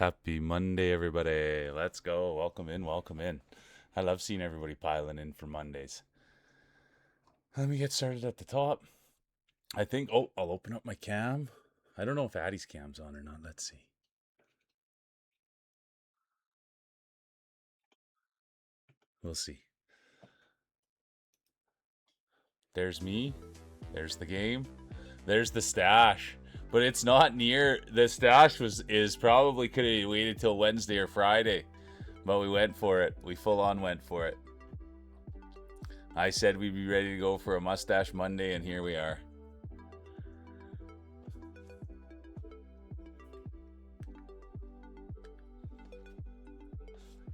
Happy Monday, everybody. Let's go. Welcome in, welcome in. I love seeing everybody piling in for Mondays. Let me get started at the top. I'll open up my cam. I don't know if Addie's cam's on or not. Let's see. We'll see. There's me. There's the game. There's the stash. But it's not near. The stash is probably could have waited till Wednesday or Friday. But we went for it. We full on went for it. I said we'd be ready to go for a Mustache Monday, and here we are.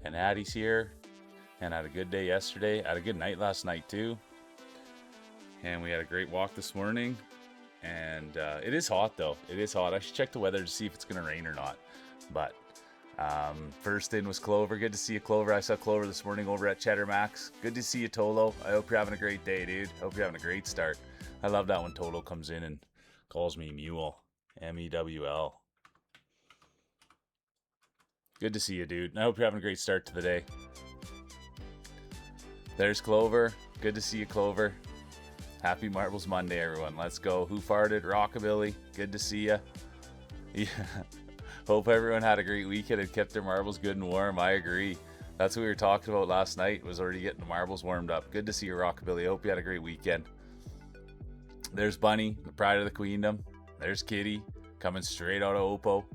And Addie's here, and I had a good day yesterday. I had a good night last night too, and we had a great walk this morning. And it is hot though. It is hot. I should check the weather to see if it's gonna rain or not. But first in was Clover. Good to see you, Clover. I saw Clover this morning over at Cheddar Max. Good to see you, Tolo. I hope you're having a great day, dude. Hope you're having a great start. I love that when Tolo comes in and calls me Mule. M-E-W-L. Good to see you, dude. And I hope you're having a great start to the day. There's Clover. Good to see you, Clover. Happy Marbles Monday, everyone. Let's go. Who farted? Rockabilly. Good to see you. Yeah. Hope everyone had a great weekend and kept their marbles good and warm. I agree. That's what we were talking about last night, was already getting the marbles warmed up. Good to see you, Rockabilly. Hope you had a great weekend. There's Bunny, the pride of the queendom. There's Kitty, coming straight out of Oppo.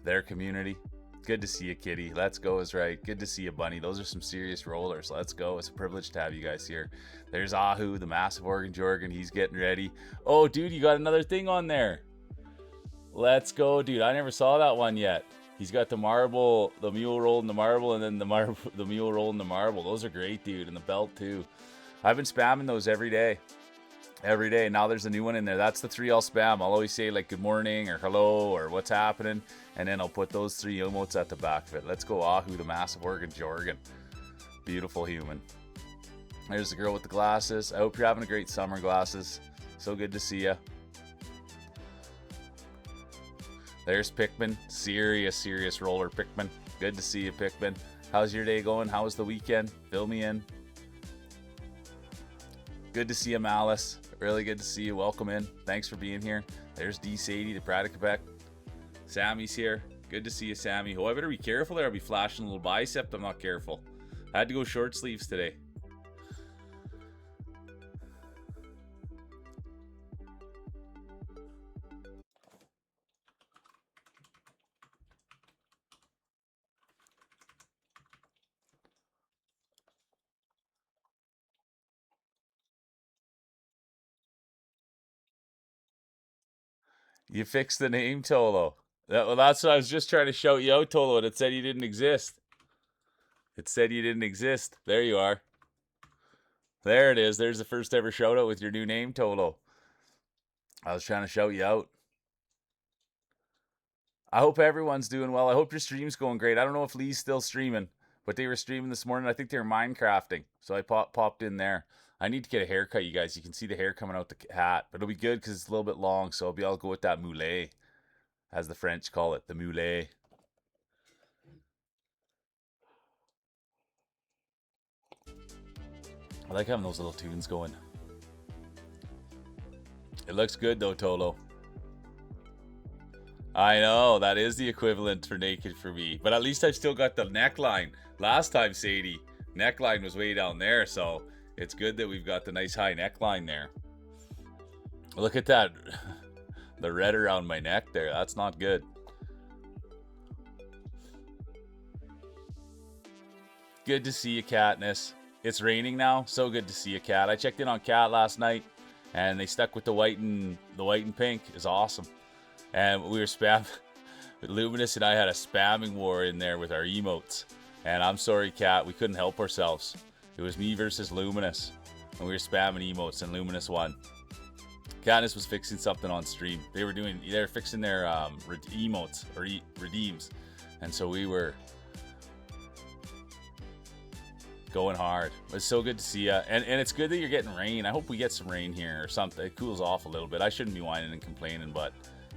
Their community. Good to see you, Kitty. Let's go is right. Good to see you, Bunny. Those are some serious rollers. Let's go. It's a privilege to have you guys here. There's Ahu, the massive Oregon Jorgen. He's getting ready. Oh, dude, you got another thing on there. Let's go, dude. I never saw that one yet. He's got the marble, the mule rolling the marble, and then the mule rolling the marble. Those are great, dude. And the belt, too. I've been spamming those every day. Every day. Now there's a new one in there. That's the three I'll spam. I'll always say like good morning or hello or what's happening, and then I'll put those three emotes at the back of it. Let's go, Ahu, the massive Oregon Jorgen. Beautiful human. There's the girl with the glasses. I hope you're having a great summer, glasses. So good to see you. There's Pikmin. Serious roller, Pikmin. Good to see you, Pikmin. How's your day going? How was the weekend? Fill me in. Good to see you, Malice. Really good to see you. Welcome in. Thanks for being here. There's D. Sadie, the Pride of Quebec. Sammy's here. Good to see you, Sammy. Oh, I better be careful there. I'll be flashing a little bicep. I'm not careful. I had to go short sleeves today. You fixed the name, Tolo. That's what I was just trying to shout you out, Tolo, and it said you didn't exist. It said you didn't exist. There you are. There it is. There's the first ever shout out with your new name, Tolo. I was trying to shout you out. I hope everyone's doing well. I hope your stream's going great. I don't know if Lee's still streaming, but they were streaming this morning. I think they were Minecrafting, so I popped in there. I need to get a haircut, you guys. You can see the hair coming out the hat, but it'll be good because it's a little bit long, so I'll go with that moulet, as the French call it, the moulet. I like having those little tunes going. It looks good though, Tolo. I know, that is the equivalent for naked for me. But at least I've still got the neckline. Last time, Sadie, neckline was way down there, so it's good that we've got the nice high neckline there. Look at that. The red around my neck there. That's not good. Good to see you, Katniss. It's raining now. So good to see you, Cat. I checked in on Cat last night, and they stuck with the white and pink. Is awesome. And we were spamming. Luminous and I had a spamming war in there with our emotes. And I'm sorry, Cat, we couldn't help ourselves. It was me versus Luminous. And we were spamming emotes, and Luminous won. Katniss was fixing something on stream. They were fixing their emotes, or redeems. And so we were going hard. It's so good to see you. And it's good that you're getting rain. I hope we get some rain here or something. It cools off a little bit. I shouldn't be whining and complaining, but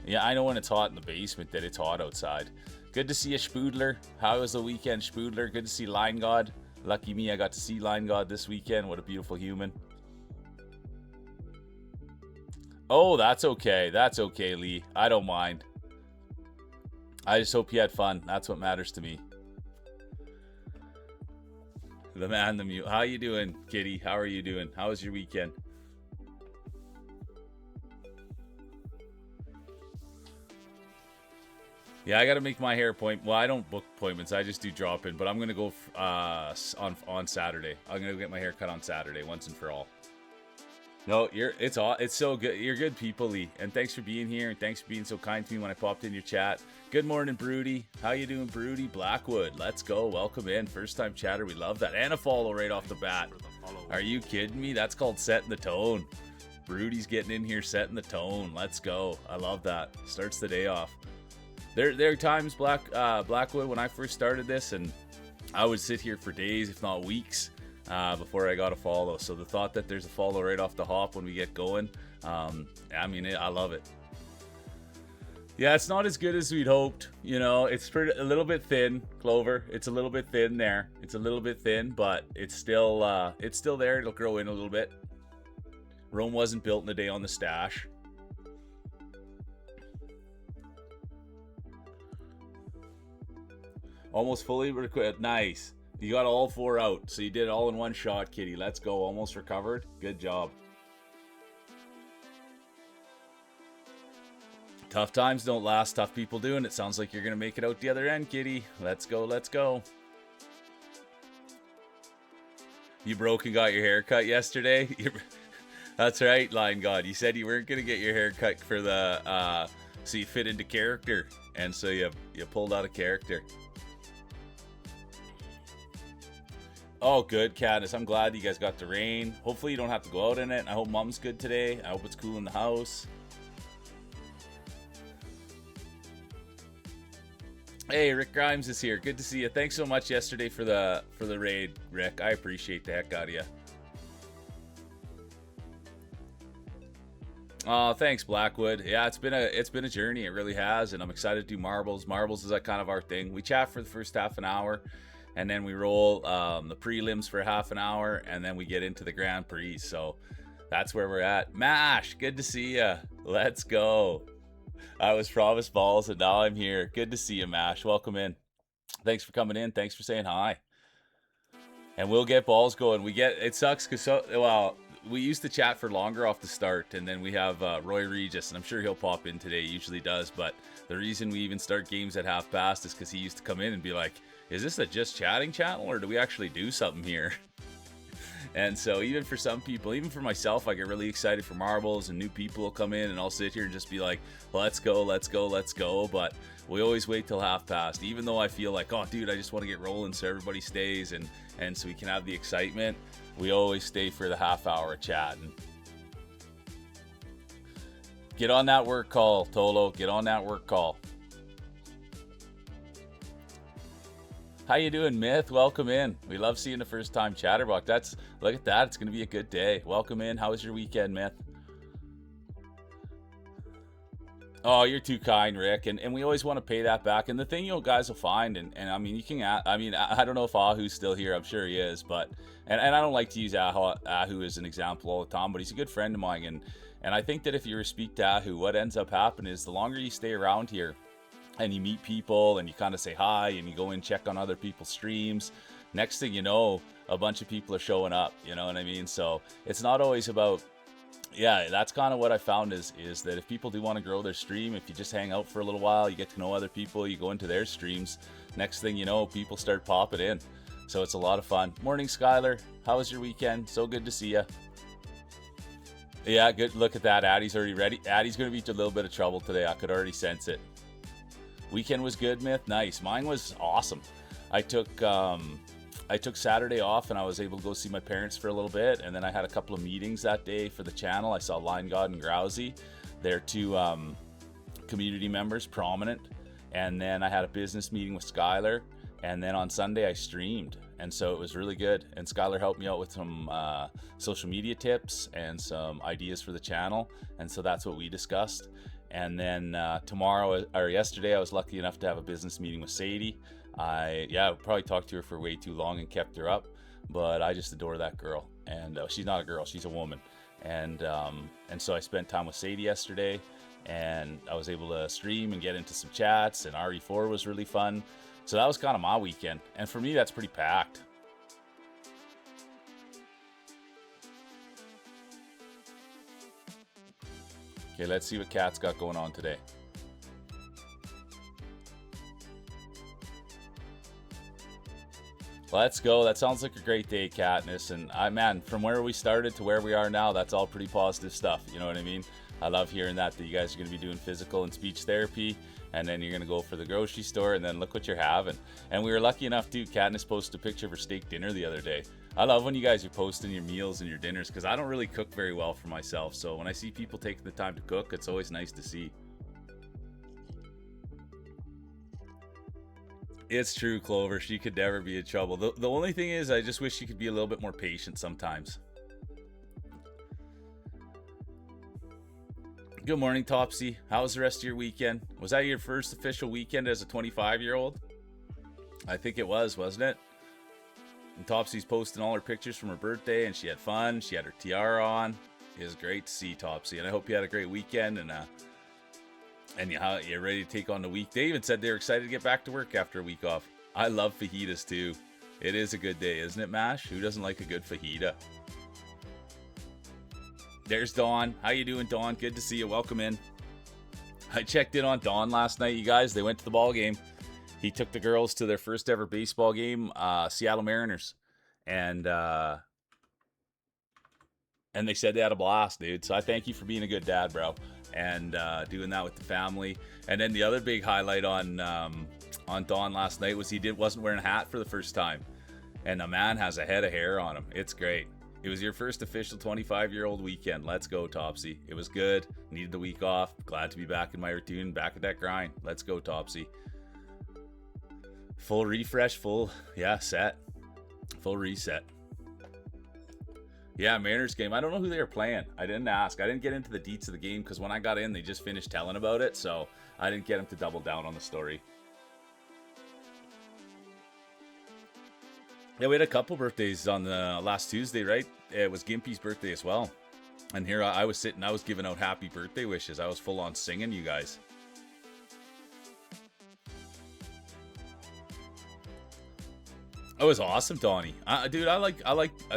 Yeah, I know when it's hot in the basement that it's hot outside. Good to see you, Spoodler. How was the weekend, Spoodler? Good to see Line God. Lucky me, I got to see Line God this weekend. What a beautiful human. Oh, that's okay. That's okay, Lee. I don't mind. I just hope you had fun. That's what matters to me. The man, the mute. How you doing, Kitty? How are you doing? How was your weekend? Yeah, I got to make my hair appointment. Well, I don't book appointments. I just do drop in. But I'm gonna go on Saturday. I'm gonna get my hair cut on Saturday once and for all. No, it's so good. You're good people, Lee. And thanks for being here, and thanks for being so kind to me when I popped in your chat. Good morning, Broody. How you doing, Broody? Blackwood, let's go. Welcome in. First time chatter. We love that. And a follow right off the bat. Are you kidding me? That's called setting the tone. Broody's getting in here, setting the tone. Let's go. I love that. Starts the day off. There are times, Blackwood, when I first started this, and I would sit here for days, if not weeks, before I got a follow. So the thought that there's a follow right off the hop when we get going, I love it. Yeah, it's not as good as we'd hoped. You know, it's a little bit thin, Clover. It's a little bit thin there. It's a little bit thin, but it's still there. It'll grow in a little bit. Rome wasn't built in a day on the stash. Almost fully recovered. Nice. You got all 4 out, so you did it all in one shot, Kitty. Let's go. Almost recovered. Good job. Tough times don't last. Tough people do, and it sounds like you're going to make it out the other end, Kitty. Let's go. Let's go. You broke and got your hair cut yesterday? That's right, Lion God. You said you weren't going to get your hair cut for the so you fit into character, and so you pulled out of character. Oh, good, Cadis. I'm glad you guys got the rain. Hopefully you don't have to go out in it. I hope Mom's good today. I hope it's cool in the house. Hey, Rick Grimes is here. Good to see you. Thanks so much yesterday for the raid, Rick. I appreciate the heck out of you. Oh, thanks, Blackwood. Yeah, it's been a journey. It really has, and I'm excited to do marbles. Marbles is like kind of our thing. We chat for the first half an hour, and then we roll the prelims for half an hour, and then we get into the Grand Prix. So that's where we're at. Mash, good to see you. Let's go. I was promised balls, and now I'm here. Good to see you, Mash. Welcome in. Thanks for coming in. Thanks for saying hi. And we'll get balls going. It sucks because we used to chat for longer off the start, and then we have Roy Regis, and I'm sure he'll pop in today. He usually does, but the reason we even start games at half past is because he used to come in and be like, is this a just chatting channel, or do we actually do something here? And so even for some people, even for myself, I get really excited for marbles, and new people will come in, and I'll sit here and just be like, let's go, let's go, let's go. But we always wait till half past, even though I feel like, oh, dude, I just want to get rolling so everybody stays and so we can have the excitement. We always stay for the half hour of chatting. Get on that work call, Tolo. Get on that work call. How you doing, Myth? Welcome in. We love seeing the first-time chatterbox. Look at that. It's going to be a good day. Welcome in. How was your weekend, Myth? Oh, you're too kind, Rick. And we always want to pay that back. And the thing guys will find, and I mean, you can, I don't know if Ahu's still here. I'm sure he is, but, and I don't like to use Ahu as an example all the time, but he's a good friend of mine. And I think that if you speak to Ahu, what ends up happening is the longer you stay around here, and you meet people and you kind of say hi and you go and check on other people's streams, next thing you know, a bunch of people are showing up, you know what I mean? So it's not always about, yeah, that's kind of what I found is that if people do want to grow their stream, if you just hang out for a little while, you get to know other people, you go into their streams, next thing you know, people start popping in. So it's a lot of fun. Morning, Skylar. How was your weekend? So good to see you. Yeah, good. Look at that. Addie's already ready. Addie's going to be in a little bit of trouble today. I could already sense it. Weekend was good, Myth. Nice. Mine was awesome. I took Saturday off, and I was able to go see my parents for a little bit, and then I had a couple of meetings that day for the channel. I saw Line God and Grousey. They're two community members, prominent. And then I had a business meeting with Skylar, and then on Sunday I streamed, and so it was really good. And Skylar helped me out with some social media tips and some ideas for the channel, and so that's what we discussed. And then tomorrow or yesterday, I was lucky enough to have a business meeting with Sadie. I probably talked to her for way too long and kept her up, but I just adore that girl. And she's not a girl; she's a woman. And so I spent time with Sadie yesterday, and I was able to stream and get into some chats. And RE4 was really fun. So that was kind of my weekend, and for me, that's pretty packed. Okay, let's see what Kat's got going on today. Let's go. That sounds like a great day, Katniss. And man, from where we started to where we are now, that's all pretty positive stuff. You know what I mean? I love hearing that you guys are going to be doing physical and speech therapy, and then you're going to go for the grocery store, and then look what you're having. And we were lucky enough, too. Katniss posted a picture of her steak dinner the other day. I love when you guys are posting your meals and your dinners, because I don't really cook very well for myself. So when I see people taking the time to cook, it's always nice to see. It's true, Clover. She could never be in trouble. The only thing is, I just wish she could be a little bit more patient sometimes. Good morning, Topsy. How was the rest of your weekend? Was that your first official weekend as a 25-year-old? I think it was, wasn't it? And Topsy's posting all her pictures from her birthday, and she had fun. She had her tiara on. It was great to see, Topsy, and I hope you had a great weekend, and you're ready to take on the week. They even said they were excited to get back to work after a week off. I love fajitas, too. It is a good day, isn't it, Mash? Who doesn't like a good fajita? There's Dawn. How you doing, Dawn? Good to see you. Welcome in. I checked in on Dawn last night, you guys. They went to the ball game. He took the girls to their first ever baseball game, Seattle Mariners. And they said they had a blast, dude. So I thank you for being a good dad, bro. And doing that with the family. And then the other big highlight on Dawn last night was he wasn't wearing a hat for the first time. And the man has a head of hair on him. It's great. It was your first official 25-year-old weekend. Let's go, Topsy. It was good. Needed the week off. Glad to be back in my routine, back at that grind. Let's go, Topsy. Full refresh, set. Full reset. Yeah, Mariners game. I don't know who they were playing. I didn't ask. I didn't get into the deets of the game because when I got in, they just finished telling about it. So I didn't get them to double down on the story. Yeah, we had a couple birthdays on the last Tuesday, right? It was Gimpy's birthday as well. And here I was sitting, I was giving out happy birthday wishes. I was full on singing, you guys. It was awesome, Donnie. Dude, I like,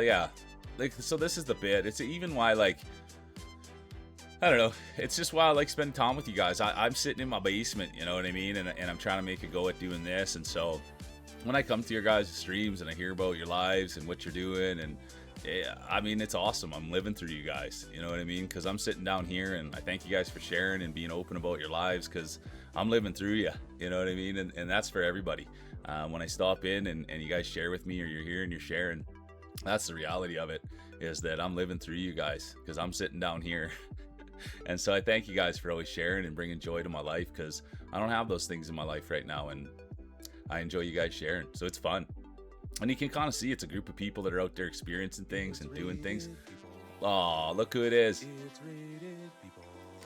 yeah. Like, so this is the bit. It's even why, like, I don't know. It's just why I like spending time with you guys. I'm sitting in my basement, you know what I mean? And I'm trying to make a go at doing this. And so when I come to your guys' streams and I hear about your lives and what you're doing, and I mean, it's awesome. I'm living through you guys, you know what I mean? Because I'm sitting down here, and I thank you guys for sharing and being open about your lives, because I'm living through you, you know what I mean? And that's for everybody. When I stop in and you guys share with me, or you're here and you're sharing, that's the reality of it, is that I'm living through you guys, because I'm sitting down here. And so I thank you guys for always sharing and bringing joy to my life, because I don't have those things in my life right now, and I enjoy you guys sharing, so it's fun. And you can kind of see it's a group of people that are out there experiencing things and doing things. Oh, look who it is.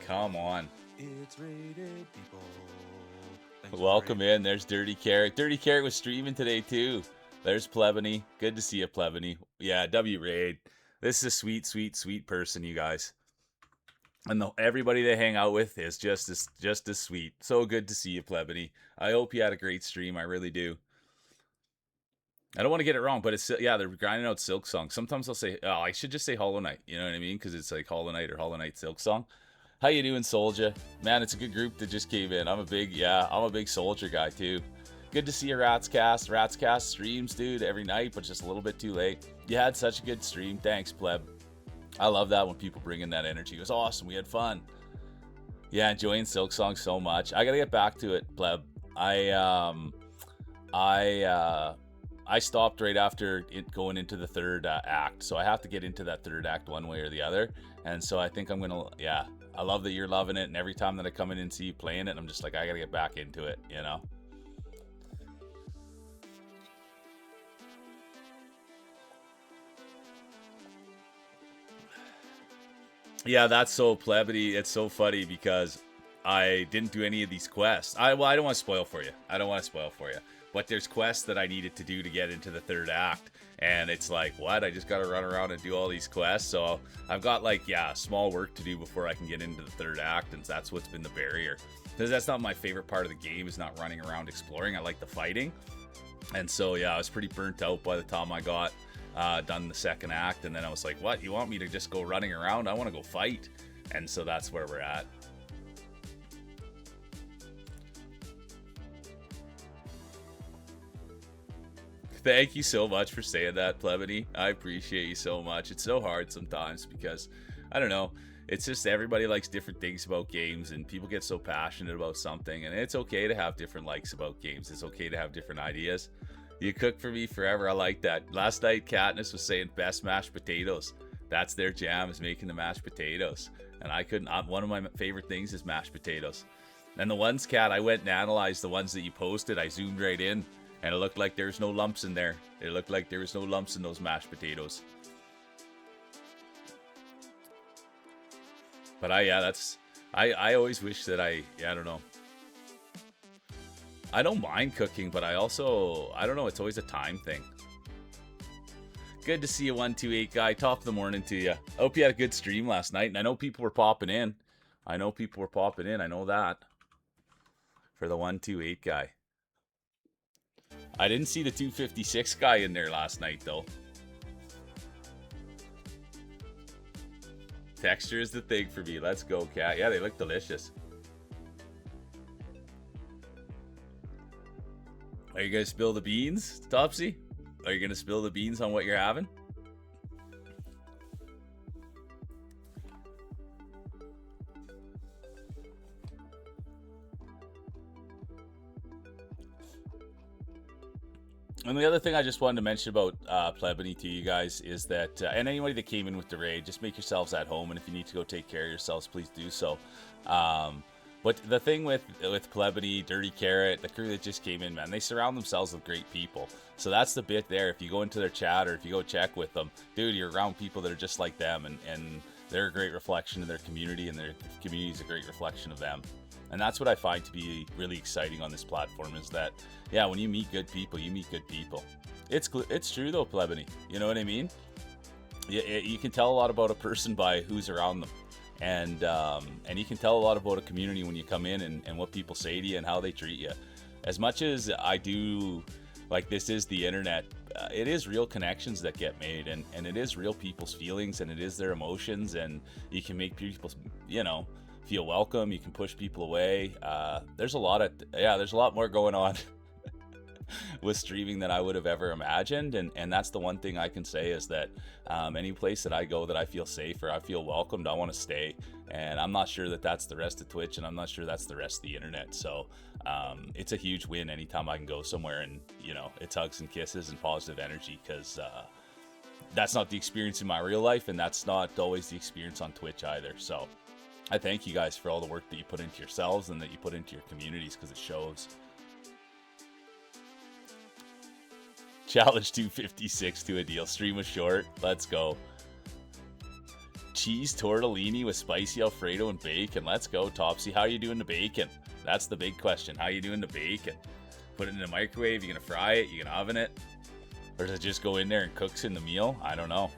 Come on. Welcome in. There's Dirty Carrot. Dirty Carrot was streaming today too. There's Plebony. Good to see you, Plebony. Yeah, W Raid. This is a sweet, sweet, sweet person, you guys. And everybody they hang out with is just as sweet. So good to see you, Plebony. I hope you had a great stream. I really do. I don't want to get it wrong, but they're grinding out Silk Song. Sometimes I'll say, I should just say Hollow Knight. You know what I mean? Because it's like Hollow Knight or Hollow Knight Silk Song. How you doing, Soldier? Man, it's a good group that just came in. I'm a big Soldier guy too. Good to see you, Ratscast. Ratscast streams, dude, every night, but just a little bit too late. You had such a good stream. Thanks, Pleb. I love that when people bring in that energy. It was awesome. We had fun. Yeah, enjoying Silk Song so much. I gotta get back to it, Pleb. I stopped right after it going into the third act, so I have to get into that third act one way or the other. And so I think I'm gonna, I love that you're loving it, and every time that I come in and see you playing it, I'm just like, I gotta get back into it, you know? Yeah, that's so plebity. It's so funny because I didn't do any of these quests. I don't want to spoil for you. I don't want to spoil for you. But there's quests that I needed to do to get into the third act. And it's like, what? I just got to run around and do all these quests. So I've got like, yeah, small work to do before I can get into the third act. And that's what's been the barrier. Because that's not my favorite part of the game, is not running around exploring. I like the fighting. And so, yeah, I was pretty burnt out by the time I got done the second act. And then I was like, what? You want me to just go running around? I want to go fight. And so that's where we're at. Thank you so much for saying that, Plebony. I appreciate you so much. It's so hard sometimes because, I don't know, it's just everybody likes different things about games, and people get so passionate about something, and it's okay to have different likes about games. It's okay to have different ideas. You cook for me forever. I like that. Last night, Katniss was saying best mashed potatoes. That's their jam, is making the mashed potatoes. And I couldn't, one of my favorite things is mashed potatoes. And the ones, Kat, I went and analyzed the ones that you posted. I zoomed right in. And it looked like there's no lumps in there. It looked like there was no lumps in those mashed potatoes. But I always wish that I don't know. I don't mind cooking, but I don't know, it's always a time thing. Good to see you, 128 guy. Top of the morning to you. I hope you had a good stream last night, and I know people were popping in. I know that. For the 128 guy. I didn't see the 256 guy in there last night, though. Texture is the thing for me. Let's go, Cat. Yeah, they look delicious. Are you going to spill the beans, Topsy? Are you going to spill the beans on what you're having? And the other thing I just wanted to mention about Plebony to you guys is that, and anybody that came in with the raid, just make yourselves at home, and if you need to go take care of yourselves, please do so. But the thing with Plebony, Dirty Carrot, the crew that just came in, man, they surround themselves with great people. So that's the bit there. If you go into their chat or if you go check with them, dude, you're around people that are just like them, and they're a great reflection of their community, and their community is a great reflection of them. And that's what I find to be really exciting on this platform, is that, yeah, when you meet good people, you meet good people. It's true, though, Plebony. You know what I mean? You can tell a lot about a person by who's around them. And you can tell a lot about a community when you come in and what people say to you and how they treat you. As much as I do, like, this is the internet, it is real connections that get made, and it is real people's feelings, and it is their emotions, and you can make people, feel welcome. You can push people away. There's a lot more going on with streaming than I would have ever imagined, and that's the one thing I can say, is that any place that I go that I feel safe or I feel welcomed, I want to stay. And I'm not sure that that's the rest of Twitch, and I'm not sure that's the rest of the internet. So it's a huge win anytime I can go somewhere and it's hugs and kisses and positive energy, because that's not the experience in my real life, and that's not always the experience on Twitch either. So I thank you guys for all the work that you put into yourselves and that you put into your communities, because it shows. Challenge 256 to a deal. Stream was short. Let's go. Cheese tortellini with spicy Alfredo and bacon. Let's go, Topsy. How you doing the bacon? That's the big question. How you doing the bacon? Put it in the microwave. You gonna fry it? You gonna oven it? Or does it just go in there and cooks in the meal? I don't know.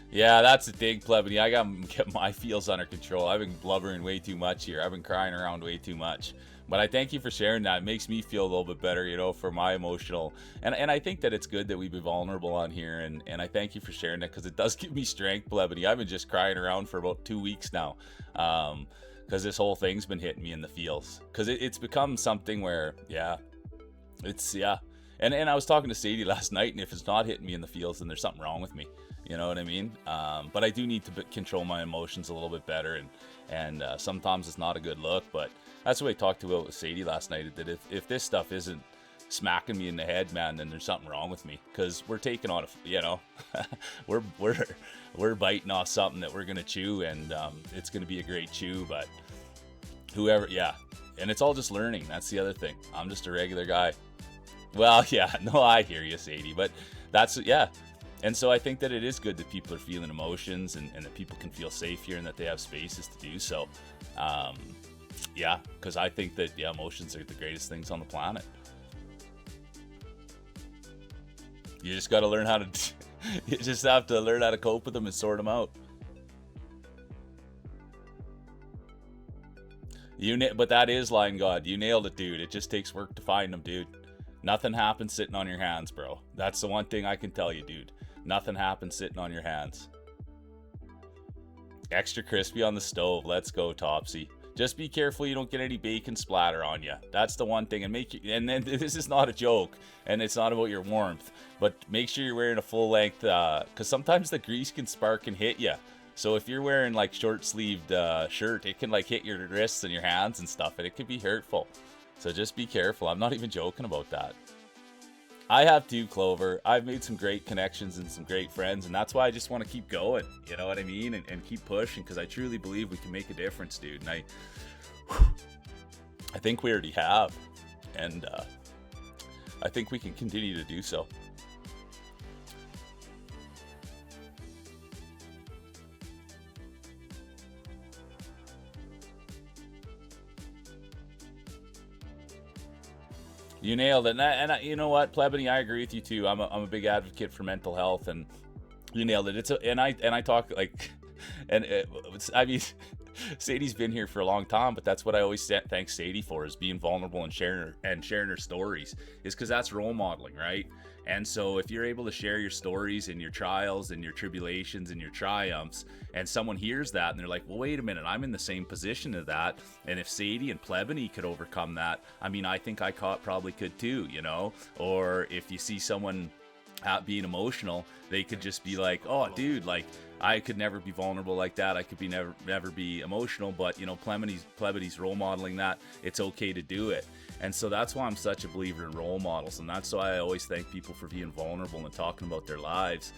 Yeah, that's the thing, Plebony. I gotta get my feels under control. I've been blubbering way too much here. I've been crying around way too much. But I thank you for sharing that. It makes me feel a little bit better, for my emotional. And I think that it's good that we be vulnerable on here. And I thank you for sharing that, because it does give me strength, Plebony. I've been just crying around for about 2 weeks now. Because this whole thing's been hitting me in the feels. Because it's become something where, And I was talking to Sadie last night, and if it's not hitting me in the feels, then there's something wrong with me. You know what I mean? But I do need to control my emotions a little bit better, and sometimes it's not a good look. But that's what I talked about with Sadie last night. That if this stuff isn't smacking me in the head, man, then there's something wrong with me, because we're taking on we're biting off something that we're gonna chew, and it's gonna be a great chew. But and it's all just learning. That's the other thing. I'm just a regular guy. Well, yeah, no, I hear you, Sadie, but that's And so I think that it is good that people are feeling emotions, and that people can feel safe here, and that they have spaces to do so. Yeah, because I think that, yeah, emotions are the greatest things on the planet. You just got to learn how to, you just have to learn how to cope with them and sort them out. But that is Lion God. You nailed it, dude. It just takes work to find them, dude. Nothing happens sitting on your hands, bro. That's the one thing I can tell you, dude. Nothing happens sitting on your hands. Extra crispy on the stove. Let's go, Topsy. Just be careful you don't get any bacon splatter on you. That's the one thing. And then this is not a joke, and it's not about your warmth, but make sure you're wearing a full length, because sometimes the grease can spark and hit you. So if you're wearing like short sleeved shirt, it can like hit your wrists and your hands and stuff, and it can be hurtful. So just be careful. I'm not even joking about that. I have too, Clover. I've made some great connections and some great friends, and that's why I just want to keep going. You know what I mean? And keep pushing, because I truly believe we can make a difference, dude. And I think we already have. And I think we can continue to do so. You nailed it. And you know what, Plebony, I agree with you too. I'm a big advocate for mental health, and you nailed it. And I talk like, I mean, Sadie's been here for a long time, but that's what I always thank Sadie for, is being vulnerable and sharing her stories, is because that's role modeling, right? And so if you're able to share your stories and your trials and your tribulations and your triumphs, and someone hears that and they're like, well, wait a minute, I'm in the same position as that. And if Sadie and Plebony could overcome that, I mean, I think I probably could too, you know? Or if you see someone being emotional, they could just be like, oh, dude, like, I could never be vulnerable like that. I could be never be emotional, but, you know, Plebony's role modeling that. It's okay to do it. And so that's why I'm such a believer in role models. And that's why I always thank people for being vulnerable and talking about their lives,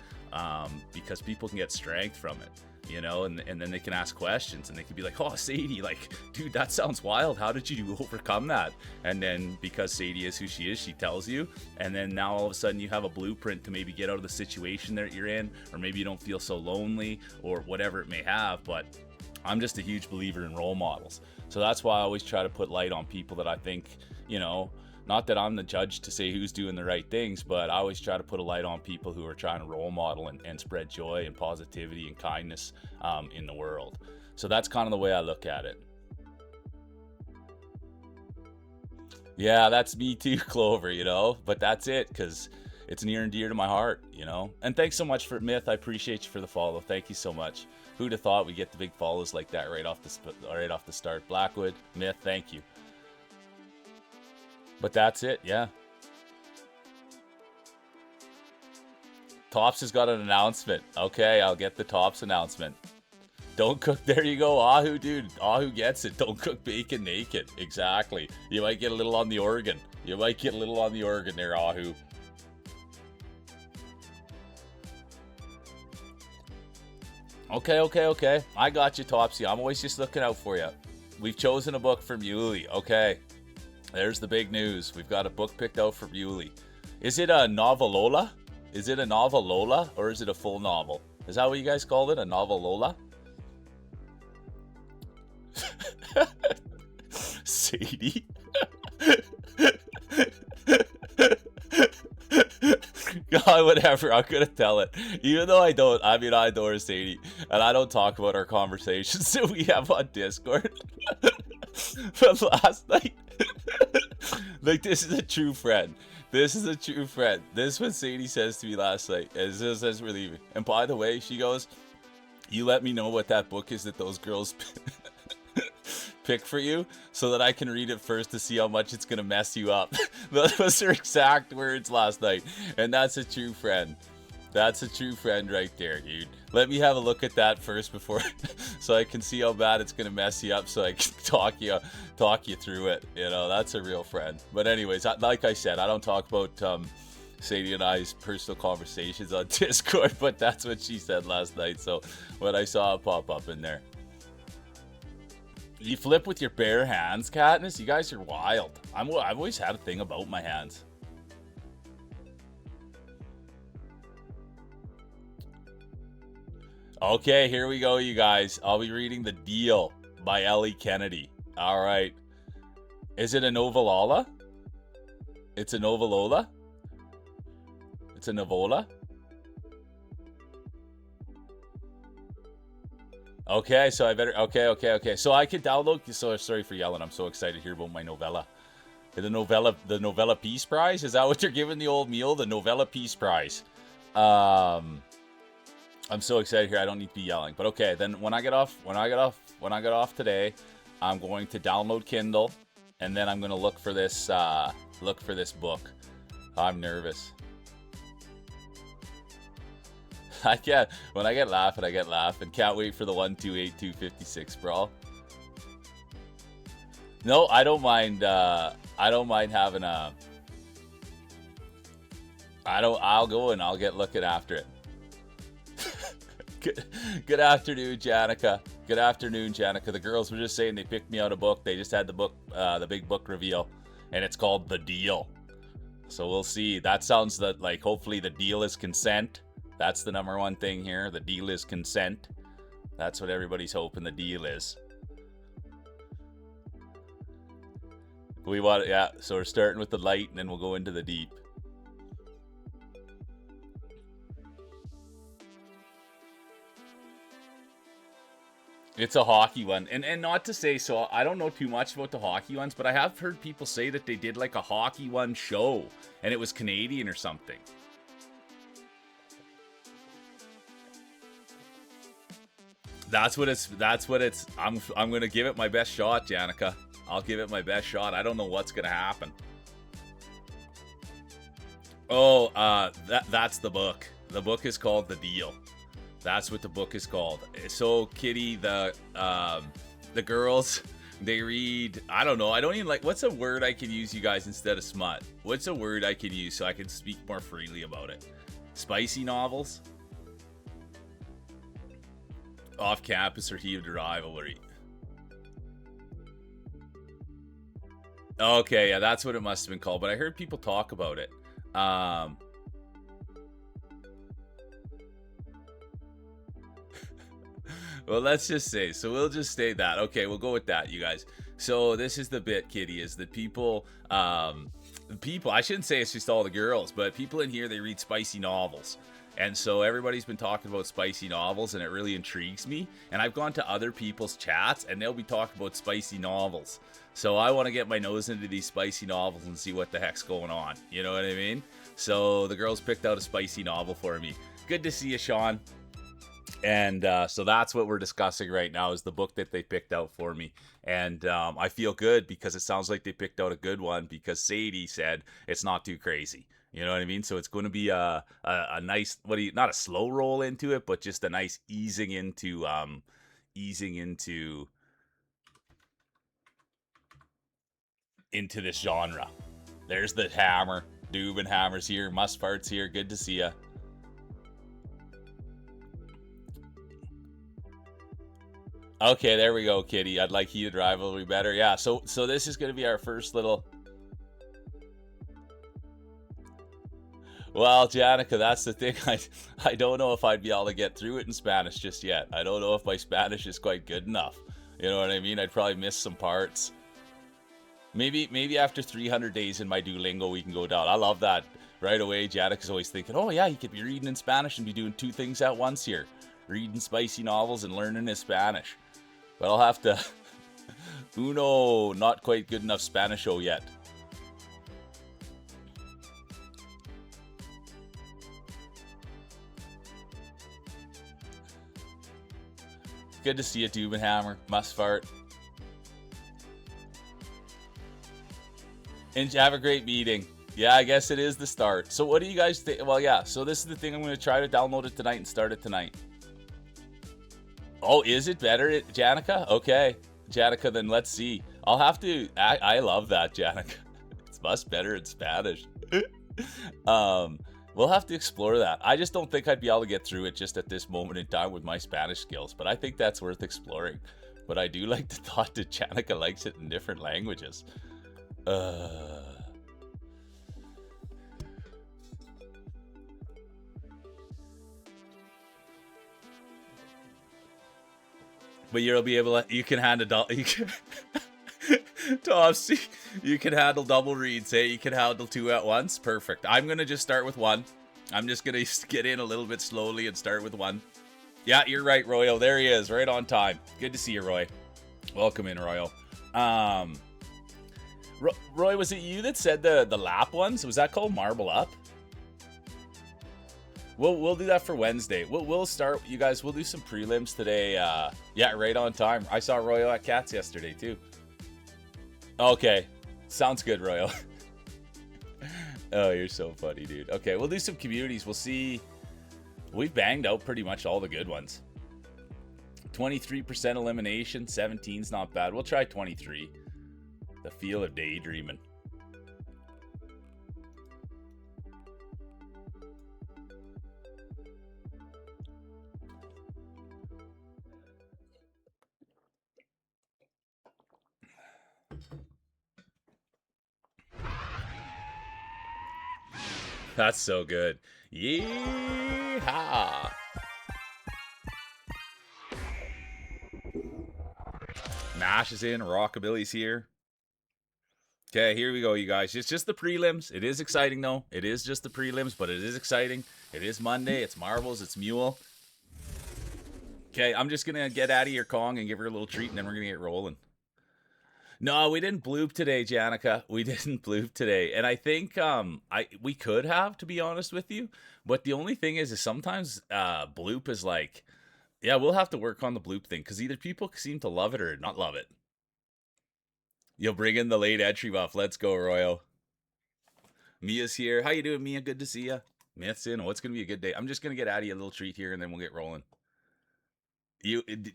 because people can get strength from it, you know, and then they can ask questions, and they can be like, oh, Sadie, like, dude, that sounds wild. How did you overcome that? And then because Sadie is who she is, she tells you. And then now all of a sudden you have a blueprint to maybe get out of the situation that you're in, or maybe you don't feel so lonely, or whatever it may have. But I'm just a huge believer in role models. So that's why I always try to put light on people that I think, you know, not that I'm the judge to say who's doing the right things, but I always try to put a light on people who are trying to role model and spread joy and positivity and kindness in the world. So that's kind of the way I look at it. Yeah, that's me too, Clover, you know, but that's it, because it's near and dear to my heart, you know. And thanks so much for Myth. I appreciate you for the follow. Thank you so much. Who'd have thought we get the big follows like that right off the start? Blackwood, Myth, thank you. But that's it, yeah. Tops has got an announcement. Okay, I'll get the Tops announcement. Don't cook. There you go, Ahu, dude. Ahu gets it. Don't cook bacon naked. Exactly. You might get a little on the organ. You might get a little on the organ there, Ahu. Okay. I got you, Topsy. I'm always just looking out for you. We've chosen a book for Muley. Okay. There's the big news. We've got a book picked out for Muley. Is it a novolola? Is it a novolola, or is it a full novel? Is that what you guys called it? A novolola? Sadie? God, whatever. I'm gonna tell it. Even though I adore Sadie, and I don't talk about our conversations that we have on Discord. But last night, like, this is a true friend. This is a true friend. This is what Sadie says to me last night as we're leaving. And by the way, she goes, you let me know what that book is that those girls pick for you, so that I can read it first to see how much it's gonna mess you up. Those was her exact words last night. And that's a true friend. That's a true friend right there, dude. Let me have a look at that first before, so I can see how bad it's gonna mess you up, so I can talk you through it. You know, that's a real friend. But anyways, like I said, I don't talk about Sadie and I's personal conversations on Discord, but that's what she said last night. So when I saw it pop up in there. You flip with your bare hands, Katniss? You guys are wild. I've always had a thing about my hands. Okay, here we go, you guys. I'll be reading The Deal by Ellie Kennedy. All right. Is it a novella? It's a novalola? It's a novola? Okay, so I better. Okay. So I could download. So sorry for yelling. I'm so excited to hear about my novella. The novella Peace Prize. Is that what you're giving the old meal? The novella Peace Prize. I'm so excited here. I don't need to be yelling. But okay, then when I get off today, I'm going to download Kindle, and then I'm going to look for this book. I'm nervous. I can't. When I get laughing. Can't wait for the 128256, bro. No, I don't mind. I don't mind having a. I'll go and I'll get looking after it. Good afternoon, Janica. Good afternoon, Janica. The girls were just saying they picked me out a book. They just had the book, the big book reveal, and it's called The Deal. So we'll see. That sounds like hopefully the deal is consent. That's the number one thing here. The deal is consent. That's what everybody's hoping the deal is. We want, yeah. So we're starting with the light, and then we'll go into the deep. It's a hockey one. And not to say, so I don't know too much about the hockey ones, but I have heard people say that they did like a hockey one show, and it was Canadian or something. That's what it's. I'm gonna give it my best shot, Janica. I'll give it my best shot. I don't know what's gonna happen. Oh, that's the book. The book is called The Deal. That's what the book is called. So, Kitty, the girls, they read. I don't know. I don't even like. What's a word I can use, you guys, instead of smut? What's a word I can use so I can speak more freely about it? Spicy novels. Off campus or heated rivalry. Okay, yeah, that's what it must have been called. But I heard people talk about it. Well, let's just say. So we'll just say that. Okay, we'll go with that, you guys. So this is the bit, Kitty, is that people, I shouldn't say it's just all the girls, but people in here, they read spicy novels. And so everybody's been talking about spicy novels, and it really intrigues me. And I've gone to other people's chats, and they'll be talking about spicy novels. So I want to get my nose into these spicy novels and see what the heck's going on. You know what I mean? So the girls picked out a spicy novel for me. Good to see you, Sean. And so that's what we're discussing right now, is the book that they picked out for me. And I feel good because it sounds like they picked out a good one, because Sadie said it's not too crazy. You know what I mean? So it's going to be a nice, not a slow roll into it, but just a nice easing into this genre. There's the hammer. Doob and Hammer's here. Mustfart's here. Good to see ya. Okay, there we go, Kitty. I'd like heated rivalry better. Yeah, so this is going to be our first little. Well, Janica, that's the thing. I don't know if I'd be able to get through it in Spanish just yet. I don't know if my Spanish is quite good enough. You know what I mean? I'd probably miss some parts. Maybe after 300 days in my Duolingo, we can go down. I love that. Right away, Janica's always thinking, oh yeah, he could be reading in Spanish and be doing two things at once here. Reading spicy novels and learning his Spanish. But I'll have to. Uno, not quite good enough Spanish-o yet. Good to see you, Dubenhammer. Mustfart. And have a great meeting. Yeah, I guess it is the start. So what do you guys think? Well, yeah, so this is the thing. I'm going to try to download it tonight and start it tonight. Oh, is it better, Janica? Okay. Janica, then let's see. I'll have to. I love that, Janica. It's much better in Spanish. We'll have to explore that. I just don't think I'd be able to get through it just at this moment in time with my Spanish skills, but I think that's worth exploring. But I do like the thought that Janica likes it in different languages. But you'll be able to, you can handle, you can, Topsy, you can handle double reads, hey? You can handle 2 at once. Perfect. I'm going to just start with 1. I'm just going to get in a little bit slowly and start with 1. Yeah, you're right, Royo. There he is, right on time. Good to see you, Roy. Welcome in, Royo. Roy, was it you that said the lap ones? Was that called Marble Up? We'll do that for Wednesday. We'll start, you guys. We'll do some prelims today. Yeah, right on time. I saw Royo at Cats yesterday too. Okay, sounds good, Royo. Oh, you're so funny, dude. Okay, we'll do some communities. We'll see. We've banged out pretty much all the good ones. 23% elimination. 17's not bad. We'll try 23. The feel of daydreaming. That's so good. Yeehaw! Nash is in. Rockabilly's here. Okay, here we go, you guys. It's just the prelims. It is exciting, though. It is just the prelims, but it is exciting. It is Monday. It's Marbles. It's Mule. Okay, I'm just going to get out of your Kong and give her a little treat, and then we're going to get rolling. No, we didn't bloop today, Janica. We didn't bloop today. And I think we could have, to be honest with you. But the only thing is sometimes bloop is like, yeah, we'll have to work on the bloop thing. Because either people seem to love it or not love it. You'll bring in the late entry buff. Let's go, Royo. Mia's here. How you doing, Mia? Good to see you. Myth's in. Oh, it's going to be a good day. I'm just going to get out of you a little treat here, and then we'll get rolling.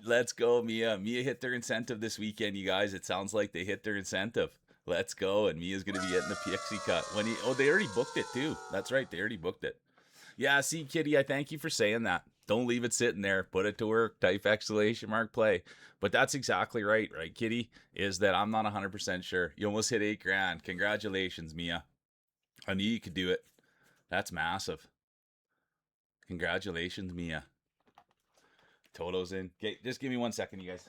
Let's go, Mia. Mia hit their incentive this weekend, you guys. It sounds like they hit their incentive. Let's go. And Mia's going to be getting the pixie cut. They already booked it, too. That's right. They already booked it. Yeah, see, Kitty, I thank you for saying that. Don't leave it sitting there. Put it to work. Type ! Play. But that's exactly right, Kitty? Is that I'm not 100% sure. You almost hit $8,000. Congratulations, Mia. I knew you could do it. That's massive. Congratulations, Mia. Toto's in. Okay, just give me 1 second, you guys.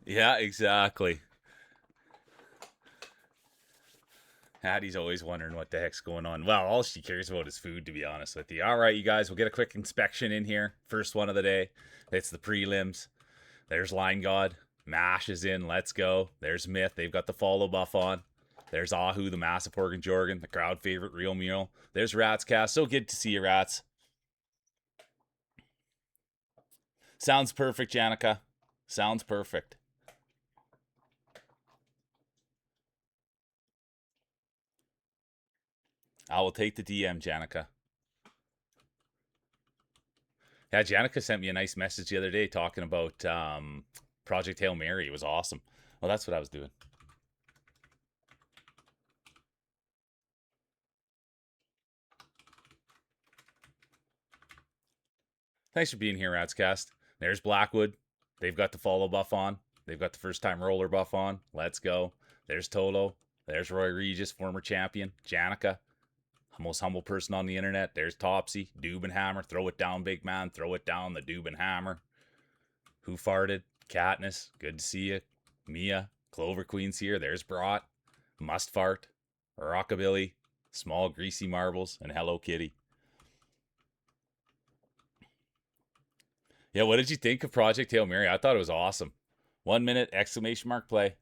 Yeah, exactly. Hattie's always wondering what the heck's going on. Well, all she cares about is food, to be honest with you. All right, you guys, we'll get a quick inspection in here. First one of the day. It's the prelims. There's Line God. Mash is in. Let's go. There's Myth. They've got the follow buff on. There's Ahu, the massive Organ Jorgan, the crowd favorite, Real Mule. There's Rats Cast. So good to see you, Rats. Sounds perfect, Janica. Sounds perfect. I will take the DM, Janica. Yeah, Janica sent me a nice message the other day talking about Project Hail Mary. It was awesome. Well, that's what I was doing. Thanks for being here, Ratscast. There's Blackwood. They've got the follow buff on. They've got the first time roller buff on. Let's go. There's Toto. There's Roy Regis, former champion. Janica, most humble person on the internet. There's Topsy. Doobenhammer. Throw it down, big man. Throw it down, the Doobenhammer. Who farted? Katniss. Good to see you. Mia. Clover Queen's here. There's Brat, Must Fart, Rockabilly, Small Greasy Marbles, and Hello Kitty. Yeah, what did you think of Project Hail Mary? I thought it was awesome. 1 minute exclamation mark play.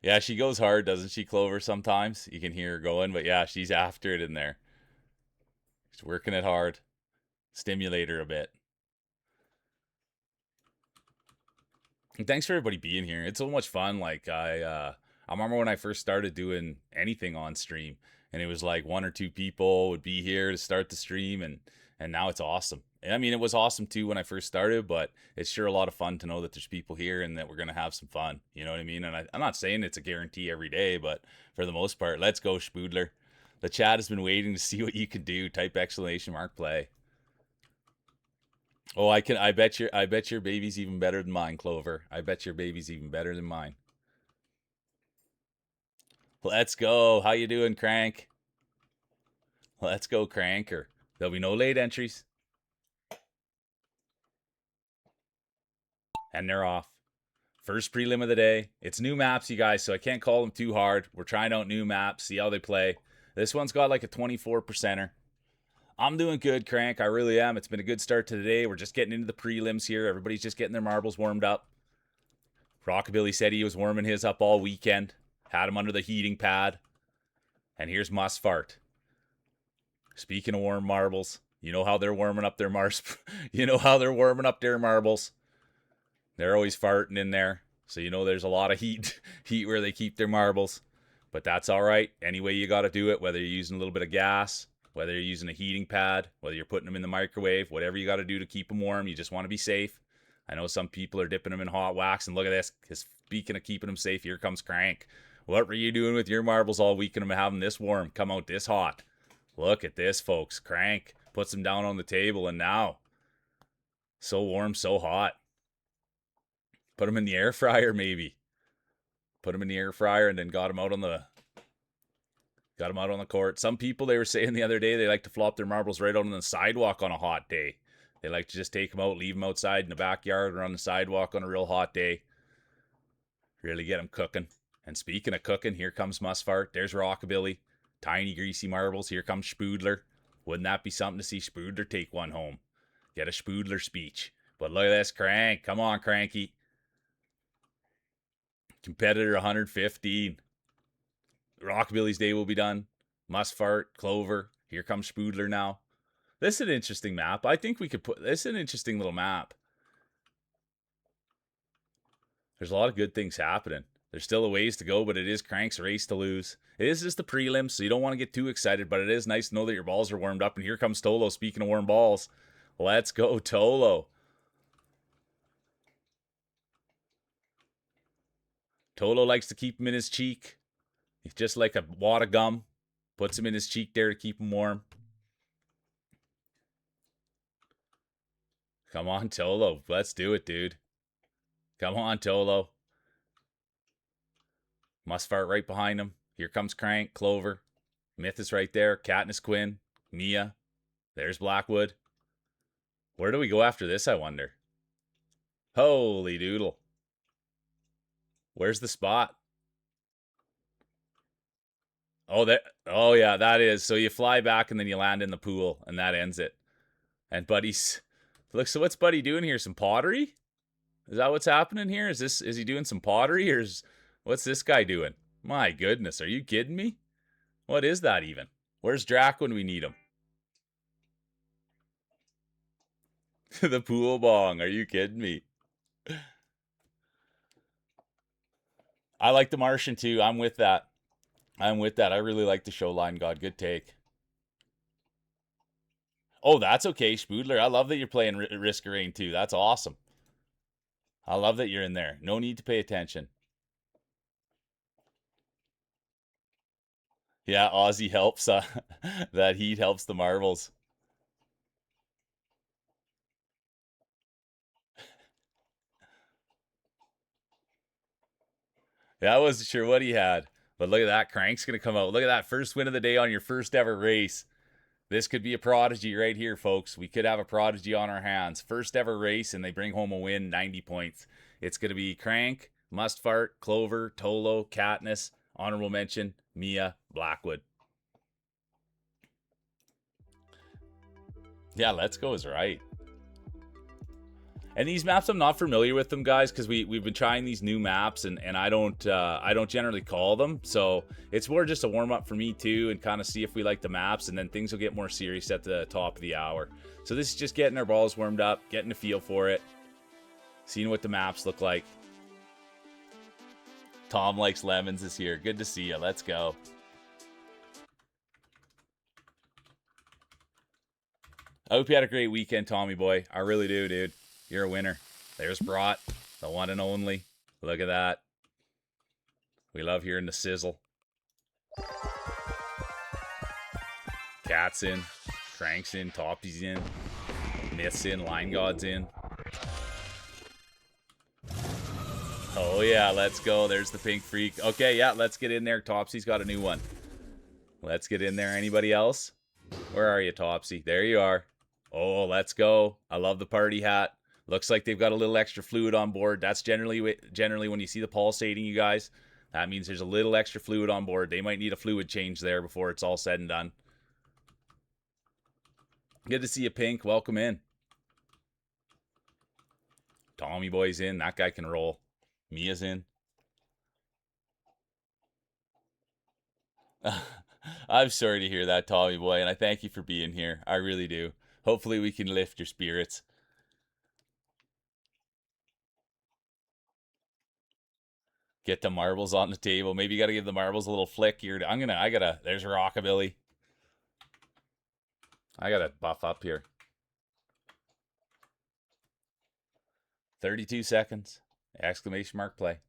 Yeah, she goes hard, doesn't she, Clover? Sometimes you can hear her going, but yeah, she's after it in there. She's working it hard. Stimulate her a bit. And thanks for everybody being here. It's so much fun. Like I remember when I first started doing anything on stream, and it was like one or two people would be here to start the stream, and now it's awesome. And I mean, it was awesome too when I first started, but it's sure a lot of fun to know that there's people here and that we're gonna have some fun. You know what I mean? And I'm not saying it's a guarantee every day, but for the most part, let's go, Spoodler. The chat has been waiting to see what you can do. Type exclamation mark play. Oh, I can. I bet your baby's even better than mine, Clover. I bet your baby's even better than mine. Let's go. How you doing, Crank? Let's go, Cranker. There'll be no late entries. And they're off. First prelim of the day. It's new maps, you guys, so I can't call them too hard. We're trying out new maps, see how they play. This one's got like a 24%er. I'm doing good, Crank. I really am. It's been a good start to the day. We're just getting into the prelims here. Everybody's just getting their marbles warmed up. Rockabilly said he was warming his up all weekend. Had him under the heating pad. And here's Must Fart. Speaking of warm marbles, you know how they're warming up their you know how they're warming up their marbles. They're always farting in there. So you know there's a lot of heat where they keep their marbles. But that's all right. Any way you got to do it, whether you're using a little bit of gas, whether you're using a heating pad, whether you're putting them in the microwave, whatever you got to do to keep them warm, you just want to be safe. I know some people are dipping them in hot wax, and look at this. Speaking of keeping them safe, here comes Crank. What were you doing with your marbles all weekend and having this warm, come out this hot? Look at this, folks. Crank puts them down on the table, and now so warm, so hot. Put them in the air fryer, maybe. Put them in the air fryer, and then got them out on the court. Some people, they were saying the other day, they like to flop their marbles right out on the sidewalk on a hot day. They like to just take them out, leave them outside in the backyard or on the sidewalk on a real hot day. Really get them cooking. And speaking of cooking, here comes Musfart. There's Rockabilly. Tiny greasy marbles. Here comes Spoodler. Wouldn't that be something to see Spoodler take one home? Get a Spoodler speech. But look at this, Crank. Come on, Cranky. Competitor 115. Rockabilly's day will be done. Musfart, Clover. Here comes Spoodler now. This is an interesting map. I think we could put this in an interesting little map. There's a lot of good things happening. There's still a ways to go, but it is Crank's race to lose. It is just the prelims, so you don't want to get too excited, but it is nice to know that your balls are warmed up. And here comes Tolo, speaking of warm balls. Let's go, Tolo. Tolo likes to keep him in his cheek. He's just like a wad of gum. Puts him in his cheek there to keep him warm. Come on, Tolo. Let's do it, dude. Come on, Tolo. Musfart right behind him. Here comes Crank, Clover. Myth is right there. Katniss Quinn, Mia. There's Blackwood. Where do we go after this, I wonder? Holy doodle. Where's the spot? Oh yeah, that is. So you fly back and then you land in the pool and that ends it. And Buddy's look, so what's Buddy doing here? Some pottery? Is that what's happening here? Is he doing some pottery or what's this guy doing? My goodness, are you kidding me? What is that even? Where's Drac when we need him? The pool bong. Are you kidding me? I like the Martian too. I'm with that. I really like the show line god. Good take. Oh, that's okay, Spoodler. I love that you're playing Risk of Rain too. That's awesome. I love that you're in there. No need to pay attention. Yeah, Aussie helps. That heat helps the marbles. Yeah, I wasn't sure what he had. But look at that. Crank's going to come out. Look at that. First win of the day on your first ever race. This could be a prodigy right here, folks. We could have a prodigy on our hands. First ever race, and they bring home a win, 90 points. It's going to be Crank, Mustfart, Clover, Tolo, Katniss, honorable mention, Mia, Blackwood. Yeah, Let's Go is right. And these maps, I'm not familiar with them, guys, because we've been trying these new maps, and I don't generally call them. So it's more just a warm up for me too, and kind of see if we like the maps, and then things will get more serious at the top of the hour. So this is just getting our balls warmed up, getting a feel for it, seeing what the maps look like. Tom likes lemons this year. Good to see you. Let's go. I hope you had a great weekend, Tommy boy. I really do, dude. You're a winner. There's Brought, the one and only. Look at that. We love hearing the sizzle. Cat's in. Crank's in. Toppy's in. Myth's in. Line God's in. Oh, yeah. Let's go. There's the Pink Freak. Okay, yeah. Let's get in there. Topsy's got a new one. Let's get in there. Anybody else? Where are you, Topsy? There you are. Oh, let's go. I love the party hat. Looks like they've got a little extra fluid on board. That's generally when you see the pulsating, you guys, that means there's a little extra fluid on board. They might need a fluid change there before it's all said and done. Good to see you, Pink. Welcome in. Tommy boy's in. That guy can roll. Mia's in. I'm sorry to hear that, Tommy boy, and I thank you for being here. I really do. Hopefully we can lift your spirits. Get the marbles on the table. Maybe you got to give the marbles a little flick here. There's Rockabilly. I got to buff up here. 32 seconds. Exclamation mark play.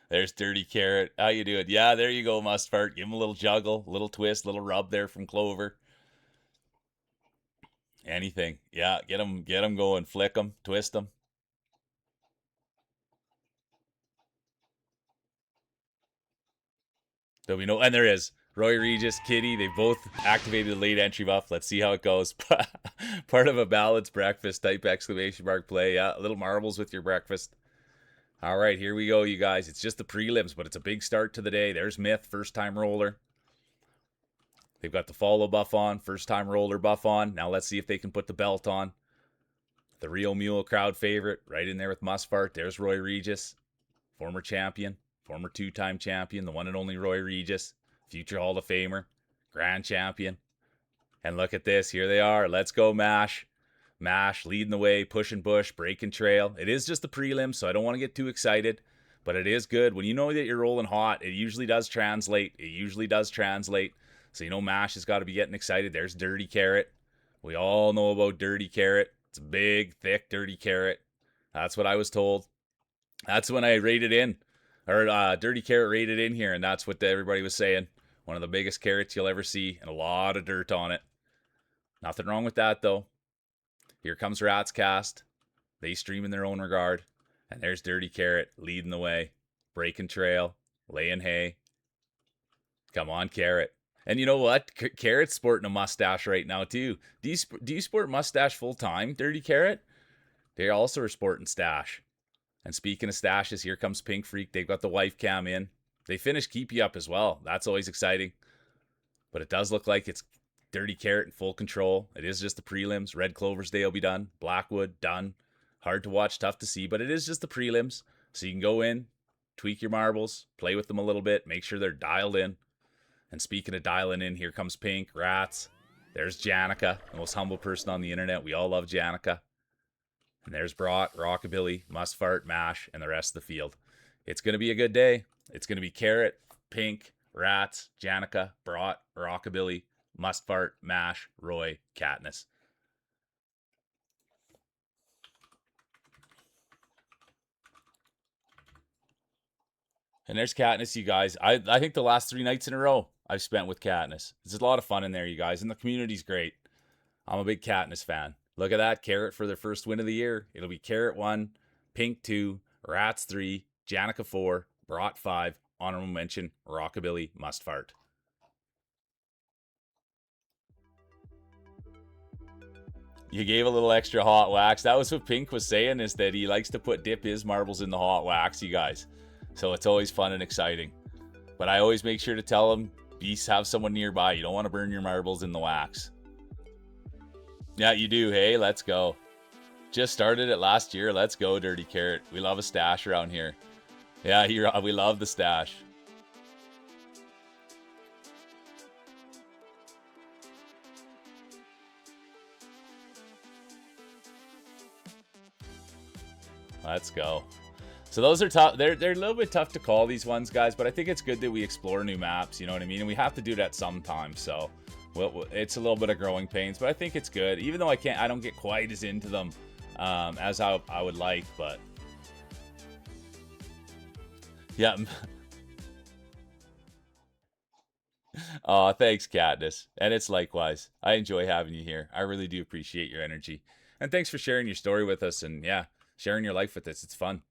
There's Dirty Carrot. How you doing? Yeah, there you go, Mustfart. Give him a little juggle, little twist, little rub there from Clover. Anything. Yeah, get him going. Flick him, twist him. There'll be no, and there is. Roy Regis, Kitty, they both activated the late entry buff. Let's see how it goes. Part of a balanced breakfast type exclamation mark play. Yeah, little marbles with your breakfast. All right, here we go, you guys. It's just the prelims, but it's a big start to the day. There's Myth, first time roller. They've got the follow buff on, first time roller buff on. Now let's see if they can put the belt on. The Real Mule crowd favorite, right in there with Musfart. There's Roy Regis, former champion, former two-time champion, the one and only Roy Regis, future Hall of Famer, grand champion. And look at this, here they are. Let's go, Mash. Mash leading the way, pushing bush, breaking trail. It is just the prelim, so I don't want to get too excited, but it is good. When you know that you're rolling hot, it usually does translate. So you know Mash has got to be getting excited. There's Dirty Carrot. We all know about Dirty Carrot. It's a big, thick, dirty carrot. That's what I was told. That's when I rated in. Or Dirty Carrot rated in here, and that's what everybody was saying. One of the biggest carrots you'll ever see, and a lot of dirt on it. Nothing wrong with that, though. Here comes Rat's Cast. They stream in their own regard. And there's Dirty Carrot leading the way. Breaking trail. Laying hay. Come on, Carrot. And you know what? Carrot's sporting a mustache right now, too. Do you sport mustache full time, Dirty Carrot? They also are sporting stash. And speaking of stashes, here comes Pink Freak. They've got the wife cam in. They finished Keep You Up as well. That's always exciting. But it does look like it's Dirty Carrot in full control. It is just the prelims. Red Clover's Day will be done. Blackwood, done. Hard to watch, tough to see, but it is just the prelims. So you can go in, tweak your marbles, play with them a little bit, make sure they're dialed in. And speaking of dialing in, here comes Pink, Rats. There's Janica, the most humble person on the internet. We all love Janica. And there's Brought, Rockabilly, Mustfart, Mash, and the rest of the field. It's going to be a good day. It's going to be Carrot, Pink, Rats, Janica, Brought, Rockabilly, Mustfart, Mash, Roy, Katniss. And there's Katniss, you guys. I think the last 3 nights in a row I've spent with Katniss. It's a lot of fun in there, you guys, and the community's great. I'm a big Katniss fan. Look at that, Carrot for their first win of the year. It'll be Carrot 1, Pink 2, Rats 3, Janica 4, Brought 5, honorable mention, Rockabilly, Must Fart. You gave a little extra hot wax. That was what Pink was saying, is that he likes to dip his marbles in the hot wax, you guys. So it's always fun and exciting. But I always make sure to tell him, have someone nearby. You don't want to burn your marbles in the wax. Yeah, you do. Hey, let's go. Just started it last year. Let's go, Dirty Carrot. We love a stash around here. Yeah, we love the stash. Let's go. So those are tough. They're a little bit tough to call, these ones, guys, but I think it's good that we explore new maps, you know what I mean? And we have to do that sometimes, so it's a little bit of growing pains, but I think it's good. Even though I don't get quite as into them as I would like, but yeah. Oh, thanks, Katniss. And it's likewise. I enjoy having you here. I really do appreciate your energy. And thanks for sharing your story with us and, yeah, sharing your life with us. It's fun.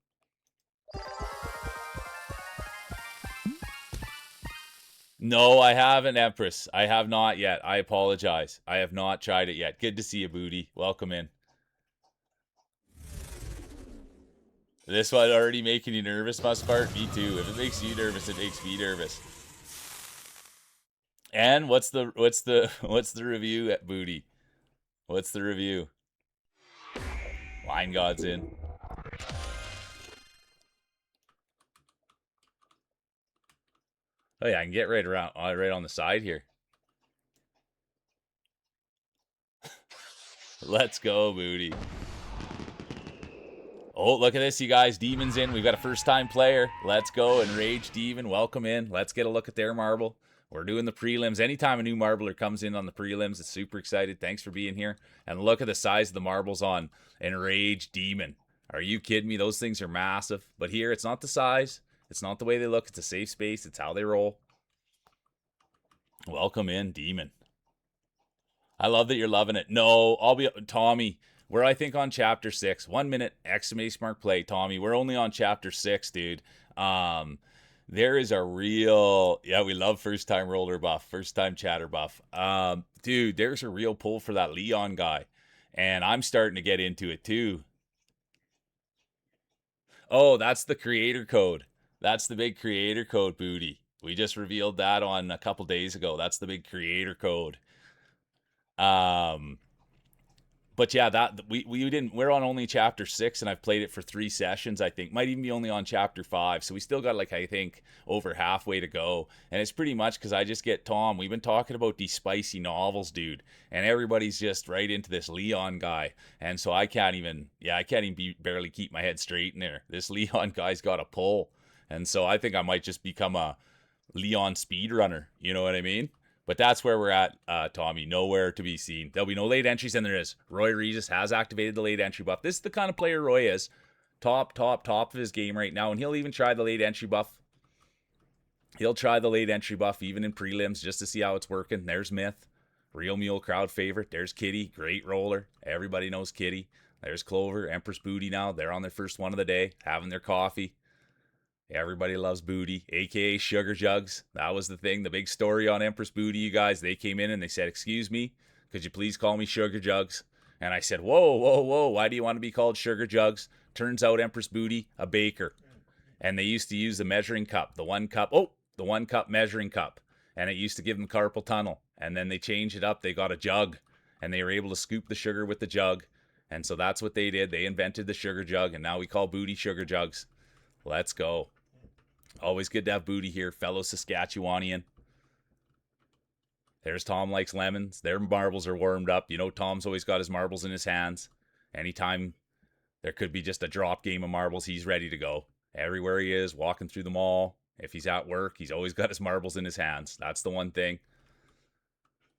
No, I haven't, Empress. I have not yet. I apologize. I have not tried it yet. Good to see you, Booty. Welcome in. This one already making you nervous, Mustfart? Me too. If it makes you nervous, it makes me nervous. And what's the review at Booty? What's the review? Wine God's in. Oh yeah, I can get right around, right on the side here. Let's go, Booty. Oh, look at this, you guys. Demon's in. We've got a first-time player. Let's go. Enraged Demon, welcome in. Let's get a look at their marble. We're doing the prelims. Anytime a new marbler comes in on the prelims, it's super excited. Thanks for being here. And look at the size of the marbles on Enraged Demon. Are you kidding me? Those things are massive. But here, it's not the size. It's not the way they look. It's a safe space. It's how they roll. Welcome in, Demon. I love that you're loving it. No, I'll be Tommy. We're, I think, on chapter 6. 1 minute, exclamation mark play, Tommy. We're only on chapter 6, dude. There is a real, yeah, we love first time roller buff, first time chatter buff. Dude, there's a real pull for that Leon guy. And I'm starting to get into it too. Oh, that's the creator code. That's the big creator code, Booty. We just revealed that on a couple days ago. That's the big creator code. But yeah, that we're on only chapter 6, and I've played it for 3 sessions, I think. Might even be only on chapter 5. So we still got, like, I think over halfway to go. And it's pretty much because I just get Tom. We've been talking about these spicy novels, dude. And everybody's just right into this Leon guy. And so I can't even barely keep my head straight in there. This Leon guy's got a pull. And so I think I might just become a Leon speedrunner. You know what I mean? But that's where we're at, Tommy. Nowhere to be seen. There'll be no late entries, and there is. Roy Regis has activated the late entry buff. This is the kind of player Roy is. Top of his game right now, and he'll even try the late entry buff. He'll try the late entry buff even in prelims just to see how it's working. There's Myth. Real Mule crowd favorite. There's Kitty. Great roller. Everybody knows Kitty. There's Clover. Empress Booty now. They're on their first one of the day, having their coffee. Everybody loves Booty, aka Sugar Jugs. That was the thing, the big story on Empress Booty, you guys. They came in and they said, "Excuse me, could you please call me Sugar Jugs?" And I said, whoa, why do you want to be called Sugar Jugs? Turns out Empress Booty, a baker. And they used to use the measuring cup, the 1 cup measuring cup. And it used to give them carpal tunnel. And then they changed it up. They got a jug. And they were able to scoop the sugar with the jug. And so that's what they did. They invented the Sugar Jug. And now we call Booty Sugar Jugs. Let's go. Always good to have Booty here, fellow Saskatchewanian. There's Tom Likes Lemons. Their marbles are warmed up. You know, Tom's always got his marbles in his hands. Anytime there could be just a drop game of marbles, he's ready to go. Everywhere he is, walking through the mall. If he's at work, he's always got his marbles in his hands. That's the one thing.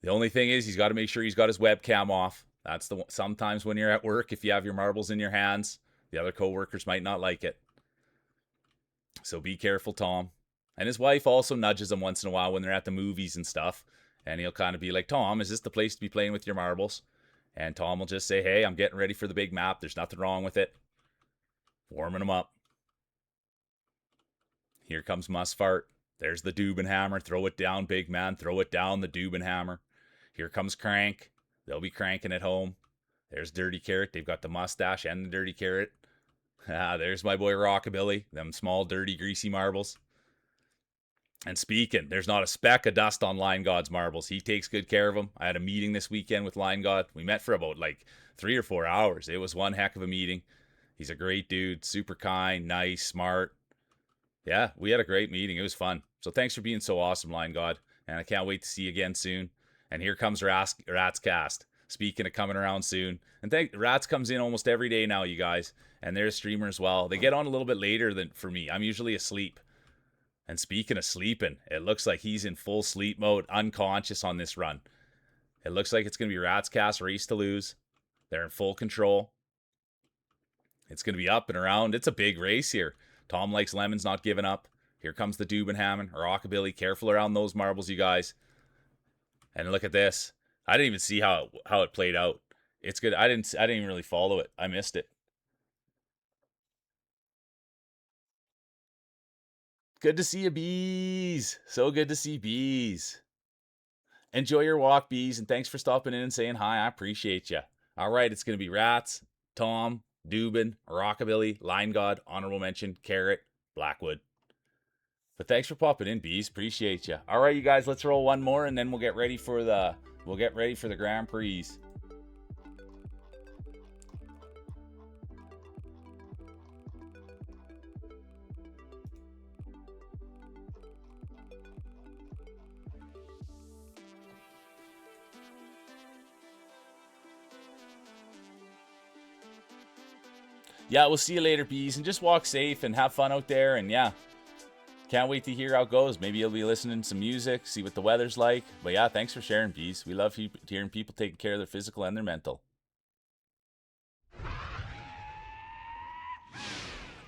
The only thing is he's got to make sure he's got his webcam off. That's the sometimes when you're at work, if you have your marbles in your hands, the other coworkers might not like it. So be careful, Tom. And his wife also nudges him once in a while when they're at the movies and stuff. And he'll kind of be like, "Tom, is this the place to be playing with your marbles?" And Tom will just say, "Hey, I'm getting ready for the big map. There's nothing wrong with it." Warming him up. Here comes Musfart. There's the Dubenhammer. Throw it down, big man. Throw it down, the Dubenhammer. Here comes Crank. They'll be cranking at home. There's Dirty Carrot. They've got the Mustache and the Dirty Carrot. There's my boy Rockabilly. Them small, dirty, greasy marbles. And speaking, there's not a speck of dust on Lion God's marbles. He takes good care of them. I had a meeting this weekend with Lion God. We met for about like 3 or 4 hours. It was one heck of a meeting. He's a great dude, super kind, nice, smart. Yeah, we had a great meeting. It was fun. So thanks for being so awesome, Lion God. And I can't wait to see you again soon. And here comes Rats Cast. Speaking of coming around soon. And Rats comes in almost every day now, you guys. And they're a streamer as well. They get on a little bit later than for me. I'm usually asleep. And speaking of sleeping, it looks like he's in full sleep mode, unconscious on this run. It looks like it's going to be Rats Cast Race to Lose. They're in full control. It's going to be up and around. It's a big race here. Tom Likes Lemons not giving up. Here comes the Dubenhammer, Rockabilly. Careful around those marbles, you guys. And look at this. I didn't even see how it played out. It's good. I didn't even really follow it. I missed it. Good to see you, bees. So good to see bees. Enjoy your walk, bees, and thanks for stopping in and saying hi. I appreciate you. All right, it's going to be Rats, Tom, Dubin, Rockabilly, Lion God, honorable mention, Carrot, Blackwood. But thanks for popping in, bees. Appreciate you. All right, you guys, let's roll one more, and then we'll get ready for the Grand Prix. Yeah, we'll see you later, bees, and just walk safe and have fun out there. And yeah, can't wait to hear how it goes. Maybe you'll be listening to some music, see what the weather's like. But yeah, thanks for sharing, bees. We love hearing people taking care of their physical and their mental.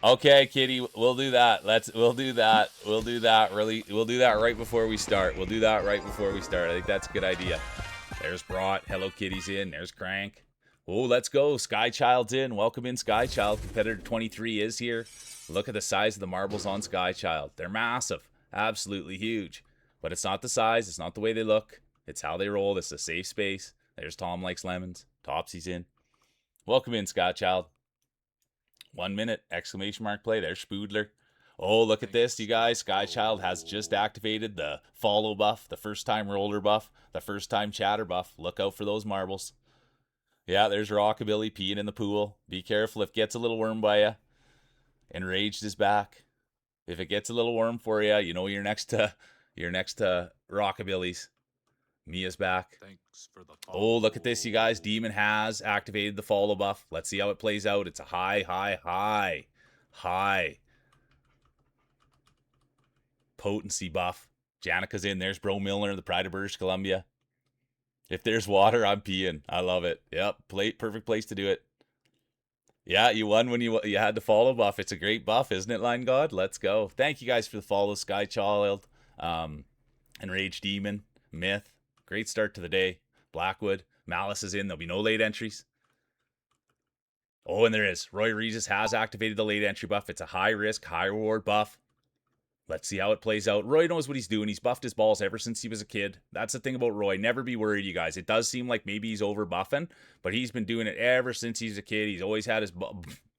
Okay, Kitty, we'll do that. We'll do that. We'll do that right before we start. I think that's a good idea. There's Brought. Hello Kitty's in. There's Crank. Oh, let's go. Skychild's in. Welcome in, Skychild. Competitor 23 is here. Look at the size of the marbles on Skychild. They're massive. Absolutely huge. But it's not the size. It's not the way they look. It's how they roll. This is a safe space. There's Tom Likes Lemons. Topsy's in. Welcome in, Skychild. 1 minute. Exclamation mark play. There's Spoodler. Oh, look at this, you guys. Skychild has just activated the follow buff, the first time roller buff, the first time chatter buff. Look out for those marbles. Yeah, there's Rockabilly peeing in the pool. Be careful if it gets a little warm by you. Enraged is back. If it gets a little warm for you, you know you're next to Rockabilly's. Mia's back. Thanks for the follow. Oh, look at this, you guys. Demon has activated the follow buff. Let's see how it plays out. It's a high potency buff. Janica's in. There's Bro Milner, the Pride of British Columbia. If there's water, I'm peeing. I love it. Yep, perfect place to do it. Yeah, you won when you had the follow buff. It's a great buff, isn't it, Line God? Let's go. Thank you guys for the follow, Skychild, Enraged Demon, Myth. Great start to the day. Blackwood, Malice is in. There'll be no late entries. Oh, and there is. Roy Regis has activated the late entry buff. It's a high risk, high reward buff. Let's see how it plays out. Roy knows what he's doing. He's buffed his balls ever since he was a kid. That's the thing about Roy. Never be worried, you guys. It does seem like maybe he's over buffing, but he's been doing it ever since he's a kid. He's always had his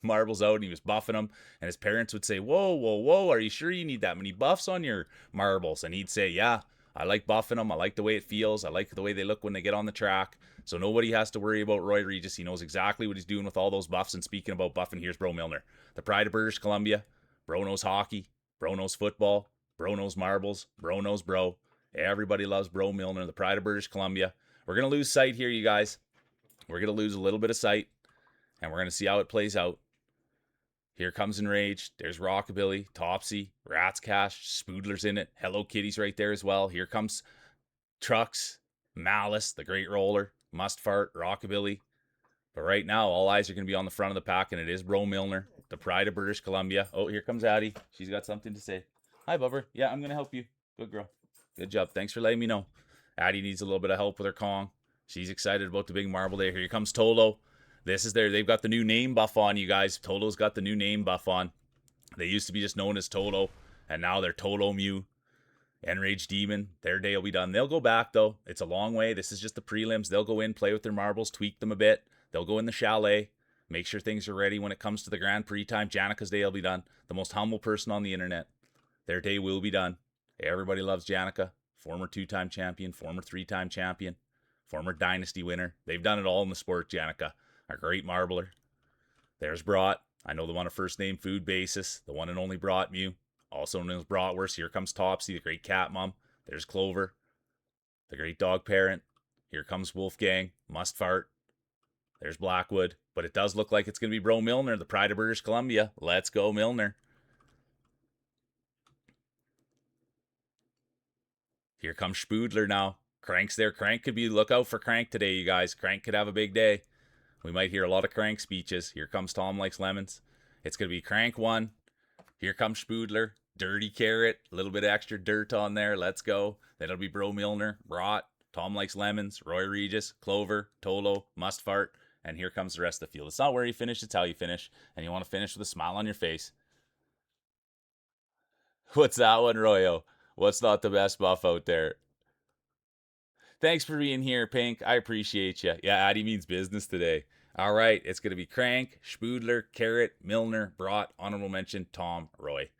marbles out, and he was buffing them. And his parents would say, whoa, are you sure you need that many buffs on your marbles? And he'd say, yeah, I like buffing them. I like the way it feels. I like the way they look when they get on the track. So nobody has to worry about Roy Regis. He knows exactly what he's doing with all those buffs. And speaking about buffing, here's Bro Milner. The Pride of British Columbia. Bro knows hockey. Bro knows football. Bro knows marbles. Bro knows bro. Everybody loves Bro Milner, the Pride of British Columbia. We're going to lose sight here, you guys. We're going to lose a little bit of sight, and we're going to see how it plays out. Here comes Enraged. There's Rockabilly, Topsy, Rats Cash, Spoodler's in it. Hello Kitty's right there as well. Here comes Trucks, Malice, the Great Roller, Mustfart, Rockabilly. But right now, all eyes are going to be on the front of the pack, and it is Bro Milner, the Pride of British Columbia. Oh, here comes Addie. She's got something to say. Hi, Bubber. Yeah, I'm going to help you. Good girl. Good job. Thanks for letting me know. Addie needs a little bit of help with her Kong. She's excited about the big marble day. Here comes Tolo. This is they've got the new name buff on, you guys. Tolo's got the new name buff on. They used to be just known as Tolo. And now they're Toto Mew, Enraged Demon. Their day will be done. They'll go back, though. It's a long way. This is just the prelims. They'll go in, play with their marbles, tweak them a bit. They'll go in the chalet, make sure things are ready when it comes to the Grand Prix time. Janica's day will be done. The most humble person on the internet. Their day will be done. Everybody loves Janica. Former 2-time champion, former 3-time champion, former Dynasty winner. They've done it all in the sport, Janica. A great marbler. There's Brought. I know them on a first name food basis. The one and only Brought Mew. Also known as Bratwurst. Here comes Topsy, the great cat mom. There's Clover, the great dog parent. Here comes Wolfgang, Must Fart. There's Blackwood. But it does look like it's going to be Bro Milner, the pride of British Columbia. Let's go, Milner. Here comes Spoodler now. Crank's there. Crank could be, look out for Crank today, you guys. Crank could have a big day. We might hear a lot of Crank speeches. Here comes Tom Likes Lemons. It's going to be Crank 1. Here comes Spoodler. Dirty Carrot. A little bit of extra dirt on there. Let's go. Then it'll be Bro Milner, Brought, Tom Likes Lemons, Roy Regis, Clover, Tolo, Must Fart. And here comes the rest of the field. It's not where you finish, it's how you finish. And you want to finish with a smile on your face. What's that one, Royo? What's not the best buff out there? Thanks for being here, Pink. I appreciate you. Yeah, Addy means business today. All right, it's going to be Crank, Spoodler, Carrot, Milner, Brought, honorable mention, Tom, Roy.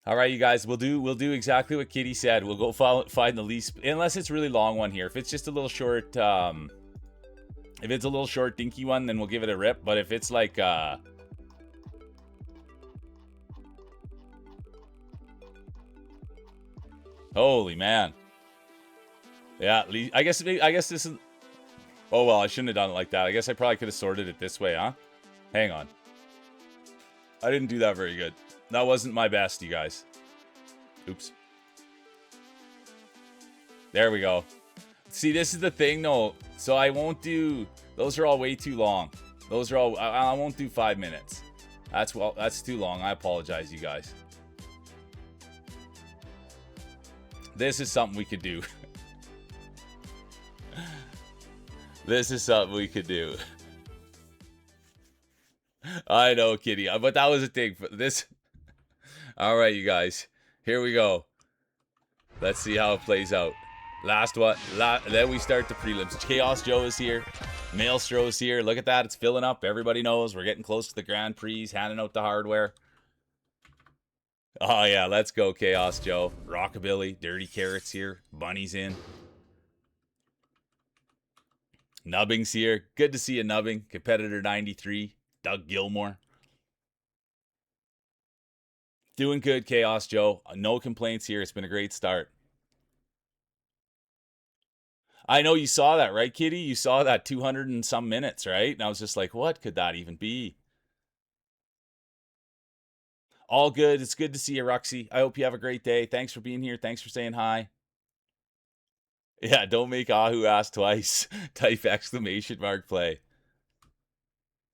All right, you guys, we'll do exactly what Kitty said. We'll go find the least, unless it's a really long one here. If it's just a little short, if it's a little short, dinky one, then we'll give it a rip. But if it's like, holy man. Yeah, I guess this is. Oh well, I shouldn't have done it like that. I guess I probably could have sorted it this way, huh? Hang on. I didn't do that very good. That wasn't my best, you guys. Oops. There we go. See, this is the thing, though. So I won't do. Those are all way too long. Those are all. I won't do 5 minutes. That's too long. I apologize, you guys. This is something we could do. This is something we could do. I know, Kitty, but that was a thing for this. All right, you guys, here we go. Let's see how it plays out. Last one. Then we start the prelims. Chaos Joe is here. Maelstro's here. Look at that. It's filling up. Everybody knows we're getting close to the Grand Prix. Handing out the hardware. Oh, yeah. Let's go, Chaos Joe. Rockabilly. Dirty Carrots here. Bunny's in. Nubbing's here. Good to see you, Nubbing. Competitor 93. Doug Gilmore. Doing good, Chaos Joe. No complaints here. It's been a great start. I know you saw that, right, Kitty? You saw that 200 and some minutes, right? And I was just like, what could that even be? All good. It's good to see you, Ruxy. I hope you have a great day. Thanks for being here. Thanks for saying hi. Yeah, don't make Ahu ask twice. Type exclamation mark play.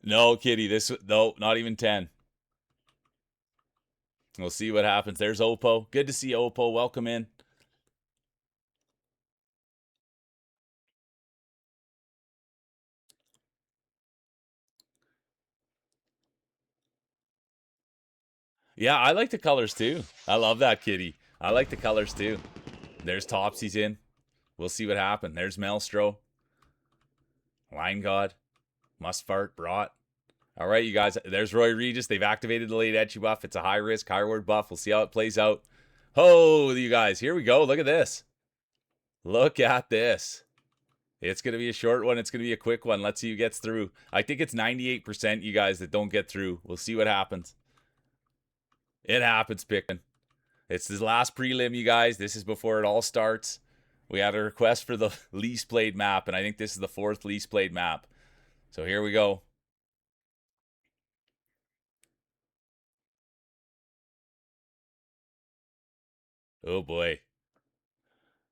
No, Kitty. No, not even 10. We'll see what happens. There's Oppo. Good to see you, Oppo. Welcome in. Yeah, I like the colors too. I love that, Kitty. I like the colors too. There's Topsy's in. We'll see what happens. There's Maelstro. Line God. Must Fart. Brought. All right, you guys. There's Roy Regis. They've activated the late etchy buff. It's a high risk, high reward buff. We'll see how it plays out. Oh, you guys. Here we go. Look at this. Look at this. It's going to be a short one. It's going to be a quick one. Let's see who gets through. I think it's 98%, you guys, that don't get through. We'll see what happens. It happens, Pickman. It's the last prelim, you guys. This is before it all starts. We had a request for the least played map, and I think this is the 4th least played map. So here we go. Oh, boy.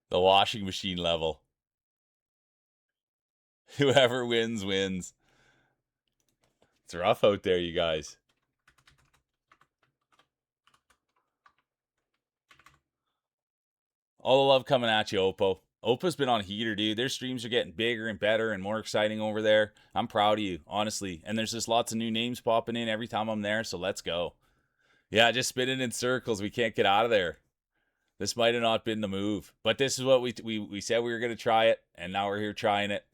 The washing machine level. Whoever wins, wins. It's rough out there, you guys. All the love coming at you, Oppo. Oppo's been on heater, dude. Their streams are getting bigger and better and more exciting over there. I'm proud of you, honestly. And there's just lots of new names popping in every time I'm there, so let's go. Yeah, just spinning in circles. We can't get out of there. This might have not been the move, but this is what we said we were going to try it, and now we're here trying it.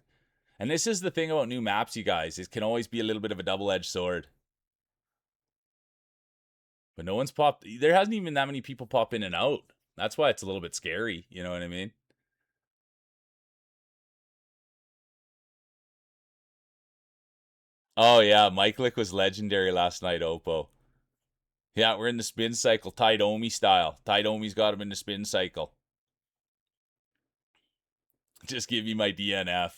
And this is the thing about new maps, you guys. It can always be a little bit of a double-edged sword. But no one's popped. There hasn't even been that many people pop in and out. That's why it's a little bit scary. You know what I mean? Oh, yeah. Mike Lick was legendary last night, Oppo. Yeah, we're in the spin cycle, Tide Omi style. Tide Omi's got him in the spin cycle. Just give me my DNF.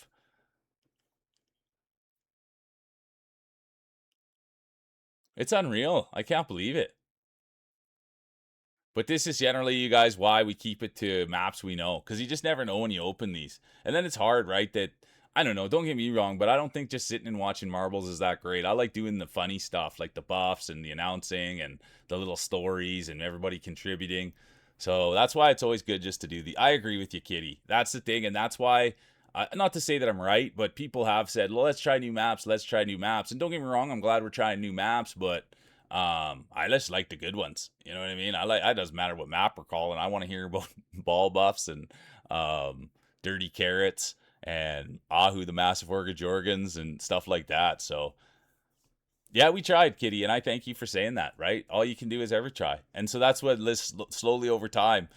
It's unreal. I can't believe it. But this is generally, you guys, why we keep it to maps we know. Because you just never know when you open these. And then it's hard, right? That, I don't know, don't get me wrong, but I don't think just sitting and watching marbles is that great. I like doing the funny stuff, like the buffs and the announcing and the little stories and everybody contributing. So that's why it's always good just to do the. I agree with you, Kitty. That's the thing. And that's why, not to say that I'm right, but people have said, well, let's try new maps. Let's try new maps. And don't get me wrong, I'm glad we're trying new maps, but I just like the good ones. You know what I mean? It doesn't matter what map we're calling. I want to hear about ball buffs and dirty carrots and Ahu the massive Orga Jorgens and stuff like that. So yeah, we tried, Kitty, and I thank you for saying that. Right? All you can do is ever try, and so that's what slowly over time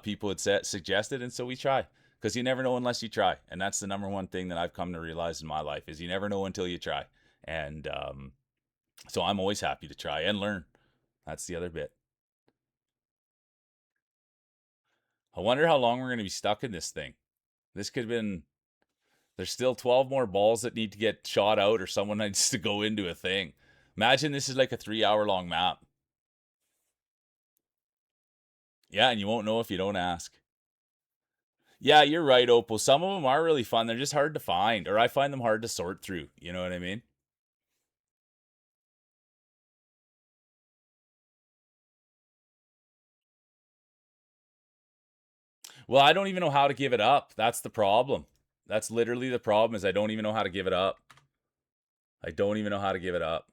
people had suggested, and so we try because you never know unless you try, and that's the number one thing that I've come to realize in my life is you never know until you try, and so I'm always happy to try and learn. That's the other bit. I wonder how long we're going to be stuck in this thing. This could have been. There's still 12 more balls that need to get shot out, or someone needs to go into a thing. Imagine this is like a 3 hour long map. Yeah, and you won't know if you don't ask. Yeah, you're right, Opal. Some of them are really fun. They're just hard to find, or I find them hard to sort through. You know what I mean? Well, I don't even know how to give it up. That's the problem. That's literally the problem is I don't even know how to give it up. I don't even know how to give it up.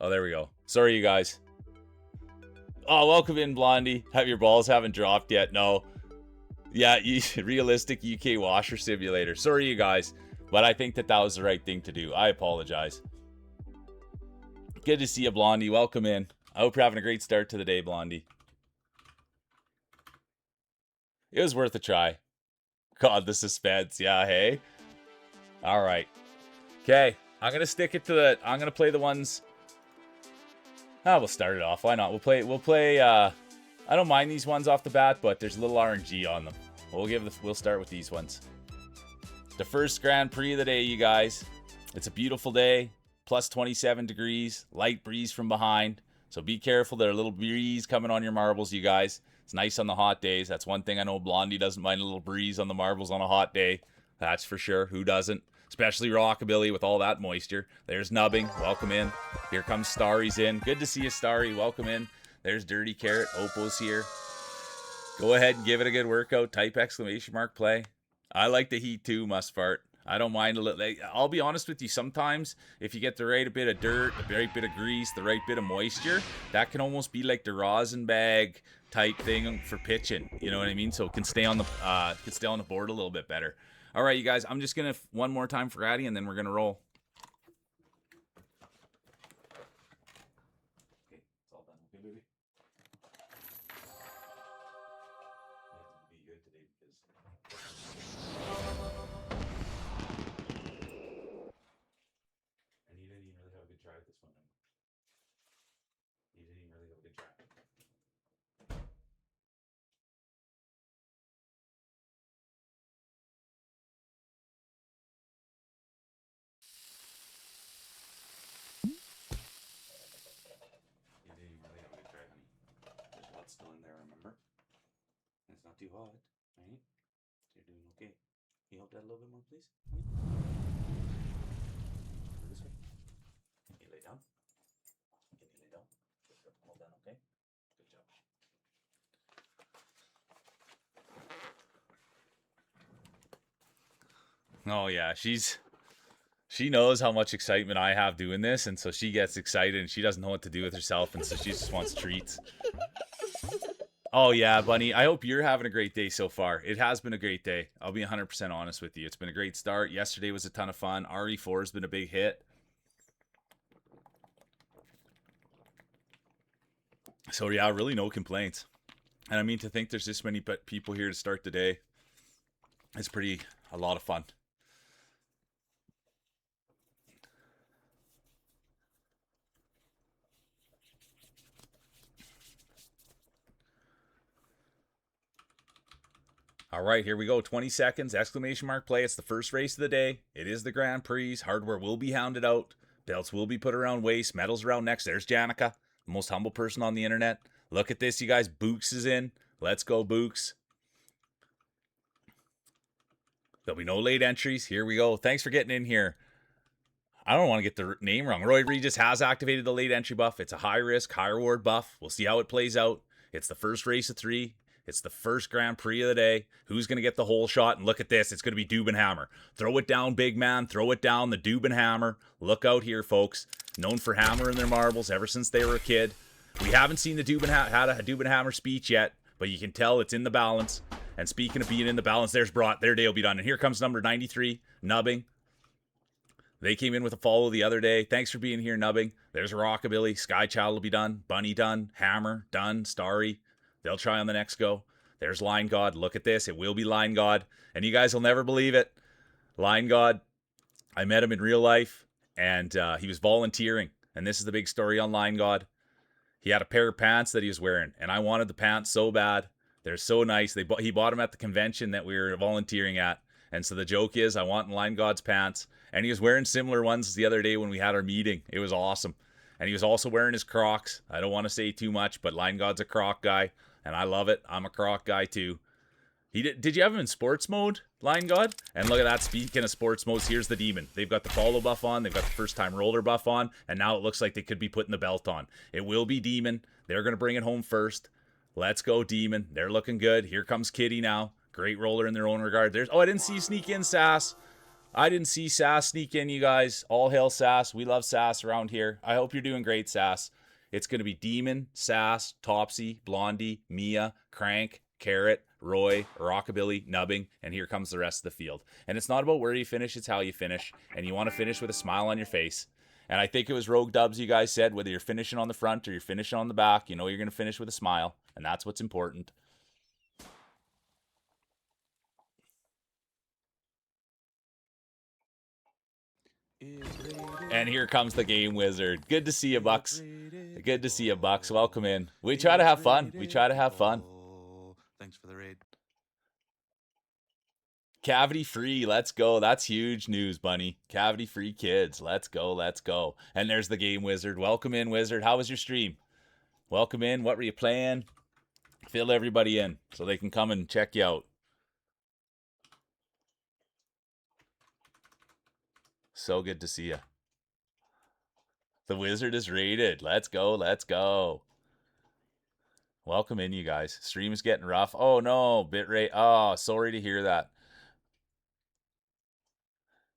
Oh, there we go. Sorry, you guys. Oh, welcome in, Blondie. Have your balls haven't dropped yet? No. Yeah, realistic UK washer simulator. Sorry, you guys, but I think that was the right thing to do. I apologize. Good to see you, Blondie. Welcome in. I hope you're having a great start to the day, Blondie. It was worth a try. God, the suspense. Yeah, hey. All right. Okay, I'm gonna stick it to the. I'm gonna play the ones. We'll start it off. Why not? We'll play. We'll play. I don't mind these ones off the bat, but there's a little RNG on them. We'll start with these ones. The first Grand Prix of the day, you guys. It's a beautiful day, plus 27 degrees, light breeze from behind. So be careful. There's a little breeze coming on your marbles, you guys. It's nice on the hot days. That's one thing I know Blondie doesn't mind a little breeze on the marbles on a hot day. That's for sure. Who doesn't? Especially Rockabilly with all that moisture. There's Nubbing. Welcome in. Here comes Starry's in. Good to see you, Starry. Welcome in. There's Dirty Carrot. Opo's here. Go ahead and give it a good workout. Type exclamation mark play. I like the heat too, Mustfart. I don't mind a little. I'll be honest with you. Sometimes, if you get the right bit of dirt, the right bit of grease, the right bit of moisture, that can almost be like the rosin bag type thing for pitching. You know what I mean? So it can stay on the board a little bit better. All right, you guys. I'm just gonna one more time for Addy, and then we're gonna roll. Okay, it's all done. Okay, baby. Be good today and you didn't even really have a good try at this one. You didn't even really have a good try. You didn't even really have a good try, honey. There's lots still in there, remember? And it's not too hot, right? So you're doing okay. Can you help that a little bit more, please? Honey? Over this way. Can you lay down? Can you lay down? All done, okay? Good job. Oh yeah, she's She knows how much excitement I have doing this, and so she gets excited and she doesn't know what to do with herself, and so she just wants treats. Oh, yeah, Bunny. I hope you're having a great day so far. It has been a great day. I'll be 100% honest with you. It's been a great start. Yesterday was a ton of fun. RE4 has been a big hit. So, yeah, really no complaints. And I mean, to think there's this many people here to start the day, it's a lot of fun. All right, here we go. 20 seconds, exclamation mark play. It's the first race of the day. It is the Grand Prix. Hardware will be hounded out. Belts will be put around waist. Medals around necks. There's Janica, the most humble person on the internet. Look at this, you guys. Books is in. Let's go, Books. There'll be no late entries. Here we go. Thanks for getting in here. I don't want to get the name wrong. Roy Regis has activated the late entry buff. It's a high risk, high reward buff. We'll see how it plays out. It's the first race of 3. It's the first Grand Prix of the day. Who's going to get the whole shot? And look at this. It's going to be Dubenhammer. Throw it down, big man. Throw it down, the Dubenhammer. Look out here, folks. Known for hammering their marbles ever since they were a kid. We haven't seen the Dubenhammer speech yet, but you can tell it's in the balance. And speaking of being in the balance, there's Brought. Their day will be done. And here comes number 93, Nubbing. They came in with a follow the other day. Thanks for being here, Nubbing. There's Rockabilly. Skychild will be done. Bunny done. Hammer done. Starry. They'll try on the next go. There's Line God. Look at this. It will be Line God. And you guys will never believe it. Line God, I met him in real life, and he was volunteering. And this is the big story on Line God. He had a pair of pants that he was wearing, and I wanted the pants so bad. They're so nice. He bought them at the convention that we were volunteering at. And so the joke is, I want Line God's pants. And he was wearing similar ones the other day when we had our meeting. It was awesome. And he was also wearing his Crocs. I don't want to say too much, but Line God's a Croc guy. And I love it. I'm a Croc guy too. Did you have him in sports mode, Line God? And look at that. Speaking of sports modes, here's the Demon. They've got the follow buff on. They've got the first time roller buff on. And now it looks like they could be putting the belt on. It will be Demon. They're going to bring it home first. Let's go, Demon. They're looking good. Here comes Kitty now. Great roller in their own regard. I didn't see you sneak in, Sass. I didn't see Sass sneak in, you guys. All hail Sass. We love Sass around here. I hope you're doing great, Sass. It's going to be Demon, Sass, Topsy, Blondie, Mia, Crank, Carrot, Roy, Rockabilly, Nubbing, and here comes the rest of the field. And it's not about where you finish, it's how you finish. And you want to finish with a smile on your face. And I think it was Rogue Dubs you guys said, whether you're finishing on the front or you're finishing on the back, you know you're going to finish with a smile. And that's what's important. And here comes the Game Wizard. Good to see you, Bucks. Good to see you, Bucks. Welcome in. We try to have fun. We try to have fun. Thanks for the raid. Cavity free. Let's go. That's huge news, Bunny. Cavity free kids. Let's go. Let's go. And there's the Game Wizard. Welcome in, Wizard. How was your stream? Welcome in. What were you playing? Fill everybody in so they can come and check you out. So good to see you. The Wizard is rated. Let's go. Let's go. Welcome in, you guys. Stream is getting rough. Oh, no. Bitrate. Oh, sorry to hear that.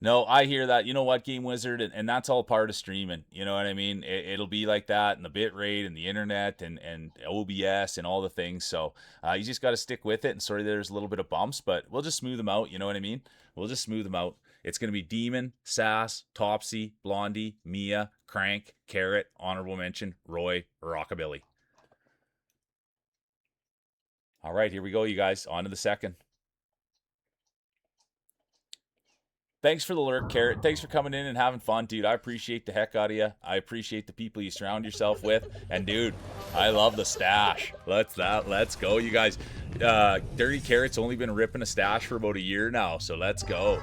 No, I hear that. You know what, Game Wizard? And that's all part of streaming. You know what I mean? It'll be like that, and the bit rate and the internet and OBS and all the things. So you just got to stick with it. And sorry, there's a little bit of bumps, but we'll just smooth them out. You know what I mean? We'll just smooth them out. It's going to be Demon, Sass, Topsy, Blondie, Mia, Crank, Carrot, honorable mention, Roy, Rockabilly. All right, here we go, you guys. On to the second. Thanks for the lurk, Carrot. Thanks for coming in and having fun, dude. I appreciate the heck out of you. I appreciate the people you surround yourself with. And, dude, I love the stash. Let's go, you guys. Dirty Carrot's only been ripping a stash for about a year now, so let's go.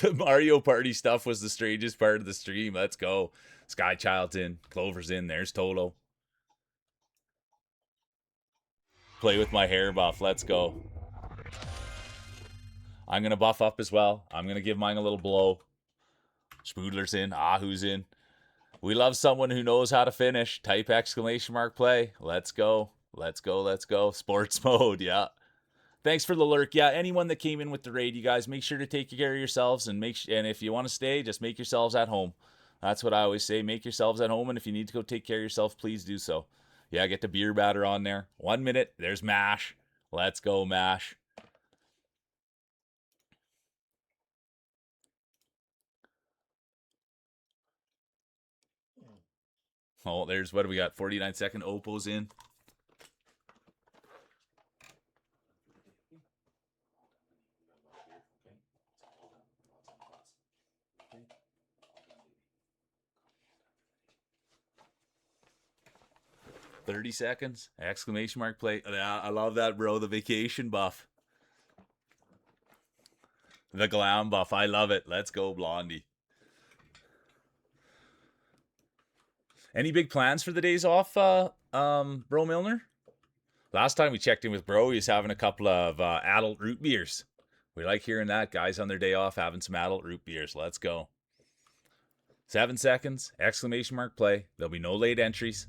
The Mario Party stuff was the strangest part of the stream. Let's go. Skychild's in. Clover's in. There's Toto. Play with my hair buff. Let's go. I'm going to buff up as well. I'm going to give mine a little blow. Spoodler's in. Ahu's in. We love someone who knows how to finish. Type exclamation mark play. Let's go. Let's go, let's go. Sports mode, yeah. Thanks for the lurk. Yeah, anyone that came in with the raid, you guys, make sure to take care of yourselves and and if you want to stay, just make yourselves at home. That's what I always say. Make yourselves at home, and if you need to go take care of yourself, please do so. Yeah, get the beer batter on there. 1 minute. There's Mash. Let's go, Mash. Oh, there's what do we got? 49-second Oppo's in. $30 seconds. Exclamation mark play. Yeah, I love that, bro. The vacation buff. The glam buff. I love it. Let's go, Blondie. Any big plans for the days off, Bro Milner? Last time we checked in with Bro, he was having a couple of adult root beers. We like hearing that. Guys on their day off having some adult root beers. Let's go. 7 seconds. Exclamation mark play. There'll be no late entries.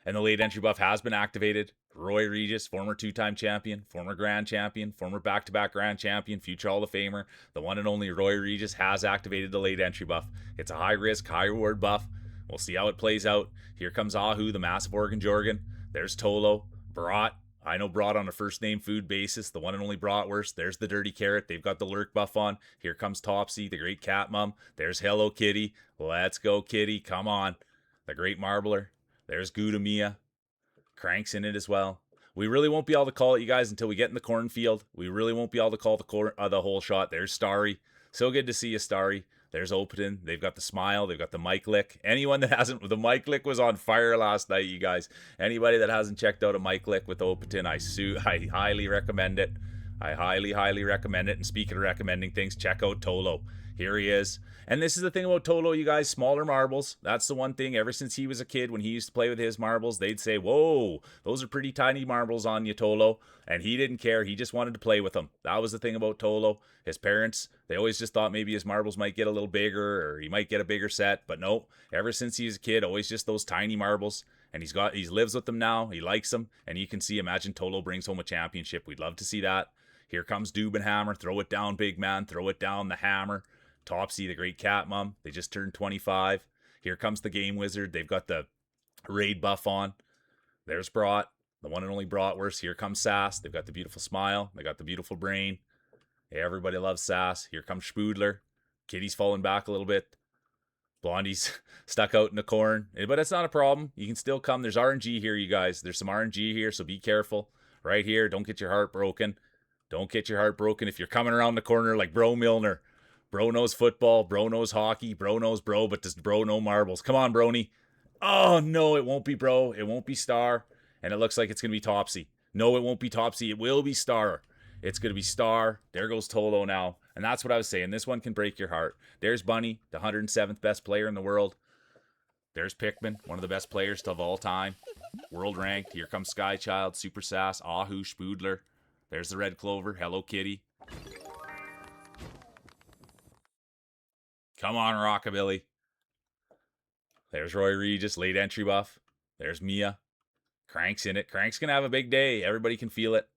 And the late entry buff has been activated. Roy Regis, former two-time champion, former grand champion, former back-to-back grand champion, future Hall of Famer, the one and only Roy Regis has activated the late entry buff. It's a high-risk, high-reward buff. We'll see how it plays out. Here comes Ahu, the massive Oregon Jorgen. There's Tolo, Brat. I know Brat on a first-name food basis, the one and only Bratwurst. There's the Dirty Carrot. They've got the Lurk buff on. Here comes Topsy, the great Cat Mum. There's Hello Kitty. Let's go, Kitty. Come on. The great Marbler. There's Gouda Mia. Crank's in it as well. We really won't be able to call it, you guys, until we get in the cornfield. We really won't be able to call the whole shot. There's Starry. So good to see you, Starry. There's Opatin. They've got the smile. They've got the mic lick. Anyone that hasn't, the mic lick was on fire last night, you guys. Anybody that hasn't checked out a mic lick with Opatin, I highly recommend it. I highly, highly recommend it. And speaking of recommending things, check out Tolo. Here he is. And this is the thing about Tolo, you guys, smaller marbles. That's the one thing. Ever since he was a kid, when he used to play with his marbles, they'd say, whoa, those are pretty tiny marbles on you, Tolo. And he didn't care. He just wanted to play with them. That was the thing about Tolo. His parents, they always just thought maybe his marbles might get a little bigger or he might get a bigger set. But no, ever since he was a kid, always just those tiny marbles. And he lives with them now. He likes them. And you can see, imagine Tolo brings home a championship. We'd love to see that. Here comes Dubenhammer. Throw it down, big man. Throw it down, the hammer. Topsy, the great Cat Mum. They just turned 25. Here comes the Game Wizard. They've got the raid buff on. There's Brat, the one and only Bratwurst. Here comes Sass. They've got the beautiful smile. They got the beautiful brain. Hey, everybody loves Sass. Here comes Spoodler. Kitty's falling back a little bit. Blondie's stuck out in the corn. But it's not a problem. You can still come. There's RNG here, you guys. There's some RNG here, so be careful. Right here, don't get your heart broken. Don't get your heart broken if you're coming around the corner like Bro Milner. Bro knows football. Bro knows hockey. Bro knows bro, but does bro know marbles? Come on, Brony. Oh, no, it won't be Bro. It won't be Star. And it looks like it's going to be Topsy. No, it won't be Topsy. It will be Star. It's going to be Star. There goes Tolo now. And that's what I was saying. This one can break your heart. There's Bunny, the 107th best player in the world. There's Pikmin, one of the best players of all time. World ranked. Here comes Skychild, Super Sass, Ahu, Spoodler. There's the Red Clover. Hello Kitty. Come on, Rockabilly. There's Roy Regis, late entry buff. There's Mia. Crank's in it. Crank's going to have a big day. Everybody can feel it.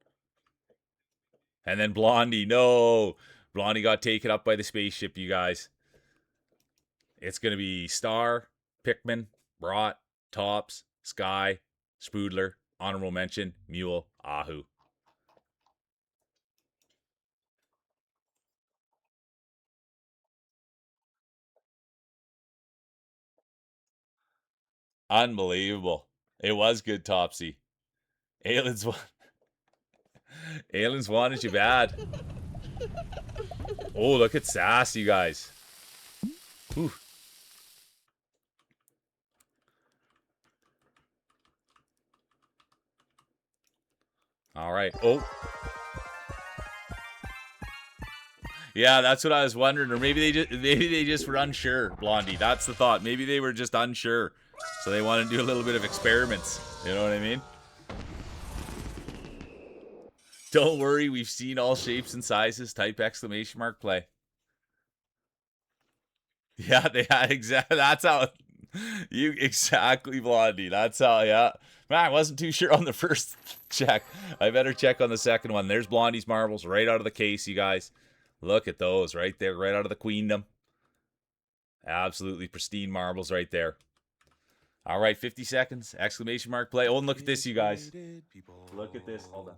And then Blondie. No. Blondie got taken up by the spaceship, you guys. It's going to be Star, Pikmin, Brat, Tops, Sky, Spoodler, honorable mention, Mule, Ahu. Unbelievable. It was good, Topsy. Aliens wanted you bad. Oh, look at Sass, you guys. Whew. All right. Oh. Yeah, that's what I was wondering. Or maybe they just were unsure, Blondie. That's the thought. Maybe they were just unsure. So they want to do a little bit of experiments. You know what I mean? Don't worry, we've seen all shapes and sizes. Type exclamation mark play. Yeah, they had exactly. You exactly, Blondie. That's how, yeah. Man, I wasn't too sure on the first check. I better check on the second one. There's Blondie's marbles right out of the case, you guys. Look at those right there, right out of the queendom. Absolutely pristine marbles right there. All right, 50 seconds. Exclamation mark play. Oh, and look at this, you guys. Look at this. Hold on.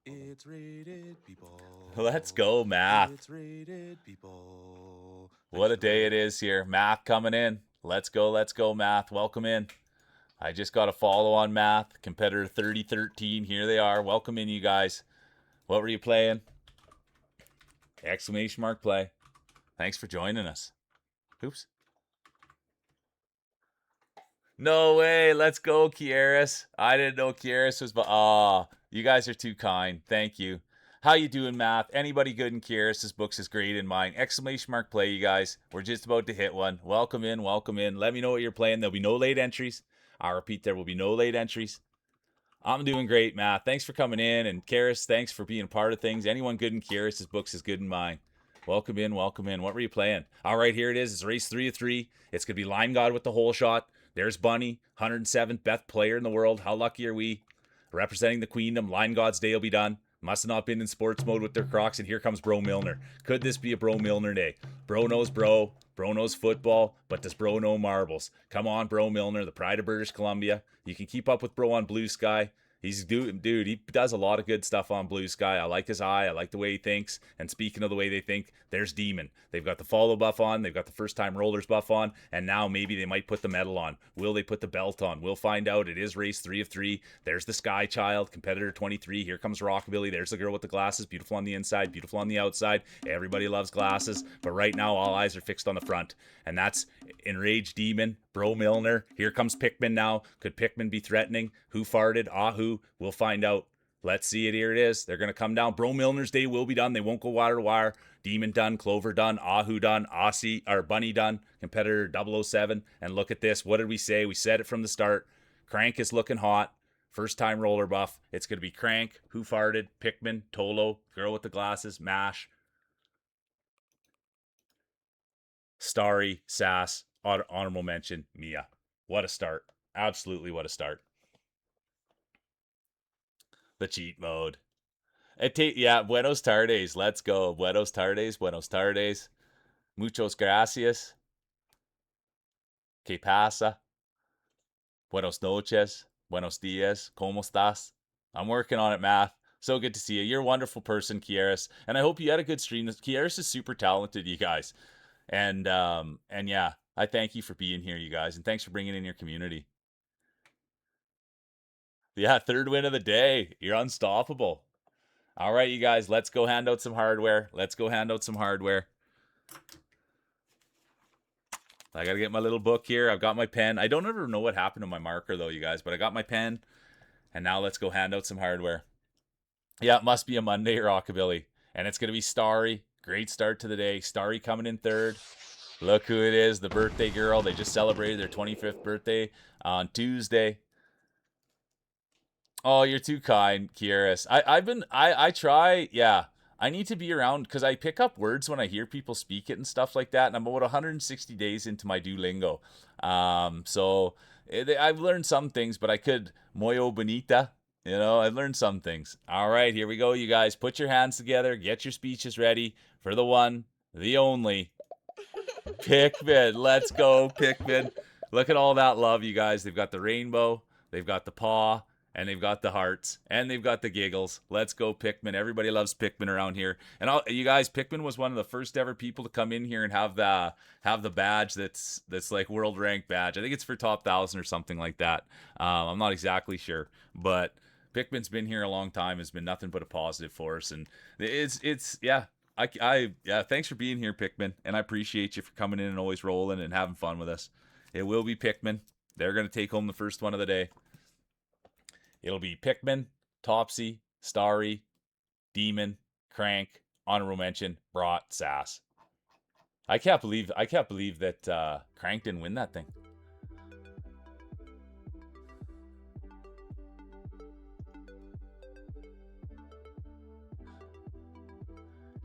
It's rated people. Let's go, Math. It's rated people. What a day it is here. Math coming in. Let's go, Math. Welcome in. I just got a follow on Math. Competitor 3013. Here they are. Welcome in, you guys. What were you playing? Exclamation mark play. Thanks for joining us. Oops. No way. Let's go, Kieris. I didn't know Kieris was... you guys are too kind. Thank you. How you doing, Math? Anybody good in Kieris's books is great in mine. Exclamation mark play, you guys. We're just about to hit one. Welcome in. Welcome in. Let me know what you're playing. There'll be no late entries. I repeat, there will be no late entries. I'm doing great, Matt. Thanks for coming in. And Karis, thanks for being a part of things. Anyone good in Karis's books is good in mine. Welcome in, welcome in. What were you playing? All right, here it is. It's race 3 of 3. It's going to be Line God with the hole shot. There's Bunny, 107th best player in the world. How lucky are we? Representing the Queendom. Line God's day will be done. Must have not been in sports mode with their Crocs. And here comes Bro Milner. Could this be a Bro Milner day? Bro knows bro. Bro knows football. But does Bro know marbles? Come on, Bro Milner, the pride of British Columbia. You can keep up with Bro on Blue Sky. Dude, he does a lot of good stuff on Blue Sky. I like his eye. I like the way he thinks. And speaking of the way they think, there's Demon. They've got the follow buff on. They've got the first time rollers buff on. And now maybe they might put the medal on. Will they put the belt on? We'll find out. It is race 3 of 3. There's the Sky Child, competitor 23. Here comes Rockabilly. There's the girl with the glasses. Beautiful on the inside, beautiful on the outside. Everybody loves glasses. But right now, all eyes are fixed on the front. And that's Enraged Demon, Bro Milner. Here comes Pikmin now. Could Pikmin be threatening? Who farted? Who? We'll find out. Let's see it. Here it is. They're going to come down. Bro Milner's day will be done. They won't go wire to wire. Demon done. Clover done. Ahu done. Aussie or Bunny done. Competitor 007. And look at this. What did we say? We said it from the start. Crank is looking hot. First time roller buff. It's going to be Crank, Who Farted, Pikmin, Tolo, Girl with the Glasses, Mash, Starry, Sass, honorable mention, Mia. What a start. Absolutely what a start. The cheat mode. Yeah, buenos tardes. Let's go. Buenos tardes. Buenos tardes. Muchos gracias. ¿Qué pasa? Buenos noches. Buenos dias. ¿Cómo estás? I'm working on it, Math. So good to see you. You're a wonderful person, Kieris. And I hope you had a good stream. Kieris is super talented, you guys. And yeah, I thank you for being here, you guys. And thanks for bringing in your community. Yeah, third win of the day. You're unstoppable. All right, you guys, let's go hand out some hardware. Let's go hand out some hardware. I got to get my little book here. I've got my pen. I don't ever know what happened to my marker, though, you guys, but I got my pen. And now let's go hand out some hardware. Yeah, it must be a Monday, Rockabilly. And it's going to be Starry. Great start to the day. Starry coming in third. Look who it is, the birthday girl. They just celebrated their 25th birthday on Tuesday. Oh, you're too kind, Kieris. I try, yeah. I need to be around because I pick up words when I hear people speak it and stuff like that. And I'm about 160 days into my Duolingo. So I've learned some things, but I could moyo bonita. You know, I've learned some things. All right, here we go, you guys. Put your hands together. Get your speeches ready for the one, the only, Pikmin. Let's go, Pikmin. Look at all that love, you guys. They've got the rainbow. They've got the paw. And they've got the hearts. And they've got the giggles. Let's go, Pikmin. Everybody loves Pikmin around here. And you guys, Pikmin was one of the first ever people to come in here and have the badge that's like world rank badge. I think it's for top 1,000 or something like that. I'm not exactly sure. But Pikmin's been here a long time. Has been nothing but a positive for us. And it's yeah. Yeah, thanks for being here, Pikmin. And I appreciate you for coming in and always rolling and having fun with us. It will be Pikmin. They're going to take home the first one of the day. It'll be Pikmin, Topsy, Starry, Demon, Crank, honorable mention, Brought, Sass. I can't believe that Crank didn't win that thing.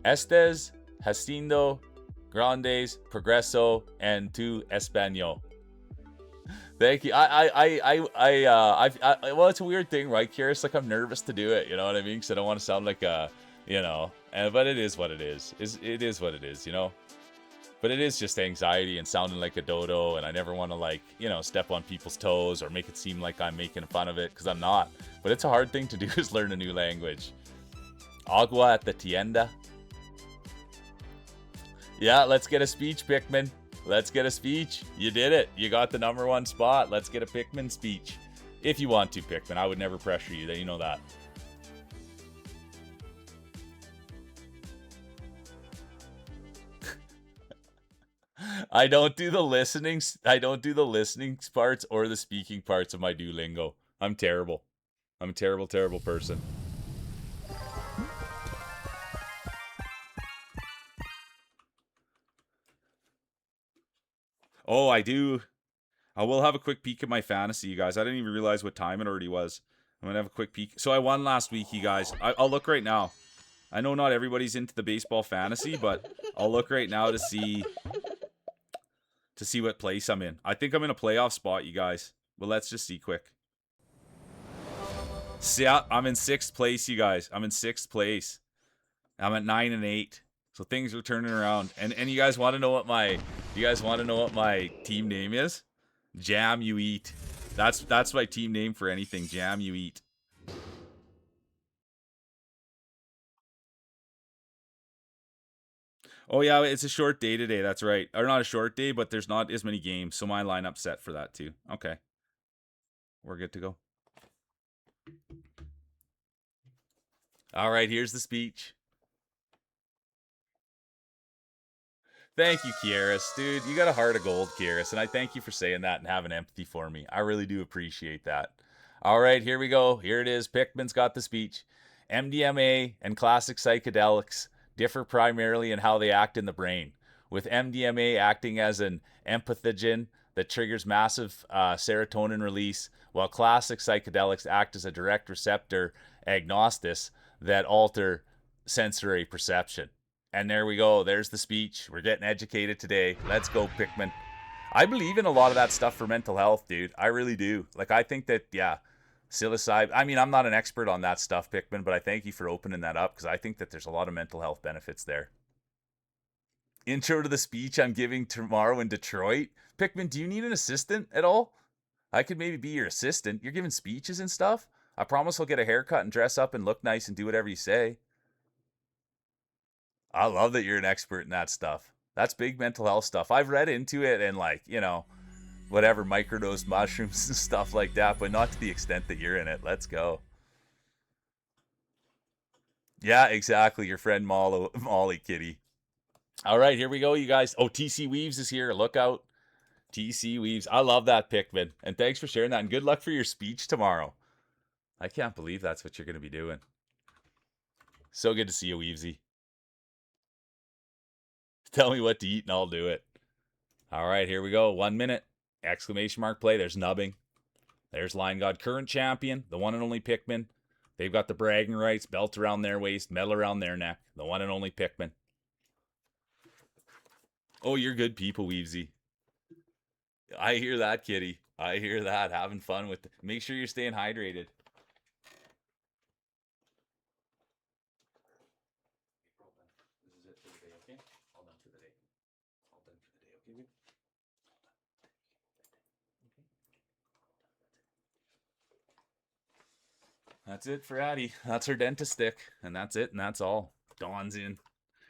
Estes, Haciendo, Grandes, Progreso, and Tu Español. Thank you. Well, it's a weird thing, right, Curious? Like, I'm nervous to do it. You know what I mean? Because I don't want to sound like a, but it is what it is. It is what it is, But it is just anxiety and sounding like a dodo, and I never want to, like, step on people's toes or make it seem like I'm making fun of it, because I'm not. But it's a hard thing to do, is learn a new language. Agua at the tienda. Yeah, let's get a speech, Pikmin. Let's get a speech. You did it. You got the #1 spot. Let's get a Pikmin speech. If you want to, Pikmin. I would never pressure you. You know that. I don't do the listening parts or the speaking parts of my Duolingo. I'm terrible. I'm a terrible, terrible person. Oh, I do. I will have a quick peek at my fantasy, you guys. I didn't even realize what time it already was. I'm going to have a quick peek. So I won last week, you guys. I'll look right now. I know not everybody's into the baseball fantasy, but I'll look right now to see what place I'm in. I think I'm in a playoff spot, you guys. But let's just see quick. Yeah, I'm in 6th place, you guys. I'm in 6th place. I'm at 9-8. So things are turning around. And you guys want to know what my team name is? Jam You Eat. That's my team name for anything. Jam You Eat. Oh yeah, it's a short day today. That's right. Or not a short day, but there's not as many games, so my lineup's set for that too. Okay, we're good to go. All right, here's the speech. Thank you, Kieris. Dude, you got a heart of gold, Kieris, and I thank you for saying that and having empathy for me. I really do appreciate that. All right, here we go. Here it is. Pikmin's got the speech. MDMA and classic psychedelics differ primarily in how they act in the brain, with MDMA acting as an empathogen that triggers massive serotonin release, while classic psychedelics act as a direct receptor agnostis that alter sensory perception. And there we go. There's the speech. We're getting educated today. Let's go, Pikmin. I believe in a lot of that stuff for mental health, dude. I really do. Like, I think that, yeah, psilocybin. I mean, I'm not an expert on that stuff, Pikmin, but I thank you for opening that up, because I think that there's a lot of mental health benefits there. Intro to the speech I'm giving tomorrow in Detroit. Pikmin, do you need an assistant at all? I could maybe be your assistant. You're giving speeches and stuff. I promise I'll get a haircut and dress up and look nice and do whatever you say. I love that you're an expert in that stuff. That's big mental health stuff. I've read into it and, like, whatever, microdose mushrooms and stuff like that, but not to the extent that you're in it. Let's go. Yeah, exactly. Your friend Molly Kitty. All right, here we go, you guys. Oh, TC Weaves is here. Look out. TC Weaves. I love that, Pikmin. And thanks for sharing that. And good luck for your speech tomorrow. I can't believe that's what you're going to be doing. So good to see you, Weavesy. Tell me what to eat and I'll do it. All right, here we go. 1 minute. Exclamation mark play. There's nubbing. There's Line God, current champion, the one and only Pikmin. They've got the bragging rights, belt around their waist, medal around their neck. The one and only Pikmin. Oh, you're good people, Weavesy. I hear that, Kitty. I hear that. Having fun with it. Make sure you're staying hydrated. This is it for the day, okay? All done for the day. All done for the day, okay? That's it for Addie. That's her dentist stick. And that's it, and that's all. Dawn's in.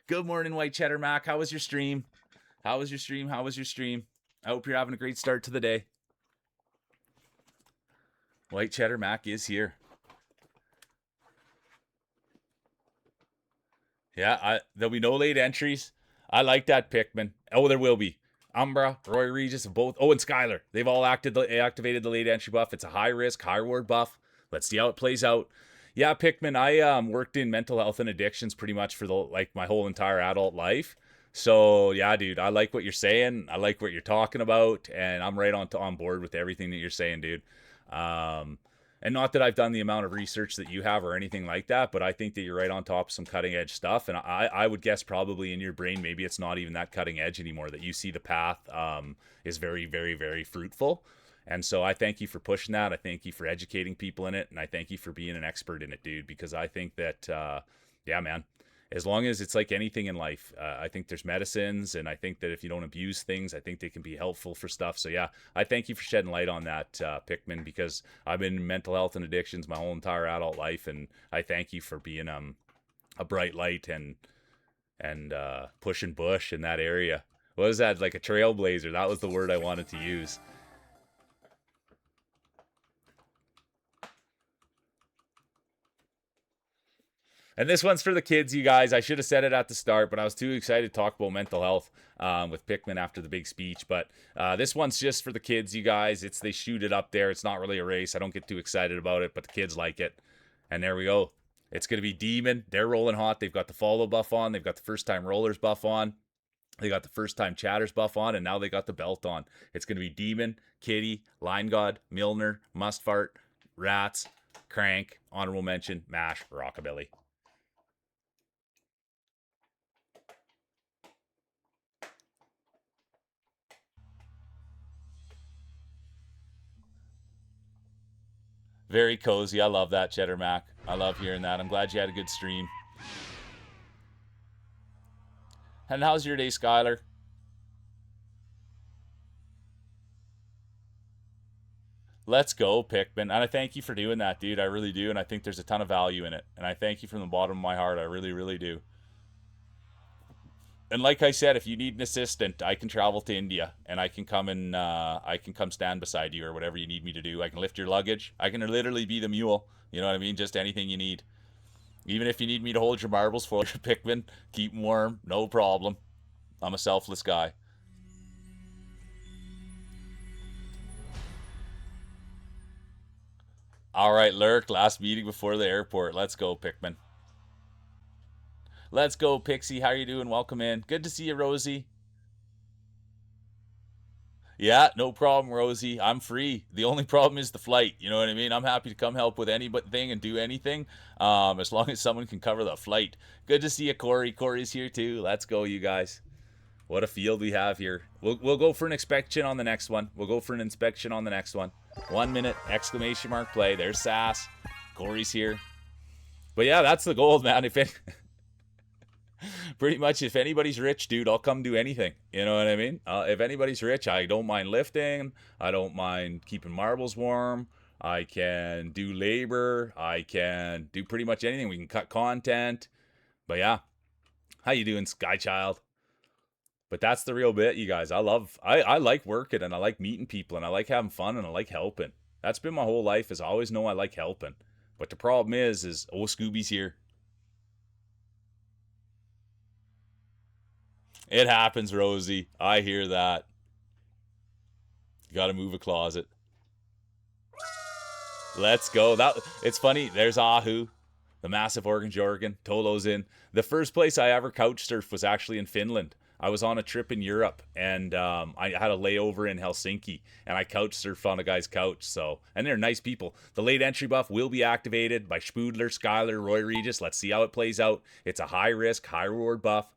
Good morning, White Cheddar Mac. How was your stream? How was your stream? How was your stream? I hope you're having a great start to the day. White Cheddar Mac is here. Yeah, there'll be no late entries. I like that, Pikmin. Oh, there will be. Umbra, Roy Regis, both. Oh, and Skylar. They've all activated the late entry buff. It's a high risk, high reward buff. Let's see how it plays out. Yeah, Pikmin, I worked in mental health and addictions pretty much for my whole entire adult life. So yeah, dude, I like what you're saying. I like what you're talking about, and I'm right on board with everything that you're saying, dude. And not that I've done the amount of research that you have or anything like that, but I think that you're right on top of some cutting edge stuff. And I would guess probably in your brain, maybe it's not even that cutting edge anymore, that you see the path is very, very, very fruitful. And so I thank you for pushing that. I thank you for educating people in it. And I thank you for being an expert in it, dude, because I think that, yeah, man, as long as it's like anything in life, I think there's medicines. And I think that if you don't abuse things, I think they can be helpful for stuff. So, yeah, I thank you for shedding light on that, Pickman, because I've been in mental health and addictions my whole entire adult life. And I thank you for being a bright light and pushing bush in that area. What was that? Like a trailblazer. That was the word I wanted to use. And this one's for the kids, you guys. I should have said it at the start, but I was too excited to talk about mental health with Pickman after the big speech. But this one's just for the kids, you guys. They shoot it up there. It's not really a race. I don't get too excited about it, but the kids like it. And there we go. It's going to be Demon. They're rolling hot. They've got the follow buff on. They've got the first time rollers buff on. They got the first time chatters buff on, and now they got the belt on. It's going to be Demon, Kitty, Line God, Milner, Mustfart, Rats, Crank, honorable mention, Mash, Rockabilly. Very cozy. I love that, Cheddar Mac. I love hearing that. I'm glad you had a good stream. And how's your day, Skylar? Let's go, Pickman. And I thank you for doing that, dude. I really do. And I think there's a ton of value in it. And I thank you from the bottom of my heart. I really, really do. And like I said, if you need an assistant, I can travel to India and I can come stand beside you or whatever you need me to do. I can lift your luggage. I can literally be the mule. You know what I mean? Just anything you need. Even if you need me to hold your marbles for you, Pickman, keep them warm, no problem. I'm a selfless guy. All right, Lurk, last meeting before the airport. Let's go, Pickman. Let's go, Pixie. How you doing? Welcome in. Good to see you, Rosie. Yeah, no problem, Rosie. I'm free. The only problem is the flight. You know what I mean? I'm happy to come help with anything and do anything, as long as someone can cover the flight. Good to see you, Corey. Corey's here too. Let's go, you guys. What a field we have here. We'll go for an inspection on the next one. We'll go for an inspection on the next one. 1 minute, exclamation mark play. There's Sass. Corey's here. But yeah, that's the goal, man. Pretty much, if anybody's rich, dude, I'll come do anything. You know what I mean? If anybody's rich, I don't mind lifting. I don't mind keeping marbles warm. I can do labor. I can do pretty much anything. We can cut content. But yeah, how you doing, Skychild? But that's the real bit, you guys. I like working and I like meeting people and I like having fun and I like helping. That's been my whole life, is I always know I like helping. But the problem is oh, Scooby's here. It happens, Rosie. I hear that. You gotta move a closet. Let's go. It's funny. There's Ahu, the massive orange organ. Tolo's in. The first place I ever couch surfed was actually in Finland. I was on a trip in Europe, and I had a layover in Helsinki, and I couch surfed on a guy's couch. And they're nice people. The late entry buff will be activated by Spoodler, Skyler, Roy Regis. Let's see how it plays out. It's a high risk, high reward buff.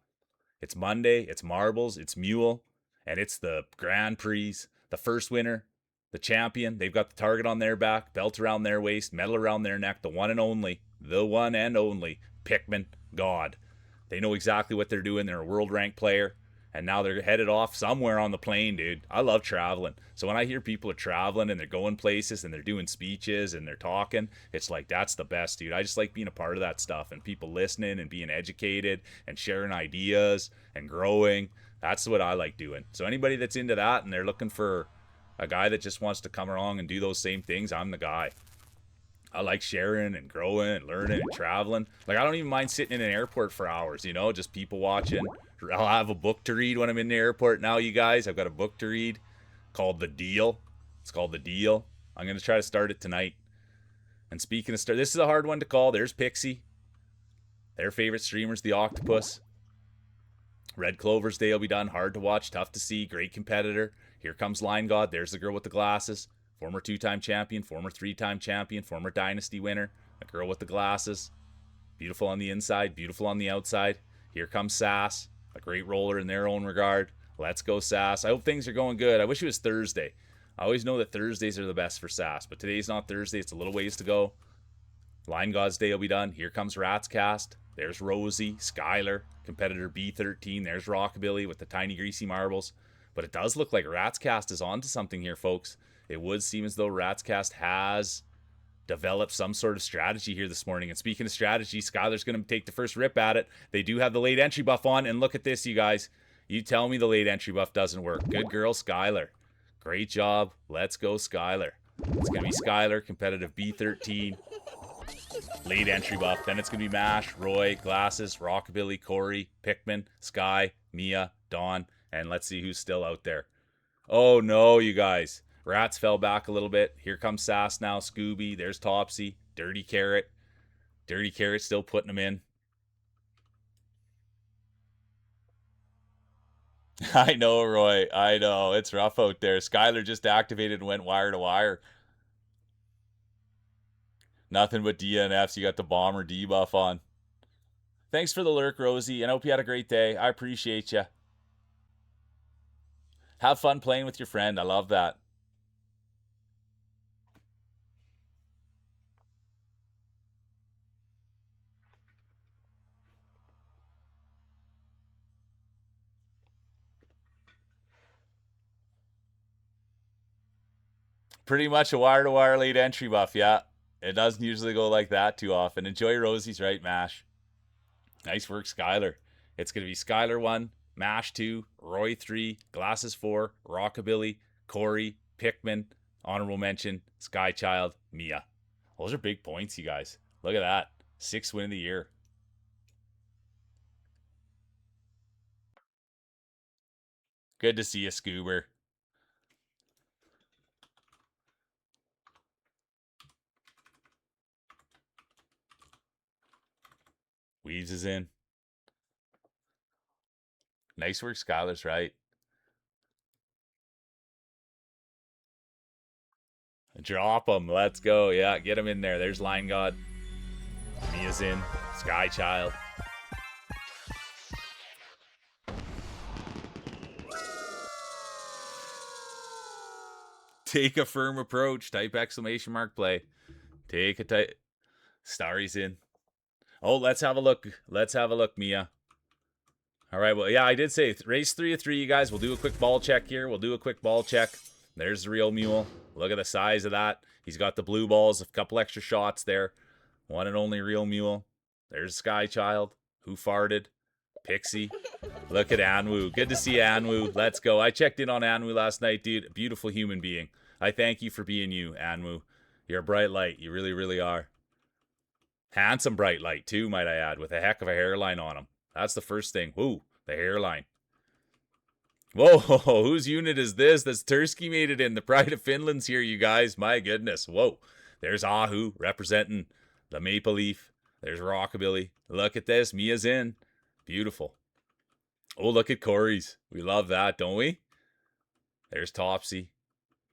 It's Monday, it's marbles, it's mule, and it's the Grand Prix. The first winner, the champion. They've got the target on their back, belt around their waist, medal around their neck. The one and only Pickman God. They know exactly what they're doing. They're a world ranked player. And now they're headed off somewhere on the plane, dude. I love traveling. So when I hear people are traveling and they're going places and they're doing speeches and they're talking, it's like, that's the best, dude. I just like being a part of that stuff and people listening and being educated and sharing ideas and growing. That's what I like doing. So anybody that's into that and they're looking for a guy that just wants to come along and do those same things, I'm the guy. I like sharing and growing and learning and traveling. Like, I don't even mind sitting in an airport for hours, you know, just people watching. I'll have a book to read when I'm in the airport now, you guys. I've got a book to read called The Deal. It's called The Deal. I'm going to try to start it tonight. And speaking of start, this is a hard one to call. There's Pixie. Their favorite streamer's The Octopus. Red Clover's Day will be done. Hard to watch, tough to see, great competitor. Here comes Line God. There's the girl with the glasses. Former 2-time champion, former 3-time champion, former Dynasty winner. A girl with the glasses. Beautiful on the inside, beautiful on the outside. Here comes Sass. A great roller in their own regard. Let's go, Sass. I hope things are going good. I wish it was Thursday. I always know that Thursdays are the best for SAS, but today's not Thursday. It's a little ways to go. Line God's Day will be done. Here comes Rats Cast. There's Rosie, Skylar, competitor B13. There's Rockabilly with the tiny greasy marbles. But it does look like Rats Cast is onto something here, folks. It would seem as though Rats Cast has developed some sort of strategy here this morning. And speaking of strategy, Skylar's going to take the first rip at it. They do have the late entry buff on. And look at this, you guys. You tell me the late entry buff doesn't work. Good girl, Skylar. Great job. Let's go, Skylar. It's going to be Skylar, competitive B13. Late entry buff. Then it's going to be Mash, Roy, Glasses, Rockabilly, Corey, Pikmin, Sky, Mia, Dawn, and let's see who's still out there. Oh no, you guys. Rats fell back a little bit. Here comes Sass now, Scooby. There's Topsy, Dirty Carrot. Dirty Carrot still putting them in. I know, Roy. I know. It's rough out there. Skylar just activated and went wire to wire. Nothing but DNFs. You got the bomber debuff on. Thanks for the lurk, Rosie, and I hope you had a great day. I appreciate you. Have fun playing with your friend. I love that. Pretty much a wire-to-wire late entry buff, yeah. It doesn't usually go like that too often. Enjoy Rosie's right, Mash. Nice work, Skylar. It's going to be Skylar 1, Mash 2, Roy 3, Glasses 4, Rockabilly, Corey, Pikmin, honorable mention, Skychild, Mia. Those are big points, you guys. Look at that. 6th win of the year. Good to see you, Scoober. Weaves is in. Nice work, Skylar's right. Drop him. Let's go. Yeah, get him in there. There's Line God. Mia's in. Skychild. Take a firm approach. Type exclamation mark play. Take a type. Starry's in. Oh, let's have a look. Let's have a look, Mia. All right, well, yeah, I did say race 3 of 3, you guys. We'll do a quick ball check here. We'll do a quick ball check. There's the real mule. Look at the size of that. He's got the blue balls, a couple extra shots there. One and only real mule. There's Skychild. Who farted? Pixie. Look at Anwu. Good to see Anwu. Let's go. I checked in on Anwu last night, dude. A beautiful human being. I thank you for being you, Anwu. You're a bright light. You really, really are. Handsome bright light, too, might I add, with a heck of a hairline on him. That's the first thing. Ooh, the hairline. Whoa, whose unit is this? That's Tursky made it in. The Pride of Finland's here, you guys. My goodness. Whoa. There's Ahu representing the Maple Leaf. There's Rockabilly. Look at this. Mia's in. Beautiful. Oh, look at Corey's. We love that, don't we? There's Topsy.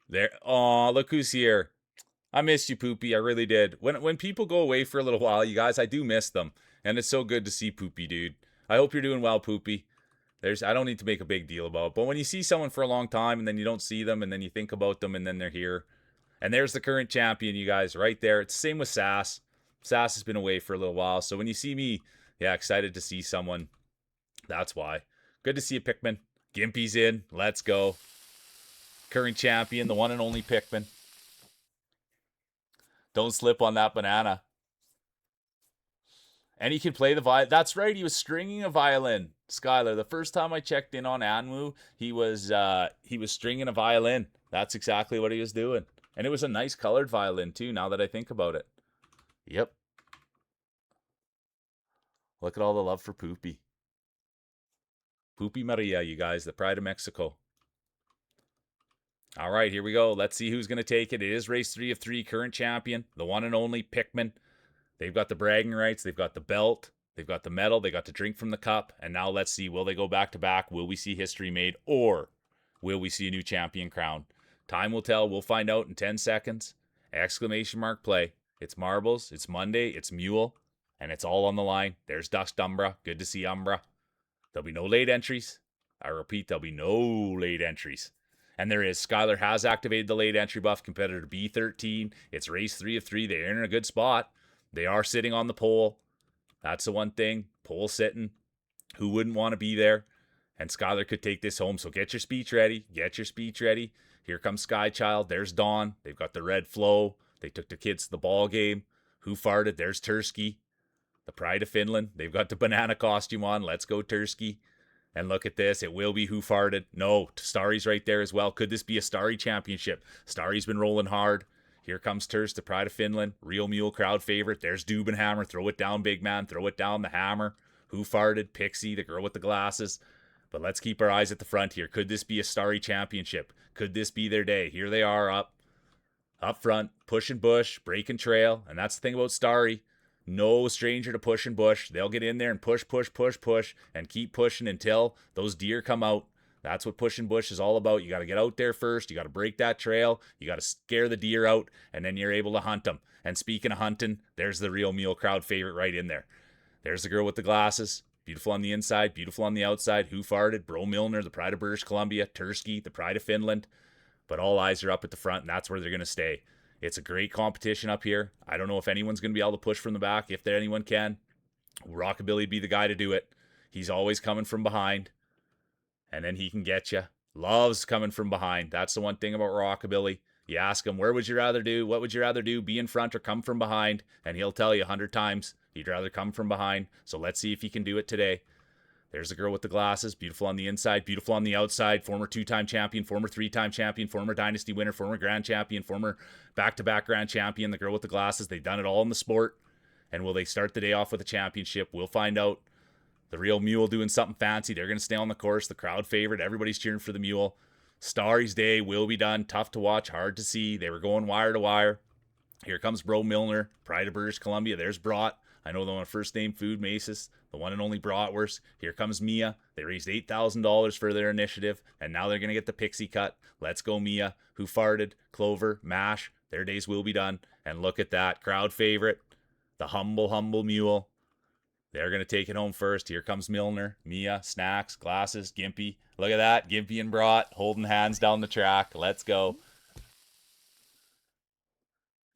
There. Oh, look who's here. I missed you, Poopy. I really did. When people go away for a little while, you guys, I do miss them. And it's so good to see Poopy, dude. I hope you're doing well, Poopy. I don't need to make a big deal about it. But when you see someone for a long time and then you don't see them and then you think about them and then they're here. And there's the current champion, you guys, right there. It's the same with Sass. Sass has been away for a little while. So when you see me, yeah, excited to see someone. That's why. Good to see you, Pikmin. Gimpy's in. Let's go. Current champion, the one and only Pikmin. Don't slip on that banana. And he can play the violin. That's right, he was stringing a violin. Skylar, the first time I checked in on Anwu, he was stringing a violin. That's exactly what he was doing. And it was a nice colored violin too, now that I think about it. Yep. Look at all the love for Poopy. Poopy Maria, you guys, the pride of Mexico. All right, here we go. Let's see who's going to take it. It is race 3 of 3, current champion, the one and only Pikmin. They've got the bragging rights. They've got the belt. They've got the medal. They got to drink from the cup. And now let's see, will they go back to back? Will we see history made? Or will we see a new champion crowned? Time will tell. We'll find out in 10 seconds. Exclamation mark play. It's marbles. It's Monday. It's Mule. And it's all on the line. There's Dust Umbra. Good to see Umbra. There'll be no late entries. I repeat, there'll be no late entries. And there is. Skylar has activated the late entry buff, competitor B13. It's race 3 of 3. They're in a good spot. They are sitting on the pole. That's the one thing. Pole sitting. Who wouldn't want to be there? And Skylar could take this home. So get your speech ready. Get your speech ready. Here comes Skychild. There's Dawn. They've got the red flow. They took the kids to the ball game. Who farted? There's Tursky. The pride of Finland. They've got the banana costume on. Let's go, Tursky. And look at this. It will be Who Farted. No, Starry's right there as well. Could this be a Starry championship? Starry's been rolling hard. Here comes Turs, the pride of Finland. Real Mule crowd favorite. There's Dubenhammer. Throw it down, big man. Throw it down, the hammer. Who Farted? Pixie, the girl with the glasses. But let's keep our eyes at the front here. Could this be a Starry championship? Could this be their day? Here they are up front, pushing bush, breaking trail. And that's the thing about Starry. No stranger to pushing bush. They'll get in there and push, and keep pushing until those deer come out. That's what pushing bush is all about. You got to get out there first. You got to break that trail. You got to scare the deer out, and then you're able to hunt them. And speaking of hunting, there's the Real Mule crowd favorite right in there. There's the girl with the glasses. Beautiful on the inside, beautiful on the outside. Who Farted? Bro Milner, the pride of British Columbia. Tursky, the pride of Finland. But all eyes are up at the front, and that's where they're going to stay. It's a great competition up here. I don't know if anyone's going to be able to push from the back. If anyone can, Rockabilly'd be the guy to do it. He's always coming from behind, and then he can get you. Loves coming from behind. That's the one thing about Rockabilly. You ask him, where would you rather do? What would you rather do? Be in front or come from behind? And he'll tell you 100 times he'd rather come from behind. So let's see if he can do it today. There's the girl with the glasses. Beautiful on the inside, beautiful on the outside. Former 2-time champion, former 3-time champion, former Dynasty winner, former Grand Champion, former back-to-back Grand Champion. The girl with the glasses. They've done it all in the sport. And will they start the day off with a championship? We'll find out. The Real Mule doing something fancy. They're going to stay on the course. The crowd favorite. Everybody's cheering for the Mule. Starry's day will be done. Tough to watch. Hard to see. They were going wire to wire. Here comes Bro Milner. Pride of British Columbia. There's Brought. I know the one first name Food Maces, the one and only Bratwurst. Here comes Mia. They raised $8,000 for their initiative, and now they're going to get the pixie cut. Let's go, Mia. Who Farted? Clover, Mash. Their days will be done. And look at that. Crowd favorite. The humble mule. They're going to take it home first. Here comes Milner, Mia, Snacks, Glasses, Gimpy. Look at that. Gimpy and Brat holding hands down the track. Let's go.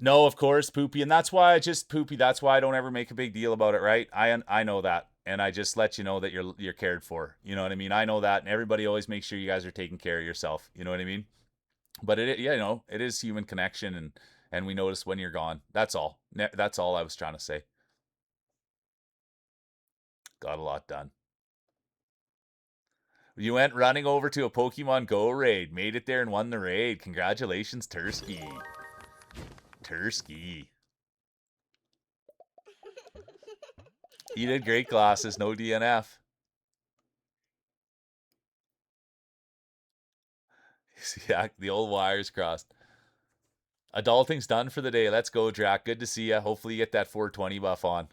No, of course, Poopy, and that's why Poopy. That's why I don't ever make a big deal about it, right? I know that, and I just let you know that you're cared for. You know what I mean? I know that, and everybody always makes sure you guys are taking care of yourself. You know what I mean? But it is human connection, and we notice when you're gone. That's all. That's all I was trying to say. Got a lot done. You went running over to a Pokemon Go raid, made it there, and won the raid. Congratulations, Tursky. Tursky. You did great, Glasses. No DNF. Yeah, the old wires crossed. Adulting's done for the day. Let's go, Drac. Good to see you. Hopefully you get that 420 buff on.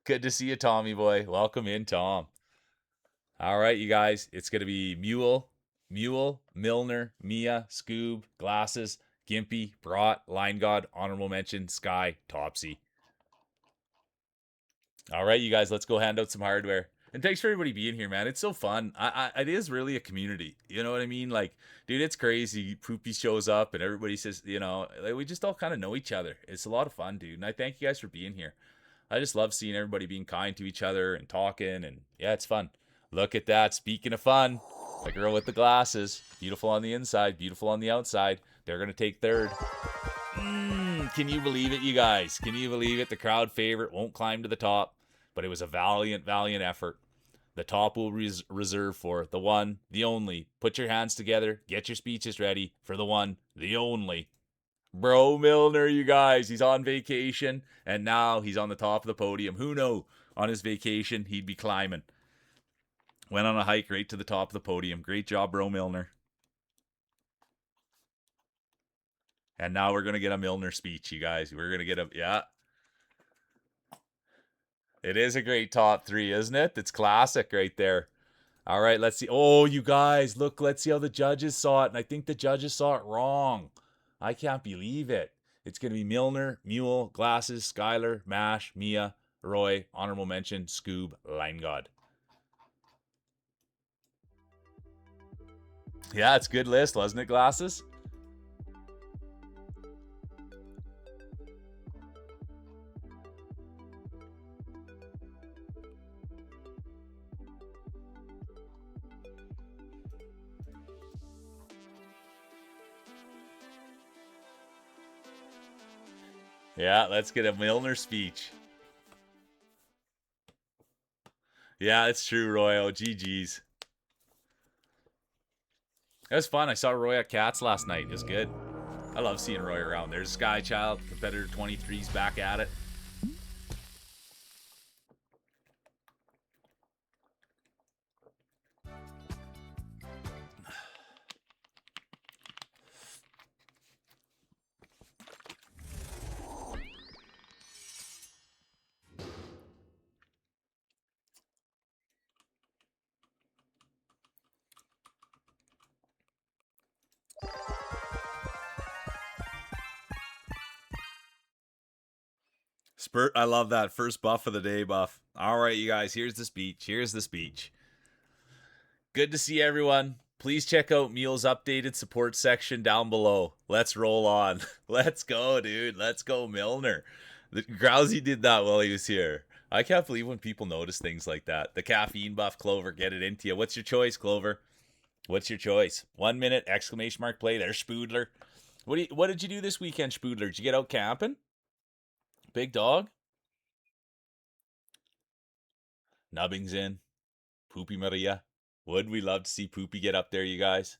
Good to see you, Tommy boy. Welcome in, Tom. All right, you guys. It's going to be Mule, Milner, Mia, Scoob, Glasses, Gimpy, Brought, Line God, Honorable Mention, Sky, Topsy. All right, you guys. Let's go hand out some hardware. And thanks for everybody being here, man. It's so fun. It is really a community. You know what I mean? Like, dude, it's crazy. Poopy shows up and everybody says, like, we just all kind of know each other. It's a lot of fun, dude. And I thank you guys for being here. I just love seeing everybody being kind to each other and talking. And yeah, it's fun. Look at that. Speaking of fun, the girl with the glasses. Beautiful on the inside, beautiful on the outside. They're going to take third. Can you believe it, you guys? Can you believe it? The crowd favorite won't climb to the top. But it was a valiant effort. The top will reserve for the one, the only. Put your hands together. Get your speeches ready for the one, the only. Bro Milner, you guys. He's on vacation, and now he's on the top of the podium. Who knew on his vacation he'd be climbing? Went on a hike right to the top of the podium. Great job, Bro Milner. And now we're going to get a Milner speech, you guys. We're going to get yeah. It is a great top three, isn't it? It's classic right there. All right, let's see. Oh, you guys, look, let's see how the judges saw it. And I think the judges saw it wrong. I can't believe it. It's going to be Milner, Mule, Glasses, Skylar, Mash, Mia, Roy, Honorable Mention, Scoob, Line God. Yeah, it's a good list, wasn't it, Glasses? Yeah, let's get a Milner speech. Yeah, it's true, Royo. GG's. It was fun. I saw Roy at Cats last night. It was good. I love seeing Roy around. There's Sky Child, competitor 23's back at it. Spurt, I love that. First buff of the day buff. All right, you guys, here's the speech. Here's the speech. Good to see everyone. Please check out Meal's updated support section down below. Let's roll on. Let's go, dude. Let's go, Milner. Grousey did that while he was here. I can't believe when people notice things like that. The caffeine buff, Clover, get it into you. What's your choice, Clover? What's your choice? 1 minute, exclamation mark play. There's Spoodler. What did you do this weekend, Spoodler? Did you get out camping? Big dog? Nubbing's in. Poopy Maria. Would we love to see Poopy get up there, you guys?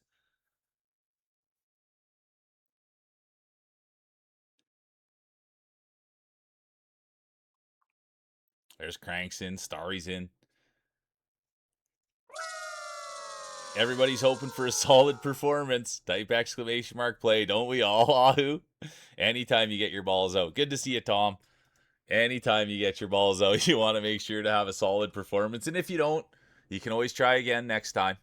There's Cranks in. Starry's in. Everybody's hoping for a solid performance. Type exclamation mark play. Don't we all, Wahoo? Anytime you get your balls out. Good to see you, Tom. Anytime you get your balls out, you want to make sure to have a solid performance. And if you don't, you can always try again next time.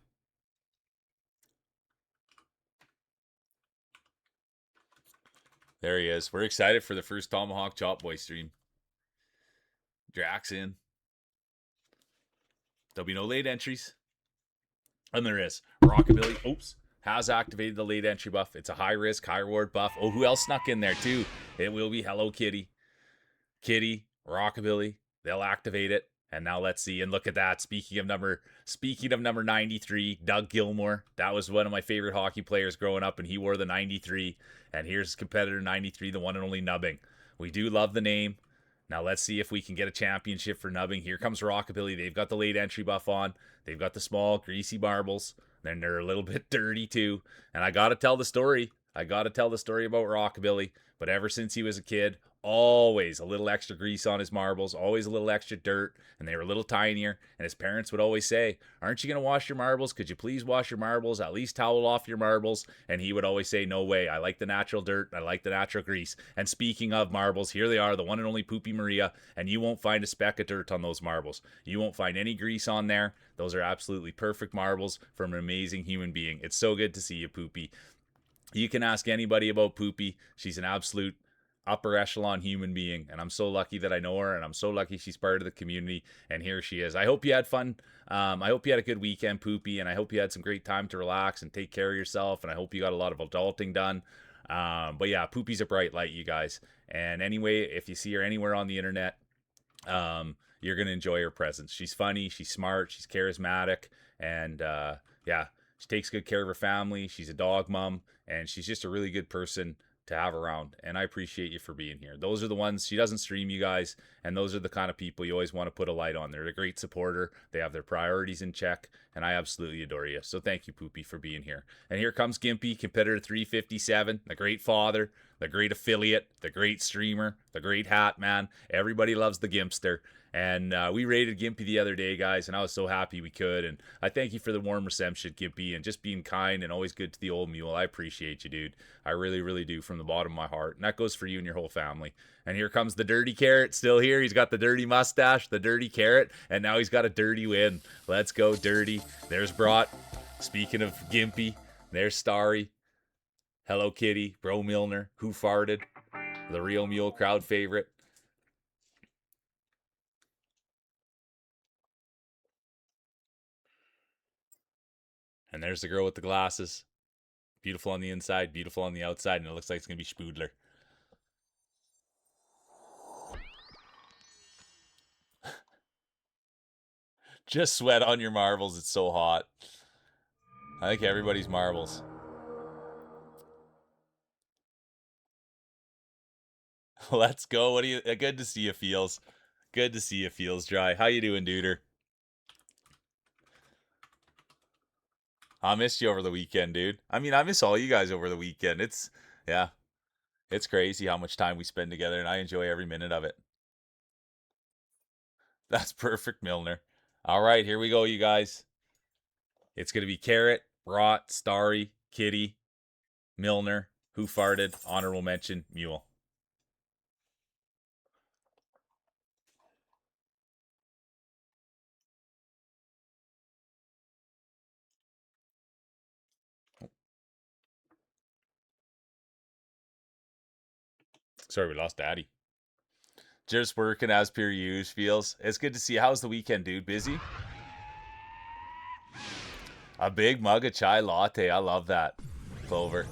There he is. We're excited for the first Tomahawk Chop Boy stream. Drax in. There'll be no late entries. And there is. Rockabilly, oops, has activated the late entry buff. It's a high risk, high reward buff. Oh, who else snuck in there too? It will be Hello Kitty. Kitty, Rockabilly, they'll activate it. And now let's see. And look at that. Speaking of number 93, Doug Gilmore. That was one of my favorite hockey players growing up, and he wore the 93. And here's competitor 93, the one and only Nubbing. We do love the name. Now let's see if we can get a championship for Nubbing. Here comes Rockabilly. They've got the late entry buff on. They've got the small, greasy marbles. Then they're a little bit dirty too. And I got to tell the story. I got to tell the story about Rockabilly. But ever since he was a kid, always a little extra grease on his marbles, always a little extra dirt, and they were a little tinier. And his parents would always say, "Aren't you going to wash your marbles? Could you please wash your marbles? At least towel off your marbles." And he would always say, "No way. I like the natural dirt. I like the natural grease." And speaking of marbles, here they are, the one and only Poopy Maria, and you won't find a speck of dirt on those marbles. You won't find any grease on there. Those are absolutely perfect marbles from an amazing human being. It's so good to see you, Poopy. You can ask anybody about Poopy. She's an absolute upper echelon human being, and I'm so lucky that I know her, and I'm so lucky she's part of the community, and here she is. I hope you had fun. I hope you had a good weekend, Poopy, and I hope you had some great time to relax and take care of yourself, and I hope you got a lot of adulting done. But yeah, Poopy's a bright light, you guys. And anyway, if you see her anywhere on the internet, you're going to enjoy her presence. She's funny, she's smart, she's charismatic, and yeah, she takes good care of her family. She's a dog mom, and she's just a really good person to have around. And I appreciate you for being here. Those are the ones, she doesn't stream, you guys, and those are the kind of people you always want to put a light on. They're a great supporter. They have their priorities in check, and I absolutely adore you. So thank you, Poopy, for being here. And here comes Gimpy, competitor 357, the great father, the great affiliate, the great streamer, the great hat man. Everybody loves the Gimpster. And we rated Gimpy the other day, guys, and I was so happy we could. And I thank you for the warm reception, Gimpy, and just being kind and always good to the old mule. I appreciate you, dude. I really, really do from the bottom of my heart. And that goes for you and your whole family. And here comes the dirty carrot, still here. He's got the dirty mustache, the dirty carrot, and now he's got a dirty win. Let's go, dirty. There's Brought. Speaking of Gimpy, there's Starry. Hello Kitty, Bro Milner, Who Farted, the real mule crowd favorite. And there's the girl with the glasses. Beautiful on the inside, beautiful on the outside, and it looks like it's going to be Spoodler. Just sweat on your marbles. It's so hot. I like everybody's marbles. Let's go. What do you? Good to see you, Feels. Good to see you, Feels Dry. How you doing, duder? I missed you over the weekend, dude. I mean, I miss all you guys over the weekend. Yeah, it's crazy how much time we spend together, and I enjoy every minute of it. That's perfect, Milner. All right, here we go, you guys. It's going to be Carrot, Rot, Starry, Kitty, Milner, Who Farted, Honorable Mention, Mule. Sorry, we lost Daddy. Just working as per usual, Feels. It's good to see you. How's the weekend, dude? Busy? A big mug of chai latte. I love that, Clover.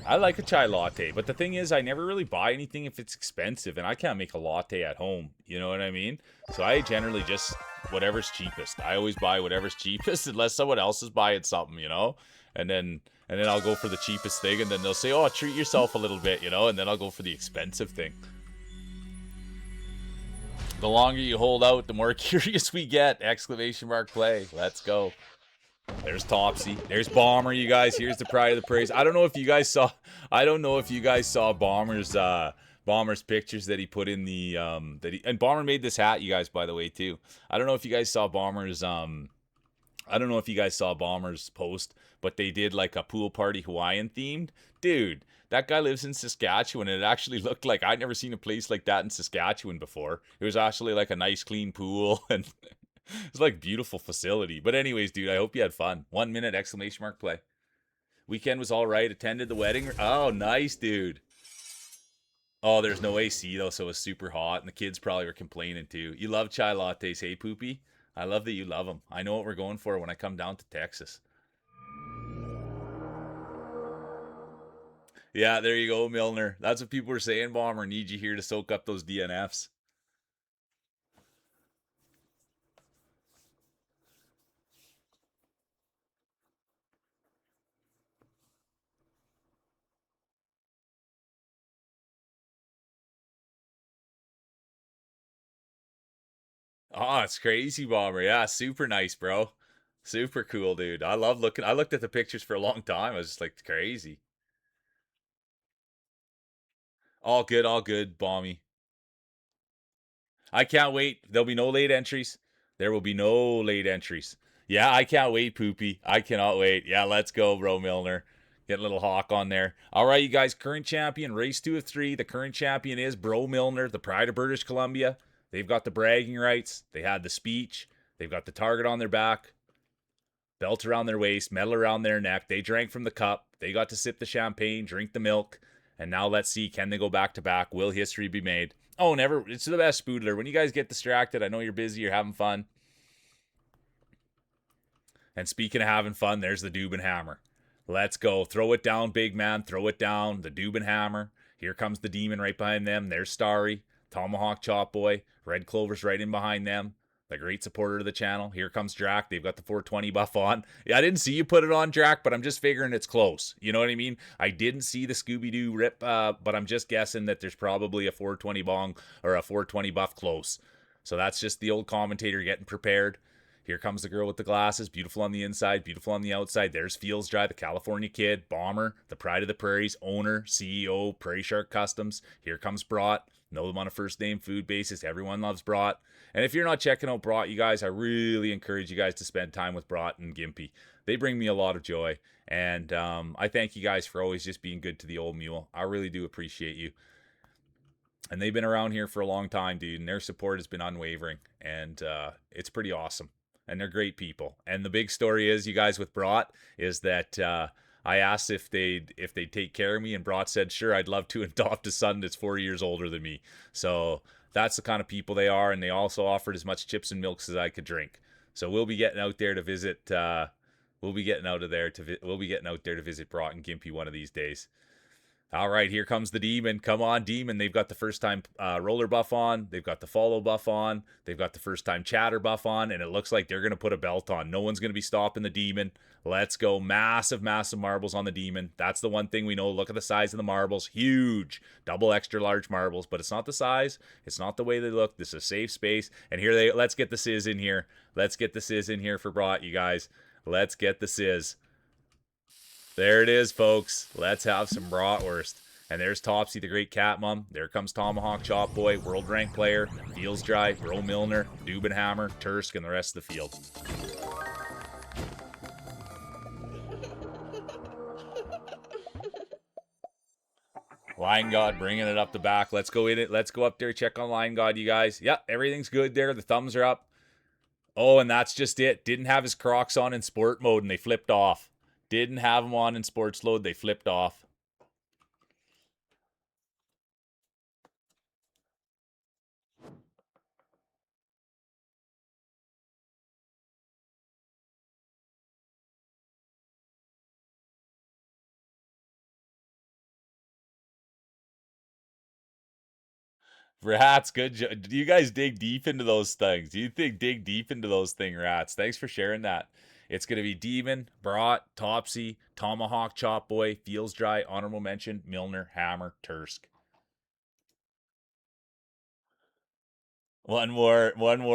I like a chai latte, but the thing is, I never really buy anything if it's expensive, and I can't make a latte at home. You know what I mean? So I generally just whatever's cheapest. I always buy whatever's cheapest, unless someone else is buying something, you know. And then I'll go for the cheapest thing, and then they'll say, "Oh, treat yourself a little bit," you know. And then I'll go for the expensive thing. The longer you hold out, the more curious we get! Exclamation mark play. Let's go. There's Topsy. There's Bomber, you guys. Here's the pride of the praise. I don't know if you guys saw Bomber's pictures that he put in the and Bomber made this hat, you guys, by the way, too. I don't know if you guys saw Bomber's post, but they did like a pool party Hawaiian themed. Dude, that guy lives in Saskatchewan, and it actually looked like I'd never seen a place like that in Saskatchewan before. It was actually like a nice clean pool, and it's like beautiful facility. But anyways, dude, I hope you had fun. 1 minute exclamation mark play. Weekend was all right. Attended the wedding. Oh, nice, dude. Oh, there's no AC though, so it was super hot, and the kids probably were complaining too. You love chai lattes, hey Poopy? I love that you love them. I know what we're going for when I come down to Texas. Yeah, there you go, Milner. That's what people were saying, Bomber. Need you here to soak up those DNFs. Oh, it's crazy, Bomber. Yeah, super nice, bro. Super cool, dude. I love looking. I looked at the pictures for a long time. I was just like crazy. All good, Bomby. I can't wait. There'll be no late entries. There will be no late entries. Yeah, I can't wait, Poopy. I cannot wait. Yeah, let's go, bro, Milner. Get a little hawk on there. All right, you guys. Current champion, race 2 of 3. The current champion is Bro Milner, the pride of British Columbia. They've got the bragging rights. They had the speech. They've got the target on their back, belt around their waist, medal around their neck. They drank from the cup. They got to sip the champagne, drink the milk. And now let's see, can they go back to back? Will history be made? Oh, never. It's the best Spoodler. When you guys get distracted, I know you're busy, you're having fun. And speaking of having fun, there's the Dubin Hammer. Let's go. Throw it down, big man. Throw it down. The Dubin Hammer. Here comes the Demon right behind them. There's Starry. Tomahawk Chop Boy. Red Clover's right in behind them. The great supporter of the channel. Here comes Drac. They've got the 420 buff on. Yeah, I didn't see you put it on, Drac, but I'm just figuring it's close. You know what I mean? I didn't see the Scooby-Doo rip, but I'm just guessing that there's probably a 420 bong or a 420 buff close. So that's just the old commentator getting prepared. Here comes the girl with the glasses. Beautiful on the inside, beautiful on the outside. There's Feels Dry, the California kid. Bomber, the pride of the prairies. Owner, CEO, Prairie Shark Customs. Here comes Brought. Know them on a first name food basis. Everyone loves Brought. And if you're not checking out Brought, you guys, I really encourage you guys to spend time with Brought and Gimpy. They bring me a lot of joy. And I thank you guys for always just being good to the old mule. I really do appreciate you. And they've been around here for a long time, dude. And their support has been unwavering. And it's pretty awesome. And they're great people. And the big story is, you guys, with Brought, is that I asked if they'd take care of me, and Brought said, sure, I'd love to adopt a son that's 4 years older than me. So that's the kind of people they are, and they also offered as much chips and milks as I could drink. So we'll be getting out there to visit We'll be getting out of there we'll be getting out there to visit Brought and Gimpy one of these days. All right, here comes the Demon. Come on, Demon. They've got the first time roller buff on. They've got the follow buff on. They've got the first time chatter buff on. And it looks like they're going to put a belt on. No one's going to be stopping the Demon. Let's go. Massive, massive marbles on the Demon. That's the one thing we know. Look at the size of the marbles. Huge. Double extra large marbles. But it's not the size. It's not the way they look. This is a safe space. And here let's get the Sizz in here. Let's get the Sizz in here for Brought, you guys. Let's get the Sizz. There it is, folks. Let's have some bratwurst. And there's Topsy, the great cat mom. There comes Tomahawk Chop Boy, world rank player, Feels Dry, Bro Milner, Dubenhammer, Tursk, and the rest of the field. Lion God bringing it up the back. Let's go in it. Let's go up there, check on Lion God, you guys. Yep, everything's good there. The thumbs are up. Oh, and that's just it. Didn't have his Crocs on in sport mode, and they flipped off. Didn't have them on in sports load. They flipped off. Rats, good job. Do you guys dig deep into those things? Do you think dig deep into those things, Rats? Thanks for sharing that. It's going to be Demon, Brought, Topsy, Tomahawk Chop Boy, Feels Dry, honorable mention, Milner, Hammer, Tursk. One more,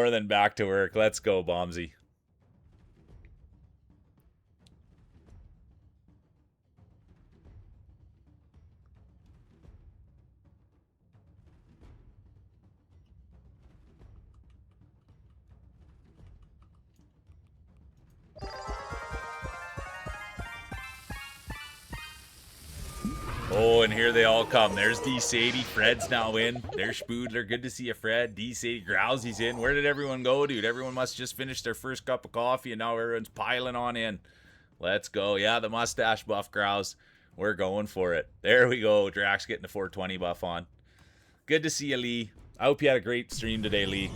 then back to work. Let's go, Bombsy. Oh, and here they all come. There's D. Sadie. Fred's now in. There's Spoodler. Good to see you, Fred. D. Sadie. Growsy's in. Where did everyone go, dude? Everyone must just finish their first cup of coffee, and now everyone's piling on in. Let's go. Yeah, the mustache buff, Grouse. We're going for it. There we go. Drax getting the 420 buff on. Good to see you, Lee. I hope you had a great stream today, Lee.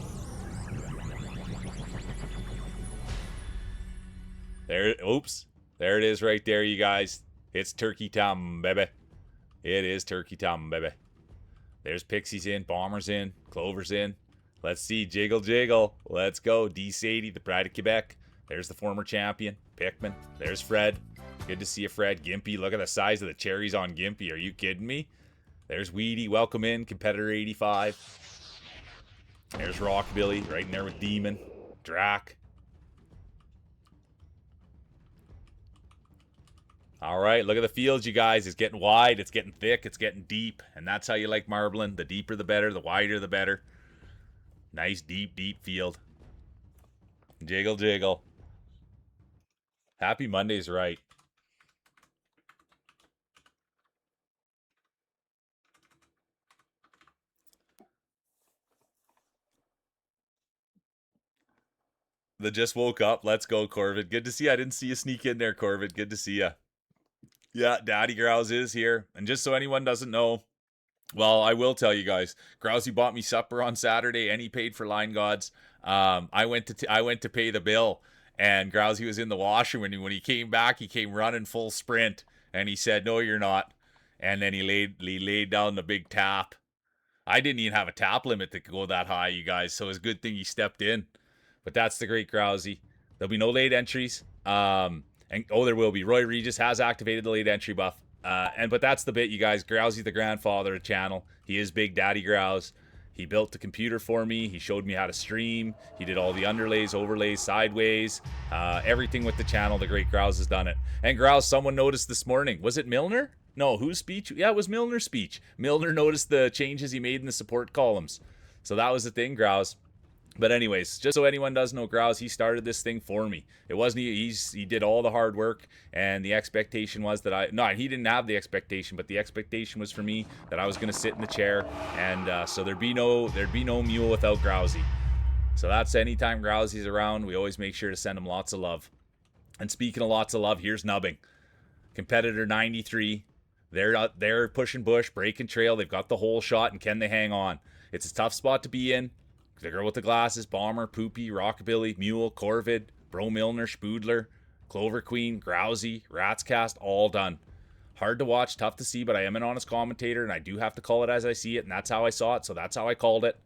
There, oops. There it is right there, you guys. It's turkey time, baby. It is turkey time, baby. There's Pixie's in, Bomber's in, Clover's in. Let's see, jiggle, jiggle. Let's go. D. Sadie, the pride of Quebec. There's the former champion, Pickman. There's Fred. Good to see you, Fred. Gimpy, look at the size of the cherries on Gimpy. Are you kidding me? There's Weedy, welcome in, competitor 85. There's Rockabilly, right in there with Demon. Drac. All right, look at the fields, you guys. It's getting wide, it's getting thick, it's getting deep. And that's how you like marbling. The deeper the better, the wider the better. Nice, deep, deep field. Jiggle, jiggle. Happy Monday's right. The just woke up. Let's go, Corvid. Good to see you. I didn't see you sneak in there, Corvid. Good to see you. Yeah, Daddy Grouse is here. And just so anyone doesn't know, well, I will tell you guys. Grousey bought me supper on Saturday, and he paid for Line Gods. I went to pay the bill, and Grousey was in the washroom. And when he came back, he came running full sprint, and he said, "No, you're not." And then he laid down the big tap. I didn't even have a tap limit that could go that high, you guys. So it's a good thing he stepped in. But that's the great Grousey. There'll be no late entries. And there will be. Roy Regis has activated the late entry buff. But that's the bit, you guys. Grousey's the grandfather of the channel. He is Big Daddy Grouse. He built the computer for me. He showed me how to stream. He did all the underlays, overlays, sideways, everything with the channel. The great Grouse has done it. And Grouse, someone noticed this morning. Was it Milner? No, whose speech? Yeah, it was Milner's speech. Milner noticed the changes he made in the support columns. So that was the thing, Grouse. But anyways, just so anyone doesn't know, Grouse, he started this thing for me. It wasn't he did all the hard work, and the expectation was that he didn't have the expectation, but the expectation was for me that I was going to sit in the chair, and so there'd be no mule without Grousey. So that's anytime Grousey's around, we always make sure to send him lots of love. And speaking of lots of love, here's Nubbing, competitor 93. They're pushing bush, breaking trail. They've got the whole shot, and can they hang on? It's a tough spot to be in. The girl with the glasses, Bomber, Poopy, Rockabilly, Mule, Corvid, Bro Milner, Spoodler, Clover Queen, Grousey, Rats Cast, all done. Hard to watch, tough to see, but I am an honest commentator, and I do have to call it as I see it, and that's how I saw it, so that's how I called it.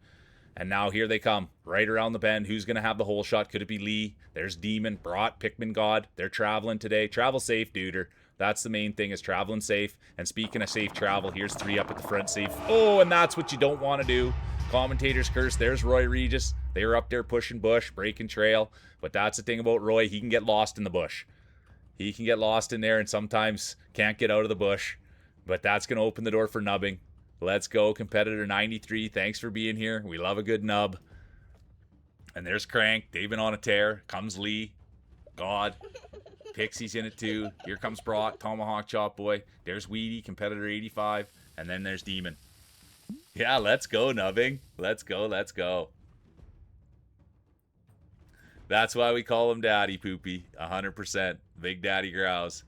And now here they come, right around the bend. Who's going to have the hole shot? Could it be Lee? There's Demon, Brought, Pikmin God. They're traveling today. Travel safe, duder. That's the main thing, is traveling safe. And speaking of safe travel, here's 3 up at the front safe. Oh, and that's what you don't want to do. Commentator's curse. There's Roy Regis. They were up there pushing bush, breaking trail. But that's the thing about Roy. He can get lost in the bush. He can get lost in there and sometimes can't get out of the bush. But that's going to open the door for nubbing. Let's go, competitor 93. Thanks for being here. We love a good nub. And there's Crank. They've been on a tear. Comes Lee. God. Pixie's in it too. Here comes Brock. Tomahawk Chop Boy. There's Weedy, competitor 85. And then there's Demon. Yeah, let's go, nubbing. Let's go, let's go. That's why we call him Daddy Poopy. 100%. Big Daddy Grouse.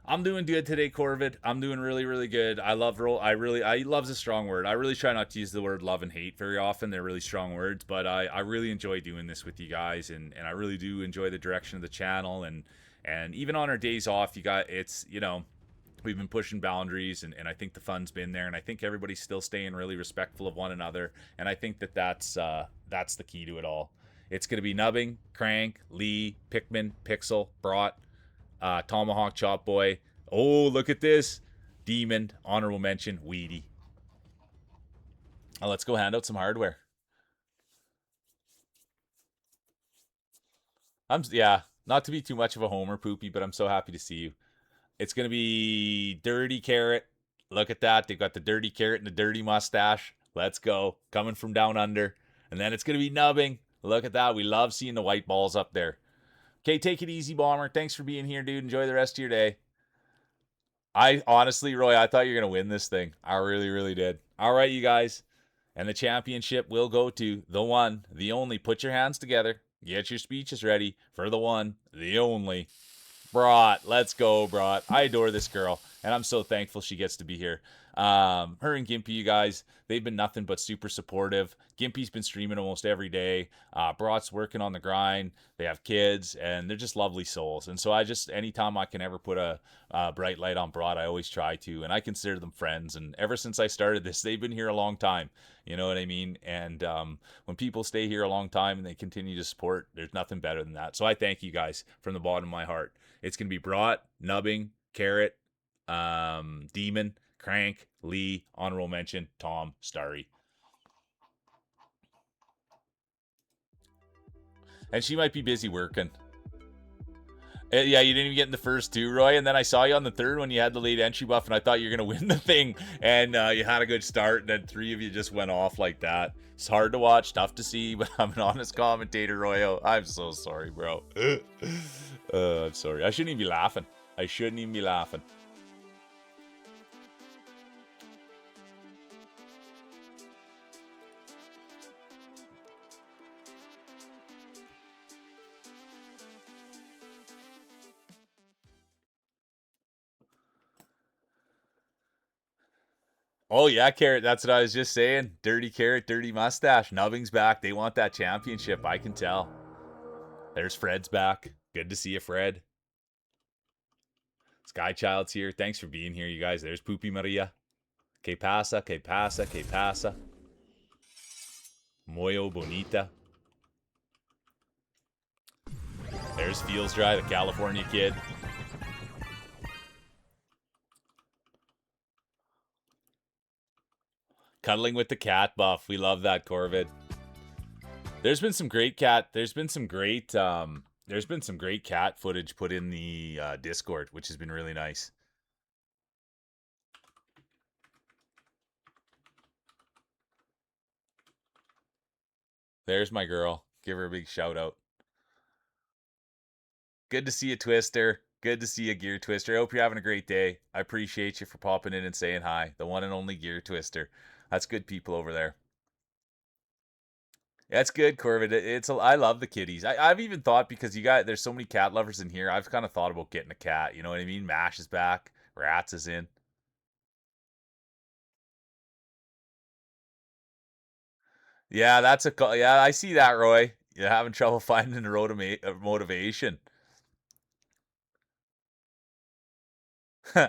I'm doing good today, Corvid. I'm doing really, really good. I love love's a strong word. I really try not to use the word love and hate very often. They're really strong words, but I really enjoy doing this with you guys, and I really do enjoy the direction of the channel, and even on our days off, we've been pushing boundaries, and I think the fun's been there, and I think everybody's still staying really respectful of one another, and I think that's the key to it all. It's going to be nubbing, Crank, Lee, Pikmin, Pixel, Brought, Tomahawk Chop Boy. Oh, look at this. Demon, honorable mention, Weedy. Let's go hand out some hardware. Not to be too much of a homer, Poopy, but I'm so happy to see you. It's going to be Dirty Carrot. Look at that. They've got the Dirty Carrot and the Dirty Mustache. Let's go. Coming from down under. And then it's going to be nubbing. Look at that. We love seeing the white balls up there. Okay, take it easy, Bomber. Thanks for being here, dude. Enjoy the rest of your day. I honestly, Roy, I thought you were going to win this thing. I really, really did. All right, you guys. And the championship will go to the one, the only. Put your hands together. Get your speeches ready for the one, the only. Brought. Let's go, Brought. I adore this girl, and I'm so thankful she gets to be here. Her and Gimpy, you guys, they've been nothing but super supportive. Gimpy's been streaming almost every day. Brought's working on the grind. They have kids, and they're just lovely souls. And so anytime I can ever put a bright light on Brought, I always try to, and I consider them friends. And ever since I started this, they've been here a long time. You know what I mean? And when people stay here a long time and they continue to support, there's nothing better than that. So I thank you guys from the bottom of my heart. It's going to be Brought, Nubbing, Carrot, Demon, Crank, Lee, honorable mention, Tom, Starry. And she might be busy working. Yeah, you didn't even get in the first 2, Roy, and then I saw you on the 3rd when you had the late entry buff, and I thought you were going to win the thing, and you had a good start, and then 3 of you just went off like that. It's hard to watch, tough to see, but I'm an honest commentator, Royo. I'm so sorry, bro. I'm sorry. I shouldn't even be laughing. Oh, yeah, Carrot. That's what I was just saying. Dirty Carrot, Dirty Mustache. Nubbing's back. They want that championship. I can tell. There's Fred's back. Good to see you, Fred. Skychild's here. Thanks for being here, you guys. There's Poopy Maria. Que pasa, que pasa, que pasa. Moyo Bonita. There's Feels Dry, the California kid. Cuddling with the cat buff. We love that, Corvid. There's been some great cat footage put in the Discord, which has been really nice. There's my girl. Give her a big shout out. Good to see you, Twister. Good to see you, Gear Twister. I hope you're having a great day. I appreciate you for popping in and saying hi. The one and only Gear Twister. That's good people over there. That's good, Corvid. I love the kitties. I've even thought, because there's so many cat lovers in here, I've kind of thought about getting a cat. You know what I mean? Mash is back. Rats is in. Yeah, I see that, Roy. You're having trouble finding the road of motivation.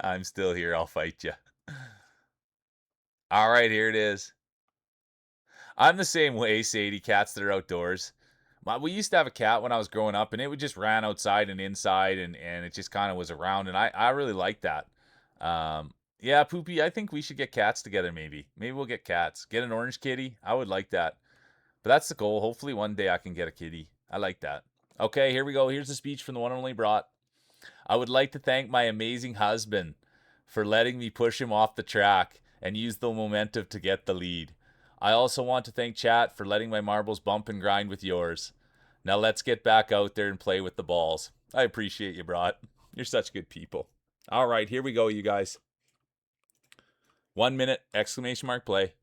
I'm still here. I'll fight you. All right, here it is. I'm the same way, Sadie. Cats that are outdoors. We used to have a cat when I was growing up, and it would just ran outside and inside, and it just kind of was around, and I really like that. Yeah, Poopy, I think we should get cats together. Maybe we'll get cats. Get an orange kitty. I would like that. But that's the goal. Hopefully, one day I can get a kitty. I like that. Okay, here we go. Here's the speech from the one and only Brought. I would like to thank my amazing husband for letting me push him off the track and use the momentum to get the lead. I also want to thank Chat for letting my marbles bump and grind with yours. Now let's get back out there and play with the balls. I appreciate you, Brought. You're such good people. All right, here we go, you guys. 1 minute, exclamation mark, play.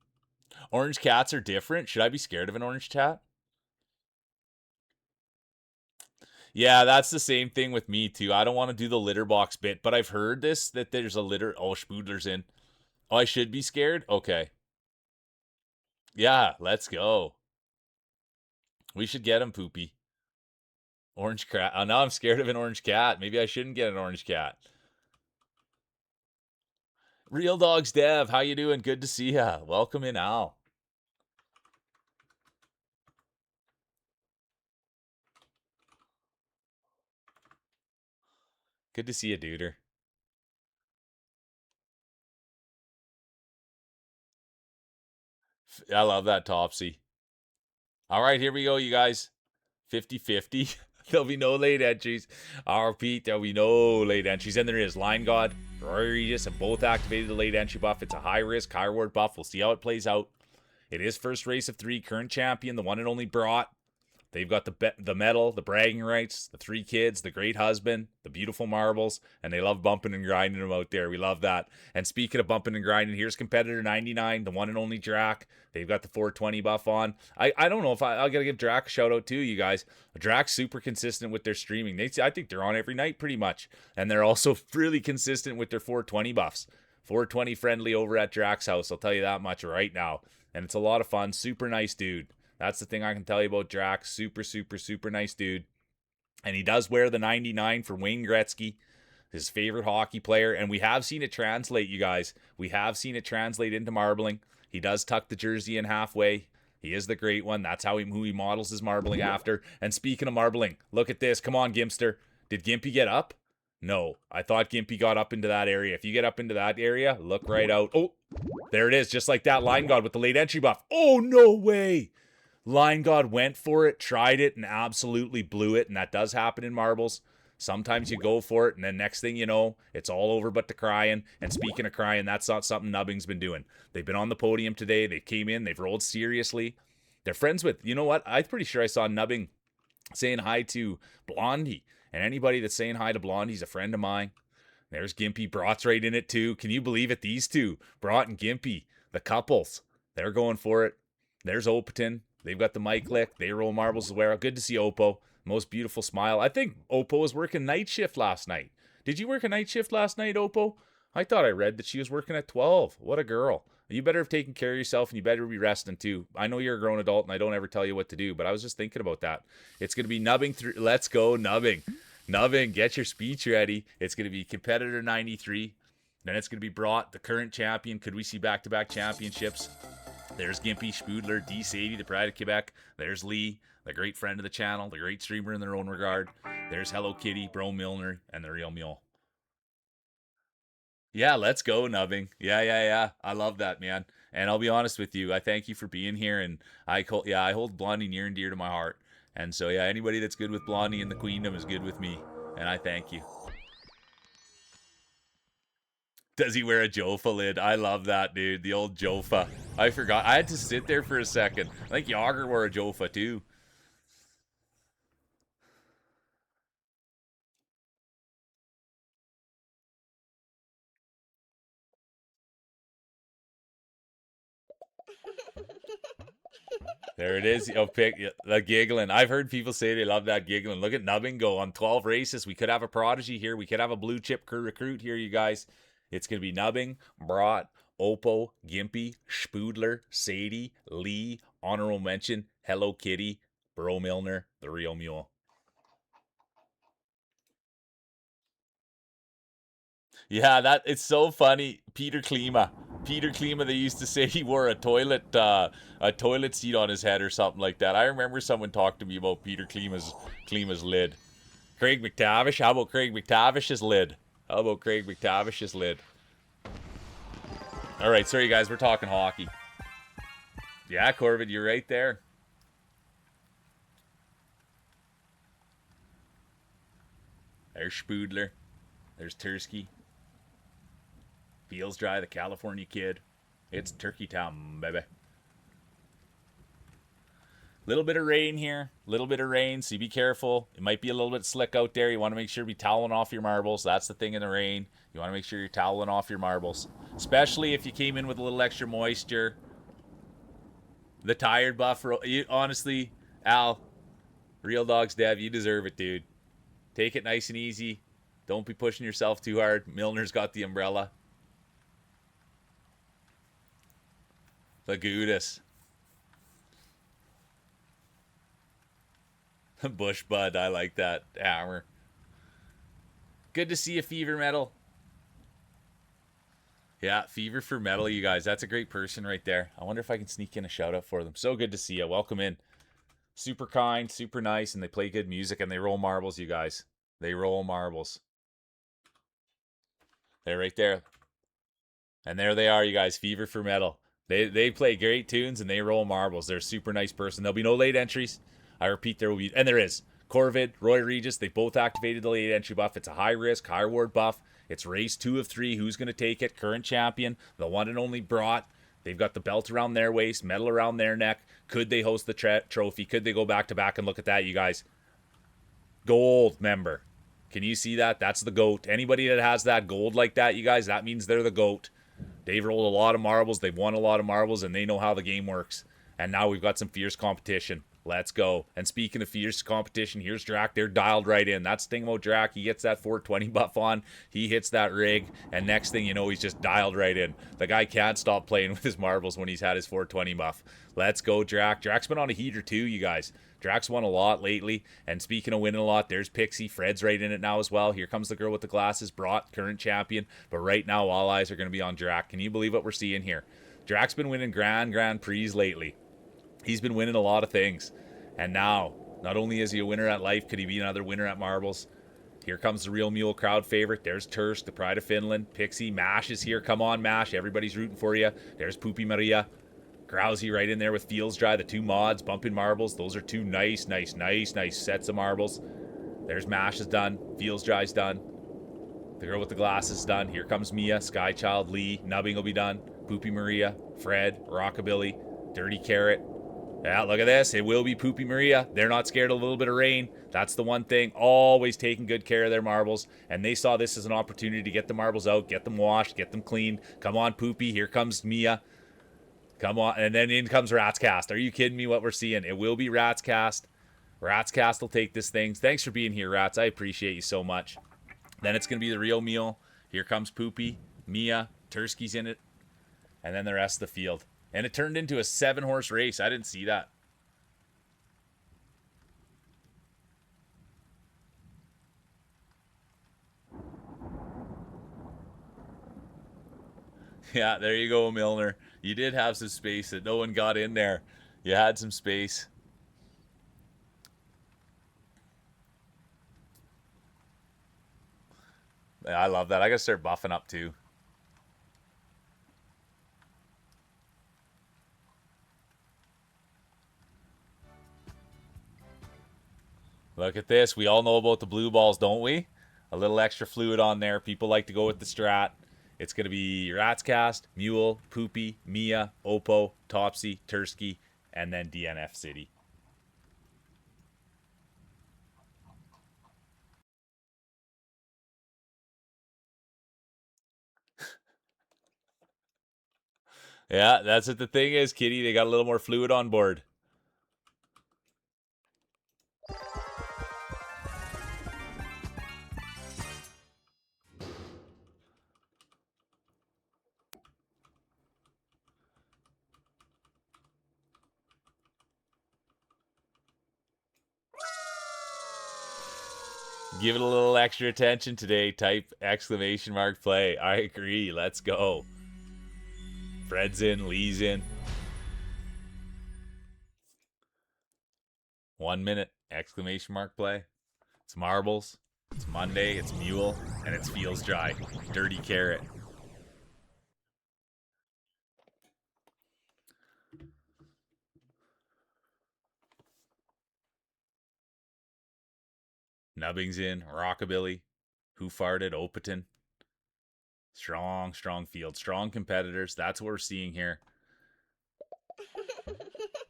Orange cats are different. Should I be scared of an orange cat? Yeah, that's the same thing with me too. I don't want to do the litter box bit, but I've heard this that there's a litter. Oh, Spoodler's in. Oh, I should be scared? Okay. Yeah, let's go. We should get him, Poopy. Orange cat. Oh, now I'm scared of an orange cat. Maybe I shouldn't get an orange cat. Real Dogs Dev, how you doing? Good to see ya. Welcome in, Al. Good to see you, duder. I love that Topsy. All right, here we go, you guys. 50-50. There'll be no late entries. Our Pete, there'll be no late entries. And there is Line God, Roy Regis have both activated the late entry buff. It's a high risk, high reward buff. We'll see how it plays out. It is first race of 3, current champion, the one and only Brought. They've got the medal, the bragging rights, the 3 kids, the great husband, the beautiful marbles, and they love bumping and grinding them out there. We love that. And speaking of bumping and grinding, here's competitor 99, the one and only Drac. They've got the 420 buff on. I don't know if I got to give Drac a shout out too, you guys. Drac's super consistent with their streaming. I think they're on every night pretty much. And they're also really consistent with their 420 buffs. 420 friendly over at Drac's house, I'll tell you that much right now. And it's a lot of fun. Super nice dude. That's the thing I can tell you about Drax. Super, super, super nice dude. And he does wear the 99 for Wayne Gretzky, his favorite hockey player. And we have seen it translate, you guys. We have seen it translate into marbling. He does tuck the jersey in halfway. He is the great one. That's who he models his marbling after. And speaking of marbling, look at this. Come on, Gimpster. Did Gimpy get up? No. I thought Gimpy got up into that area. If you get up into that area, look right out. Oh, there it is. Just like that Line God with the late entry buff. Oh, no way. Line God went for it, tried it, and absolutely blew it. And that does happen in marbles. Sometimes you go for it, and then next thing you know, it's all over but the crying. And speaking of crying, that's not something Nubbing's been doing. They've been on the podium today. They came in. They've rolled seriously. They're friends with, you know what? I'm pretty sure I saw Nubbing saying hi to Blondie. And anybody that's saying hi to Blondie's a friend of mine. There's Gimpy. Brought's right in it, too. Can you believe it? These two, Brought and Gimpy, the couples, they're going for it. There's Opaton. They've got the mic lick. They roll marbles as well. Good to see Oppo. Most beautiful smile. I think Oppo was working night shift last night. Did you work a night shift last night, Oppo? I thought I read that she was working at 12. What a girl. You better have taken care of yourself and you better be resting too. I know you're a grown adult and I don't ever tell you what to do, but I was just thinking about that. It's going to be Nubbing through. Let's go, Nubbing. Nubbing, get your speech ready. It's going to be competitor 93. Then it's going to be Brought, the current champion. Could we see back-to-back championships? There's Gimpy, Spoodler, D. Sadie, the Pride of Quebec. There's Lee, the great friend of the channel, the great streamer in their own regard. There's Hello Kitty, Bro Milner, and the Real Mule. Yeah, let's go, Nubbing. Yeah. I love that, man. And I'll be honest with you, I thank you for being here. And I hold Blondie near and dear to my heart. And so, yeah, anybody that's good with Blondie and the Queendom is good with me. And I thank you. Does he wear a Jofa lid? I love that, dude. The old Jofa. I forgot. I had to sit there for a second. I think Yager wore a Jofa, too. There it is. Oh, pick the giggling. I've heard people say they love that giggling. Look at Nubbing go on 12 races. We could have a prodigy here. We could have a blue chip recruit here, you guys. It's going to be Nubbing, Brought, Oppo, Gimpy, Spoodler, Sadie, Lee, honorable mention, Hello Kitty, Bro Milner, the Real Mule. Yeah, that it's so funny. Peter Klima. Peter Klima, they used to say he wore a toilet seat on his head or something like that. I remember someone talked to me about Peter Klima's lid. Craig McTavish. How about Craig McTavish's lid? How about Craig McTavish's lid? All right, sorry guys, we're talking hockey. Yeah, Corbett, you're right there. There's Spudler. There's Tursky. Feels dry, the California kid. It's Turkey Town, baby. Little bit of rain here, little bit of rain, so you be careful. It might be a little bit slick out there. You want to make sure to be toweling off your marbles. That's the thing in the rain. You want to make sure you're toweling off your marbles, especially if you came in with a little extra moisture. The tired buff, honestly, Al, Real Dogs Dev, you deserve it, dude. Take it nice and easy. Don't be pushing yourself too hard. Milner's got the umbrella. Lagudas. Bush Bud, I like that. Hammer. Good to see you, Fever Metal. Yeah, Fever for Metal, you guys. That's a great person right there. I wonder if I can sneak in a shout out for them. So good to see you. Welcome in. Super kind, super nice, and they play good music and they roll marbles, you guys. They roll marbles. They're right there. And there they are, you guys. Fever for Metal. They play great tunes and they roll marbles. They're a super nice person. There'll be no late entries. I repeat, there will be, and there is. Corvid, Roy Regis, they both activated the late entry buff. It's a high risk, high reward buff. It's race 2 of 3. Who's going to take it? Current champion, the one and only Brought. They've got the belt around their waist, medal around their neck. Could they host the trophy? Could they go back to back and look at that, you guys? Gold member. Can you see that? That's the GOAT. Anybody that has that gold like that, you guys, that means they're the GOAT. They've rolled a lot of marbles. They've won a lot of marbles, and they know how the game works. And now we've got some fierce competition. Let's go. And speaking of fierce competition, here's Drac. They're dialed right in. That's the thing about Drac. He gets that 420 buff on. He hits that rig. And next thing you know, he's just dialed right in. The guy can't stop playing with his marbles when he's had his 420 buff. Let's go, Drac. Drac's been on a heater too, you guys. Drac's won a lot lately. And speaking of winning a lot, there's Pixie. Fred's right in it now as well. Here comes the girl with the glasses. Brought, current champion. But right now, all eyes are going to be on Drac. Can you believe what we're seeing here? Drac's been winning Grand Prix lately. He's been winning a lot of things. And now, not only is he a winner at life, could he be another winner at marbles? Here comes the Real Mule crowd favorite. There's Tursk, the Pride of Finland. Pixie, Mash is here. Come on, Mash. Everybody's rooting for you. There's Poopy Maria. Grousey right in there with Feels Dry. The two mods, bumping marbles. Those are two nice sets of marbles. There's Mash is done. Feels Dry's done. The girl with the glasses is done. Here comes Mia, Skychild, Lee. Nubbing will be done. Poopy Maria, Fred, Rockabilly, Dirty Carrot. Yeah, look at this. It will be Poopy Maria. They're not scared of a little bit of rain. That's the one thing. Always taking good care of their marbles. And they saw this as an opportunity to get the marbles out, get them washed, get them clean. Come on, Poopy. Here comes Mia. Come on. And then in comes Rat's Cast. Are you kidding me what we're seeing? It will be Rat's Cast. Rat's Cast will take this thing. Thanks for being here, Rats. I appreciate you so much. Then it's going to be the Real Meal. Here comes Poopy, Mia, Tursky's in it. And then the rest of the field. And it turned into a 7-horse race. I didn't see that. Yeah, there you go, Milner. You did have some space that no one got in there. You had some space. Yeah, I love that. I got to start buffing up too. Look at this. We all know about the blue balls, don't we? A little extra fluid on there. People like to go with the strat. It's going to be Rat's Cast, Mule, Poopy, Mia, Oppo, Topsy, Tursky, and then DNF City. Yeah, that's what the thing is, Kitty. They got a little more fluid on board. Give it a little extra attention today. Type exclamation mark play. I agree. Let's go. Fred's in. Lee's in. 1 minute. Exclamation mark play. It's marbles. It's Monday. It's mule. And it's feels dry. Dirty carrot. Nubbing's in. Rockabilly. Who farted? Opaton. Strong field. Strong competitors. That's what we're seeing here.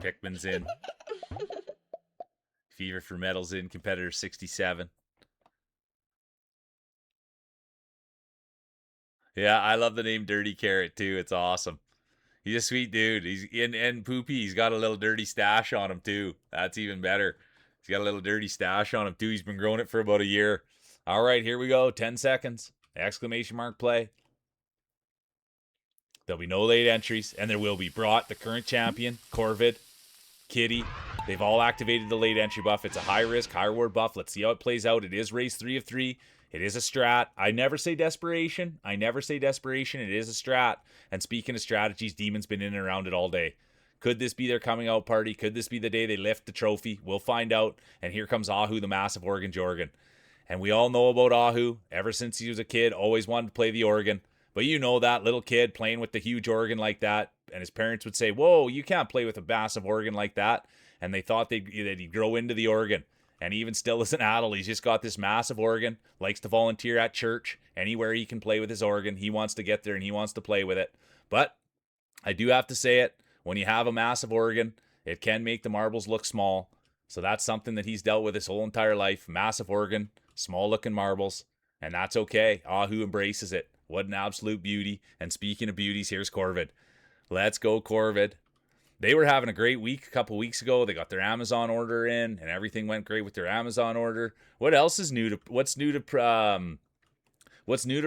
Pickman's in. Fever for Metal's in. Competitor 67. Yeah, I love the name Dirty Carrot too. It's awesome. He's a sweet dude. He's in and Poopy. He's got a little dirty stash on him too. That's even better. He's got a little dirty stash on him too. He's been growing it for about a year. All right, here we go. 10 seconds. Exclamation mark play. There'll be no late entries, and there will be. Brought, the current champion, Corvid, Kitty. They've all activated the late entry buff. It's a high risk, high reward buff. Let's see how it plays out. It is race 3 of 3. It is a strat. I never say desperation. It is a strat. And speaking of strategies, Demon's been in and around it all day. Could this be their coming out party? Could this be the day they lift the trophy? We'll find out. And here comes Ahu, the massive organ Jorgen. And we all know about Ahu. Ever since he was a kid, always wanted to play the organ. But you know that little kid playing with the huge organ like that, and his parents would say, whoa, you can't play with a massive organ like that. And they thought that he'd grow into the organ. And even still as an adult, he's just got this massive organ, likes to volunteer at church, anywhere he can play with his organ. He wants to get there and he wants to play with it. But I do have to say it, when you have a massive organ, it can make the marbles look small. So that's something that he's dealt with his whole entire life. Massive organ, small looking marbles, and that's okay. Ahu embraces it. What an absolute beauty. And speaking of beauties, here's Corvid. Let's go, Corvid. They were having a great week a couple weeks ago. They got their Amazon order in, and everything went great with their Amazon order. What else is new to what's new to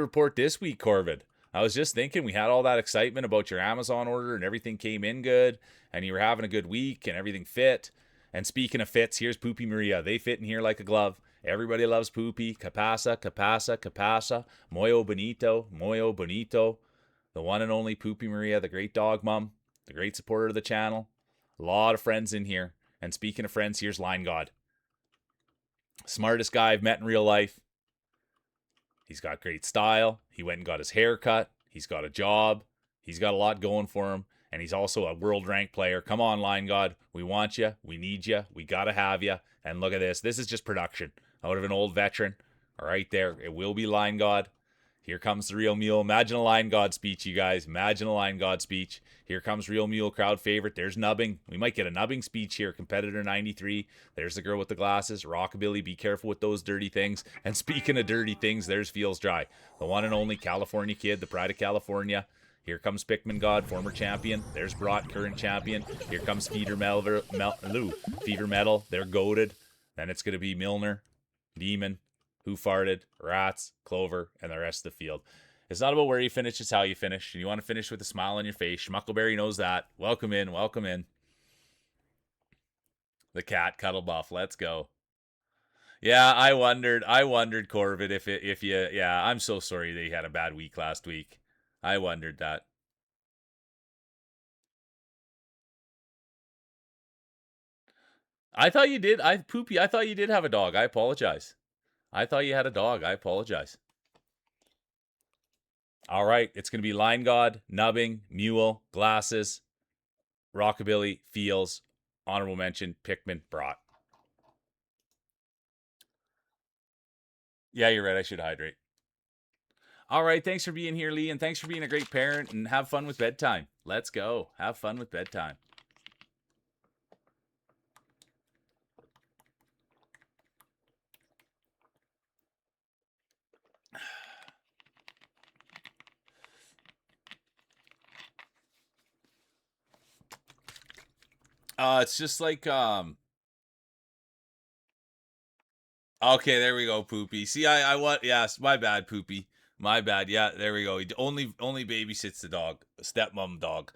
report this week, Corvid? I was just thinking, we had all that excitement about your Amazon order, and everything came in good, and you were having a good week, and everything fit. And speaking of fits, here's Poopy Maria. They fit in here like a glove. Everybody loves Poopy. Capasa. Moyo Bonito. The one and only Poopy Maria, the great dog mom, the great supporter of the channel. A lot of friends in here. And speaking of friends, here's Line God. Smartest guy I've met in real life. He's got great style. He went and got his hair cut. He's got a job. He's got a lot going for him. And he's also a world ranked player. Come on, Line God. We want you. We need you. We got to have you. And look at this. This is just production out of an old veteran. Right there. It will be Line God. Here comes the real mule. Imagine a Line God speech, you guys. Imagine a Line God speech. Here comes real mule crowd favorite. There's Nubbing. We might get a Nubbing speech here. Competitor 93. There's the girl with the glasses. Rockabilly, be careful with those dirty things. And speaking of dirty things, there's Feels Dry. The one and only California kid, the pride of California. Here comes Pikmin God, former champion. There's Brought, current champion. Here comes Fever Metal. They're goated. Then it's going to be Milner, Demon, Who Farted, Rats, Clover, and the rest of the field. It's not about where you finish, it's how you finish. And you want to finish with a smile on your face. Schmuckleberry knows that. Welcome in. The cat cuddle buff. Let's go. Yeah, I wondered, Corvid, if you, yeah, I'm so sorry that you had a bad week last week. I wondered that. I thought you did. I thought you did have a dog. I apologize. I thought you had a dog. I apologize. All right, it's going to be Line God, Nubbing, Mule, Glasses, Rockabilly, Feels, honorable mention, Pikmin, Brought. Yeah, you're right. I should hydrate. All right, thanks for being here, Lee, and thanks for being a great parent, and have fun with bedtime. Let's go. Have fun with bedtime. It's just like okay, there we go, Poopy. See, I want, yes, my bad, Poopy. My bad. Yeah, there we go. He only babysits the dog, stepmom dog.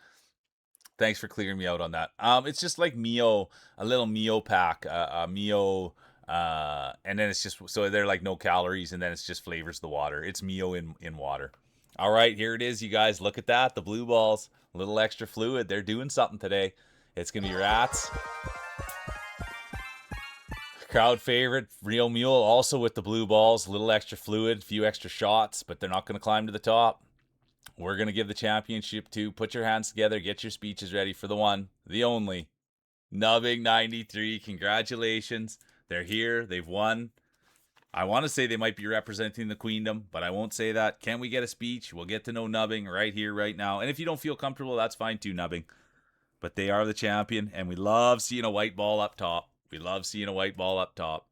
Thanks for clearing me out on that. It's just like Mio, a little Mio pack, a Mio And then it's just so they're like no calories, and then it's just flavors the water. It's Mio in water. All right, here it is, you guys. Look at that. The blue balls, a little extra fluid. They're doing something today. It's gonna be rats. Crowd favorite, Real Mule, also with the blue balls, a little extra fluid, few extra shots, but they're not going to climb to the top. We're going to give the championship to. Put your hands together, get your speeches ready for the one, the only, Nubbing 93. Congratulations. They're here. They've won. I want to say they might be representing the Queendom, but I won't say that. Can we get a speech? We'll get to know Nubbing right here, right now. And if you don't feel comfortable, that's fine too, Nubbing. But they are the champion, and we love seeing a white ball up top. We love seeing a white ball up top.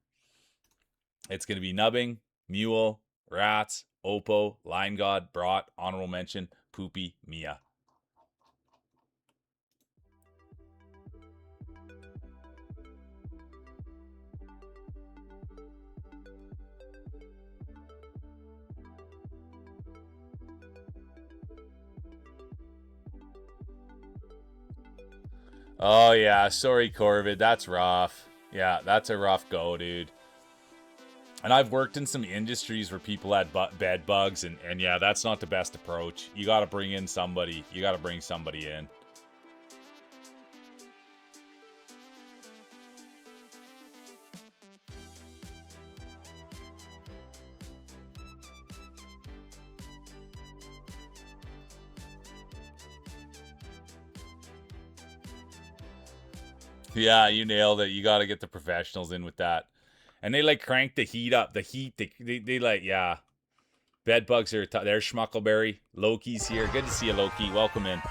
It's going to be Nubbing, Mule, Rats, Oppo, Line God, Brought, Honorable Mention, Poopy, Mia. Oh, yeah. Sorry, Corvid. That's rough. Yeah, that's a rough go, dude. And I've worked in some industries where people had bed bugs, and yeah, that's not the best approach. You got to bring in somebody. You got to bring somebody in. Yeah, you nailed it. You got to get the professionals in with that. And they like crank the heat up. The heat, they like, yeah. Bed bugs are, there's Schmuckleberry. Loki's here. Good to see you, Loki. Welcome in.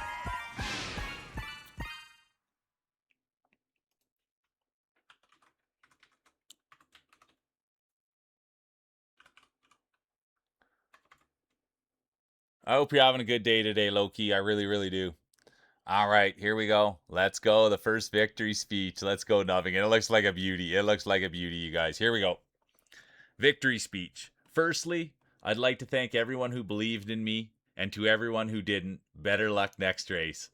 I hope you're having a good day today, Loki. I really, really do. All right, here we go. Let's go. The first victory speech. Let's go, Nubbing. It looks like a beauty. It looks like a beauty, you guys. Here we go. Victory speech. Firstly, I'd like to thank everyone who believed in me, and to everyone who didn't, better luck next race.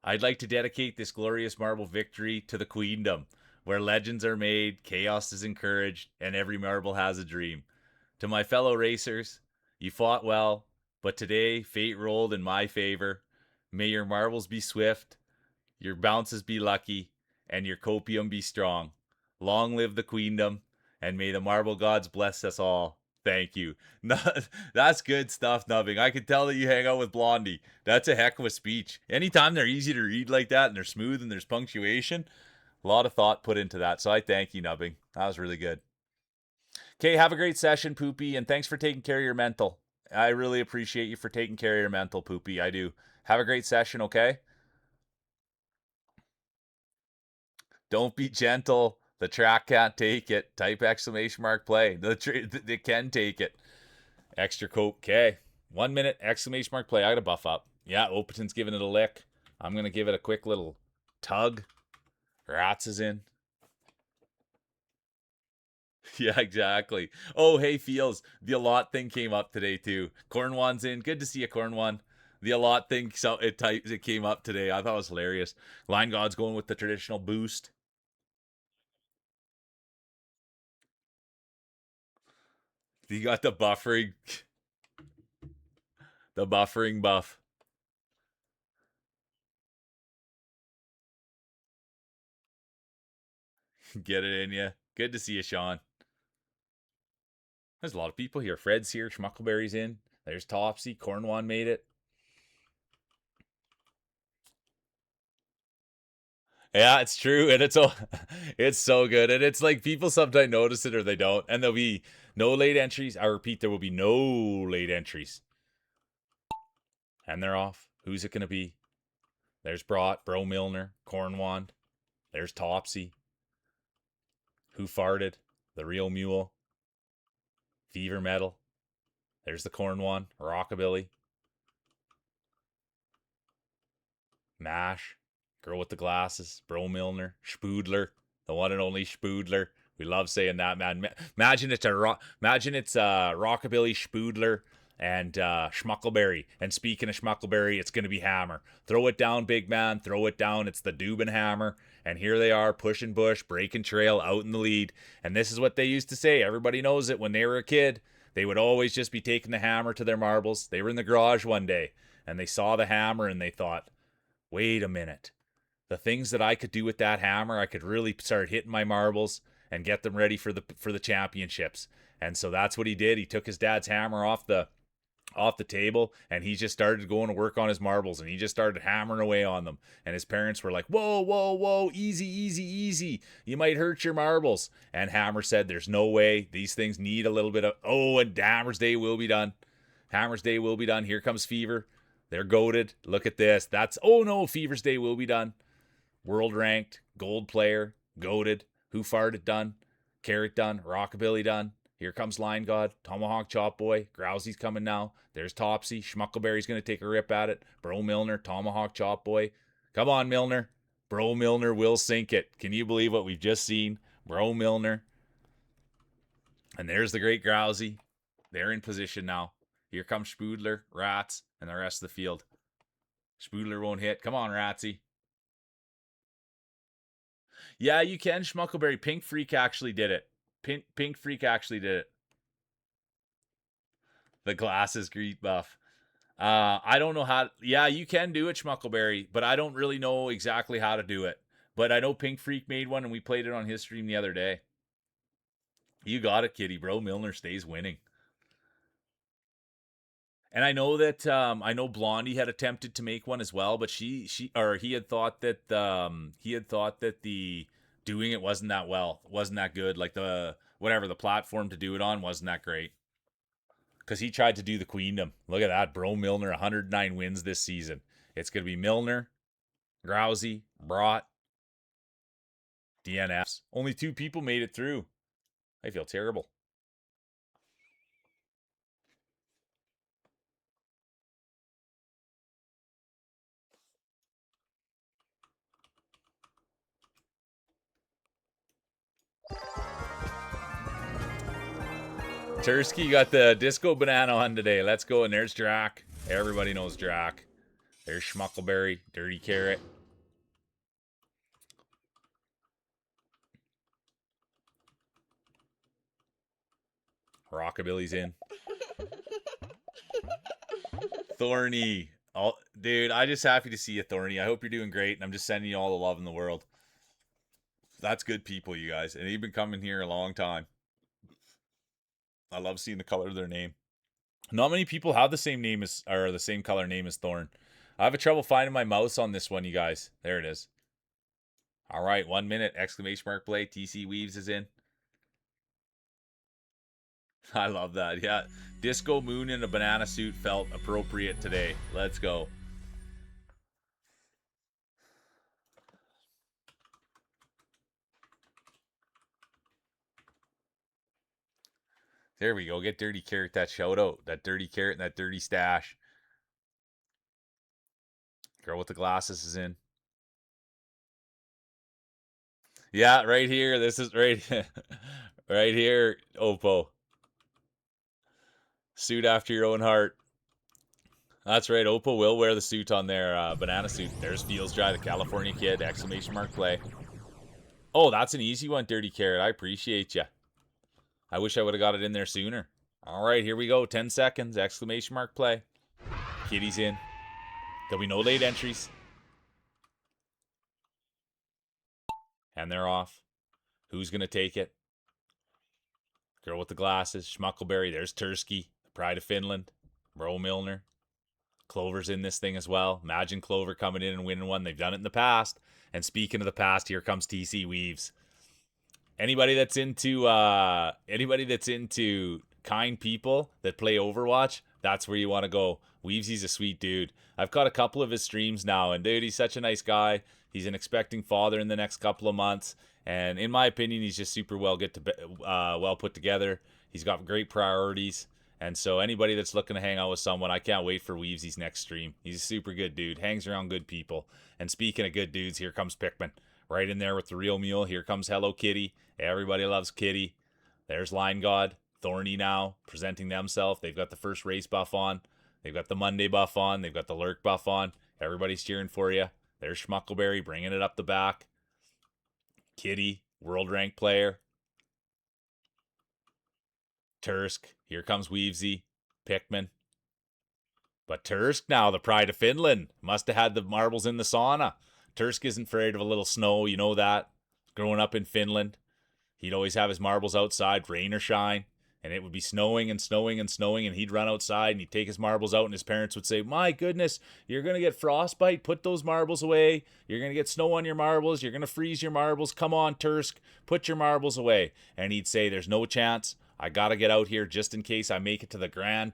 I'd like to dedicate this glorious marble victory to the Queendom, where legends are made, chaos is encouraged, and every marble has a dream. To my fellow racers, you fought well, but today fate rolled in my favor. May your marbles be swift, your bounces be lucky, and your copium be strong. Long live the Queendom, and may the marble gods bless us all. Thank you. That's good stuff, Nubbing. I can tell that you hang out with Blondie. That's a heck of a speech. Anytime they're easy to read like that and they're smooth and there's punctuation, a lot of thought put into that. So I thank you, Nubbing. That was really good. Okay, have a great session, Poopy, and thanks for taking care of your mental. I really appreciate you for taking care of your mental, Poopy. I do. Have a great session, okay? Don't be gentle. The track can't take it. Type exclamation mark play. They can take it. Extra coat. Okay. 1 minute exclamation mark play. I got to buff up. Yeah, Opaton's giving it a lick. I'm going to give it a quick little tug. Rats is in. Yeah, exactly. Oh, hey, Feels. The allot thing came up today, too. Cornwan's in. Good to see you, Cornwan. The allot thing, so it came up today. I thought it was hilarious. Line God's going with the traditional boost. You got the buffering. The buffering buff. Get it in you. Good to see you, Sean. There's a lot of people here. Fred's here. Schmuckleberry's in. There's Topsy. Cornwan made it. Yeah, it's true, and it's so good, and it's like people sometimes notice it or they don't, and there'll be no late entries. I repeat, there will be no late entries, and they're off. Who's it gonna be? There's Bro Milner, Cornwand. There's Topsy. Who farted? The Real Mule. Fever Metal. There's the Cornwand. Rockabilly. Mash. Girl with the glasses. Bro Milner. Spoodler. The one and only Spoodler. We love saying that, man. Imagine it's Rockabilly Spoodler and Schmuckleberry. And speaking of Schmuckleberry, it's going to be Hammer. Throw it down, big man. Throw it down. It's the Dubin Hammer. And here they are, pushing bush, breaking trail, out in the lead. And this is what they used to say. Everybody knows it. When they were a kid, they would always just be taking the hammer to their marbles. They were in the garage one day, and they saw the hammer, and they thought, wait a minute. The things that I could do with that hammer, I could really start hitting my marbles and get them ready for the championships. And so that's what he did. He took his dad's hammer off the table, and he just started going to work on his marbles, and he just started hammering away on them. And his parents were like, whoa, whoa, whoa, easy, easy, easy, you might hurt your marbles. And Hammer said, there's no way. These things need a little bit of, and Hammer's day will be done. Hammer's day will be done. Here comes Fever. They're goated. Look at this. Fever's day will be done. World ranked, gold player, goated. Who farted done? Carrot done. Rockabilly done. Here comes Line God, Tomahawk Chop Boy, Grousey's coming now. There's Topsy, Schmuckleberry's going to take a rip at it. Bro Milner, Tomahawk Chop Boy. Come on, Milner. Bro Milner will sink it. Can you believe what we've just seen? Bro Milner. And there's the great Grousey. They're in position now. Here comes Spoodler, Rats, and the rest of the field. Spoodler won't hit. Come on, Ratsy. Yeah, you can, Schmuckleberry. Pink Freak actually did it. Pink Freak actually did it. The glasses greet buff. I don't know how. Yeah, you can do it, Schmuckleberry, but I don't really know exactly how to do it. But I know Pink Freak made one, and we played it on his stream the other day. You got it, kitty, bro. Milner stays winning. And I know that Blondie had attempted to make one as well, but he had thought that the doing it wasn't that good. Like the platform to do it on wasn't that great. Because he tried to do the Queendom. Look at that, bro. Milner, 109 wins this season. It's gonna be Milner, Grousey, Brott, DNFs. Only 2 people made it through. I feel terrible. Tursky got the disco banana on today. Let's go. And there's Drac. Everybody knows Drac. There's Schmuckleberry, Dirty Carrot. Rockabilly's in. Thorny. Oh, dude, I'm just happy to see you, Thorny. I hope you're doing great, and I'm just sending you all the love in the world. That's good people, you guys. And they've been coming here a long time. I love seeing the color of their name. Not many people have the same name as, or the same color name as Thorn. I have a trouble finding my mouse on this one, you guys. There it is. All right, 1 minute, exclamation mark play. TC Weaves is in. I love that. Yeah, Disco Moon in a banana suit felt appropriate today. Let's go. There we go. Get Dirty Carrot that shout out. That Dirty Carrot and that Dirty Stash. Girl with the glasses is in. Yeah, right here. This is right, right here, Oppo. Suit after your own heart. That's right. Oppo will wear the suit on their banana suit. There's Feels Dry, the California kid. Exclamation mark play. Oh, that's an easy one, Dirty Carrot. I appreciate you. I wish I would have got it in there sooner. All right, here we go. 10 seconds. Exclamation mark play. Kitty's in. There'll be no late entries. And they're off. Who's going to take it? Girl with the glasses. Schmuckleberry. There's Tursky. The Pride of Finland. Bro Milner. Clover's in this thing as well. Imagine Clover coming in and winning one. They've done it in the past. And speaking of the past, here comes TC Weaves. Anybody that's into kind people that play Overwatch, that's where you want to go. Weavesy's a sweet dude. I've caught a couple of his streams now, and dude, he's such a nice guy. He's an expecting father in the next couple of months, and in my opinion, he's just super well put together. He's got great priorities, and so anybody that's looking to hang out with someone, I can't wait for Weavesy's next stream. He's a super good dude, hangs around good people. And speaking of good dudes, here comes Pikmin. Right in there with the real mule. Here comes Hello Kitty. Everybody loves Kitty. There's Line God. Thorny now presenting themselves. They've got the first race buff on. They've got the Monday buff on. They've got the Lurk buff on. Everybody's cheering for you. There's Schmuckleberry bringing it up the back. Kitty, world rank player. Tursk. Here comes Weavesy. Pickman. But Tursk now, the pride of Finland. Must have had the marbles in the sauna. Tursk isn't afraid of a little snow, you know that. Growing up in Finland, he'd always have his marbles outside, rain or shine. And it would be snowing and snowing and snowing, and he'd run outside and he'd take his marbles out, and his parents would say, "My goodness, you're going to get frostbite. Put those marbles away. You're going to get snow on your marbles. You're going to freeze your marbles. Come on, Tursk, put your marbles away." And he'd say, "There's no chance. I got to get out here just in case I make it to the grand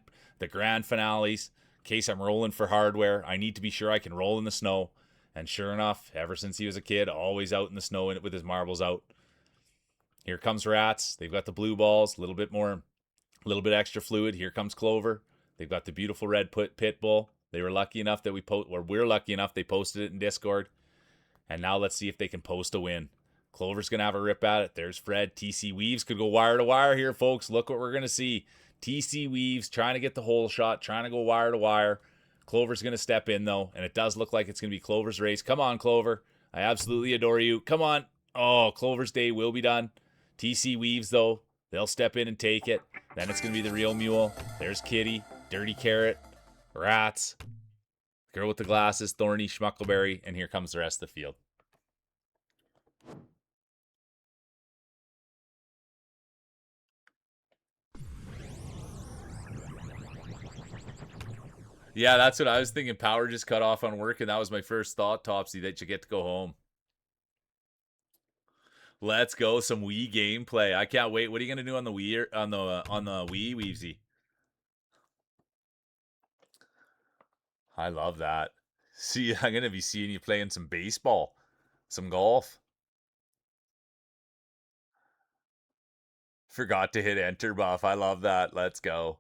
finales, in case I'm rolling for hardware. I need to be sure I can roll in the snow." And sure enough, ever since he was a kid, always out in the snow with his marbles out. Here comes Rats. They've got the blue balls, a little bit extra fluid. Here comes Clover. They've got the beautiful red pit bull. They were lucky enough that we're lucky enough they posted it in Discord. And now let's see if they can post a win. Clover's going to have a rip at it. There's Fred. TC Weaves could go wire to wire here, folks. Look what we're going to see. TC Weaves trying to get the hole shot, trying to go wire to wire. Clover's going to step in, though, and it does look like it's going to be Clover's race. Come on, Clover. I absolutely adore you. Come on. Oh, Clover's day will be done. TC Weaves, though, they'll step in and take it. Then it's going to be the real mule. There's Kitty, Dirty Carrot, Rats, Girl with the Glasses, Thorny, Schmuckleberry, and here comes the rest of the field. Yeah, that's what I was thinking. Power just cut off on work, and that was my first thought, Topsy, that you get to go home. Let's go, some Wii gameplay. I can't wait. What are you gonna do on the Wii on the Wii, Weavesy? I love that. See, I'm gonna be seeing you playing some baseball, some golf. Forgot to hit enter buff. I love that. Let's go.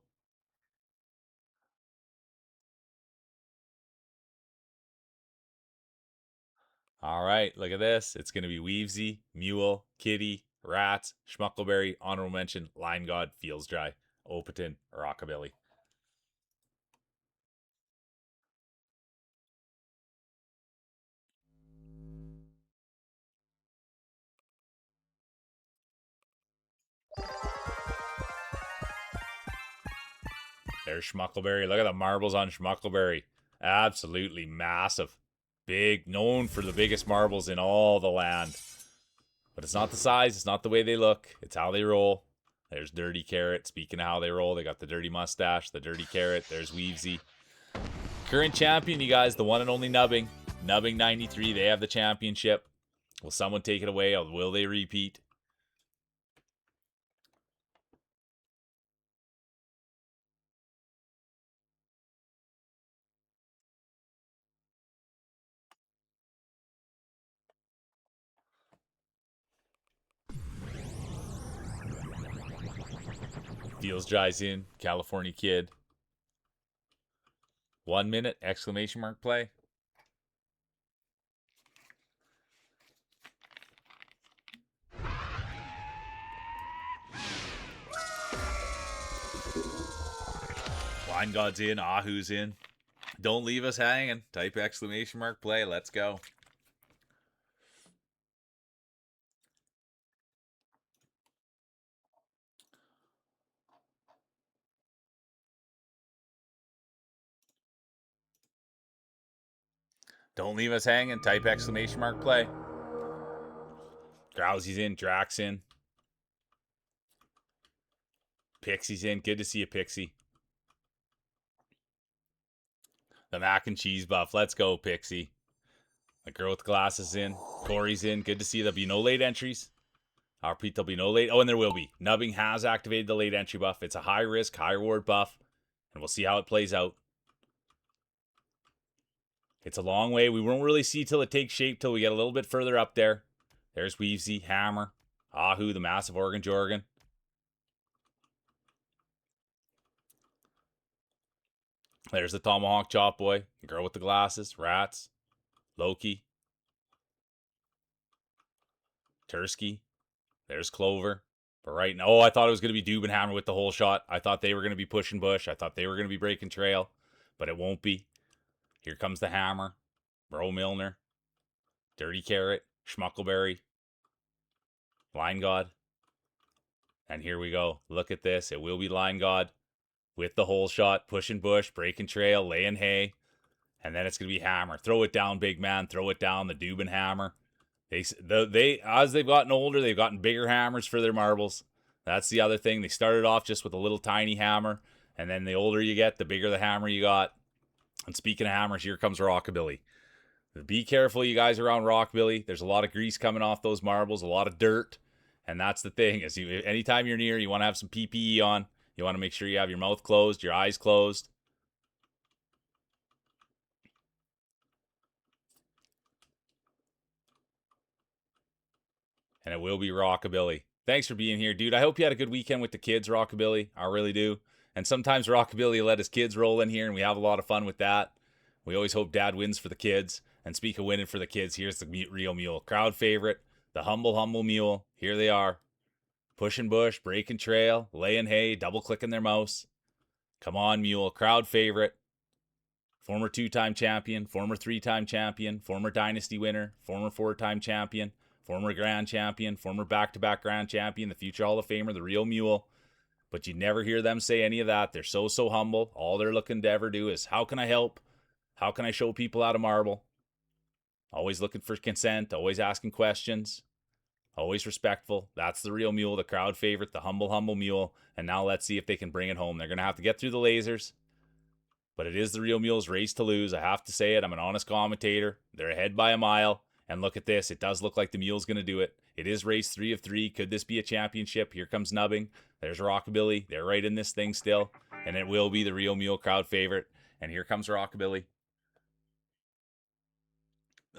All right, look at this. It's gonna be Weavesy, Mule, Kitty, Rats, Schmuckleberry, honorable mention, Line God, Feels Dry, Opaton, Rockabilly. There's Schmuckleberry. Look at the marbles on Schmuckleberry. Absolutely massive. Big, known for the biggest marbles in all the land. But it's not the size, it's not the way they look, it's how they roll. There's Dirty Carrot. Speaking of how they roll, they got the Dirty Mustache, the Dirty Carrot. There's Weavesy. Current champion, you guys, the one and only Nubbing. Nubbing 93, they have the championship. Will someone take it away, or will they repeat? Feels Dry's in. California Kid. 1 minute, exclamation mark play. Line God's in. Ahu's in. Don't leave us hanging. Type exclamation mark play. Let's go. Don't leave us hanging. Type exclamation mark play. Drowsy's in. Drax in. Pixie's in. Good to see you, Pixie. The mac and cheese buff. Let's go, Pixie. The girl with the glasses in. Corey's in. Good to see you. There'll be no late entries. I'll repeat, there'll be no late. Oh, and there will be. Nubbing has activated the late entry buff. It's a high risk, high reward buff. And we'll see how it plays out. It's a long way. We won't really see till it takes shape till we get a little bit further up there. There's Weavesy, Hammer, Ahu, the massive Organ Jorgan. There's the Tomahawk Chop Boy, girl with the glasses, Rats, Loki, Tursky. There's Clover. But right now, oh, I thought it was going to be Dubenhammer with the hole shot. I thought they were going to be pushing bush. I thought they were going to be breaking trail, but it won't be. Here comes the hammer. Bro Milner. Dirty Carrot. Schmuckleberry. Line God. And here we go. Look at this. It will be Line God with the hole shot, pushing bush, breaking trail, laying hay. And then it's going to be hammer. Throw it down, big man. Throw it down, the Dubin hammer. They as they've gotten older, they've gotten bigger hammers for their marbles. That's the other thing. They started off just with a little tiny hammer, and then the older you get, the bigger the hammer you got. And speaking of hammers, here comes Rockabilly. Be careful, you guys around Rockabilly. There's a lot of grease coming off those marbles, a lot of dirt, and that's the thing. Is anytime you're near, you want to have some PPE on. You want to make sure you have your mouth closed, your eyes closed. And it will be Rockabilly. Thanks for being here, dude. I hope you had a good weekend with the kids, Rockabilly. I really do. And sometimes Rockabilly let his kids roll in here, and we have a lot of fun with that. We always hope Dad wins for the kids. And speak of winning for the kids, here's the real mule. Crowd favorite, the humble mule. Here they are. Pushing bush, breaking trail, laying hay, double-clicking their mouse. Come on, mule. Crowd favorite. Former 2-time champion, former 3-time champion, former dynasty winner, former 4-time champion, former grand champion, former back-to-back grand champion, the future Hall of Famer, the real mule. But you never hear them say any of that. They're so humble. All they're looking to ever do is, how can I help? How can I show people how to marble? Always looking for consent, always asking questions, always respectful. That's the real mule, the crowd favorite, the humble mule. And now let's see if they can bring it home. They're going to have to get through the lasers. But it is the real mule's race to lose. I have to say it. I'm an honest commentator. They're ahead by a mile. And look at this. It does look like the mule's going to do it. It is race 3 of 3. Could this be a championship? Here comes Nubbing. There's Rockabilly. They're right in this thing still. And it will be the real mule crowd favorite. And here comes Rockabilly.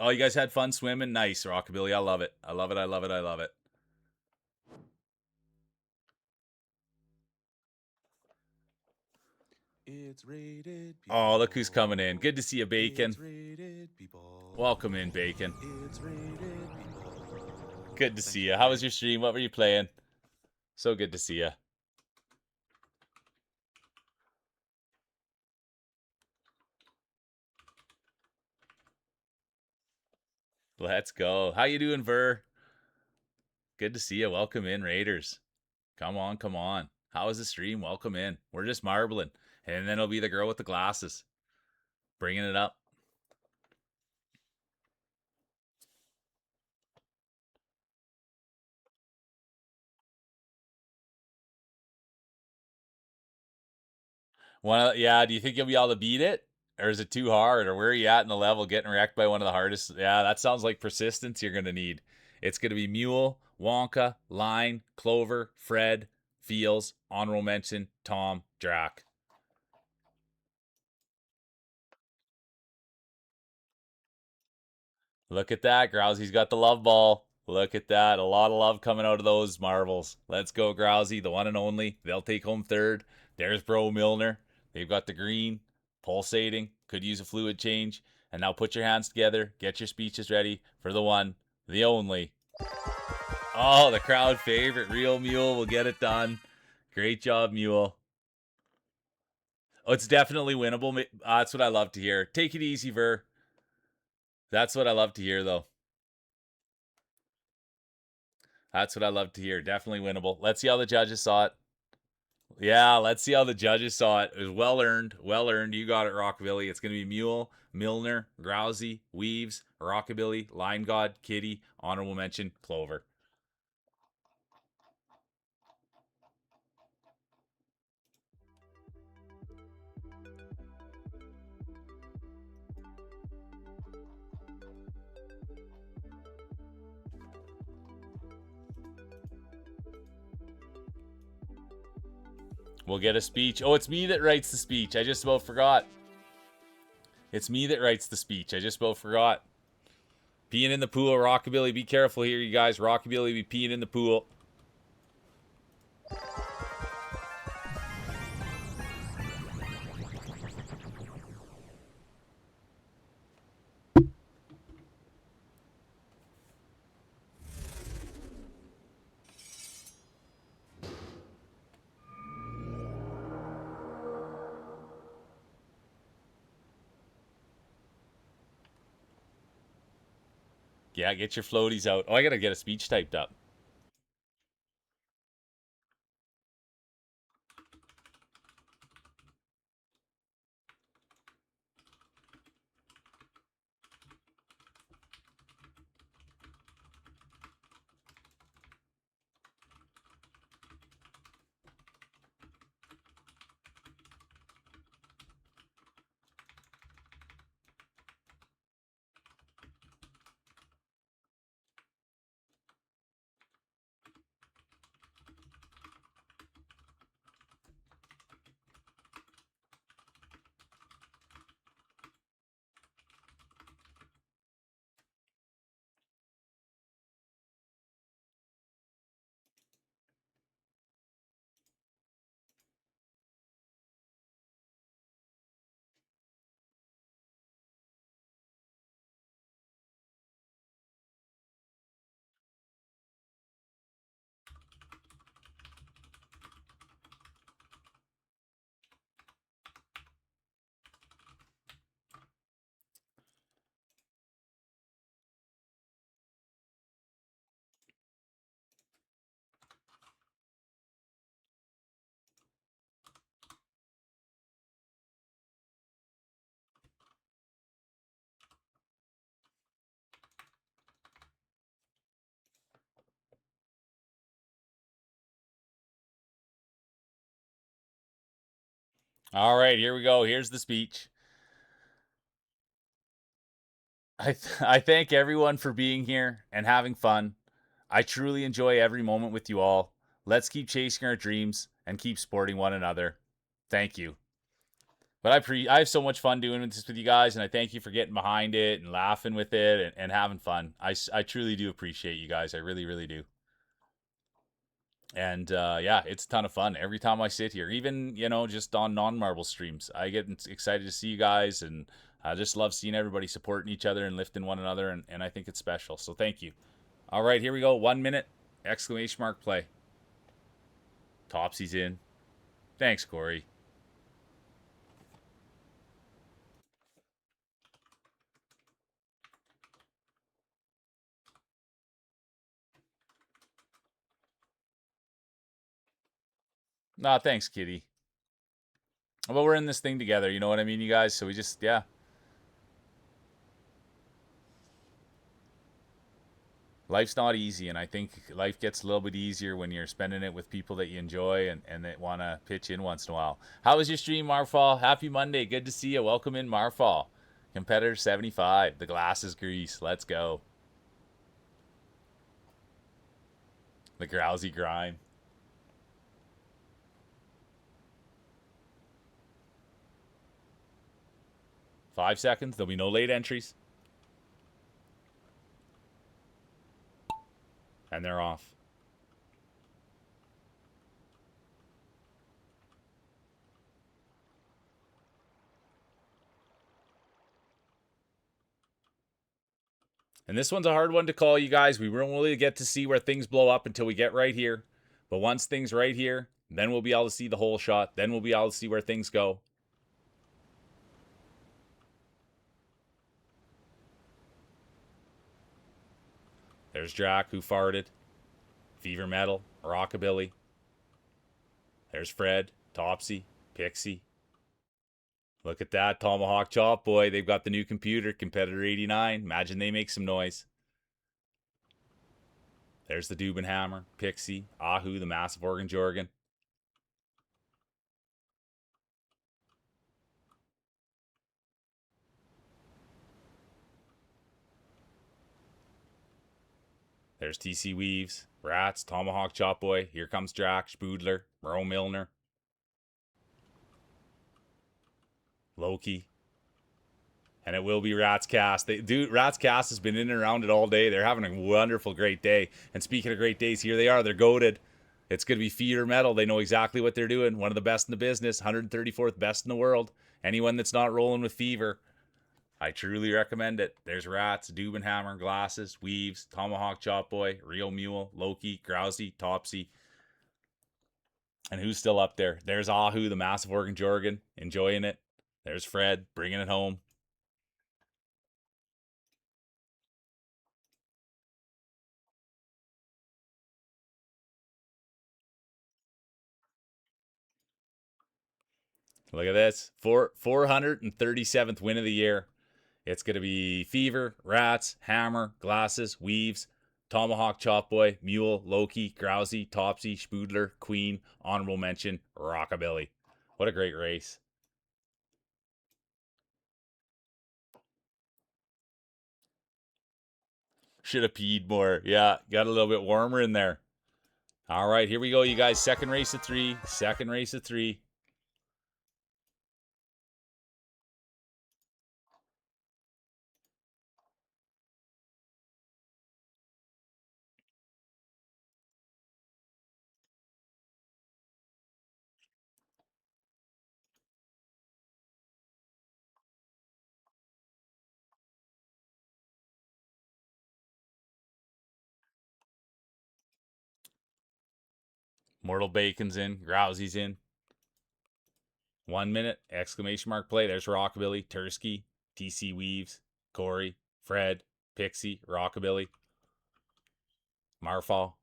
Oh, you guys had fun swimming? Nice, Rockabilly. I love it. I love it. I love it. I love it. It's rated people. Oh, look who's coming in. Good to see you, Bacon. It's rated people. Welcome in, Bacon. It's rated people. Good to see you. How was your stream? What were you playing? So good to see you. Let's go. How you doing, Ver? Good to see you. Welcome in, Raiders. Come on, come on. How was the stream? Welcome in. We're just marbling. And then it'll be the girl with the glasses. Bringing it up. Yeah, do you think you'll be able to beat it? Or is it too hard? Or where are you at in the level getting wrecked by one of the hardest? Yeah, that sounds like persistence you're going to need. It's going to be Mule, Wonka, Line, Clover, Fred, Fields, honorable mention, Tom, Drac. Look at that. Grousey's got the love ball. Look at that. A lot of love coming out of those marbles. Let's go, Grousey, the one and only. They'll take home third. There's Bro Milner. They've got the green, pulsating. Could use a fluid change. And now put your hands together. Get your speeches ready for the one, the only. Oh, the crowd favorite. Real Mule will get it done. Great job, Mule. Oh, it's definitely winnable. That's what I love to hear. Take it easy, Ver. That's what I love to hear, though. That's what I love to hear. Definitely winnable. Let's see how the judges saw it. Yeah, let's see how the judges saw it. It was well earned. Well earned. You got it, Rockabilly. It's going to be Mule, Milner, Grousey, Weaves, Rockabilly, Line God, Kitty, honorable mention, Clover. We'll get a speech. Oh, it's me that writes the speech. I just about forgot. It's me that writes the speech. I just about forgot. Peeing in the pool, Rockabilly. Be careful here, you guys. Rockabilly be peeing in the pool. Yeah, get your floaties out. Oh, I gotta get a speech typed up. All right, here we go. Here's the speech. I thank everyone for being here and having fun. I truly enjoy every moment with you all. Let's keep chasing our dreams and keep supporting one another. Thank you. But I have so much fun doing this with you guys, and I thank you for getting behind it and laughing with it and having fun. I truly do appreciate you guys. I really, really do. And yeah, it's a ton of fun every time I sit here, even just on non-marble streams. I get excited to see you guys, and I just love seeing everybody supporting each other and lifting one another, and I think it's special. So thank you. All right, here we go. 1 minute! Exclamation mark play. Topsy's in. Thanks, Corey. Nah, thanks, Kitty. Well, we're in this thing together. You know what I mean, you guys? So we just, yeah. Life's not easy, and I think life gets a little bit easier when you're spending it with people that you enjoy and that want to pitch in once in a while. How was your stream, Marfall? Happy Monday. Good to see you. Welcome in, Marfall. Competitor 75. The glass is grease. Let's go. The grousy grind. 5 seconds. There'll be no late entries. And they're off. And this one's a hard one to call, you guys. We won't really get to see where things blow up until we get right here. But once things right here, then we'll be able to see the whole shot. Then we'll be able to see where things go. There's Jack, who farted. Fever Metal, Rockabilly. There's Fred, Topsy, Pixie. Look at that Tomahawk Chop Boy. They've got the new computer, Competitor 89. Imagine they make some noise. There's the Dubenhammer, Pixie, Ahu, the Massive Organ Jorgan. There's TC Weaves, Rats, Tomahawk Chop Boy. Here comes Jack, Spoodler, Merle Milner. Loki. And it will be Rats Cast. Rats Cast has been in and around it all day. They're having a wonderful, great day. And speaking of great days, here they are. They're goated. It's going to be Feeder Metal. They know exactly what they're doing. One of the best in the business. 134th best in the world. Anyone that's not rolling with Fever, I truly recommend it. There's Rats, Dubenhammer, Glasses, Weaves, Tomahawk Chop Boy, Real Mule, Loki, Grousey, Topsy. And who's still up there? There's Ahu, the Massive Organ Jorgan, enjoying it. There's Fred, bringing it home. Look at this. 437th win of the year. It's going to be Fever, Rats, Hammer, Glasses, Weaves, Tomahawk, Chop Boy, Mule, Loki, Grousey, Topsy, Spoodler, Queen, honorable mention, Rockabilly. What a great race. Should have peed more. Yeah, got a little bit warmer in there. All right, here we go, you guys. Second race of three. Second race of three. Mortal Bacon's in. Grousey's in. 1 minute. Exclamation mark play. There's Rockabilly, Tursky, TC Weaves, Corey, Fred, Pixie, Rockabilly, Marfall.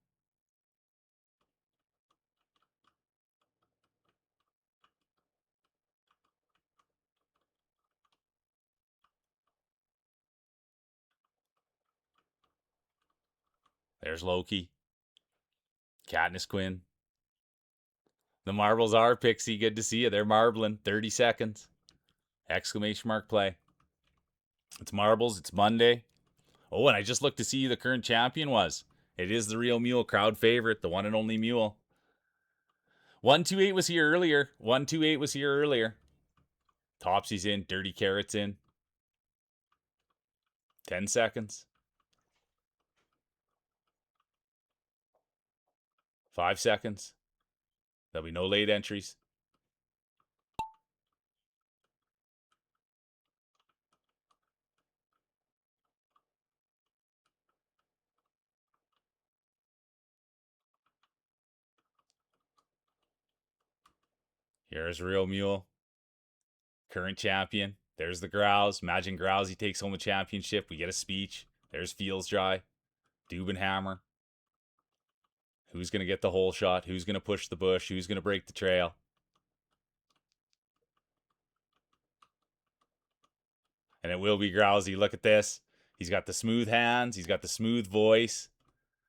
There's Loki. Katniss Quinn. The marbles are Pixie. Good to see you. They're marbling. 30 seconds. Exclamation mark play. It's marbles. It's Monday. Oh, and I just looked to see who the current champion was. It is the real Mule, crowd favorite, the one and only Mule. 128 was here earlier. 128 was here earlier. Topsy's in. Dirty Carrot's in. 10 seconds. 5 seconds. There'll be no late entries. Here's Real Mule. Current champion. There's the Grouse. Imagine Grousey takes home a championship. We get a speech. There's Feels Dry. Dubenhammer. Who's going to get the hole shot? Who's going to push the bush? Who's going to break the trail? And it will be Grousey. Look at this. He's got the smooth hands. He's got the smooth voice.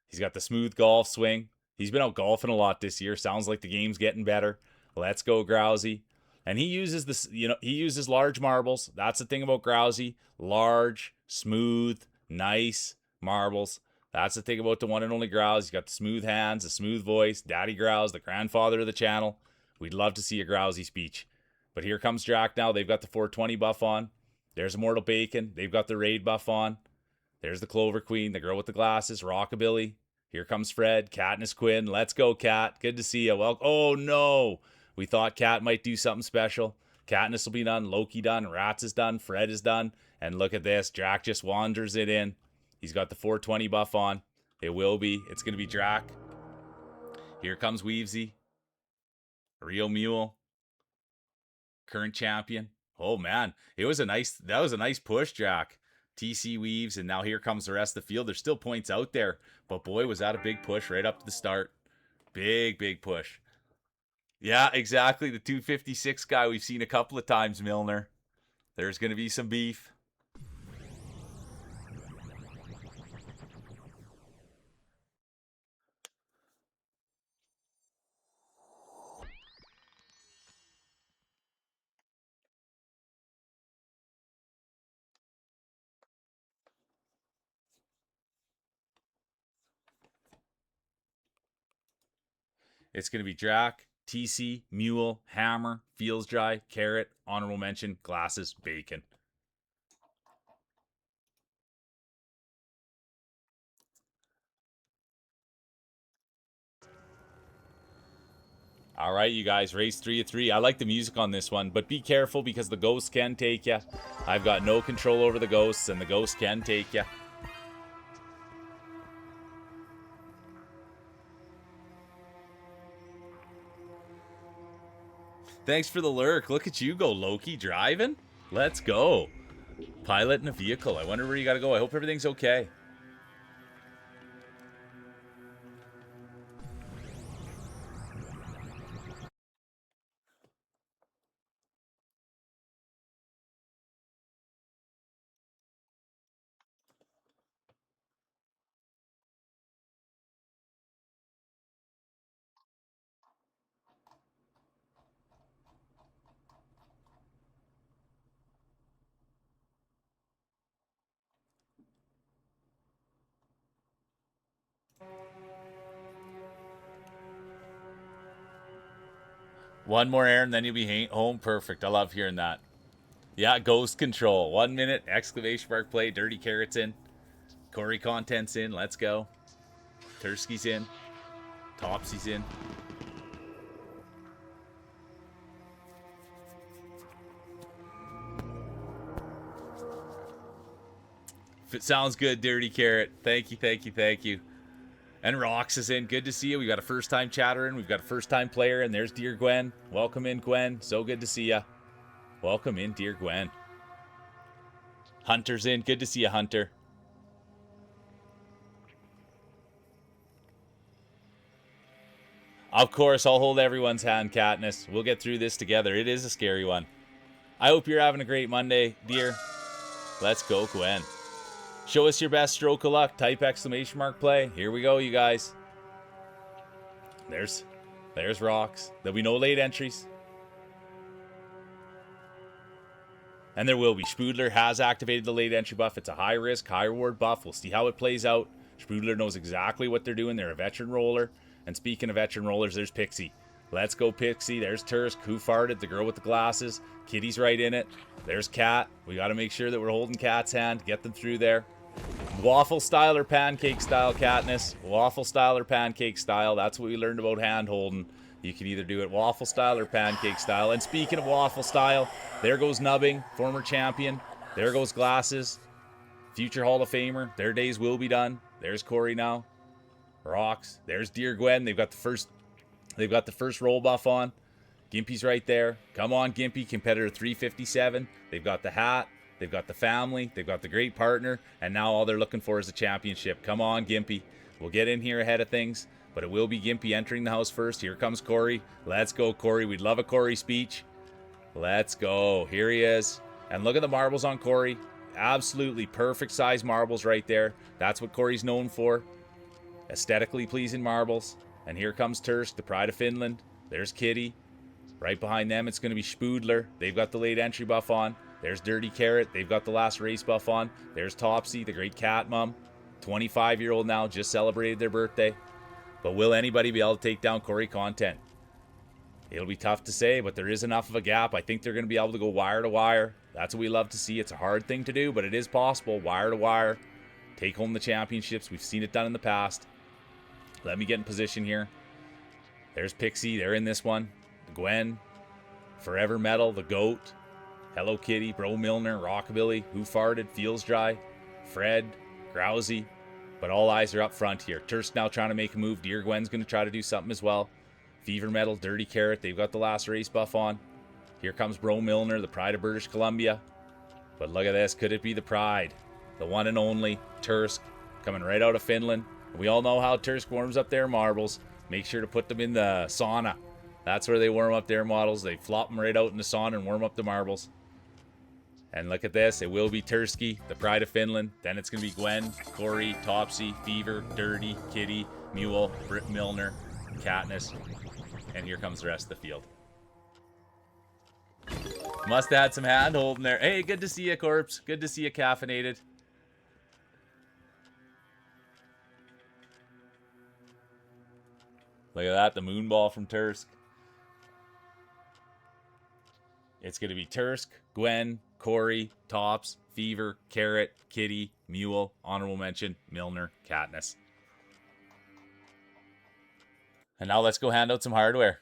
He's got the smooth golf swing. He's been out golfing a lot this year. Sounds like the game's getting better. Let's go, Grousey. And he uses this, he uses large marbles. That's the thing about Grousey. Large, smooth, nice marbles. That's the thing about the one and only Grouse. He's got the smooth hands, the smooth voice. Daddy Grouse, the grandfather of the channel. We'd love to see a Grousey speech. But here comes Jack now. They've got the 420 buff on. There's Immortal Bacon. They've got the Raid buff on. There's the Clover Queen, the girl with the glasses, Rockabilly. Here comes Fred, Katniss Quinn. Let's go, Kat. Good to see you. Well, oh no. We thought Kat might do something special. Katniss will be done. Loki done. Rats is done. Fred is done. And look at this. Drac just wanders it in. He's got the 420 buff on. It will be. It's going to be Drac. Here comes Weavesy. Real Mule. Current champion. Oh man. That was a nice push, Drac. TC Weaves, and now here comes the rest of the field. There's still points out there, but boy, was that a big push right up to the start. Big push. Yeah, exactly. The 256 guy we've seen a couple of times, Milner. There's going to be some beef. It's going to be Drac, TC, Mule, Hammer, Feels Dry, Carrot, honorable mention, Glasses, Bacon. All right, you guys, race 3 of 3. I like the music on this one, but be careful because the ghosts can take you. I've got no control over the ghosts, and the ghosts can take you. Thanks for the lurk. Look at you go, Loki, driving. Let's go. Piloting a vehicle. I wonder where you got to go. I hope everything's okay. One more air and then you'll be home. Perfect. I love hearing that. Yeah, ghost control. 1 minute, exclamation mark play. Dirty Carrot's in. Corey Content's in. Let's go. Tursky's in. Topsy's in. If it sounds good, Dirty Carrot. Thank you, thank you, thank you. And Rox is in. Good to see you. We got a first-time chatter in. We've got a first-time player, and there's dear Gwen. Welcome in, Gwen. So good to see ya. Welcome in, dear Gwen. Hunter's in. Good to see you, Hunter. Of course, I'll hold everyone's hand, Katniss. We'll get through this together. It is a scary one. I hope you're having a great Monday, dear. Let's go, Gwen. Show us your best stroke of luck. Type exclamation mark play. Here we go, you guys. There's Rox. There'll be no late entries. And there will be. Spoodler has activated the late entry buff. It's a high risk, high reward buff. We'll see how it plays out. Spoodler knows exactly what they're doing. They're a veteran roller. And speaking of veteran rollers, there's Pixie. Let's go, Pixie. There's Tursk. Who farted? The girl with the glasses. Kitty's right in it. There's Cat. We got to make sure that we're holding Cat's hand. Get them through there. Waffle style or pancake style, Katniss? Waffle style or pancake style? That's what we learned about hand holding. You can either do it waffle style or pancake style. And speaking of waffle style, there goes Nubbing, former champion. There goes Glasses, future Hall of Famer. Their days will be done. There's Corey now. Rox. There's dear Gwen. They've got the first roll buff on. Gimpy's right there. Come on, Gimpy. Competitor 357. They've got the hat. They've got the family. They've got the great partner. And now all they're looking for is a championship. Come on, Gimpy. We'll get in here ahead of things. But it will be Gimpy entering the house first. Here comes Corey. Let's go, Corey. We'd love a Corey speech. Let's go. Here he is. And look at the marbles on Corey. Absolutely perfect size marbles right there. That's what Corey's known for. Aesthetically pleasing marbles. And here comes Tursk, the pride of Finland. There's Kitty. Right behind them, it's going to be Spoodler. They've got the late entry buff on. There's Dirty Carrot. They've got the last race buff on. There's Topsy, the great cat mom. 25-year-old now, just celebrated their birthday. But will anybody be able to take down Corey Content? It'll be tough to say, but there is enough of a gap. I think they're going to be able to go wire to wire. That's what we love to see. It's a hard thing to do, but it is possible. Wire to wire. Take home the championships. We've seen it done in the past. Let me get in position here. There's Pixie. They're in this one. Gwen. Forever Metal. The GOAT. Hello Kitty. Bro Milner. Rockabilly. Who Farted. Feels Dry. Fred. Grousey. But all eyes are up front here. Tursk now trying to make a move. Dear Gwen's going to try to do something as well. Fever Metal. Dirty Carrot. They've got the last race buff on. Here comes Bro Milner. The pride of British Columbia. But look at this. Could it be the pride? The one and only Tursk. Coming right out of Finland. We all know how Tursk warms up their marbles. Make sure to put them in the sauna. That's where they warm up their models. They flop them right out in the sauna and warm up the marbles. And look at this. It will be Tursky, the pride of Finland. Then it's going to be Gwen, Corey, Topsy, Fever, Dirty, Kitty, Mule, Britt Milner, Katniss. And here comes the rest of the field. Must have had some hand holding there. Hey, good to see you, Corpse. Good to see you, caffeinated. Look at that, the moon ball from Tursk. It's going to be Tursk, Gwen, Corey, Tops, Fever, Carrot, Kitty, Mule, honorable mention, Milner, Katniss. And now let's go hand out some hardware.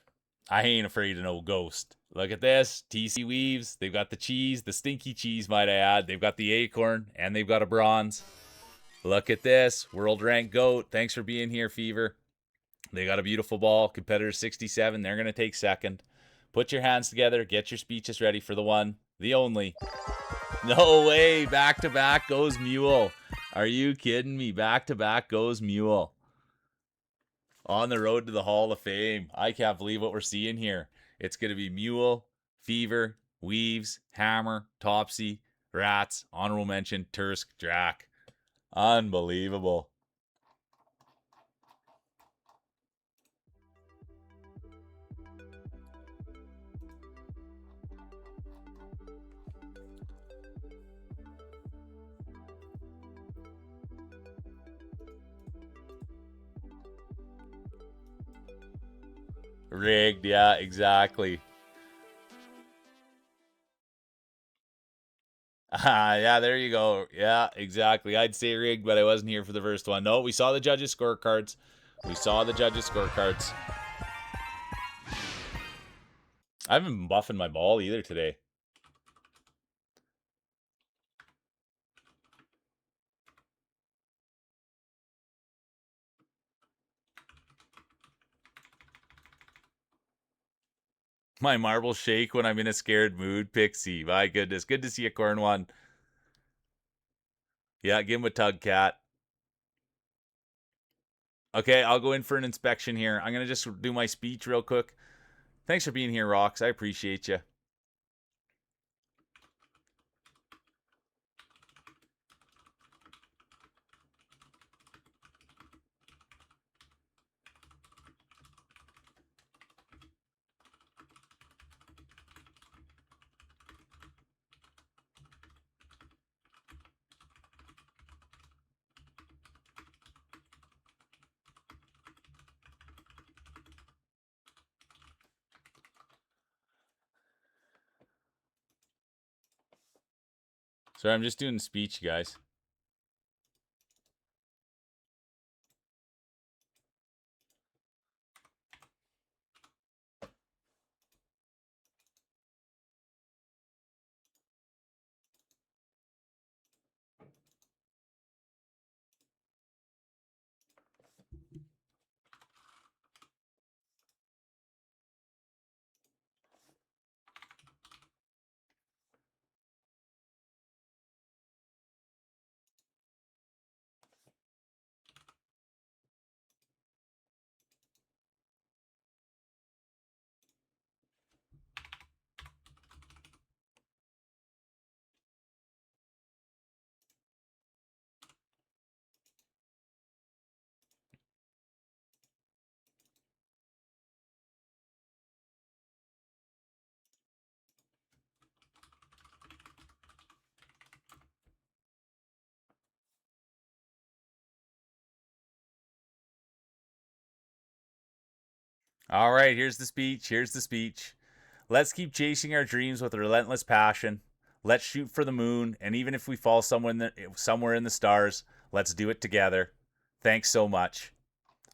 I ain't afraid of no ghost. Look at this, TC Weaves. They've got the cheese, the stinky cheese, might I add. They've got the acorn, and they've got a bronze. Look at this, world rank GOAT. Thanks for being here, Fever. They got a beautiful ball. Competitor 67. They're going to take second. Put your hands together. Get your speeches ready for the one, the only. No way. Back to back goes Mule. Are you kidding me? Back to back goes Mule. On the road to the Hall of Fame. I can't believe what we're seeing here. It's going to be Mule, Fever, Weaves, Hammer, Topsy, Rats, honorable mention, Tursk, Drac. Unbelievable. Rigged, yeah, exactly. Yeah, there you go. Yeah, exactly. I'd say rigged, but I wasn't here for the first one. No, we saw the judges' scorecards. We saw the judges' scorecards. I haven't been buffing my ball either today. My marbles shake when I'm in a scared mood. Pixie, my goodness. Good to see you, Corn One. Yeah, give him a tug, cat. Okay, I'll go in for an inspection here. I'm going to just do my speech real quick. Thanks for being here, Rocks. I appreciate you. Sorry, I'm just doing the speech, guys. All right, here's the speech. Here's the speech. Let's keep chasing our dreams with relentless passion. Let's shoot for the moon, and even if we fall somewhere in the stars, let's do it together. Thanks so much.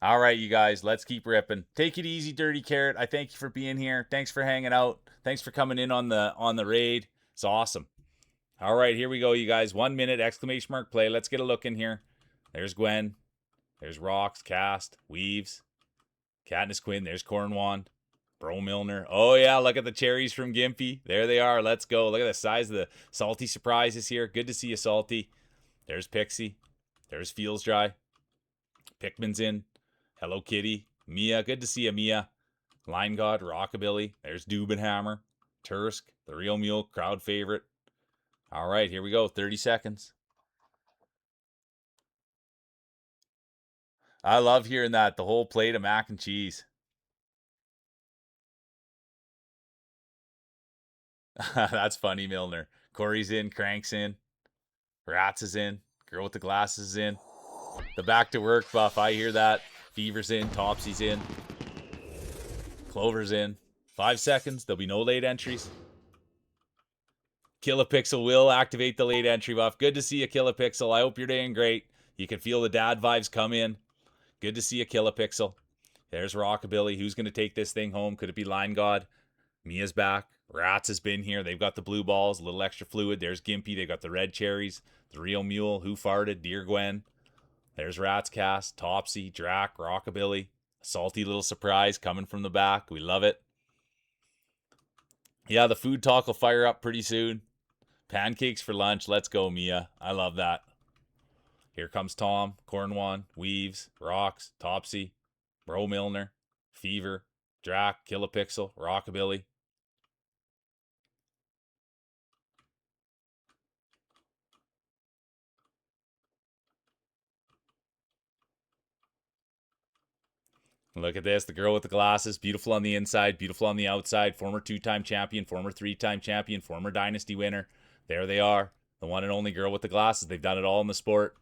All right, you guys, let's keep ripping. Take it easy, Dirty Carrot. I thank you for being here. Thanks for hanging out. Thanks for coming in on the raid. It's awesome. All right, here we go, you guys. 1 minute exclamation mark play. Let's get a look in here. There's Gwen. There's Rocks, Cast, Weaves, Katniss Quinn. There's Cornwand. Bro Milner. Oh, yeah, look at the cherries from Gimpy. There they are. Let's go. Look at the size of the salty surprises here. Good to see you, Salty. There's Pixie. There's Feels Dry. Pikmin's in. Hello Kitty. Mia. Good to see you, Mia. Line God. Rockabilly. There's Dubenhammer. Tursk. The Real Mule. Crowd favorite. All right, here we go. 30 seconds. I love hearing that. The whole plate of mac and cheese. That's funny, Milner. Corey's in. Crank's in. Rats is in. Girl with the glasses is in. The back to work buff. I hear that. Fever's in. Topsy's in. Clover's in. 5 seconds. There'll be no late entries. Kilopixel will activate the late entry buff. Good to see you, Kilopixel. I hope you're doing great. You can feel the dad vibes come in. Good to see you, Kilopixel. There's Rockabilly. Who's going to take this thing home? Could it be Line God? Mia's back. Rats has been here. They've got the blue balls, a little extra fluid. There's Gimpy. They've got the red cherries. The Real Mule. Who farted? Dear Gwen. There's Rats Cast. Topsy. Drac. Rockabilly. A salty little surprise coming from the back. We love it. Yeah, the food talk will fire up pretty soon. Pancakes for lunch. Let's go, Mia. I love that. Here comes Tom, Cornwan, Weaves, Rocks, Topsy, Bro Milner, Fever, Drac, Kilopixel, Rockabilly. Look at this. The girl with the glasses. Beautiful on the inside, beautiful on the outside. Former 2-time champion, former 3-time champion, former Dynasty winner. There they are. The one and only girl with the glasses. They've done it all in the sport.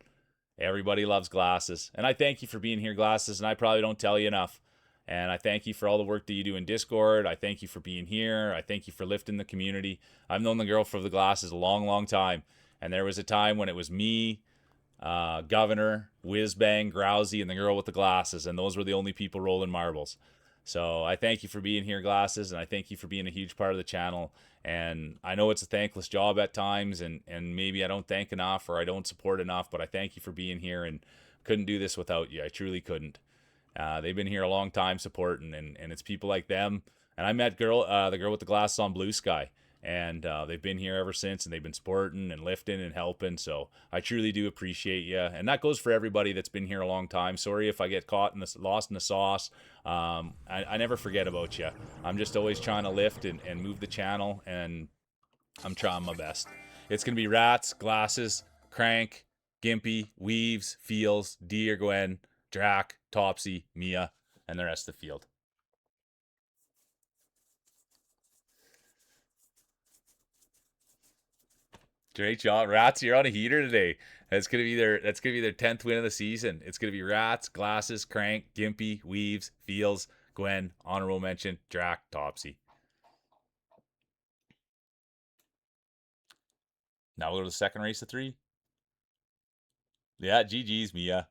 Everybody loves glasses. And I thank you for being here, glasses. And I probably don't tell you enough. And I thank you for all the work that you do in Discord. I thank you for being here. I thank you for lifting the community. I've known the girl for the glasses a long, long time. And there was a time when it was me, Governor, Whizbang, Grousey, and the girl with the glasses. And those were the only people rolling marbles. So I thank you for being here, Glasses, and I thank you for being a huge part of the channel. And I know it's a thankless job at times, and maybe I don't thank enough or I don't support enough, but I thank you for being here and couldn't do this without you. I truly couldn't. They've been here a long time supporting, and it's people like them. And I met the girl with the glasses on Blue Sky, and they've been here ever since, and they've been supporting and lifting and helping. So I truly do appreciate you, and that goes for everybody that's been here a long time. Sorry if I get caught in lost in the sauce. I never forget about you. I'm just always trying to lift and move the channel, and I'm trying my best. It's gonna be Rats, Glasses, Crank, Gimpy, Weaves, Feels, D or Gwen, Drac, Topsy, Mia, and the rest of the field. Great job, Rats. You're on a heater today. That's gonna be their 10th win of the season. It's gonna be Rats, Glasses, Crank, Gimpy, Weaves, Feels, Gwen, honorable mention, Drac, Topsy. Now we'll go to the second race of 3. Yeah, GG's, Mia.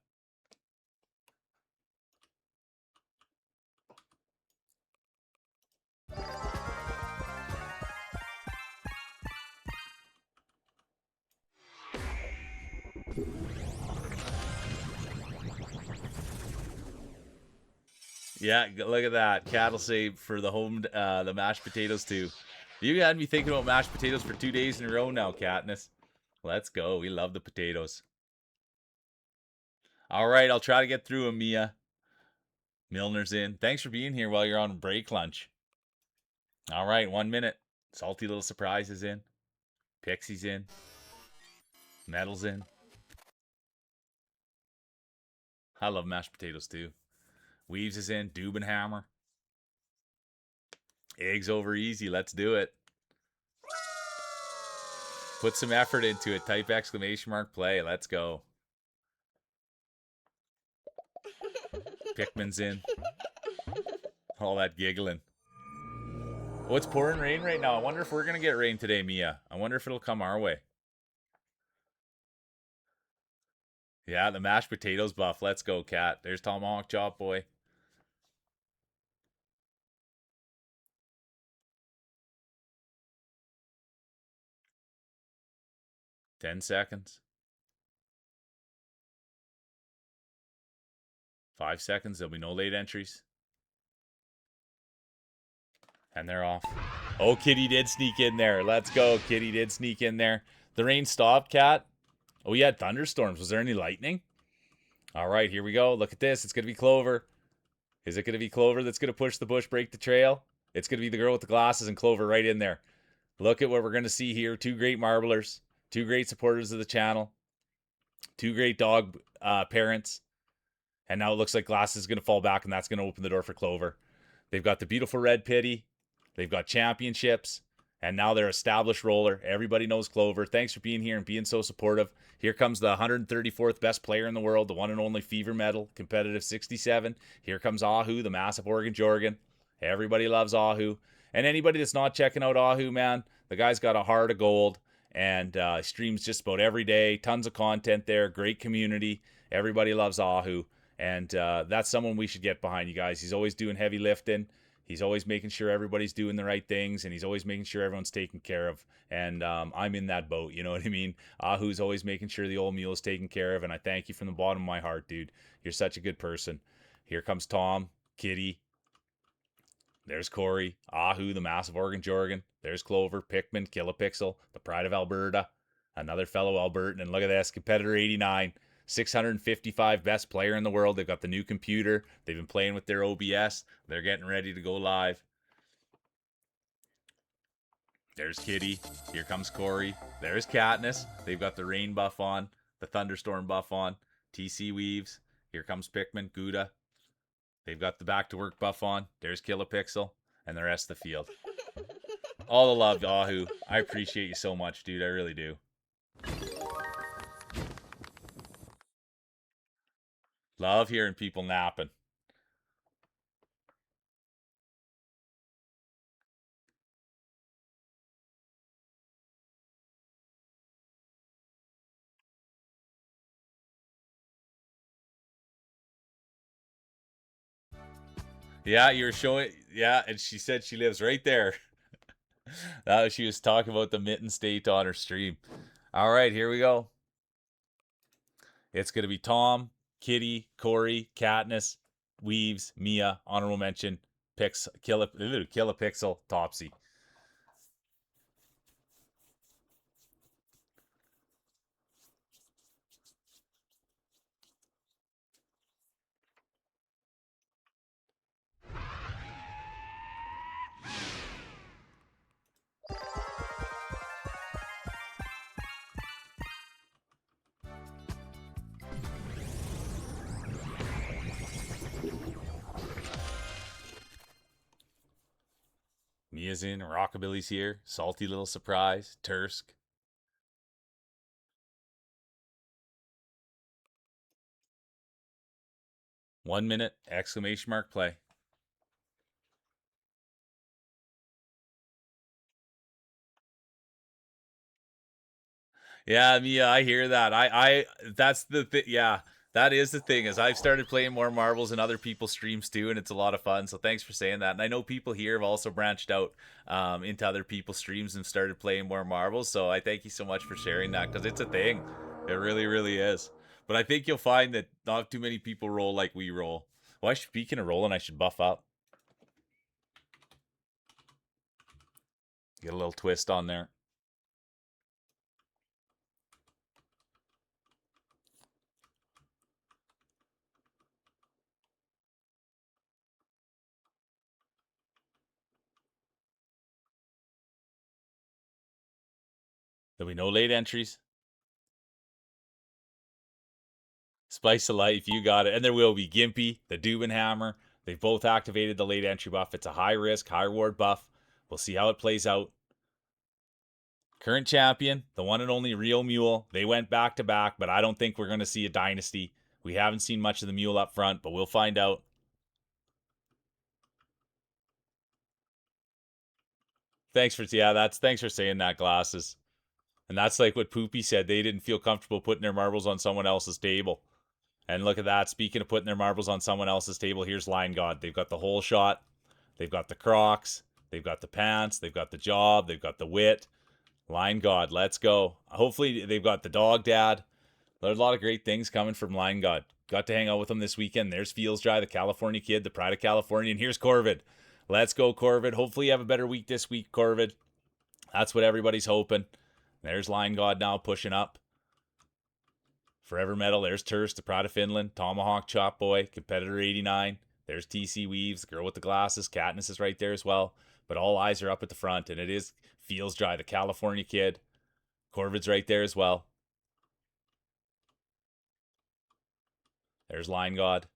Yeah, look at that. Cattle save for the mashed potatoes too. You had me thinking about mashed potatoes for 2 days in a row now, Katniss. Let's go. We love the potatoes. All right, I'll try to get through them, Mia. Milner's in. Thanks for being here while you're on break lunch. All right, 1 minute. Salty little surprise is in. Pixie's in. Metal's in. I love mashed potatoes too. Weaves is in. Dubenhammer. Eggs over easy. Let's do it. Put some effort into it. Type exclamation mark play. Let's go. Pickman's in. All that giggling. Oh, it's pouring rain right now. I wonder if we're going to get rain today, Mia. I wonder if it'll come our way. Yeah, the mashed potatoes buff. Let's go, Cat. There's Tomahawk Chop Boy. Ten seconds. 5 seconds. There'll be no late entries. And they're off. Oh, Kitty did sneak in there. Let's go. Kitty did sneak in there. The rain stopped, Cat. Oh, we had thunderstorms. Was there any lightning? All right, here we go. Look at this. It's going to be Clover. Is it going to be Clover that's going to push the bush, break the trail? It's going to be the girl with the glasses and Clover right in there. Look at what we're going to see here. 2 great marblers. 2 great supporters of the channel. 2 great dog parents. And now it looks like Glasses is going to fall back, and that's going to open the door for Clover. They've got the beautiful red pity. They've got championships. And now they're established roller. Everybody knows Clover. Thanks for being here and being so supportive. Here comes the 134th best player in the world, the one and only Fever Medal, competitive 67. Here comes Ahu, the massive Oregon Jorgen. Everybody loves Ahu. And anybody that's not checking out Ahu, man, the guy's got a heart of gold and streams just about every day. Tons of content there. Great community. Everybody loves Ahu. And that's someone we should get behind, you guys. He's always doing heavy lifting. He's always making sure everybody's doing the right things, and he's always making sure everyone's taken care of. And I'm in that boat, you know what I mean? Ahu's always making sure the old mule is taken care of, and I thank you from the bottom of my heart, dude. You're such a good person. Here comes Tom, Kitty. There's Corey, Ahu, the massive Oregon Jorgen. There's Clover, Pickman, Kilopixel, the pride of Alberta. Another fellow Albertan, and look at this, competitor 89. 655 best player in the world. They've got the new computer. They've been playing with their OBS. They're getting ready to go live. There's Kitty. Here comes Corey. There's Katniss. They've got the rain buff on, the thunderstorm buff on. TC Weaves. Here comes Pickman, Gouda. They've got the back to work buff on. There's Kilopixel and the rest of the field. All the love, Ahu. I appreciate you so much, dude. I really do. Love hearing people napping. Yeah, you were showing. Yeah, and she said she lives right there. She was talking about the Mitten State on her stream. All right, here we go. It's going to be Tom, Kitty, Corey, Katniss, Weaves, Mia, honorable mention, Kill a Pixel, Topsy. Mia's in, Rockabilly's here, salty little surprise, Tursk. 1 minute, exclamation mark play. Yeah, Mia, I hear that. That's the thing. Yeah, that is the thing. Is I've started playing more marbles in other people's streams too, and it's a lot of fun. So thanks for saying that. And I know people here have also branched out into other people's streams and started playing more marbles. So I thank you so much for sharing that because it's a thing. It really, really is. But I think you'll find that not too many people roll like we roll. Well, speaking of rolling, I should buff up. Get a little twist on there. There'll be no late entries. Spice of Life, you got it. And there will be Gimpy, the Dubinhammer. They've both activated the late entry buff. It's a high risk, high reward buff. We'll see how it plays out. Current champion, the one and only Real Mule. They went back to back, but I don't think we're going to see a dynasty. We haven't seen much of the Mule up front, but we'll find out. Thanks for saying that, Glasses. And that's like what Poopy said. They didn't feel comfortable putting their marbles on someone else's table. And look at that. Speaking of putting their marbles on someone else's table, here's Line God. They've got the whole shot. They've got the Crocs. They've got the pants. They've got the job. They've got the wit. Line God, let's go. Hopefully, they've got the dog dad. There's a lot of great things coming from Line God. Got to hang out with him this weekend. There's Feels Dry, the California kid, the pride of California. And here's Corvid. Let's go, Corvid. Hopefully, you have a better week this week, Corvid. That's what everybody's hoping. There's Line God now pushing up. Forever Metal. There's Turst, the Pride of Finland. Tomahawk Chop Boy, Competitor 89. There's TC Weaves, the girl with the glasses. Katniss is right there as well. But all eyes are up at the front, and it is Feels Dry, the California kid. Corvid's right there as well. There's Line God.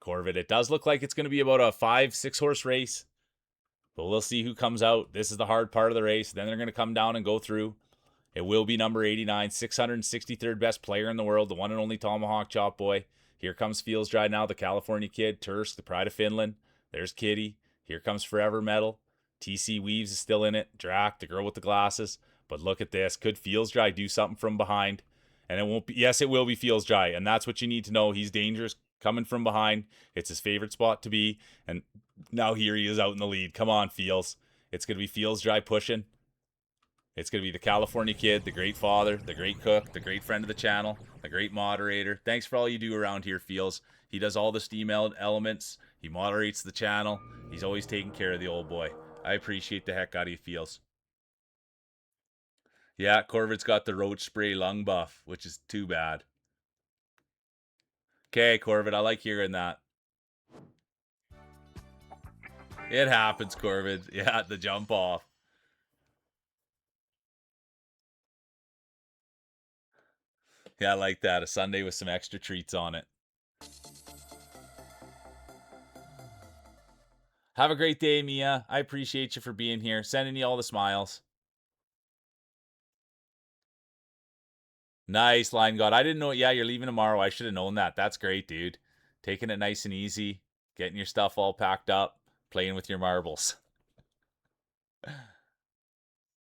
Corvid. It does look like it's going to be about a 5-6 horse race, but we'll see who comes out. This is the hard part of the race. Then they're going to come down and go through. It will be number 89, 663rd best player in the world, the one and only Tomahawk Chop Boy. Here comes Feels Dry now, the California kid. Tursk, the pride of Finland. There's Kitty. Here comes Forever Metal. TC Weaves is still in it. Drac, the girl with the glasses. But look at this. Could Feels Dry do something from behind? And it won't be. Yes, it will be Feels Dry. And that's what you need to know. He's dangerous coming from behind. It's his favorite spot to be. And now here he is out in the lead. Come on, Feels. It's going to be Feels Dry pushing. It's going to be the California kid, the great father, the great cook, the great friend of the channel, the great moderator. Thanks for all you do around here, Feels. He does all the Steam elements. He moderates the channel. He's always taking care of the old boy. I appreciate the heck out of you, Feels. Yeah, Corvid's got the roach spray lung buff, which is too bad. Okay, Corvid, I like hearing that. It happens, Corvid. Yeah, the jump off. Yeah, I like that. A Sunday with some extra treats on it. Have a great day, Mia. I appreciate you for being here. Sending you all the smiles. Nice, Line God. I didn't know. Yeah, you're leaving tomorrow. I should have known that. That's great, dude. Taking it nice and easy, getting your stuff all packed up, playing with your marbles.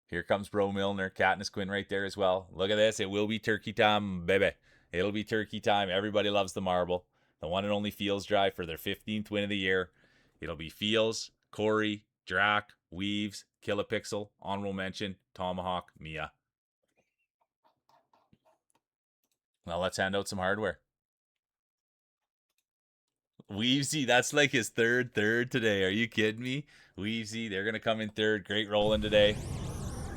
Here comes Bro Milner, Katniss Quinn right there as well. Look at this. It will be turkey time, baby. It'll be turkey time. Everybody loves the marble. The one and only Feels Dry for their 15th win of the year. It'll be Fields, Corey, Drac, Weaves, Kilopixel, honorable mention, Tomahawk, Mia. Well, let's hand out some hardware. Weavesy, that's like his third today. Are you kidding me? Weavesy, they're going to come in third. Great rolling today.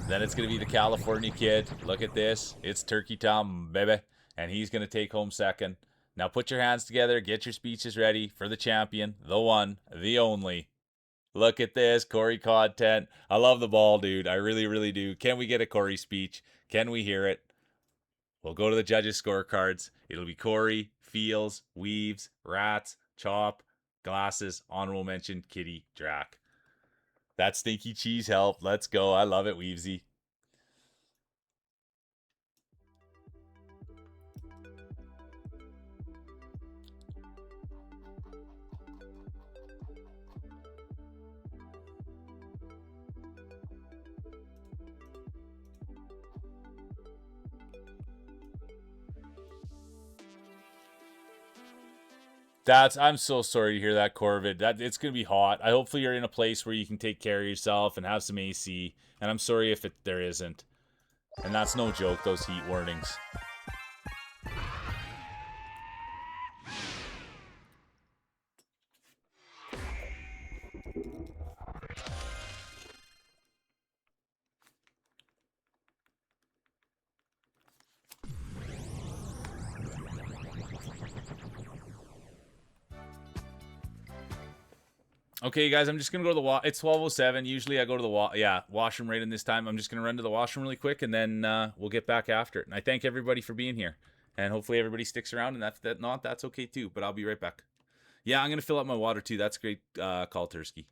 Then it's going to be the California kid. Look at this. It's Turkey Tom, baby. And he's going to take home second. Now put your hands together. Get your speeches ready for the champion, the one, the only. Look at this. Corey content. I love the ball, dude. I really, really do. Can we get a Corey speech? Can we hear it? We'll go to the judges' scorecards. It'll be Corey, Fields, Weaves, Rats, Chop, Glasses, honorable mention, Kitty, Drac. That stinky cheese help. Let's go. I love it, Weavesy. I'm so sorry to hear that, Corvid. That it's gonna be hot. I hopefully you're in a place where you can take care of yourself and have some AC. And I'm sorry if there isn't. And that's no joke, those heat warnings. Okay, guys, I'm just gonna go to the it's 12:07. Usually I go to the washroom right in this time. I'm just gonna run to the washroom really quick, and then we'll get back after it. And I thank everybody for being here, and hopefully everybody sticks around. And that's okay too. But I'll be right back. Yeah, I'm gonna fill up my water too. That's great, call, Tursky.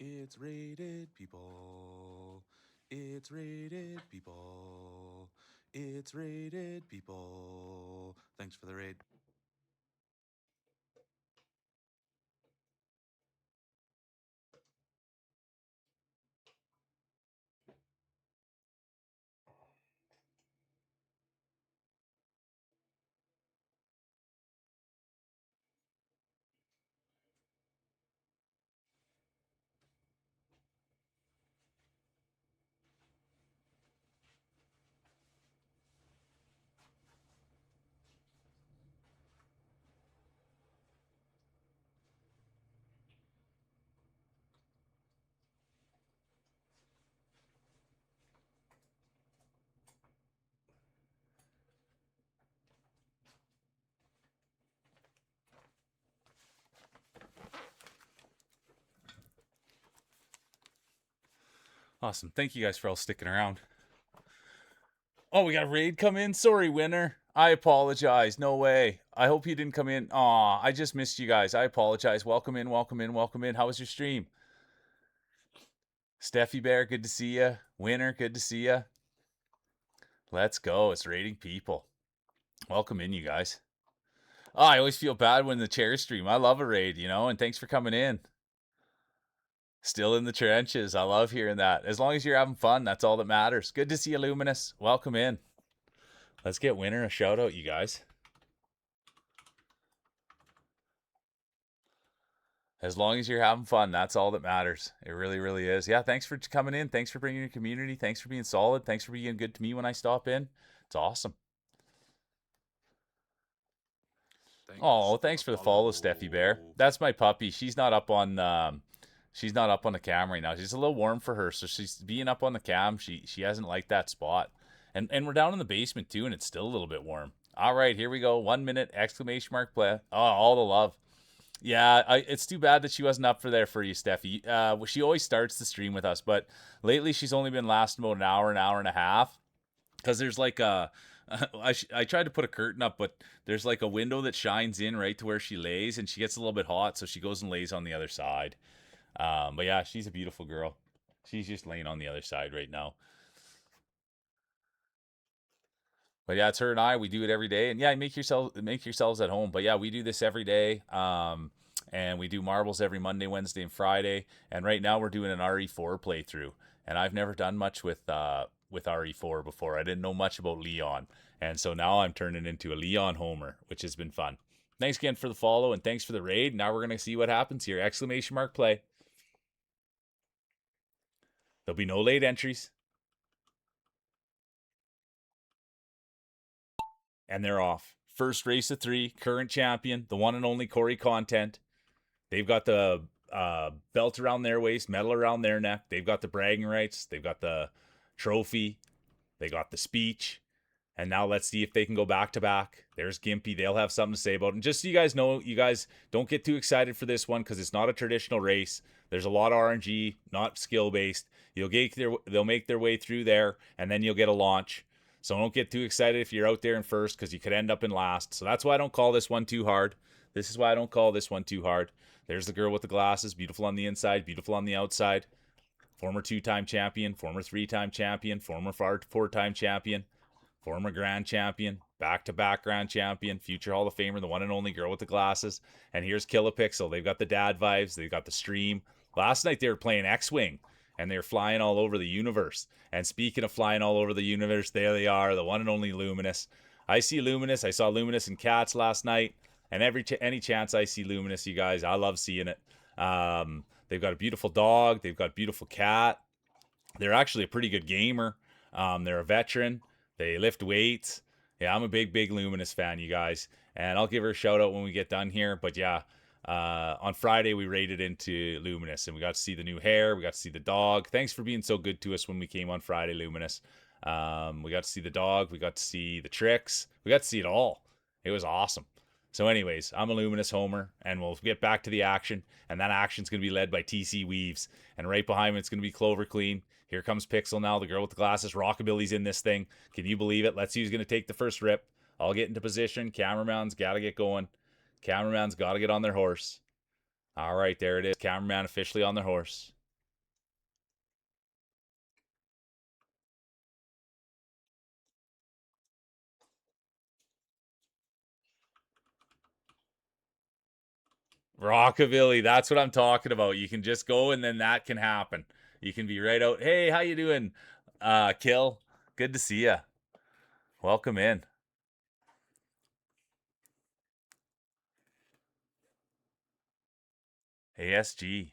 It's rated people. It's rated people. It's rated people. Thanks for the raid. Awesome. Thank you guys for all sticking around. Oh, we got a raid come in? Sorry, winner. I apologize. No way. I hope you didn't come in. Aw, I just missed you guys. I apologize. Welcome in, welcome in, welcome in. How was your stream? Steffi Bear, good to see you. Winner, good to see you. Let's go. It's raiding people. Welcome in, you guys. Oh, I always feel bad when the chairs stream. I love a raid, and thanks for coming in. Still in the trenches. I love hearing that. As long as you're having fun, that's all that matters. Good to see you, Luminous. Welcome in. Let's get Winner a shout out, you guys. As long as you're having fun, that's all that matters. It really, really is. Yeah, thanks for coming in. Thanks for bringing your community. Thanks for being solid. Thanks for being good to me when I stop in. It's awesome. Oh, thanks for the follow, Steffi Bear. That's my puppy. She's not up on the cam right now. She's a little warm for her, so she's being up on the cam. She hasn't liked that spot. And we're down in the basement too, and it's still a little bit warm. All right, here we go. 1 minute exclamation mark play. Oh, all the love. Yeah, it's too bad that she wasn't up for you, Steffi. She always starts the stream with us, but lately she's only been lasting about an hour and a half, because there's like a I tried to put a curtain up, but there's like a window that shines in right to where she lays, and she gets a little bit hot, so she goes and lays on the other side. But yeah, she's a beautiful girl. She's just laying on the other side right now. But yeah, it's her and I. We do it every day, and yeah, make yourselves at home. But yeah, we do this every day. And we do marbles every Monday, Wednesday, and Friday. And right now we're doing an RE4 playthrough. And I've never done much with RE4 before. I didn't know much about Leon, and so now I'm turning into a Leon homer, which has been fun. Thanks again for the follow, and thanks for the raid. Now we're gonna see what happens here. Exclamation mark play. There'll be no late entries. And they're off. First race of 3, current champion, the one and only Corey Content. They've got the belt around their waist, medal around their neck. They've got the bragging rights. They've got the trophy. They got the speech. And now let's see if they can go back to back. There's Gimpy. They'll have something to say about it. And just so you guys know, you guys don't get too excited for this one because it's not a traditional race. There's a lot of RNG, not skill based. They'll make their way through there, and then you'll get a launch. So don't get too excited if you're out there in first, because you could end up in last. So that's why I don't call this one too hard. This is why I don't call this one too hard. There's the girl with the glasses, beautiful on the inside, beautiful on the outside. Former 2-time champion, former 3-time champion, former 4-time champion, former grand champion, back-to-back grand champion, future Hall of Famer, the one and only girl with the glasses. And here's Killapixel. They've got the dad vibes. They've got the stream. Last night they were playing X-Wing, and they were flying all over the universe. And speaking of flying all over the universe, there they are, the one and only Luminous. I see Luminous. I saw Luminous and Cats last night. And any chance I see Luminous, you guys, I love seeing it. They've got a beautiful dog. They've got a beautiful cat. They're actually a pretty good gamer. They're a veteran. They lift weights. Yeah, I'm a big Luminous fan, you guys. And I'll give her a shout out when we get done here. But yeah, on Friday we raided into Luminous, and we got to see the new hair. We got to see the dog. Thanks for being so good to us when we came on Friday, Luminous. We got to see the dog. We got to see the tricks. We got to see it all. It was awesome. So anyways, I'm a Luminous homer, and we'll get back to the action. And that action's going to be led by TC Weaves. And right behind him, it's going to be Clover Clean. Here comes Pixel now, the girl with the glasses. Rockabilly's in this thing. Can you believe it? Let's see who's going to take the first rip. I'll get into position. Cameraman's got to get going. Cameraman's got to get on their horse. All right, there it is. Cameraman officially on their horse. Rockabilly, that's what I'm talking about. You can just go and then that can happen. You can be right out. Hey, how you doing? Kill. Good to see ya. Welcome in. ASG.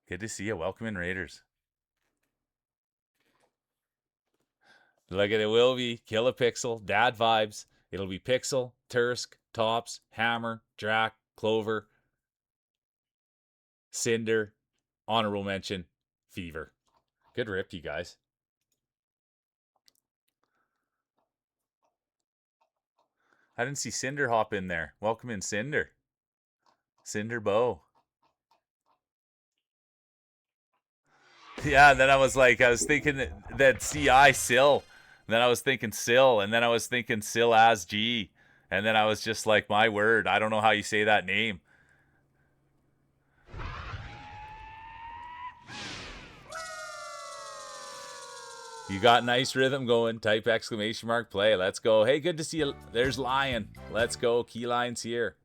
Good to see you. Welcome in, Raiders. Look at it. Will be Kill a Pixel, Dad Vibes. It'll be Pixel, Tursk, Tops, Hammer, Drac, Clover, Cinder, honorable mention, Fever. Good rip, you guys. I didn't see Cinder hop in there. Welcome in, Cinder. Cinder Bow. Yeah, and then I was thinking that CI Sill. And then I was thinking Sill, and then I was thinking Sill as G. And then I was just like, my word, I don't know how you say that name. You got nice rhythm going. Type exclamation mark play. Let's go. Hey, good to see you. There's Lion. Let's go. Key Lion's here.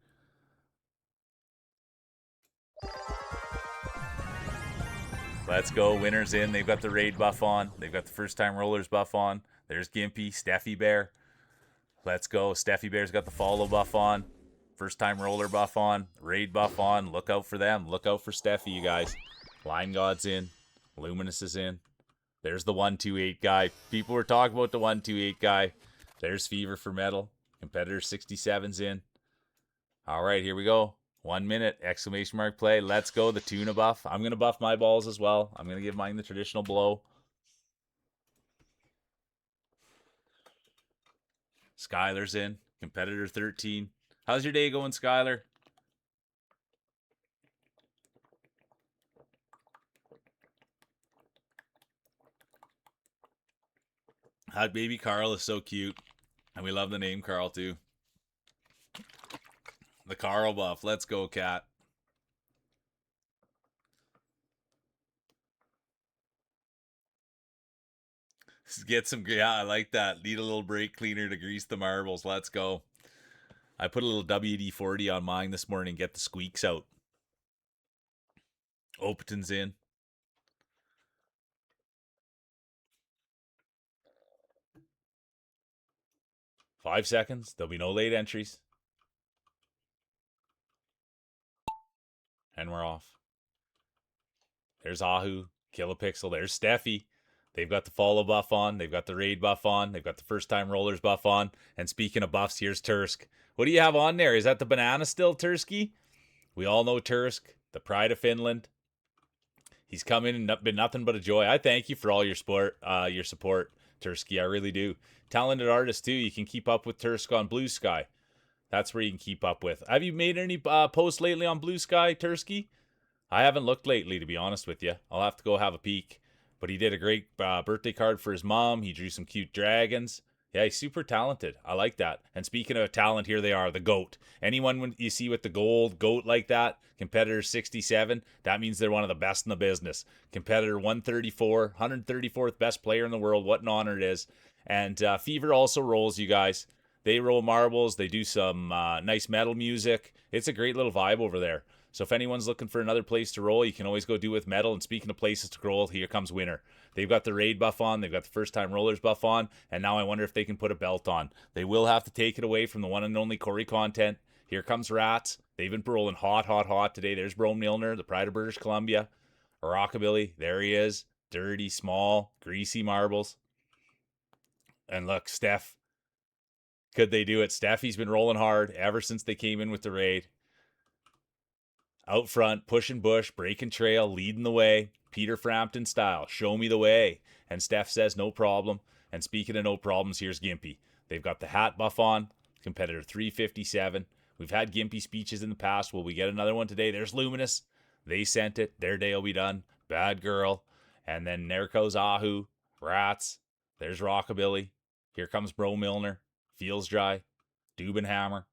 Let's go. Winners in. They've got the raid buff on. They've got the first time rollers buff on. There's Gimpy, Steffi Bear. Let's go. Steffi Bear's got the follow buff on. First time roller buff on. Raid buff on. Look out for them. Look out for Steffi, you guys. Line God's in. Luminous is in. There's the 128 guy. People were talking about the 128 guy. There's Fever for Metal. Competitor 67's in. All right, here we go. 1 minute. Exclamation mark play. Let's go. The tuna buff. I'm going to buff my balls as well. I'm going to give mine the traditional blow. Skylar's in. Competitor 13. How's your day going, Skylar? Hot baby Carl is so cute. And we love the name Carl too. The Carl buff. Let's go, cat. Get some, yeah, I like that. Need a little brake cleaner to grease the marbles. Let's go. I put a little WD-40 on mine this morning. Get the squeaks out. Opaton's in. Five seconds. There'll be no late entries. And we're off. There's Ahu. Kill a Pixel. There's Steffi. They've got the follow buff on. They've got the raid buff on. They've got the first time rollers buff on. And speaking of buffs, here's Tursk. What do you have on there? Is that the banana still, Tursky? We all know Tursk, the pride of Finland. He's come in and been nothing but a joy. I thank you for all your support, Tursky. I really do. Talented artist too. You can keep up with Tursk on Blue Sky. That's where you can keep up with. Have you made any posts lately on Blue Sky, Tursky? I haven't looked lately, to be honest with you. I'll have to go have a peek. But he did a great birthday card for his mom. He drew some cute dragons. Yeah, he's super talented. I like that. And speaking of talent, here they are, the GOAT. Anyone you see with the gold GOAT like that, competitor 67, that means they're one of the best in the business. Competitor 134, 134th best player in the world. What an honor it is. And Fever also rolls, you guys. They roll marbles. They do some nice metal music. It's a great little vibe over there. So if anyone's looking for another place to roll, you can always go do with metal. And speaking of places to roll, here comes Winner. They've got the raid buff on. They've got the first time rollers buff on. And now I wonder if they can put a belt on. They will have to take it away from the one and only Corey content. Here comes Rats. They've been rolling hot, hot, hot today. There's Bro Milner, the pride of British Columbia. Rockabilly, there he is. Dirty, small, greasy marbles. And look, Steph. Could they do it? Steffi's been rolling hard ever since they came in with the raid. Out front, pushing bush, breaking trail, leading the way. Peter Frampton style. Show me the way. And Steph says no problem. And speaking of no problems, here's Gimpy. They've got the hat buff on. Competitor 357. We've had Gimpy speeches in the past. Will we get another one today? There's Luminous. They sent it. Their day will be done. Bad girl. And then there goes Ahu. Rats. There's Rockabilly. Here comes Bro Milner. Feels dry. Dubenhammer.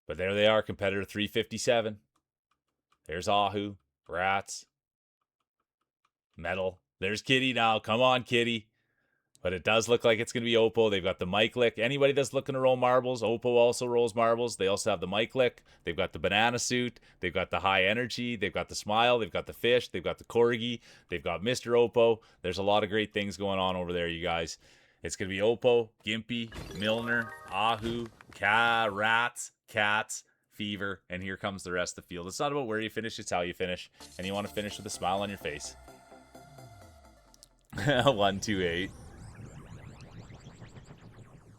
But there they are. Competitor 357. There's Ahu, Rats, Metal. There's Kitty now. Come on, Kitty. But it does look like it's going to be Oppo. They've got the mic lick. Anybody that's looking to roll marbles, Oppo also rolls marbles. They also have the mic lick. They've got the banana suit. They've got the high energy. They've got the smile. They've got the fish. They've got the corgi. They've got Mr. Oppo. There's a lot of great things going on over there, you guys. It's going to be Oppo, Gimpy, Milner, Ahu, Rats, Cats, Fever, and here comes the rest of the field. It's not about where you finish, it's how you finish. And you want to finish with a smile on your face. 128.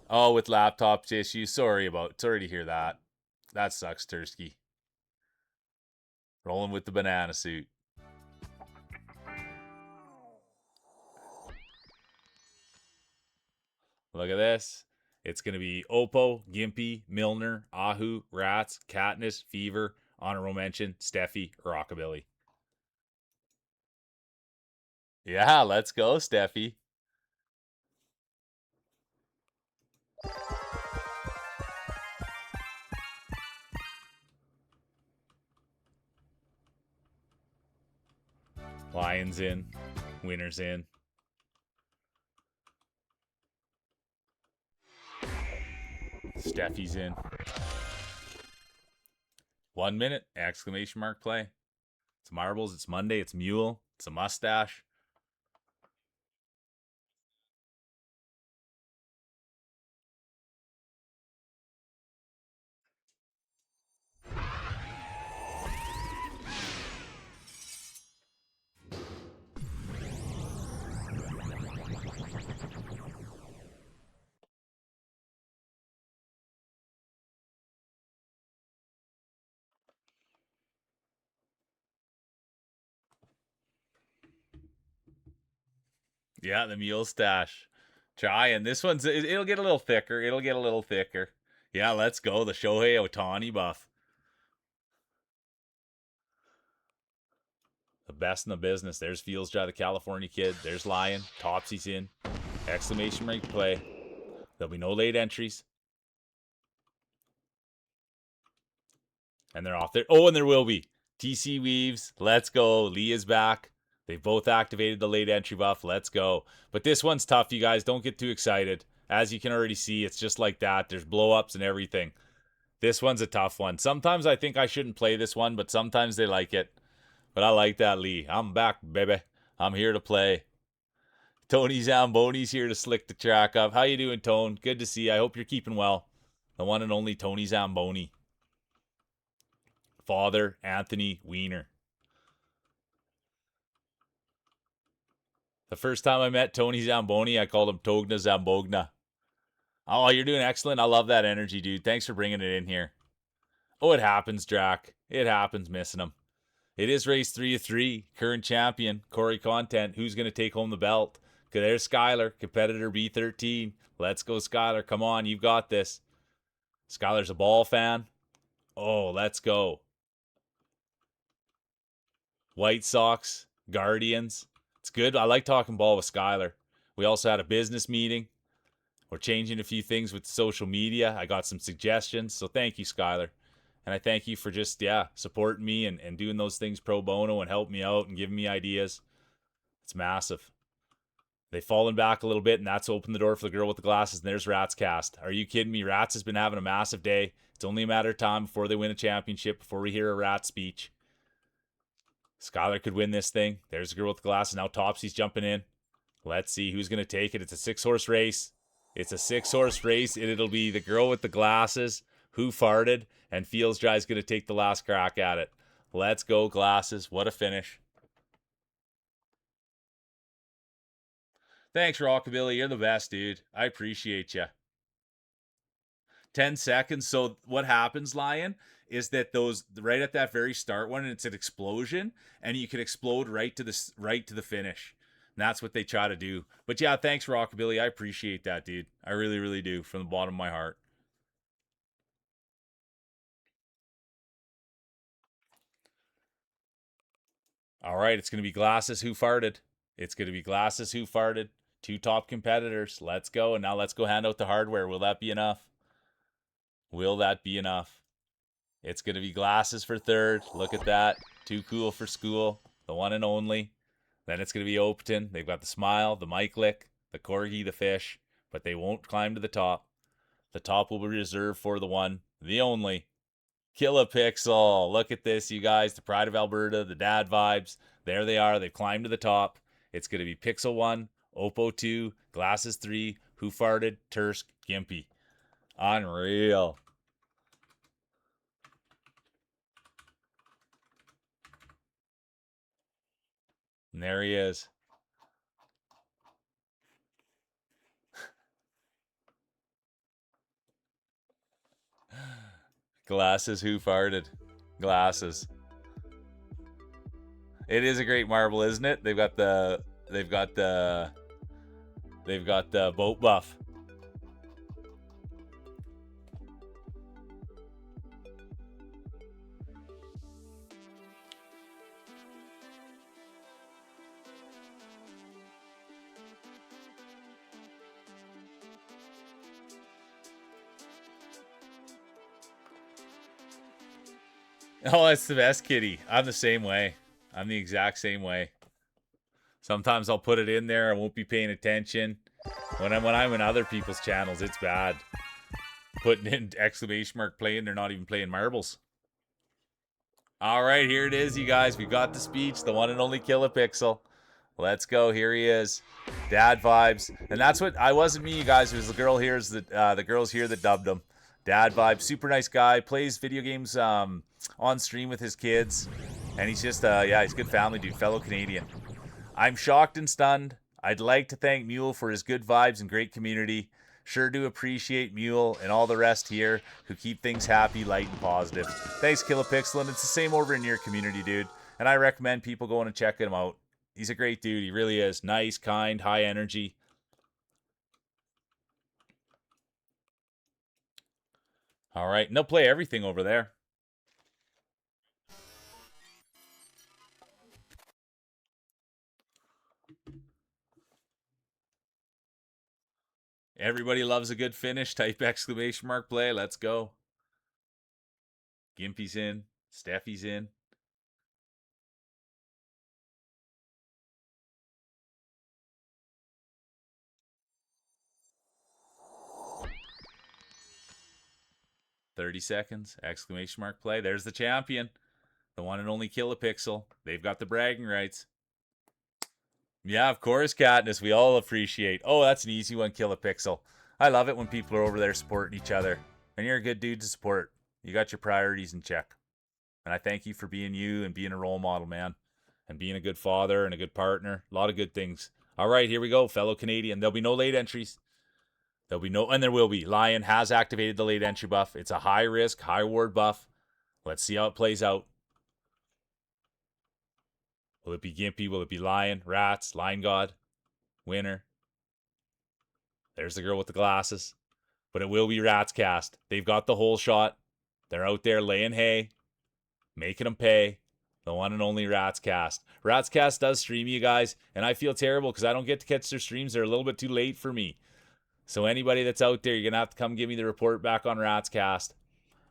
Oh, with laptop issues. Sorry to hear that. That sucks, Tursky. Rolling with the banana suit. Look at this. It's going to be Oppo, Gimpy, Milner, Ahu, Rats, Katniss, Fever, honorable mention, Steffi, Rockabilly. Yeah, let's go, Steffi. Lions in. Winners in. Steffi's in. 1 minute! Exclamation mark play. It's marbles. It's Monday. It's mule. It's a mustache. Yeah, the mule stash. Trying. This one's, it'll get a little thicker. It'll get a little thicker. Yeah, let's go. The Shohei Ohtani buff. The best in the business. There's Fields Dry, the California kid. There's Lion. Topsy's in. Exclamation mark play. There'll be no late entries. And they're off there. Oh, and there will be. TC Weaves. Let's go. Lee is back. They've both activated the late entry buff. Let's go. But this one's tough, you guys. Don't get too excited. As you can already see, it's just like that. There's blow-ups and everything. This one's a tough one. Sometimes I think I shouldn't play this one, but sometimes they like it. But I like that, Lee. I'm back, baby. I'm here to play. Tony Zamboni's here to slick the track up. How you doing, Tone? Good to see you. I hope you're keeping well. The one and only Tony Zamboni. Father Anthony Weiner. The first time I met Tony Zamboni, I called him Togna Zambogna. Oh, you're doing excellent. I love that energy, dude. Thanks for bringing it in here. Oh, it happens, Drac. It happens, missing him. It is race 3 of 3. Current champion, Corey Content. Who's going to take home the belt? There's Skylar, competitor B13. Let's go, Skylar. Come on, you've got this. Skylar's a ball fan. Oh, let's go. White Sox, Guardians. It's good. I like talking ball with Skylar. We also had a business meeting. We're changing a few things with social media. I got some suggestions. So thank you, Skylar. And I thank you for just, supporting me and doing those things pro bono and helping me out and giving me ideas. It's massive. They've fallen back a little bit, and that's opened the door for the girl with the glasses. And there's Rats cast. Are you kidding me? Rats has been having a massive day. It's only a matter of time before they win a championship, before we hear a Rat speech. Skylar could win this thing. There's the girl with the glasses. Now Topsy's jumping in. Let's see who's going to take it. It's a 6-horse race. It's a 6-horse race, and it'll be the girl with the glasses who farted, and Fields Dry's going to take the last crack at it. Let's go, glasses. What a finish. Thanks, Rockabilly. You're the best, dude. I appreciate you. 10 seconds. So what happens, Lion, is that those right at that very start one, it's an explosion, and you can explode right to the finish. And that's what they try to do. But yeah, thanks, Rockabilly. I appreciate that, dude. I really, really do, from the bottom of my heart. All right, it's going to be Glasses Who Farted. It's going to be Glasses Who Farted. 2 top competitors. Let's go. And now let's go hand out the hardware. Will that be enough? Will that be enough? It's going to be Glasses for third. Look at that. Too cool for school. The one and only. Then it's going to be Opton. They've got the smile, the mic lick, the corgi, the fish, but they won't climb to the top. The top will be reserved for the one, the only, Kilopixel. Look at this, you guys. The pride of Alberta, the dad vibes. There they are. They've climbed to the top. It's going to be Pixel 1, Oppo 2, Glasses 3, Who Farted, Tursk, Gimpy. Unreal. And there he is. Glasses, Who Farted. Glasses. It is a great marble, isn't it? They've got the boat buff. Oh, it's the best, kitty. I'm the same way. I'm the exact same way. Sometimes I'll put it in there. I won't be paying attention. When I'm in other people's channels, it's bad. Putting in exclamation mark playing, they're not even playing marbles. All right, here it is, you guys. We got the speech, the one and only Kilopixel. Let's go. Here he is. Dad vibes. And that's what I wasn't me, you guys. It was the girl here, the girls here that dubbed him. Dad vibes. Super nice guy. Plays video games on stream with his kids. And he's just he's a good family dude, fellow Canadian. I'm shocked and stunned. I'd like to thank Mule for his good vibes and great community. Sure do appreciate Mule and all the rest here who keep things happy, light, and positive. Thanks, Kilopixel, and it's the same over in your community, dude. And I recommend people going and checking him out. He's a great dude. He really is. Nice, kind, high energy. All right, and they'll play everything over there. Everybody loves a good finish. Type exclamation mark play. Let's go. Gimpy's in. Steffi's in. "30 seconds, exclamation mark play. There's the champion. The one and only Kilopixel. They've got the bragging rights. Yeah, of course, Katniss. We all appreciate. Oh, that's an easy one, Kilopixel. I love it when people are over there supporting each other. And you're a good dude to support. You got your priorities in check. And I thank you for being you and being a role model, man. And being a good father and a good partner. A lot of good things. All right, here we go, fellow Canadian. There'll be no late entries. There'll be no, and there will be. Lion has activated the late entry buff. It's a high risk, high reward buff. Let's see how it plays out. Will it be Gimpy? Will it be Lion? Rats? Lion God? Winner? There's the girl with the glasses. But it will be Rats Cast. They've got the whole shot. They're out there laying hay, making them pay. The one and only Rats Cast. Rats Cast does stream, you guys, and I feel terrible because I don't get to catch their streams. They're a little bit too late for me. So anybody that's out there, you're going to have to come give me the report back on Rats Cast.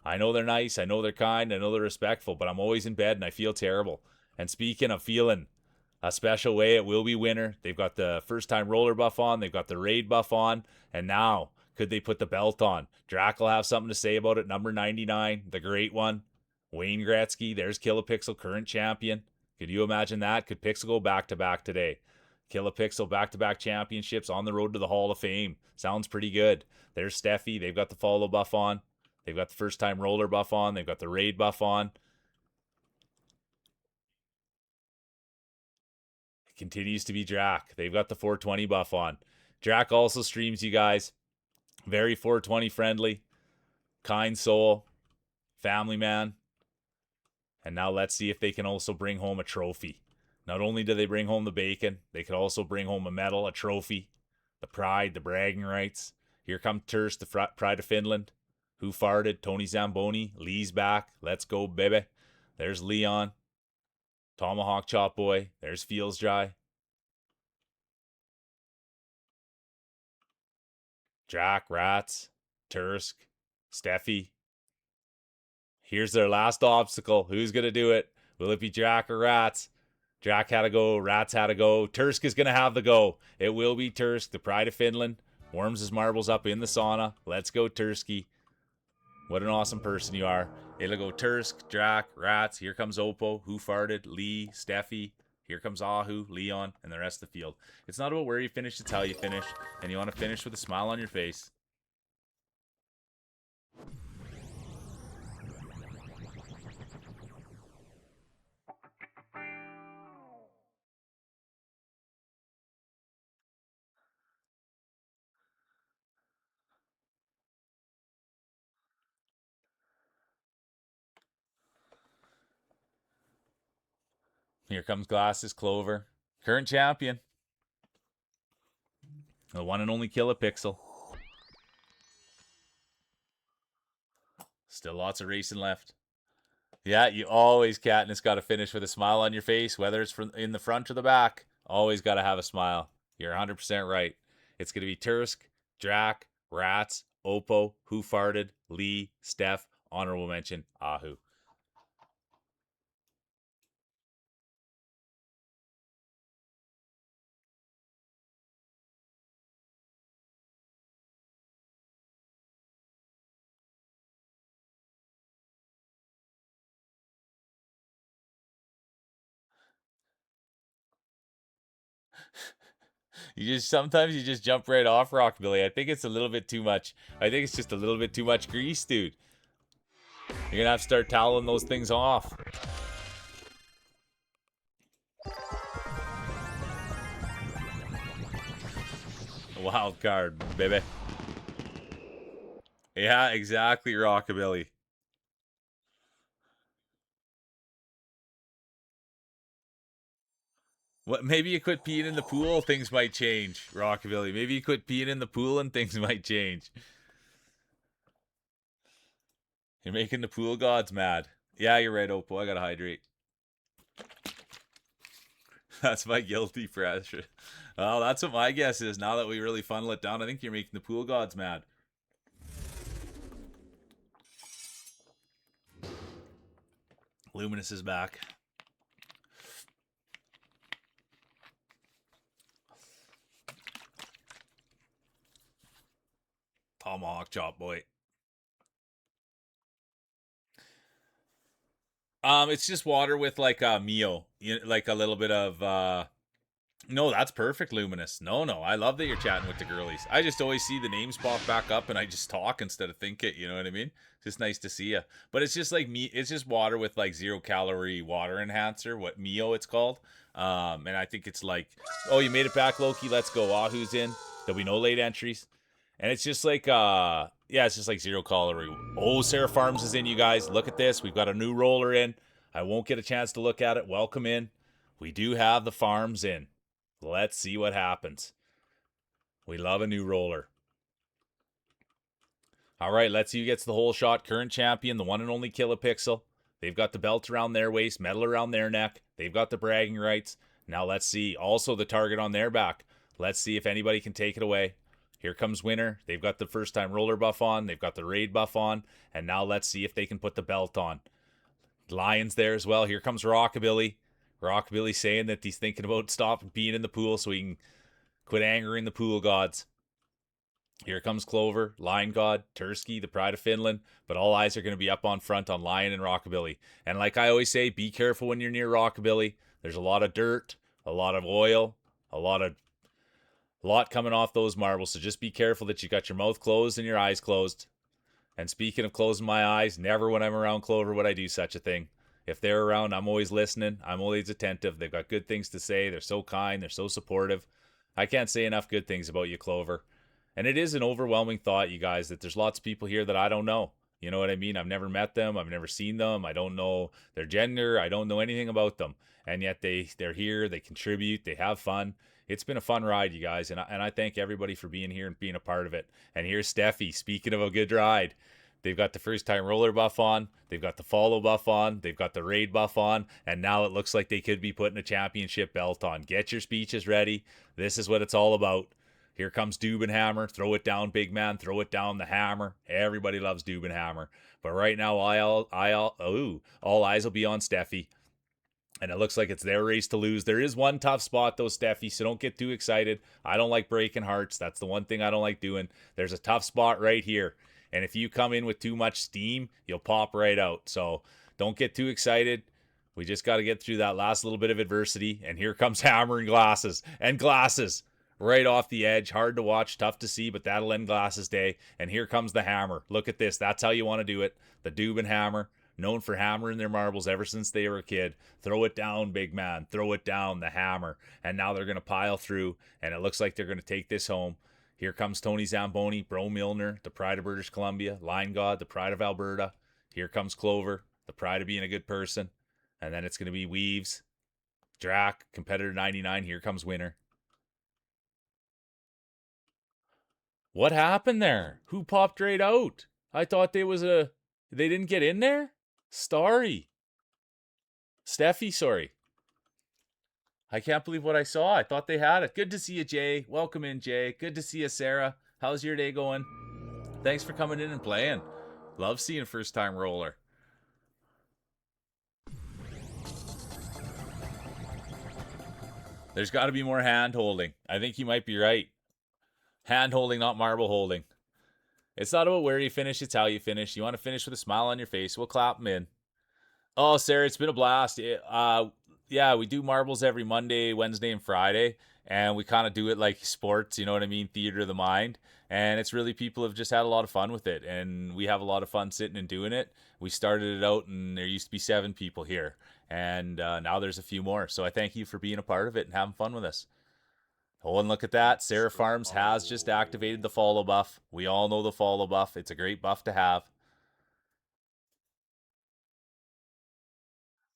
I know they're nice. I know they're kind. I know they're respectful, but I'm always in bed and I feel terrible. And speaking of feeling a special way, it will be winter. They've got the first time roller buff on. They've got the raid buff on. And now, could they put the belt on? Drac will have something to say about it. Number 99, the great one. Wayne Gretzky, there's Kilopixel, current champion. Could you imagine that? Could Pixel go back-to-back today? Kilopixel back-to-back championships on the road to the Hall of Fame. Sounds pretty good. There's Steffi. They've got the follow buff on. They've got the first time roller buff on. They've got the raid buff on. It continues to be Drac. They've got the 420 buff on. Drac also streams, you guys. Very 420 friendly. Kind soul. Family man. And now let's see if they can also bring home a trophy. Not only do they bring home the bacon, they could also bring home a medal, a trophy, the pride, the bragging rights. Here comes Tursk, the pride of Finland. Who farted? Tony Zamboni. Lee's back. Let's go, baby. There's Leon. Tomahawk Chop Boy. There's Feels Dry. Drac, Rats, Tursk, Steffi. Here's their last obstacle. Who's going to do it? Will it be Drac or Rats? Jack had to go. Rats had to go. Tursk is going to have the go. It will be Tursk, the pride of Finland. Warms his marbles up in the sauna. Let's go, Tursky. What an awesome person you are. It'll go Tursk, Jack, Rats. Here comes Oppo. Who farted? Lee, Steffi. Here comes Ahu, Leon, and the rest of the field. It's not about where you finish, it's how you finish. And you want to finish with a smile on your face. Here comes Glasses, Clover. Current champion. The one and only Kilopixel. Still lots of racing left. Yeah, you always, Katniss, got to finish with a smile on your face, whether it's from in the front or the back. Always got to have a smile. You're 100% right. It's going to be Tursk, Drac, Rats, Oppo, Who Farted, Lee, Steph, honorable mention, Ahu. Sometimes you just jump right off Rockabilly. I think it's a little bit too much. I think it's just a little bit too much grease, dude. You're gonna have to start toweling those things off. Wild card, baby. Yeah, exactly, Rockabilly. What? Maybe you quit peeing in the pool, things might change, Rockabilly. Maybe you quit peeing in the pool and things might change. You're making the pool gods mad. Yeah, you're right, Oppo. I gotta hydrate. That's my guilty pressure. Well, that's what my guess is. Now that we really funnel it down, I think you're making the pool gods mad. Luminous is back. Tomahawk chop, boy. It's just water with like Mio, like a little bit of. No, that's perfect, Luminous. No, I love that you're chatting with the girlies. I just always see the names pop back up and I just talk instead of think it. You know what I mean? It's just nice to see you. But it's just like me. It's just water with like 0-calorie water enhancer. What Mio it's called. And I think it's like, oh, you made it back, Loki. Let's go. Ahu's in. There'll be no late entries. And it's just like, yeah, it's just like 0-calorie. Oh, Sarah Farms is in, you guys. Look at this. We've got a new roller in. I won't get a chance to look at it. Welcome in. We do have the farms in. Let's see what happens. We love a new roller. All right, let's see who gets the whole shot. Current champion, the one and only Kilopixel. They've got the belt around their waist, medal around their neck. They've got the bragging rights. Now let's see. Also the target on their back. Let's see if anybody can take it away. Here comes Winner. They've got the first time roller buff on. They've got the raid buff on. And now let's see if they can put the belt on. Lions there as well. Here comes Rockabilly. Rockabilly saying that he's thinking about stopping being in the pool so he can quit angering the pool gods. Here comes Clover, Lion God, Tursky, the pride of Finland, but all eyes are going to be up on front on Lion and Rockabilly. And like I always say, be careful when you're near Rockabilly. There's a lot of dirt, a lot of oil, a lot coming off those marbles, so just be careful that you got your mouth closed and your eyes closed. And speaking of closing my eyes, never when I'm around Clover would I do such a thing. If they're around, I'm always listening. I'm always attentive. They've got good things to say. They're so kind. They're so supportive. I can't say enough good things about you, Clover. And it is an overwhelming thought, you guys, that there's lots of people here that I don't know. You know what I mean? I've never met them. I've never seen them. I don't know their gender. I don't know anything about them. And yet they're here. They contribute. They have fun. It's been a fun ride, you guys. And I thank everybody for being here and being a part of it. And here's Steffi, speaking of a good ride. They've got the first time roller buff on. They've got the follow buff on. They've got the raid buff on. And now it looks like they could be putting a championship belt on. Get your speeches ready. This is what it's all about. Here comes Dubenhammer. Throw it down, big man. Throw it down the hammer. Everybody loves Dubenhammer. But right now, all eyes will be on Steffi. And it looks like it's their race to lose. There is one tough spot, though, Steffi, so don't get too excited. I don't like breaking hearts. That's the one thing I don't like doing. There's a tough spot right here. And if you come in with too much steam, you'll pop right out. So don't get too excited. We just got to get through that last little bit of adversity. And here comes Hammer and Glasses. And Glasses right off the edge. Hard to watch, tough to see, but that'll end Glasses Day. And here comes the Hammer. Look at this. That's how you want to do it. The Dubin Hammer. Known for hammering their marbles ever since they were a kid. Throw it down, big man. Throw it down, the Hammer. And now they're going to pile through, and it looks like they're going to take this home. Here comes Tony Zamboni, Bro Milner, the pride of British Columbia. Line God, the pride of Alberta. Here comes Clover, the pride of being a good person. And then it's going to be Weaves, Drac, competitor 99. Here comes Winner. What happened there? Who popped right out? I thought they didn't get in there? Starry. Steffi, sorry. I can't believe what I saw. I thought they had it. Good to see you, Jay. Welcome in, Jay. Good to see you, Sarah. How's your day going? Thanks for coming in and playing. Love seeing first time roller. There's got to be more hand holding. I think you might be right. Hand holding, not marble holding. It's not about where you finish, it's how you finish. You want to finish with a smile on your face, we'll clap them in. Oh, Sarah, it's been a blast. Yeah, we do marbles every Monday, Wednesday, and Friday, and we kind of do it like sports, you know what I mean? Theater of the mind. And it's really, people have just had a lot of fun with it, and we have a lot of fun sitting and doing it. We started it out, and there used to be 7 people here, and now there's a few more. So I thank you for being a part of it and having fun with us. Oh, and look at that. Sarah Farms has just activated the follow buff. We all know the follow buff. It's a great buff to have.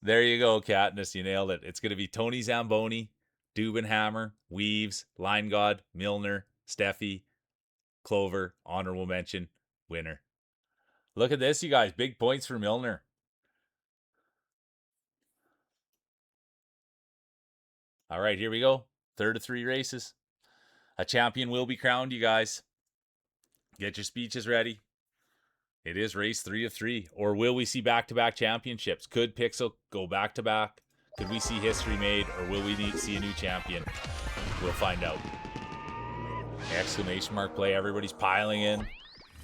There you go, Katniss. You nailed it. It's going to be Tony Zamboni, Dubenhammer, Weaves, Line God, Milner, Steffi, Clover, honorable mention, Winner. Look at this, you guys. Big points for Milner. All right, here we go. Third of 3 races. A champion will be crowned, you guys. Get your speeches ready. It is race 3 of 3. Or will we see back-to-back championships? Could Pixel go back-to-back? Could we see history made? Or will we see a new champion? We'll find out. Exclamation mark play. Everybody's piling in.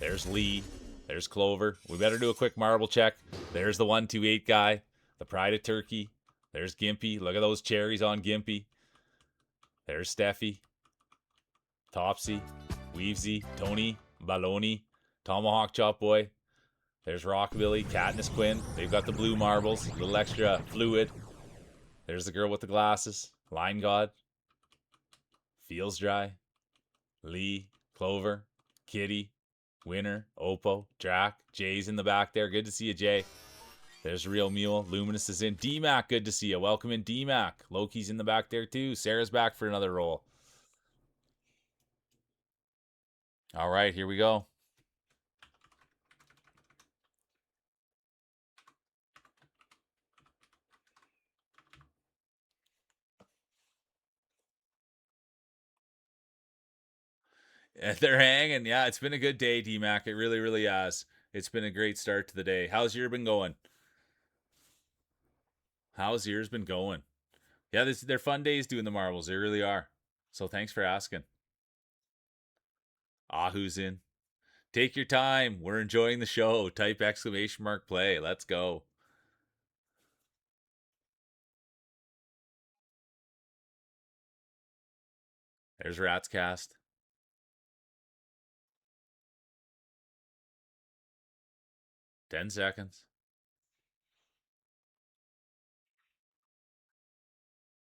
There's Lee. There's Clover. We better do a quick marble check. There's the 128 guy. The pride of Turkey. There's Gimpy. Look at those cherries on Gimpy. There's Steffi. Topsy. Weavesy. Tony. Baloney. Tomahawk Chop Boy. There's Rockabilly. Katniss Quinn. They've got the blue marbles. A little extra fluid. There's the girl with the glasses. Line God. Feels Dry. Lee. Clover. Kitty. Winner. Oppo. Drac. Jay's in the back there. Good to see you, Jay. There's Real Mule. Luminous is in. D-Mac, good to see you. Welcome in, D-Mac. Loki's in the back there, too. Sarah's back for another roll. All right, here we go. They're hanging. Yeah, it's been a good day, D-Mac. It really, really has. It's been a great start to the day. How's yours been going? How's yours been going? Yeah, they're fun days doing the marbles. They really are. So thanks for asking. Ahu's in. Take your time. We're enjoying the show. Type exclamation mark play. Let's go. There's Rats Cast. 10 seconds.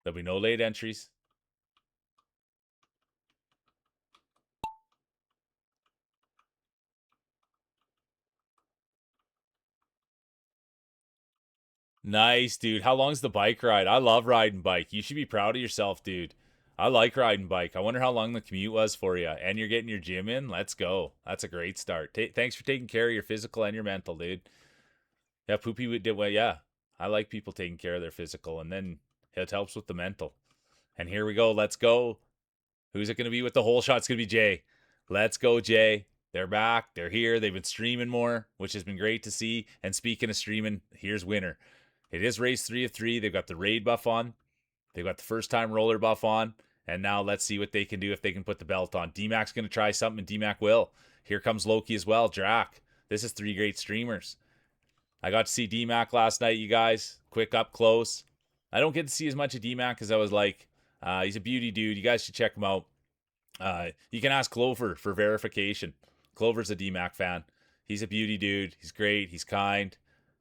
There'll be no late entries. Nice, dude. How long's the bike ride? I love riding bike. You should be proud of yourself, dude. I like riding bike. I wonder how long the commute was for you. And you're getting your gym in? Let's go. That's a great start. Thanks for taking care of your physical and your mental, dude. Yeah, Poopy did well. Yeah, I like people taking care of their physical, and then it helps with the mental. And here we go. Let's go. Who's it going to be with the whole shot? It's going to be Jay. Let's go, Jay. They're back. They're here. They've been streaming more, which has been great to see. And speaking of streaming, here's Winner. It is race 3 of 3. They've got the raid buff on. They've got the first time roller buff on. And now let's see what they can do if they can put the belt on. D-Mac's going to try something, and D-Mac will. Here comes Loki as well. Drac. This is 3 great streamers. I got to see D-Mac last night, you guys. Quick up close. I don't get to see as much of D-Mac as I was like. He's a beauty dude. You guys should check him out. You can ask Clover for verification. Clover's a D-Mac fan. He's a beauty dude. He's great. He's kind.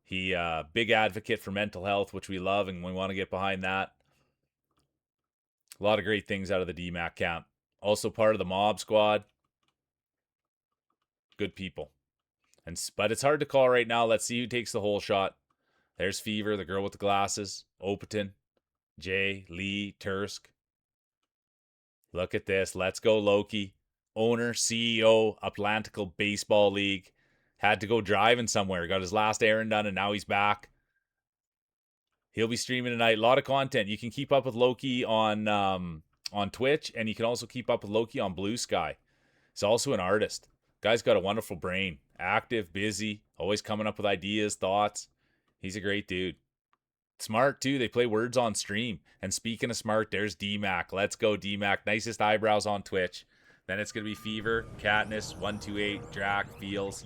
He big advocate for mental health, which we love, and we want to get behind that. A lot of great things out of the D-Mac camp. Also part of the mob squad. Good people. But it's hard to call right now. Let's see who takes the whole shot. There's Fever, the girl with the glasses. Opaton, Jay, Lee, Tursk. Look at this. Let's go, Loki. Owner, CEO, Atlantical Baseball League. Had to go driving somewhere. Got his last errand done, and now he's back. He'll be streaming tonight. A lot of content. You can keep up with Loki on Twitch, and you can also keep up with Loki on Blue Sky. He's also an artist. Guy's got a wonderful brain. Active, busy, always coming up with ideas, thoughts. He's a great dude. Smart, too. They play words on stream. And speaking of smart, there's D-Mac. Let's go, D-Mac. Nicest eyebrows on Twitch. Then it's going to be Fever, Katniss, 128, Drac, Feels.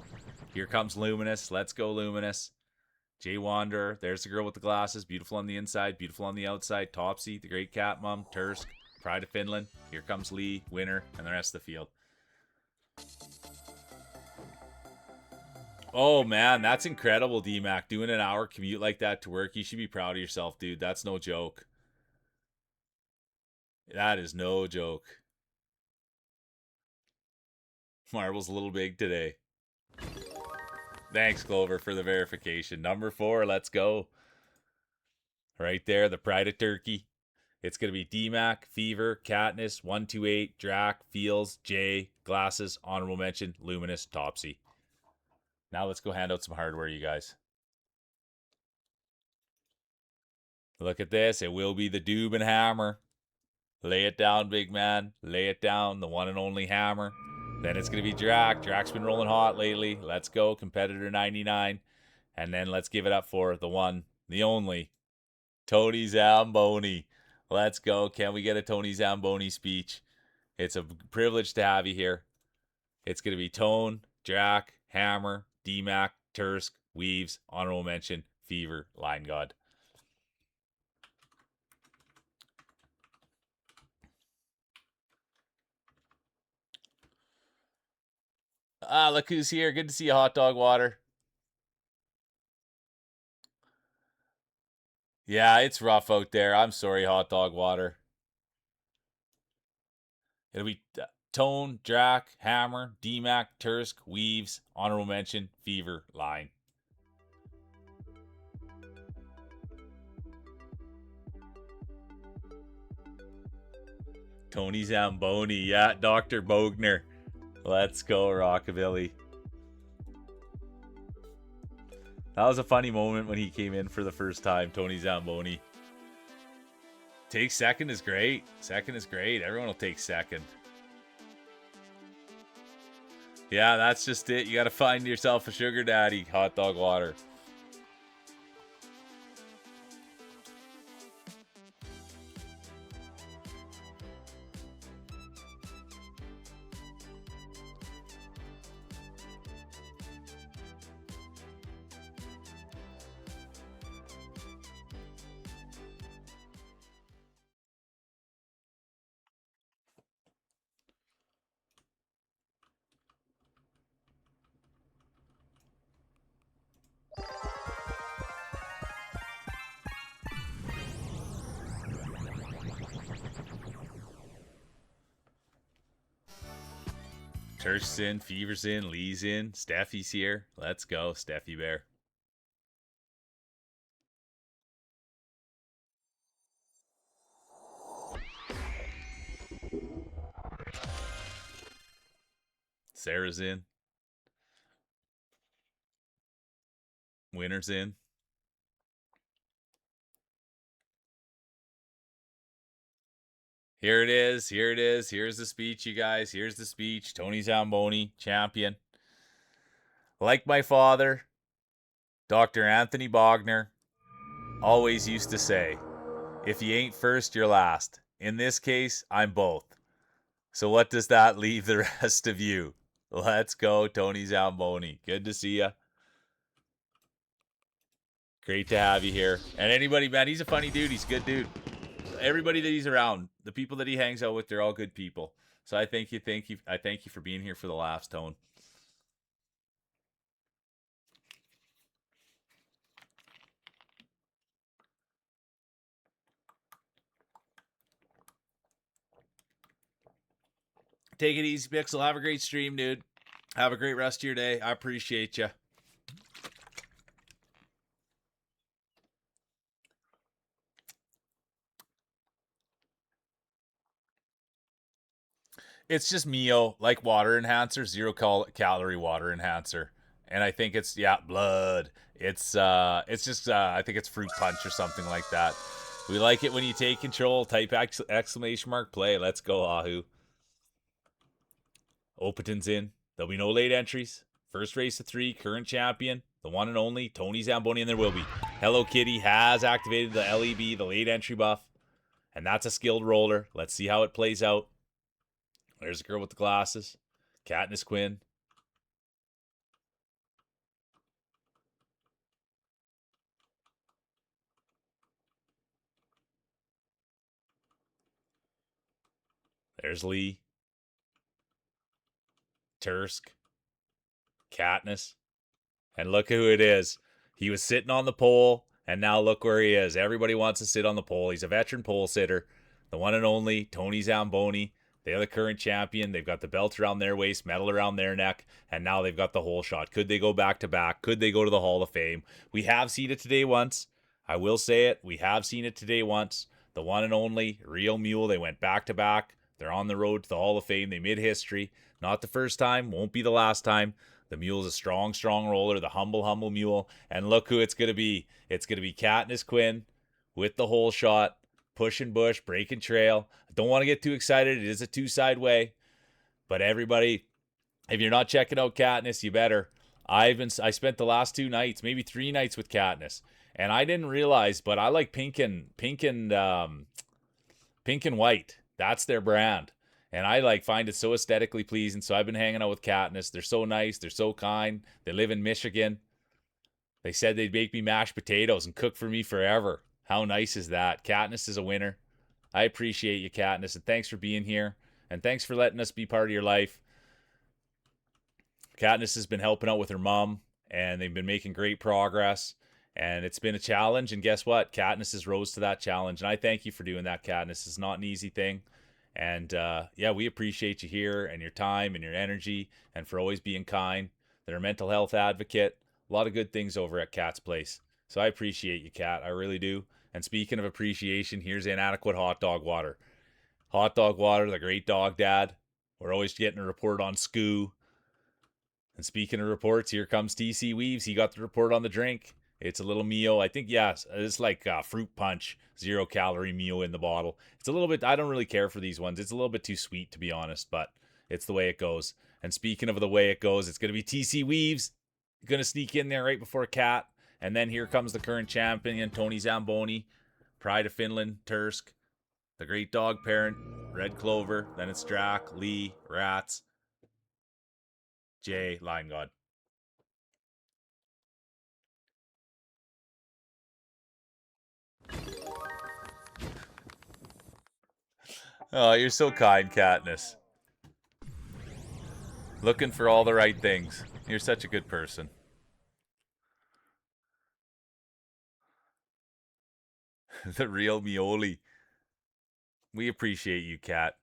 Here comes Luminous. Let's go, Luminous. Jay Wanderer. There's the girl with the glasses. Beautiful on the inside, beautiful on the outside. Topsy, the great cat mom. Tursk, Pride of Finland. Here comes Lee, Winner, and the rest of the field. Oh, man, that's incredible, D-Mac. Doing an hour commute like that to work. You should be proud of yourself, dude. That's no joke. That is no joke. Marble's a little big today. Thanks, Clover, for the verification. Number 4, let's go. Right there, the Pride of Turkey. It's going to be D-Mac, Fever, Katniss, 128, Drac, Feels, Jay, Glasses, honorable mention, Luminous, Topsy. Now let's go hand out some hardware, you guys. Look at this. It will be the Doob and Hammer. Lay it down, big man. Lay it down. The one and only Hammer. Then it's going to be Drac. Drac's been rolling hot lately. Let's go. Competitor 99. And then let's give it up for the one, the only, Tony Zamboni. Let's go. Can we get a Tony Zamboni speech? It's a privilege to have you here. It's going to be Tone, Drac, Hammer, D-Mac, Tursk, Weaves, honorable mention, Fever, Line God. Look who's here. Good to see you, Hot Dog Water. Yeah, it's rough out there. I'm sorry, Hot Dog Water. It'll be Tone, Drac, Hammer, D-Mac, Tursk, Weaves, honorable mention, Fever, Line. Tony Zamboni. Yeah, Dr. Bogner. Let's go, Rockabilly. That was a funny moment when he came in for the first time, Tony Zamboni. Take second is great. Second is great. Everyone will take second. Yeah, that's just it. You got to find yourself a sugar daddy, Hot Dog Water. Tursk's in, Fever's in, Lee's in, Steffi's here. Let's go, Steffi Bear. Sarah's in. Winner's in. Here it is. Here it is. Here's the speech, you guys. Here's the speech. Tony Zamboni, champion. Like my father, Dr. Anthony Bogner, always used to say, if you ain't first, you're last. In this case, I'm both. So what does that leave the rest of you? Let's go, Tony Zamboni. Good to see you. Great to have you here. And anybody, man, he's a funny dude. He's a good dude. Everybody that he's around, the people that he hangs out with, they're all good people. So I thank you. I thank you for being here for the laughs, Tone. Take it easy, Pixel. Have a great stream, dude. Have a great rest of your day. I appreciate you. It's just Mio, like water enhancer, calorie water enhancer. And I think it's blood. It's just I think it's fruit punch or something like that. We like it when you take control. Type exclamation mark play. Let's go, Ahu. Opaton's in. There'll be no late entries. First race of 3, current champion, the one and only Tony Zamboni, and there will be. Hello Kitty has activated the LEB, the late entry buff, and that's a skilled roller. Let's see how it plays out. There's a girl with the glasses. Katniss Quinn. There's Lee. Tursk. Katniss. And look who it is. He was sitting on the pole, and now look where he is. Everybody wants to sit on the pole. He's a veteran pole sitter. The one and only Tony Zamboni. They're the current champion. They've got the belt around their waist, medal around their neck, and now they've got the whole shot. Could they go back to back? Could they go to the Hall of Fame? We have seen it today once. I will say it. We have seen it today once. The one and only Real Mule. They went back to back. They're on the road to the Hall of Fame. They made history. Not the first time. Won't be the last time. The mule's a strong, strong roller. The humble, humble mule. And look who it's going to be. It's going to be Katniss Quinn with the whole shot. Pushing bush, breaking trail. Don't want to get too excited. It is a 2-side way. But everybody, if you're not checking out Katniss, you better. I spent the last 2 nights, maybe 3 nights with Katniss, and I didn't realize, but I like pink and white. That's their brand, and I find it so aesthetically pleasing. So I've been hanging out with Katniss. They're so nice. They're so kind. They live in Michigan. They said they'd make me mashed potatoes and cook for me forever. How nice is that? Katniss is a winner. I appreciate you, Katniss, and thanks for being here. And thanks for letting us be part of your life. Katniss has been helping out with her mom, and they've been making great progress. And it's been a challenge, and guess what? Katniss has rose to that challenge, and I thank you for doing that, Katniss. It's not an easy thing. And we appreciate you here and your time and your energy, and for always being kind. They're a mental health advocate. A lot of good things over at Kat's Place. So I appreciate you, Kat. I really do. And speaking of appreciation, here's Inadequate Hot Dog Water. Hot Dog Water, the great dog dad. We're always getting a report on Scoo. And speaking of reports, here comes TC Weaves. He got the report on the drink. It's a little Mio. I think, yes, it's like fruit punch, 0-calorie Mio in the bottle. It's a little bit, I don't really care for these ones. It's a little bit too sweet, to be honest, but it's the way it goes. And speaking of the way it goes, it's going to be TC Weaves. Going to sneak in there right before Cat. And then here comes the current champion, Tony Zamboni. Pride of Finland, Tursk. The great dog parent, Red Clover. Then it's Drac, Lee, Rats, Jay, Lion God. Oh, you're so kind, Katniss. Looking for all the right things. You're such a good person. The real Mioli. We appreciate you, Kat.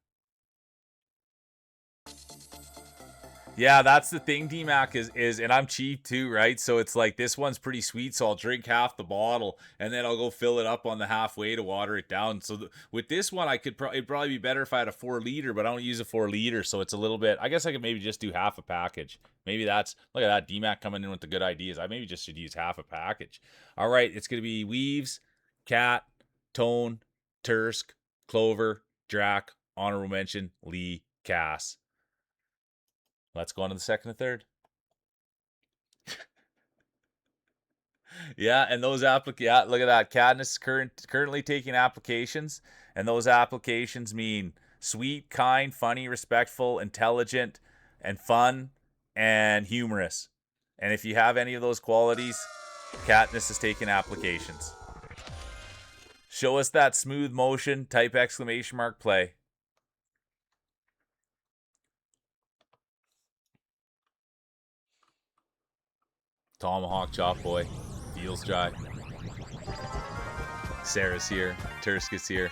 Yeah, that's the thing, DMAC is, and I'm cheap too, right? So it's like this one's pretty sweet, so I'll drink half the bottle and then I'll go fill it up on the halfway to water it down. So with this one, it'd probably be better if I had a 4-liter, but I don't use a 4-liter, so it's a little bit. I guess I could maybe just do half a package. Maybe that's look at that DMAC coming in with the good ideas. I maybe just should use half a package. All right, it's gonna be Weaves, Cat, Tone, Tursk, Clover, Drac, honorable mention, Lee, Cass. Let's go on to the second and third. Yeah, and those yeah, look at that. Cadmus currently taking applications, and those applications mean sweet, kind, funny, respectful, intelligent, and fun, and humorous. And if you have any of those qualities, Katniss is taking applications. Show us that smooth motion, type exclamation mark play. Tomahawk chop boy. Feels dry. Sarah's here. Turska's here.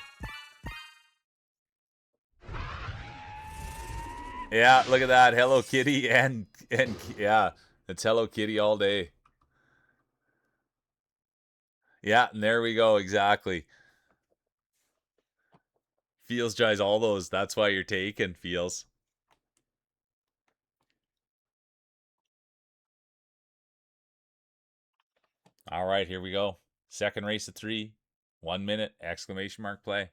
Yeah, look at that. Hello Kitty and yeah, it's Hello Kitty all day. Yeah, and there we go. Exactly. Feels dries all those. That's why you're taking feels. All right, here we go. Second race of 3. 1 minute exclamation mark play.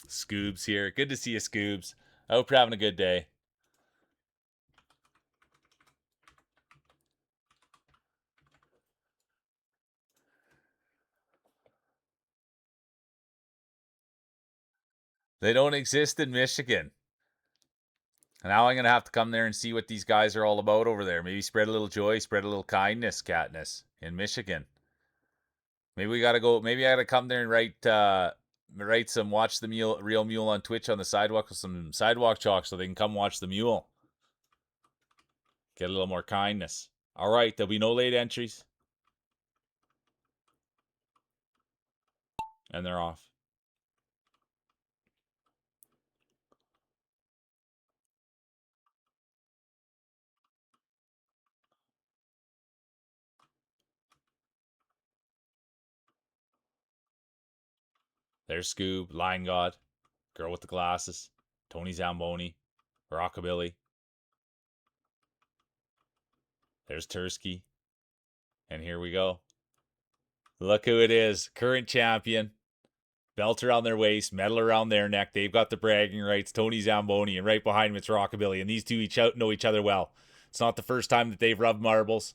Scoobs here. Good to see you, Scoobs. I hope you're having a good day. They don't exist in Michigan. And now I'm going to have to come there and see what these guys are all about over there. Maybe spread a little joy, spread a little kindness, Katniss, in Michigan. Maybe we got to go. Maybe I got to come there and write some Watch the Mule, Real Mule on Twitch on the sidewalk with some sidewalk chalk so they can come watch the mule. Get a little more kindness. All right, there'll be no late entries. And they're off. There's Scoob, Line God, Girl with the Glasses, Tony Zamboni, Rockabilly. There's Tursky. And here we go. Look who it is. Current champion. Belt around their waist, medal around their neck. They've got the bragging rights. Tony Zamboni, and right behind him it's Rockabilly. And these two know each other well. It's not the first time that they've rubbed marbles.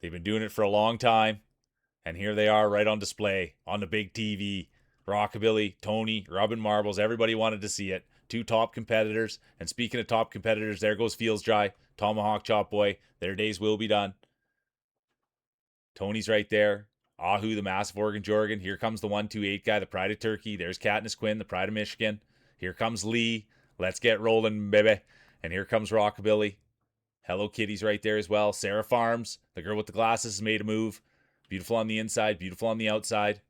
They've been doing it for a long time. And here they are right on display on the big TV. Rockabilly, Tony, rubbing marbles. Everybody wanted to see it. Two top competitors. And speaking of top competitors, there goes Feels Dry. Tomahawk Chop Boy. Their days will be done. Tony's right there. Ahu, the massive Oregon Jorgen. Here comes the 128 guy, the pride of Turkey. There's Katniss Quinn, the pride of Michigan. Here comes Lee. Let's get rolling, baby. And here comes Rockabilly. Hello Kitty's right there as well. Sarah Farms, the girl with the glasses, has made a move. Beautiful on the inside, beautiful on the outside.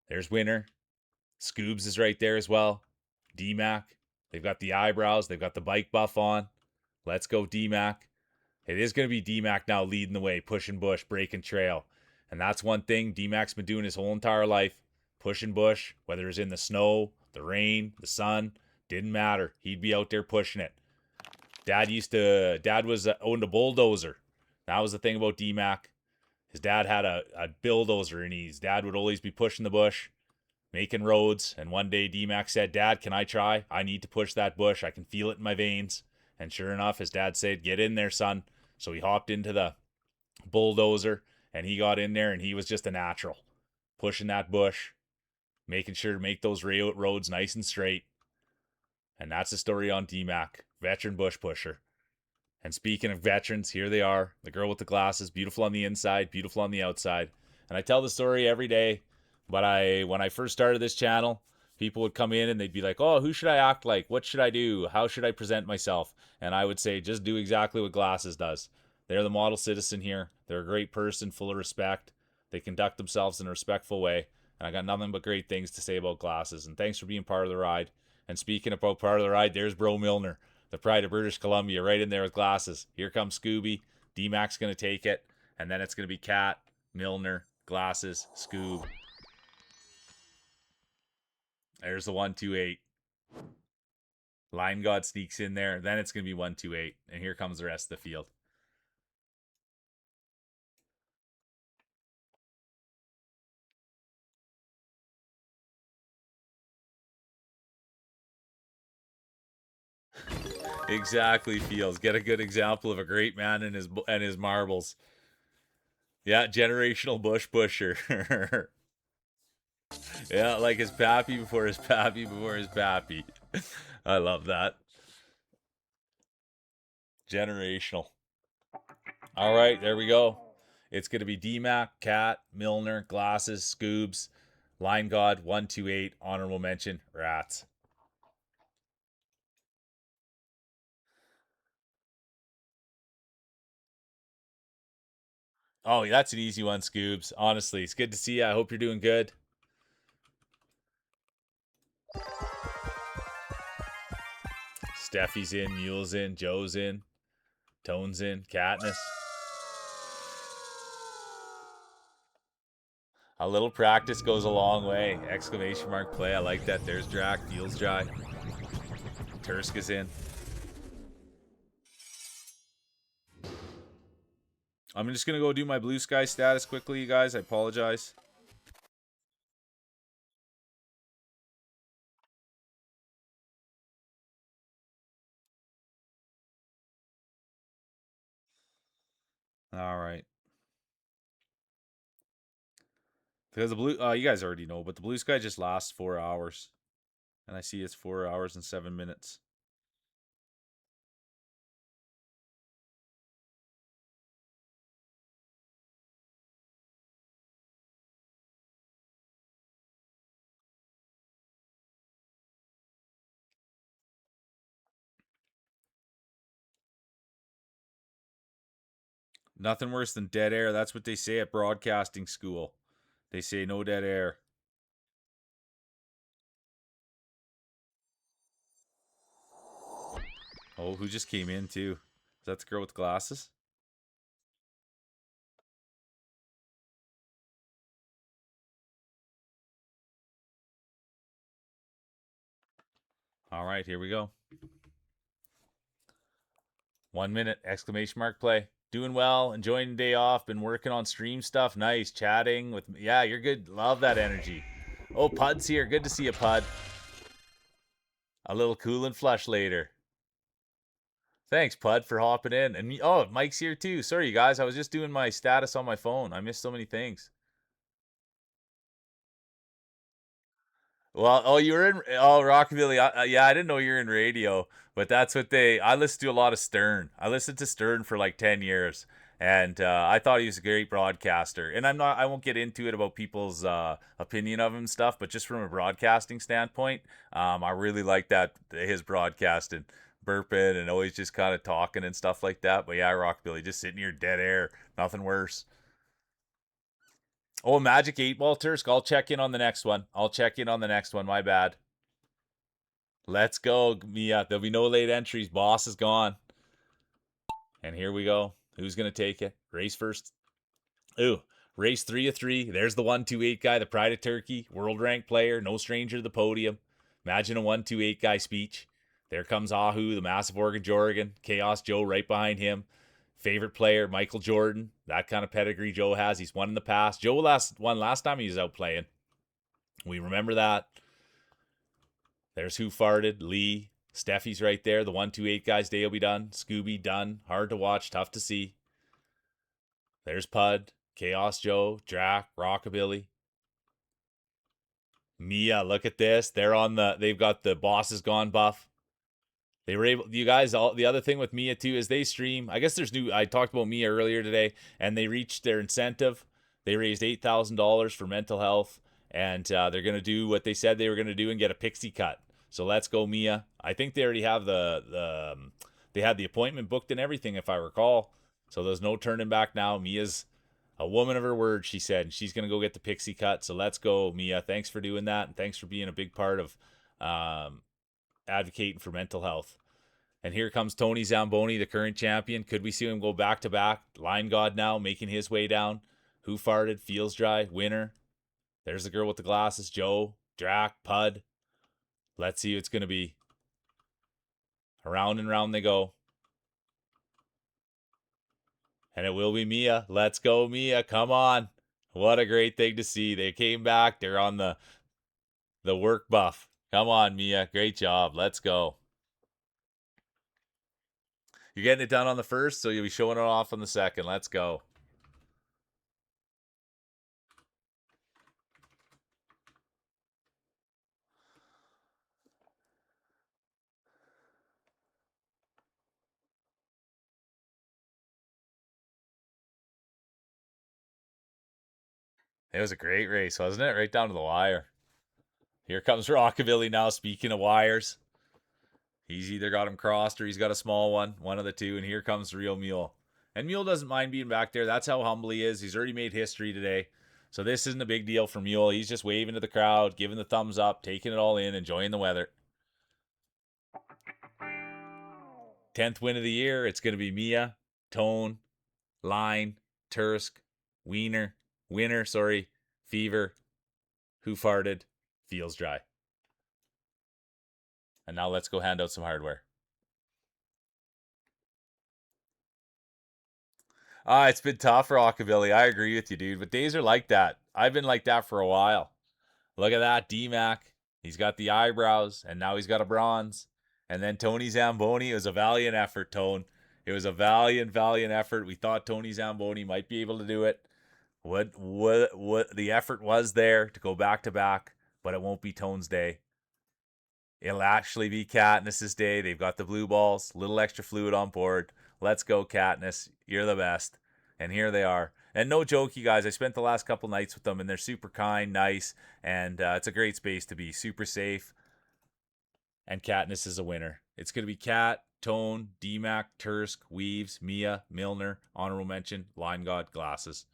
There's Winner. Scoobs is right there as well. D-Mac. They've got the eyebrows. They've got the bike buff on. Let's go, D-Mac. It is going to be D-Mac now leading the way, pushing bush, breaking trail. And that's one thing D-Mac's been doing his whole entire life. Pushing bush, whether it's in the snow, the rain, the sun, didn't matter. He'd be out there pushing it. Dad owned a bulldozer. That was the thing about D-Mac. His dad had a bulldozer, and his dad would always be pushing the bush, making roads. And one day D-Mac said, Dad, can I try? I need to push that bush. I can feel it in my veins. And sure enough, his dad said, get in there, son. So he hopped into the bulldozer, and he got in there, and he was just a natural. Pushing that bush, making sure to make those roads nice and straight. And that's the story on D-Mac, veteran bush pusher. And speaking of veterans, here they are. The girl with the glasses, beautiful on the inside, beautiful on the outside. And I tell the story every day, but when I first started this channel, people would come in and they'd be like, oh, who should I act like? What should I do? How should I present myself? And I would say, just do exactly what Glasses does. They're the model citizen here. They're a great person, full of respect. They conduct themselves in a respectful way. And I got nothing but great things to say about Glasses. And thanks for being part of the ride. And speaking about part of the ride, there's Bro Milner, the pride of British Columbia, right in there with Glasses. Here comes Scooby. D-Mac's going to take it. And then it's going to be Cat, Milner, Glasses, Scoob. There's the 128. Line God sneaks in there. Then it's going to be 128. And here comes the rest of the field. Exactly, Fields. Get a good example of a great man and his marbles. Yeah, generational bush pusher. Yeah, like his pappy before his pappy before his pappy. I love that. Generational. All right, there we go. It's going to be DMAC, Cat, Milner, Glasses, Scoobs, Line God, 128, honorable mention, Rats. Oh, that's an easy one, Scoobs. Honestly, it's good to see you. I hope you're doing good. Steffi's in, Mule's in, Joe's in, Tone's in, Katniss. A little practice goes a long way. Exclamation mark play. I like that. There's Drac. Feels dry. Tursk is in. I'm just going to go do my blue sky status quickly, you guys. I apologize. All right. Because the blue, you guys already know, but the blue sky just lasts 4 hours. And I see it's 4 hours and 7 minutes. Nothing worse than dead air. That's what they say at broadcasting school. They say no dead air. Oh, who just came in too? Is that the girl with glasses? All right, here we go. 1 minute, exclamation mark play. Doing well, enjoying the day off, been working on stream stuff. Nice, chatting with, yeah, you're good. Love that energy. Oh, Pud's here. Good to see you, Pud. A little cool and flush later. Thanks, Pud, for hopping in. And oh, Mike's here too. Sorry, you guys. I was just doing my status on my phone. I missed so many things. Well, oh, you were in Rockabilly. Yeah, I didn't know you were in radio, but that's what they. I listened to a lot of Stern. I listened to Stern for like 10 years, and I thought he was a great broadcaster. And I'm not. I won't get into it about people's opinion of him and stuff, but just from a broadcasting standpoint, I really like that his broadcasting, burping and always just kind of talking and stuff like that. But yeah, Rockabilly, just sitting here dead air, nothing worse. Oh, Magic 8 Ball Tursk. I'll check in on the next one. I'll check in on the next one. My bad. Let's go, Mia. There'll be no late entries. Boss is gone. And here we go. Who's going to take it? Race first. Ooh, race 3 of 3. There's the 128 guy, the Pride of Turkey, world ranked player, no stranger to the podium. Imagine a 128 guy speech. There comes Ahu, the massive Oregon Jorgen. Chaos Joe right behind him. Favorite player, Michael Jordan. That kind of pedigree Joe has. He's won in the past. Joe won last time he was out playing. We remember that. There's Who Farted, Lee. Steffi's right there. The 128 guys, day will be done. Scooby, done. Hard to watch, tough to see. There's Pud, Chaos Joe, Drac, Rockabilly. Mia, look at this. They've got the Bosses Gone buff. They were able, you guys, the other thing with Mia too is they stream. I guess I talked about Mia earlier today, and they reached their incentive. They raised $8,000 for mental health, and they're going to do what they said they were going to do and get a pixie cut. So let's go, Mia. I think they already have they had the appointment booked and everything, if I recall. So there's no turning back now. Mia's a woman of her word, she said. She's going to go get the pixie cut. So let's go, Mia. Thanks for doing that, and thanks for being a big part of advocating for mental health. And here comes Tony Zamboni, the current champion. Could we see him go back to back? Line God now making his way down. Who Farted? Feels Dry. Winner. There's the girl with the glasses. Joe. Drac. Pud. Let's see who it's going to be. Around and round they go. And it will be Mia. Let's go, Mia. Come on. What a great thing to see. They came back. They're on the work buff. Come on, Mia. Great job. Let's go. You're getting it done on the first, so you'll be showing it off on the second. Let's go. It was a great race, wasn't it? Right down to the wire. Here comes Rockabilly now, speaking of wires. He's either got him crossed or he's got a small one of the two, and here comes the real Mule. And Mule doesn't mind being back there. That's how humble he is. He's already made history today. So this isn't a big deal for Mule. He's just waving to the crowd, giving the thumbs up, taking it all in, enjoying the weather. 10th win of the year. It's going to be Mia, Tone, Line, Tursk, Winner, Fever, Who Farted, Feels Dry. And now let's go hand out some hardware. It's been tough, Rockabilly. I agree with you, dude. But days are like that. I've been like that for a while. Look at that, D-Mac. He's got the eyebrows, and now he's got a bronze. And then Tony Zamboni. It was a valiant effort, Tone. It was a valiant effort. We thought Tony Zamboni might be able to do it. What the effort was there to go back to back, but it won't be Tone's day. It'll actually be Katniss's day. They've got the blue balls, little extra fluid on board. Let's go, Katniss. You're the best. And here they are. And no joke, you guys, I spent the last couple nights with them, and they're super kind, nice, and it's a great space to be. Super safe. And Katniss is a winner. It's going to be Kat, Tone, DMAC, Tursk, Weaves, Mia, Milner, honorable mention, Line God, Glasses.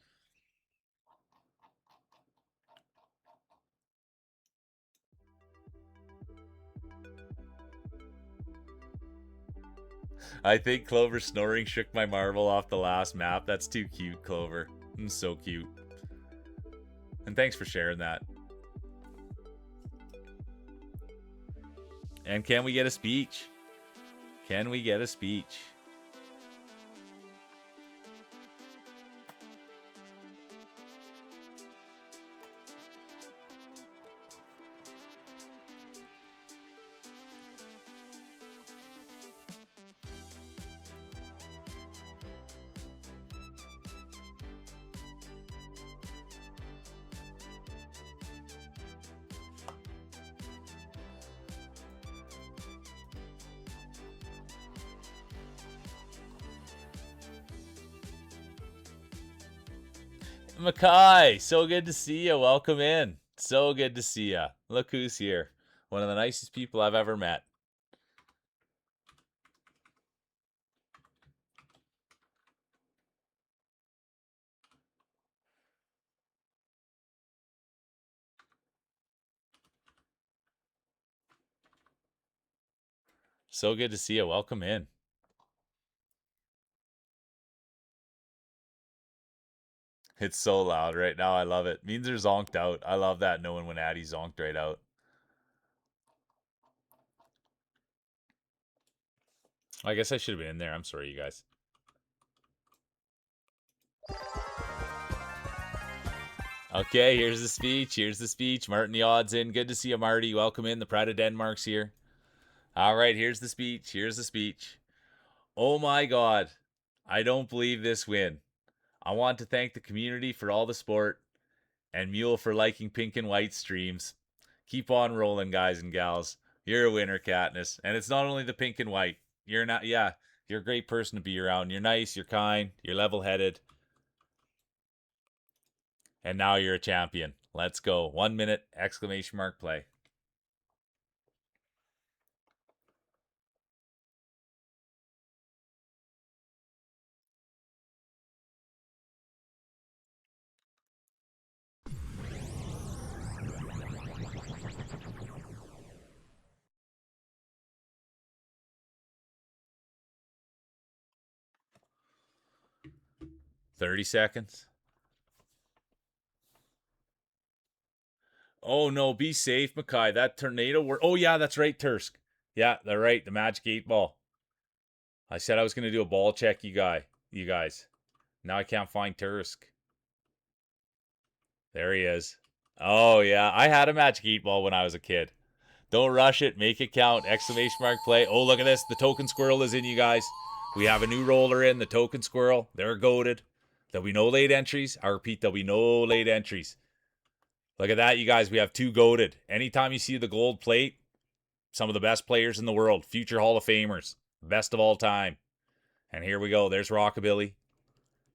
I think Clover snoring shook my marble off the last map. That's too cute, Clover. So cute. And thanks for sharing that. And can we get a speech? Can we get a speech? Mackay, so good to see you. Welcome in. So good to see you. Look who's here. One of the nicest people I've ever met. So good to see you. Welcome in. It's so loud right now. I love it. Means they're zonked out. I love that knowing when Addy zonked right out. I guess I should have been in there. I'm sorry, you guys. Okay, here's the speech. Here's the speech. Martin the odds in. Good to see you, Marty. Welcome in. The Pride of Denmark's here. All right, here's the speech. Here's the speech. Oh my God. I don't believe this win. I want to thank the community for all the support and Mule for liking pink and white streams. Keep on rolling, guys and gals. You're a winner, Katniss. And it's not only the pink and white. You're not, yeah, you're a great person to be around. You're nice, you're kind, you're level headed. And now you're a champion. Let's go. 1 minute, exclamation mark, play. $30 seconds. Oh no, be safe, Mackay. That tornado were. Oh yeah, that's right, Tursk. Yeah, they're right. The magic 8-ball. I said I was gonna do a ball check, you guys. Now I can't find Tursk. There he is. Oh yeah, I had a magic 8-ball when I was a kid. Don't rush it. Make it count. Exclamation mark play. Oh, look at this. The token squirrel is in, you guys. We have a new roller in, the Token Squirrel. They're goated. There'll be no late entries. I repeat, there'll be no late entries. Look at that, you guys. We have 2 goated. Anytime you see the gold plate, some of the best players in the world, future Hall of Famers, best of all time. And here we go. There's Rockabilly.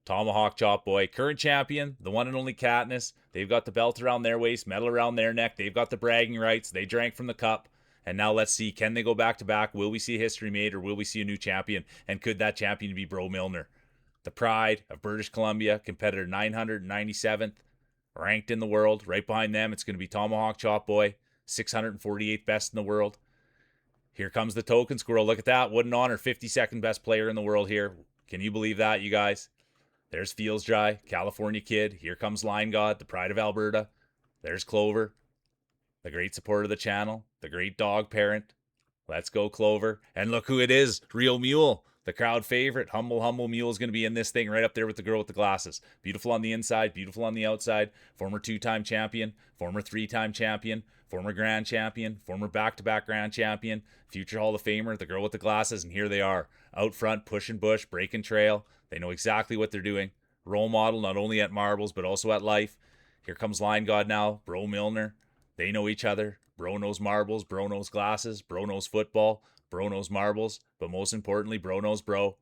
Tomahawk Chop Boy. Current champion, the one and only Katniss. They've got the belt around their waist, medal around their neck. They've got the bragging rights. They drank from the cup. And now let's see, can they go back to back? Will we see history made, or will we see a new champion? And could that champion be Bro Milner? The pride of British Columbia, competitor 997th, ranked in the world. Right behind them, it's going to be Tomahawk Chop Boy, 648th best in the world. Here comes the Token Squirrel. Look at that. What an honor. 52nd best player in the world here. Can you believe that, you guys? There's Feels Dry, California Kid. Here comes Line God, the pride of Alberta. There's Clover, the great supporter of the channel, the great dog parent. Let's go, Clover. And look who it is, Real Mule, the crowd favorite. Humble Mule is going to be in this thing right up there with the girl with the glasses. Beautiful on the inside, beautiful on the outside. Former 2-time champion, former 3-time champion, former grand champion, former back-to-back grand champion, future Hall of Famer, the girl with the glasses, and here they are, out front, pushing bush, breaking trail. They know exactly what they're doing. Role model, not only at marbles, but also at life. Here comes Line God now, Bro Milner. They know each other. Bro knows marbles, bro knows glasses, bro knows football, bro knows marbles, but most importantly, bro knows bro.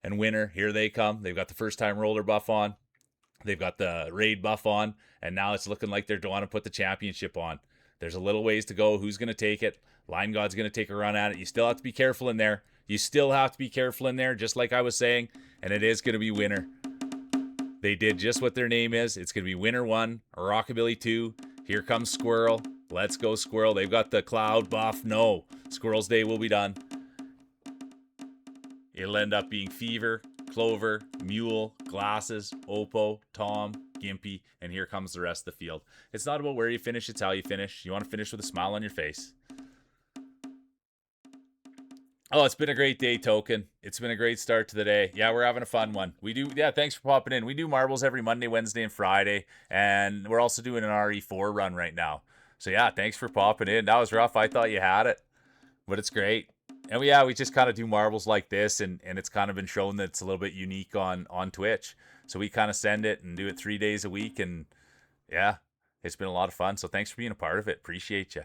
And winner, here they come. They've got the first-time roller buff on. They've got the raid buff on, and now it's looking like they're going to put the championship on. There's a little ways to go. Who's going to take it? Line God's going to take a run at it. You still have to be careful in there. You still have to be careful in there, just like I was saying, and it is going to be winner. They did just what their name is. It's going to be winner 1, Rockabilly 2. Here comes Squirrel. Let's go, Squirrel. They've got the cloud buff. No, Squirrel's day will be done. It'll end up being Fever, Clover, Mule, Glasses, Oppo, Tom, Gimpy, and here comes the rest of the field. It's not about where you finish, it's how you finish. You want to finish with a smile on your face. Oh, it's been a great day, Token. It's been a great start to the day. Yeah, we're having a fun one. Thanks for popping in. We do marbles every Monday, Wednesday, and Friday, and we're also doing an RE4 run right now. So yeah, thanks for popping in. That was rough. I thought you had it, but it's great. And we just kind of do marbles like this, and it's kind of been shown that it's a little bit unique on Twitch. So we kind of send it and do it 3 days a week, and yeah, it's been a lot of fun. So thanks for being a part of it. Appreciate you.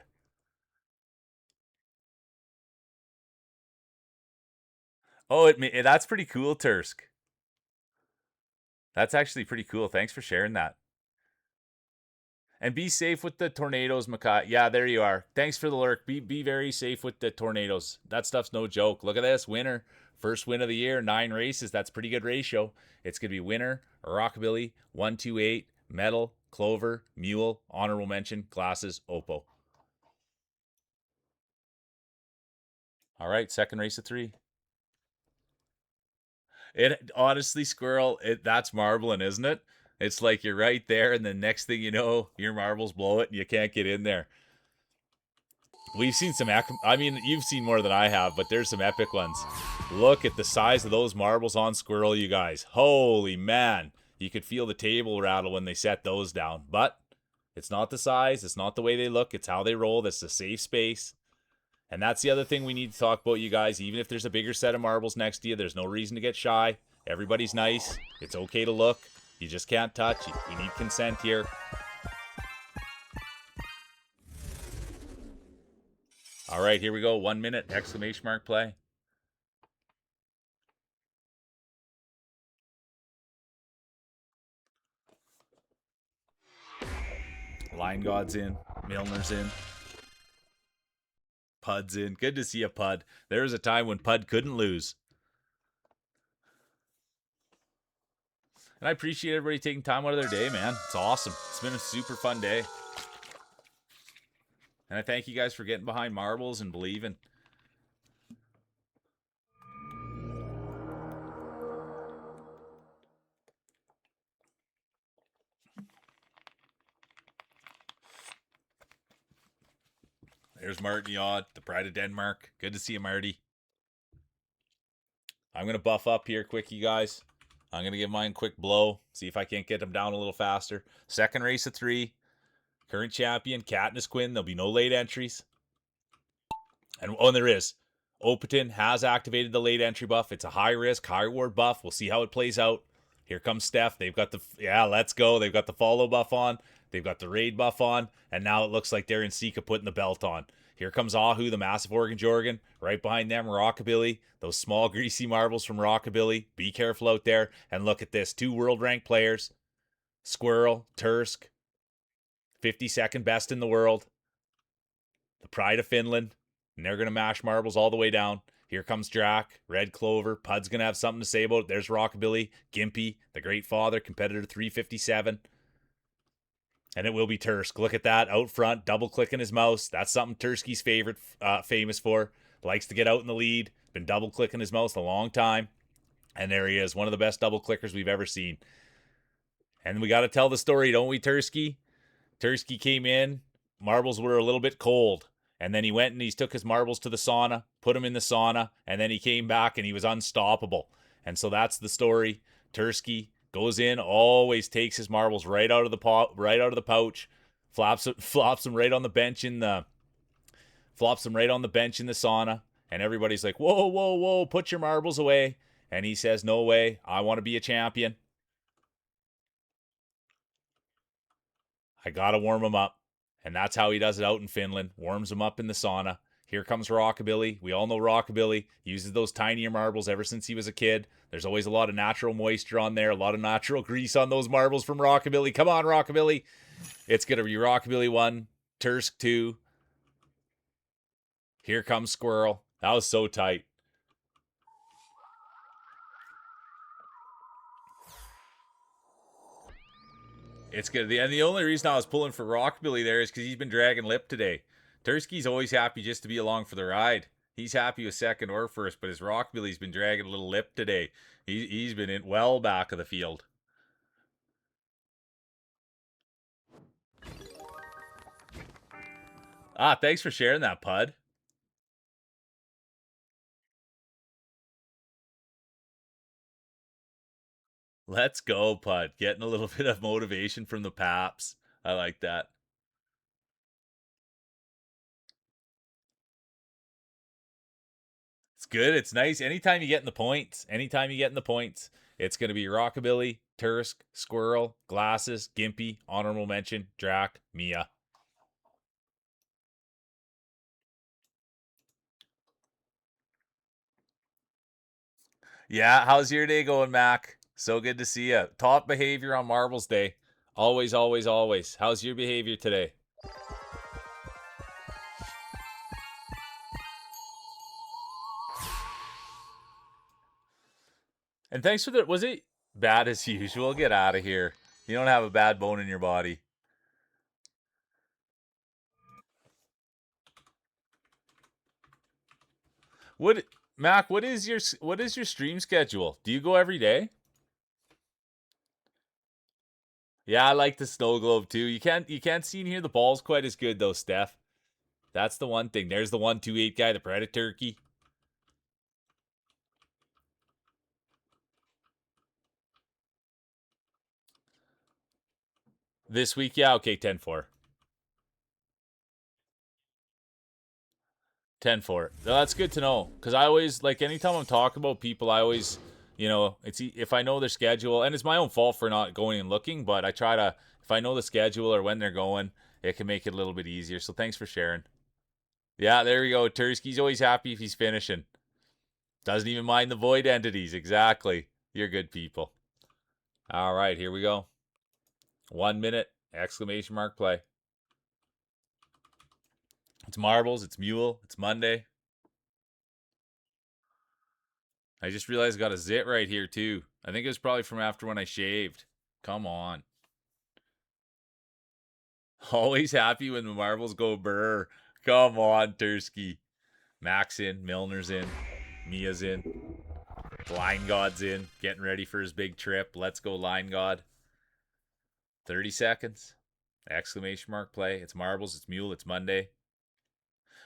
Oh, that's pretty cool, Tursk. That's actually pretty cool. Thanks for sharing that. And be safe with the tornadoes, Makai. Yeah, there you are. Thanks for the lurk. Be very safe with the tornadoes. That stuff's no joke. Look at this. Winner. First win of the year. 9 races. That's pretty good ratio. It's going to be winner, Rockabilly, 128, Metal, Clover, Mule, honorable mention, Glasses, Oppo. All right, second race of 3. It honestly, Squirrel, that's marbling, isn't it? It's like you're right there, and the next thing you know, your marbles blow it, and you can't get in there. We've seen some, I mean, you've seen more than I have, but there's some epic ones. Look at the size of those marbles on Squirrel, you guys. Holy man. You could feel the table rattle when they set those down. But it's not the size, it's not the way they look, it's how they roll. That's a safe space. And that's the other thing we need to talk about, you guys. Even if there's a bigger set of marbles next to you, there's no reason to get shy. Everybody's nice. It's okay to look. You just can't touch. You need consent here. All right, here we go. 1 minute, exclamation mark play. Line God's in. Milner's in. Pud's in. Good to see a Pud. There was a time when Pud couldn't lose. And I appreciate everybody taking time out of their day, man. It's awesome. It's been a super fun day. And I thank you guys for getting behind marbles and believing. There's Martin Yod, the pride of Denmark. Good to see you, Marty. I'm going to buff up here quick, you guys. I'm going to give mine a quick blow. See if I can't get them down a little faster. Second race of 3. Current champion, Katniss Quinn. There'll be no late entries. And there is. Opaton has activated the late entry buff. It's a high risk, high reward buff. We'll see how it plays out. Here comes Steph. They've got let's go. They've got the follow buff on. They've got the raid buff on. And now it looks like they're in Sika putting the belt on. Here comes Ahu, the massive Oregon Jorgen. Right behind them, Rockabilly. Those small, greasy marbles from Rockabilly. Be careful out there. And look at this. 2 world ranked players. Squirrel, Tursk. 52nd best in the world. The pride of Finland. And they're going to mash marbles all the way down. Here comes Drac, Red Clover. Pud's going to have something to say about it. There's Rockabilly, Gimpy, the Great Father, competitor 357. And it will be Tursk. Look at that, out front, double-clicking his mouse. That's something Tursky's famous for. Likes to get out in the lead. Been double-clicking his mouse a long time. And there he is, one of the best double-clickers we've ever seen. And we got to tell the story, don't we, Tursky? Tursky came in. Marbles were a little bit cold. And then he went and he took his marbles to the sauna, put them in the sauna, and then he came back and he was unstoppable. And so that's the story. Tursky goes in, always takes his marbles right out of the pouch, flops them right on the bench in the sauna, and everybody's like, "Whoa, whoa, whoa, put your marbles away." And he says, "No way. I want to be a champion. I got to warm them up." And that's how he does it out in Finland. Warms them up in the sauna. Here comes Rockabilly. We all know Rockabilly uses those tinier marbles ever since he was a kid. There's always a lot of natural moisture on there, a lot of natural grease on those marbles from Rockabilly. Come on, Rockabilly. It's going to be Rockabilly 1, Tursk 2. Here comes Squirrel. That was so tight. It's good. And the only reason I was pulling for Rockabilly there is because he's been dragging lip today. Tursky's always happy just to be along for the ride. He's happy with second or first, but his Rockabilly's been dragging a little lip today. He's been in well back of the field. Thanks for sharing that, Pud. Let's go, Pud. Getting a little bit of motivation from the Paps. I like that. It's good. It's nice. Anytime you get in the points, it's going to be Rockabilly, Tursk, Squirrel, Glasses, Gimpy, honorable mention, Drac, Mia. Yeah, how's your day going, Mac? So good to see you. Top behavior on Marbles Day. Always, always, always. How's your behavior today? And thanks for the. Was it bad as usual? Get out of here. You don't have a bad bone in your body. What, Mac? What is your stream schedule? Do you go every day? Yeah, I like the snow globe too. You can't see and hear the balls quite as good though, Steph. That's the one thing. There's the 128 guy, the Predator Turkey. This week, yeah, okay, 10-4. 10-4. No, that's good to know. Because I always, like, anytime I'm talking about people, I always, it's if I know their schedule, and it's my own fault for not going and looking, but I try to, if I know the schedule or when they're going, it can make it a little bit easier. So thanks for sharing. Yeah, there we go. Tursky's always happy if he's finishing. Doesn't even mind the void entities. Exactly. You're good people. All right, here we go. 1 minute, exclamation mark play. It's marbles, it's mule, it's Monday. I just realized I got a zit right here too. I think it was probably from after when I shaved. Come on. Always happy when the marbles go burr. Come on, Tursky. Mac's in, Milner's in, Mia's in, Line God's in, getting ready for his big trip. Let's go, Line God. 30 seconds. Exclamation mark play. It's marbles, it's mule, it's Monday.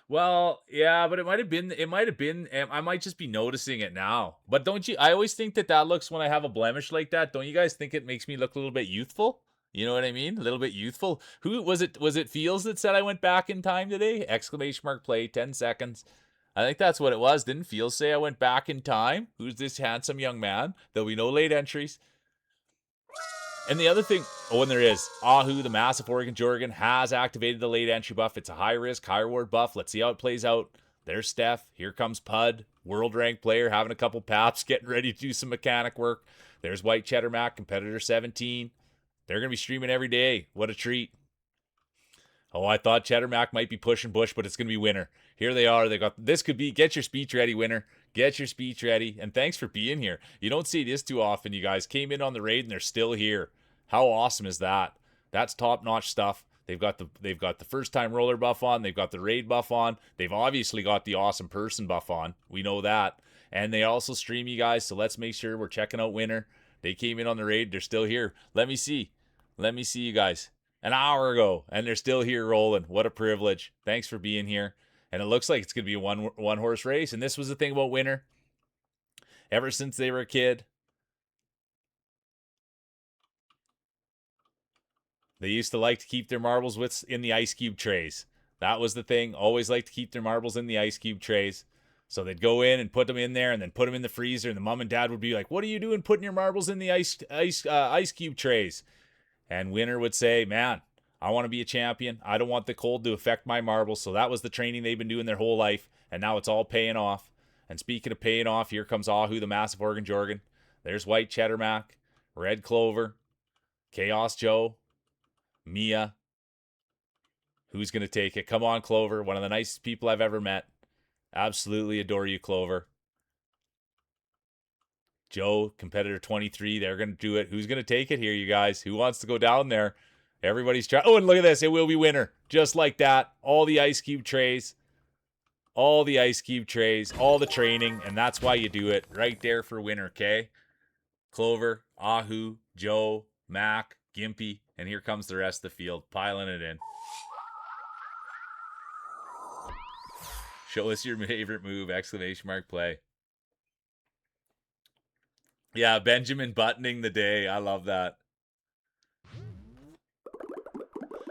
Well, yeah, but it might have been, I might just be noticing it now. But don't you, I always think that looks, when I have a blemish like that, don't you guys think it makes me look a little bit youthful? You know what I mean? A little bit youthful. Who was it? Was it Fields that said I went back in time today? Exclamation mark play, 10 seconds. I think that's what it was. Didn't Fields say I went back in time? Who's this handsome young man? There'll be no late entries. And the other thing, and there is, Ahu, the massive Oregon Jorgen, has activated the late entry buff. It's a high risk, high reward buff. Let's see how it plays out. There's Steph. Here comes Pud, world ranked player, having a couple paps, getting ready to do some mechanic work. There's White Cheddar Mac, competitor 17. They're going to be streaming every day. What a treat. Oh, I thought Cheddar Mac might be pushing Bush, but it's going to be Winner. Here they are. They got this. Could be get your speech ready, Winner. Get your speech ready. And thanks for being here. You don't see this too often. You guys came in on the raid and they're still here. How awesome is that? That's top-notch stuff. They've got the first-time roller buff on. They've got the raid buff on. They've obviously got the awesome person buff on. We know that. And they also stream you guys, so let's make sure we're checking out Winner. They came in on the raid. They're still here. Let me see. Let me see you guys. An hour ago, and they're still here rolling. What a privilege. Thanks for being here. And it looks like it's going to be a one horse race. And this was the thing about Winner. Ever since they were a kid, they used to like to keep their marbles in the ice cube trays. That was the thing. Always like to keep their marbles in the ice cube trays. So they'd go in and put them in there and then put them in the freezer. And the mom and dad would be like, "What are you doing putting your marbles in the ice cube trays?" And Winner would say, "Man, I want to be a champion. I don't want the cold to affect my marbles." So that was the training they've been doing their whole life. And now it's all paying off. And speaking of paying off, here comes Ahu, the massive Oregon Jorgen. There's White Cheddar Mac, Red Clover, Chaos Joe, Mia. Who's going to take it? Come on, Clover. One of the nicest people I've ever met. Absolutely adore you, Clover. Joe, competitor 23, they're going to do it. Who's going to take it here, you guys? Who wants to go down there? Everybody's trying. Oh, and look at this. It will be Winner. Just like that. All the ice cube trays. All the ice cube trays. All the training. And that's why you do it. Right there for Winner, okay? Clover, Ahu, Joe, Mac, Gimpy. And here comes the rest of the field. Piling it in. Show us your favorite move. Exclamation mark play. Yeah, Benjamin buttoning the day. I love that.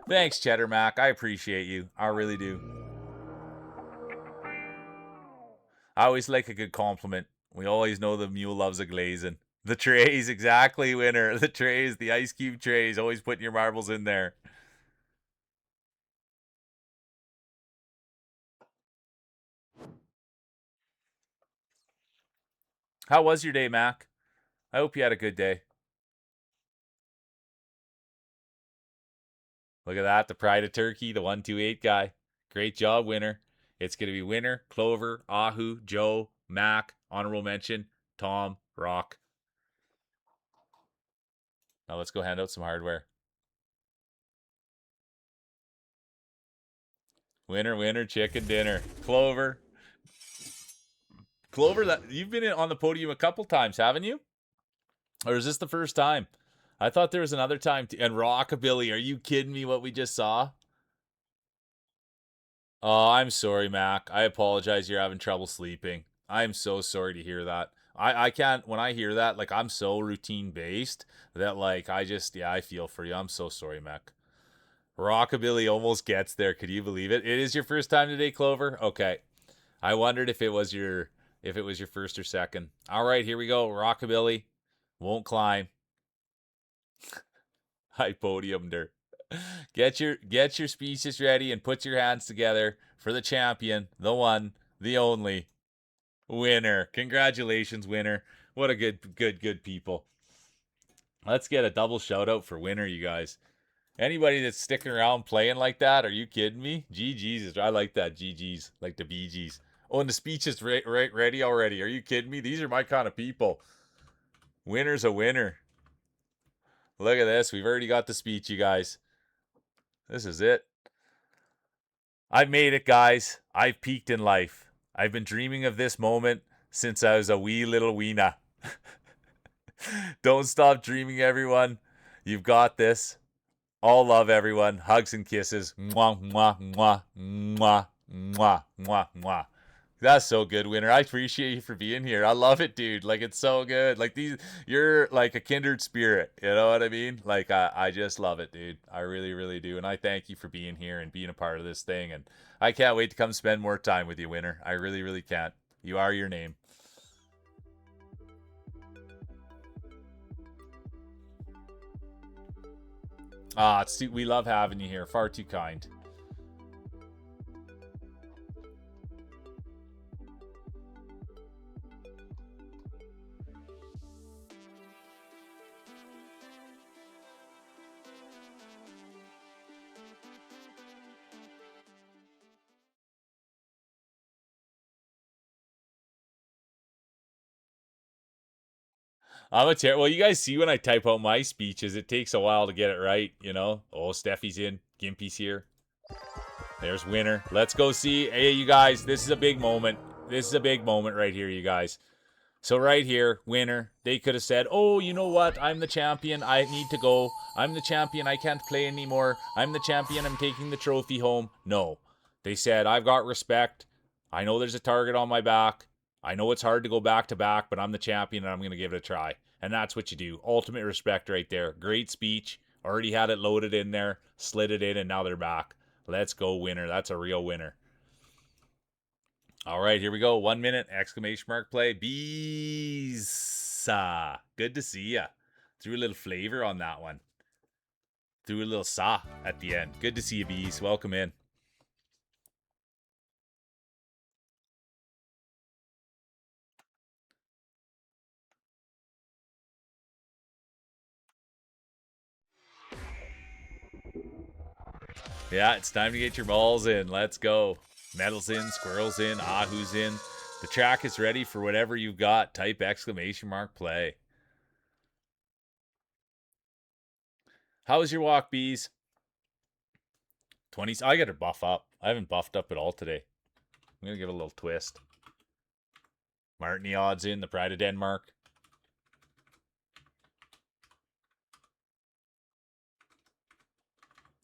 Thanks, Cheddar Mac. I appreciate you. I really do. I always like a good compliment. We always know the mule loves a glazing. The trays, exactly, Winner. The trays, the ice cube trays. Always putting your marbles in there. How was your day, Mac? I hope you had a good day. Look at that, the pride of Turkey, the 128 guy. Great job, Winner. It's going to be Winner, Clover, Ahu, Joe, Mac, honorable mention, Tom, Rock. Now let's go hand out some hardware. Winner, winner, chicken dinner. Clover. Clover, that you've been on the podium a couple times, haven't you? Or is this the first time? I thought there was another time. And Rockabilly, are you kidding me what we just saw? Oh, I'm sorry, Mac. I apologize. You're having trouble sleeping. I'm so sorry to hear that. I can't, when I hear that, like, I'm so routine based that, like, I feel for you. I'm so sorry, Mac. Rockabilly almost gets there. Could you believe it? It is your first time today, Clover? Okay. I wondered if it was your first or second. All right, here we go. Rockabilly won't climb. I podiumed her. Get your speeches ready and put your hands together for the champion, the one, the only Winner. Congratulations, Winner. What a good people. Let's get a double shout out for Winner, you guys. Anybody that's sticking around playing like that, are you kidding me? GG's. I like that. GG's. Like the BG's. Oh, and the speech is ready already. Are you kidding me? These are my kind of people. Winner's a winner. Look at this. We've already got the speech, you guys. This is it. I've made it, guys. I've peaked in life. I've been dreaming of this moment since I was a wee little weena. Don't stop dreaming, everyone. You've got this. All love, everyone. Hugs and kisses. Mwah, mwah, mwah, mwah, mwah, mwah, mwah. That's so good, Winner. I appreciate you for being here. I love it, dude. Like, it's so good. Like, you're like a kindred spirit. You know what I mean? Like, I just love it, dude. I really, really do. And I thank you for being here and being a part of this thing. And I can't wait to come spend more time with you, Winner. I really, really can't. You are your name. We love having you here. Far too kind. Well, you guys see when I type out my speeches, it takes a while to get it right, you know? Oh, Steffi's in. Gimpy's here. There's Winner. Let's go see. Hey, you guys, this is a big moment. This is a big moment right here, you guys. So right here, Winner, they could have said, oh, you know what? I'm the champion. I need to go. I'm the champion. I can't play anymore. I'm the champion. I'm taking the trophy home. No. They said, I've got respect. I know there's a target on my back. I know it's hard to go back to back, but I'm the champion and I'm going to give it a try. And that's what you do. Ultimate respect right there. Great speech. Already had it loaded in there, slid it in, and now they're back. Let's go, Winner. That's a real winner. All right, here we go. 1 minute, exclamation mark play. Bees. Good to see ya. Threw a little flavor on that one. Threw a little sa at the end. Good to see you, Bees. Welcome in. Yeah, it's time to get your balls in. Let's go. Metal's in, Squirrel's in, Ahu's in. The track is ready for whatever you've got. Type exclamation mark play. How was your walk, Bees? 20s. I got to buff up. I haven't buffed up at all today. I'm going to give it a little twist. Martin odds in, the Pride of Denmark.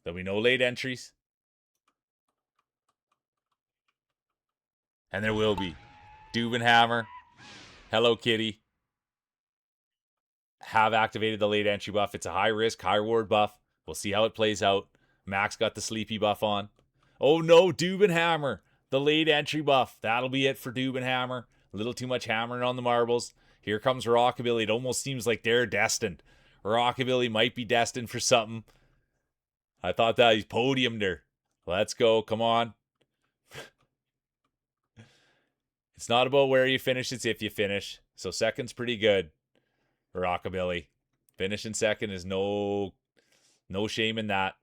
There'll be no late entries. And there will be. Dubenhammer, Hello Kitty have activated the late entry buff. It's a high risk, high reward buff. We'll see how it plays out. Max got the sleepy buff on. Oh no, Dubenhammer, the late entry buff. That'll be it for Dubenhammer. A little too much hammering on the marbles. Here comes Rockabilly. It almost seems like they're destined. Rockabilly might be destined for something. I thought that he's podiumed her. Let's go. Come on. It's not about where you finish, it's if you finish. So second's pretty good. Rockabilly. Finishing second is no shame in that.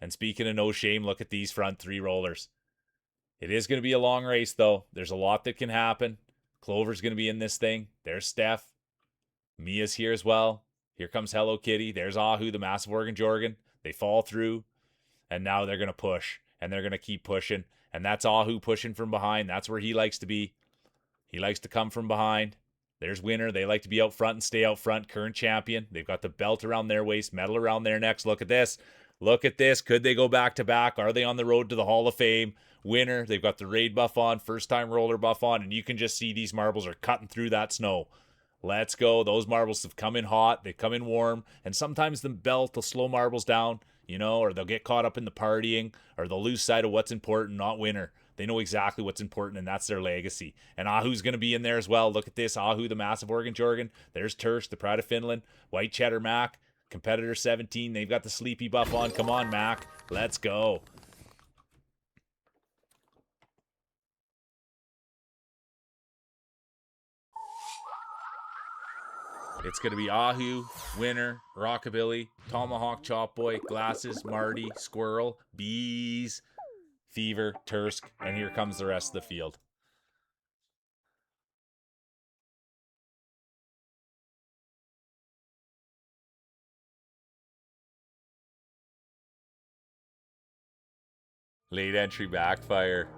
And speaking of no shame, look at these front three rollers. It is going to be a long race, though. There's a lot that can happen. Clover's going to be in this thing. There's Steph. Mia's here as well. Here comes Hello Kitty. There's Ahu, the massive Organ Jorgan. They fall through. And now they're going to push. And they're going to keep pushing. And that's Ahu pushing from behind. That's where he likes to be. He likes to come from behind. There's Winner. They like to be out front and stay out front. Current champion. They've got the belt around their waist, medal around their necks. Look at this. Look at this. Could they go back to back? Are they on the road to the Hall of Fame? Winner. They've got the raid buff on, first time roller buff on, and you can just see these marbles are cutting through that snow. Let's go. Those marbles have come in hot. They come in warm. And sometimes the belt will slow marbles down, you know, or they'll get caught up in the partying, or they'll lose sight of what's important, not Winner. They know exactly what's important, and that's their legacy. And Ahu's going to be in there as well. Look at this. Ahu, the massive Organ Jorgan. There's Tersh, the Pride of Finland. White Cheddar Mac. Competitor 17. They've got the sleepy buff on. Come on, Mac. Let's go. It's going to be Ahu, Winner, Rockabilly, Tomahawk, Chop Boy, Glasses, Marty, Squirrel, Bees, Fever, Tursk, and here comes the rest of the field. Late entry backfire.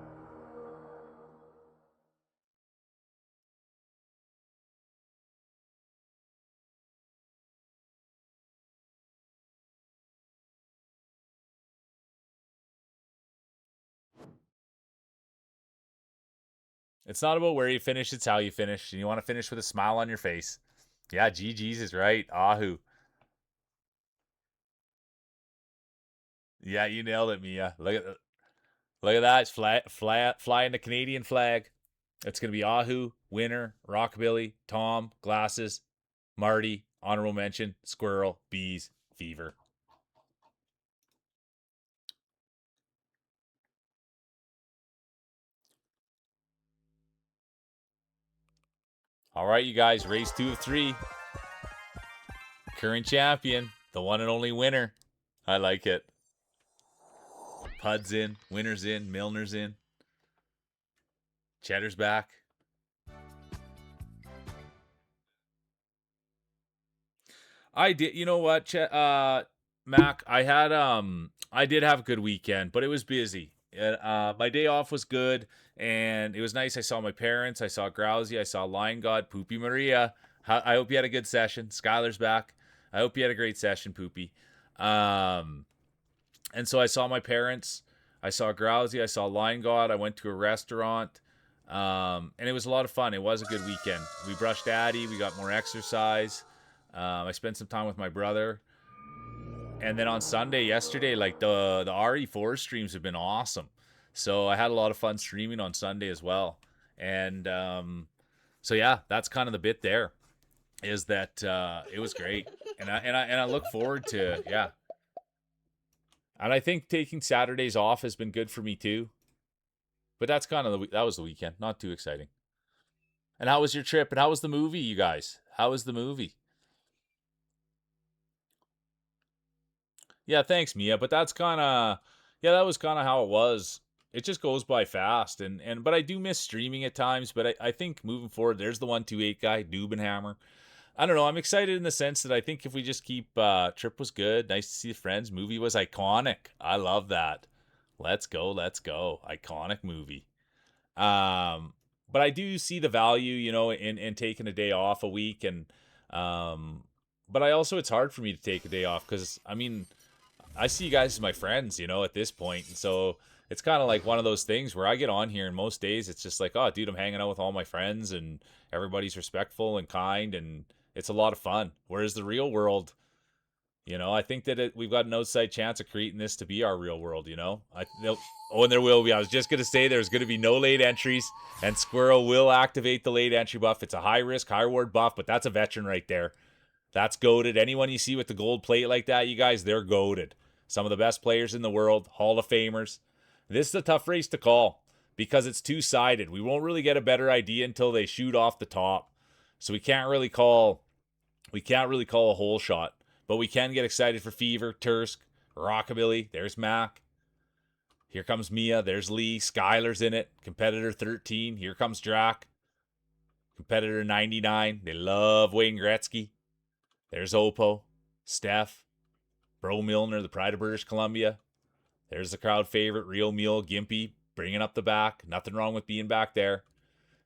It's not about where you finish, it's how you finish. And you want to finish with a smile on your face. Yeah, GG's is right. Ahu. Yeah, you nailed it, Mia. Look at that. It's flying the Canadian flag. It's going to be Ahu, Winner, Rockabilly, Tom, Glasses, Marty, honorable mention, Squirrel, Bees, Fever. All right, you guys, race 2 of 3. Current champion, the one and only winner. I like it. Pud's in, Winner's in, Milner's in. Cheddar's back. I did. You know what, Mac? I did have a good weekend, but it was busy. My day off was good, and it was nice. I saw my parents. I saw Grousey. I saw Lion God, Poopy Maria. I hope you had a good session. Skylar's back. I hope you had a great session, Poopy. Um, and so I saw my parents. I saw Grousey. I saw Lion God. I went to a restaurant. And it was a lot of fun. It was a good weekend. We brushed Addy. We got more exercise. I spent some time with my brother. And then on Sunday, yesterday, like the RE4 streams have been awesome. So I had a lot of fun streaming on Sunday as well. And so yeah, that's kind of the bit there. Is that it was great, and I look forward to, yeah. And I think taking Saturdays off has been good for me too. But that's kind of that was the weekend. Not too exciting. And how was your trip? And how was the movie, you guys? How was the movie? Yeah, thanks, Mia. But that's kind of, yeah, that was kind of how it was. It just goes by fast, and but I do miss streaming at times. But I think moving forward, there's the 128 guy, Dubenhammer. I don't know. I'm excited in the sense that I think if we just keep, trip was good. Nice to see the friends. Movie was iconic. I love that. Let's go, let's go. Iconic movie. Um, but I do see the value, in taking a day off a week, and um, but I also it's hard for me to take a day off because I mean I see you guys as my friends, at this point, and so it's kind of like one of those things where I get on here, and most days it's just like, oh, dude, I'm hanging out with all my friends, and everybody's respectful and kind, and it's a lot of fun. Whereas the real world, I think that we've got an outside chance of creating this to be our real world. And there will be. I was just going to say there's going to be no late entries, and Squirrel will activate the late entry buff. It's a high risk, high reward buff, but that's a veteran right there. That's goaded. Anyone you see with the gold plate like that, you guys, they're goaded. Some of the best players in the world, Hall of Famers. This is a tough race to call because it's two-sided. We won't really get a better idea until they shoot off the top. So we can't really call a hole shot. But we can get excited for Fever, Tursk, Rockabilly. There's Mac. Here comes Mia. There's Lee. Skylar's in it. Competitor 13. Here comes Drac. Competitor 99. They love Wayne Gretzky. There's Oppo. Steph. Bro Milner, the pride of British Columbia. There's the crowd favorite, Real Mule, Gimpy, bringing up the back. Nothing wrong with being back there.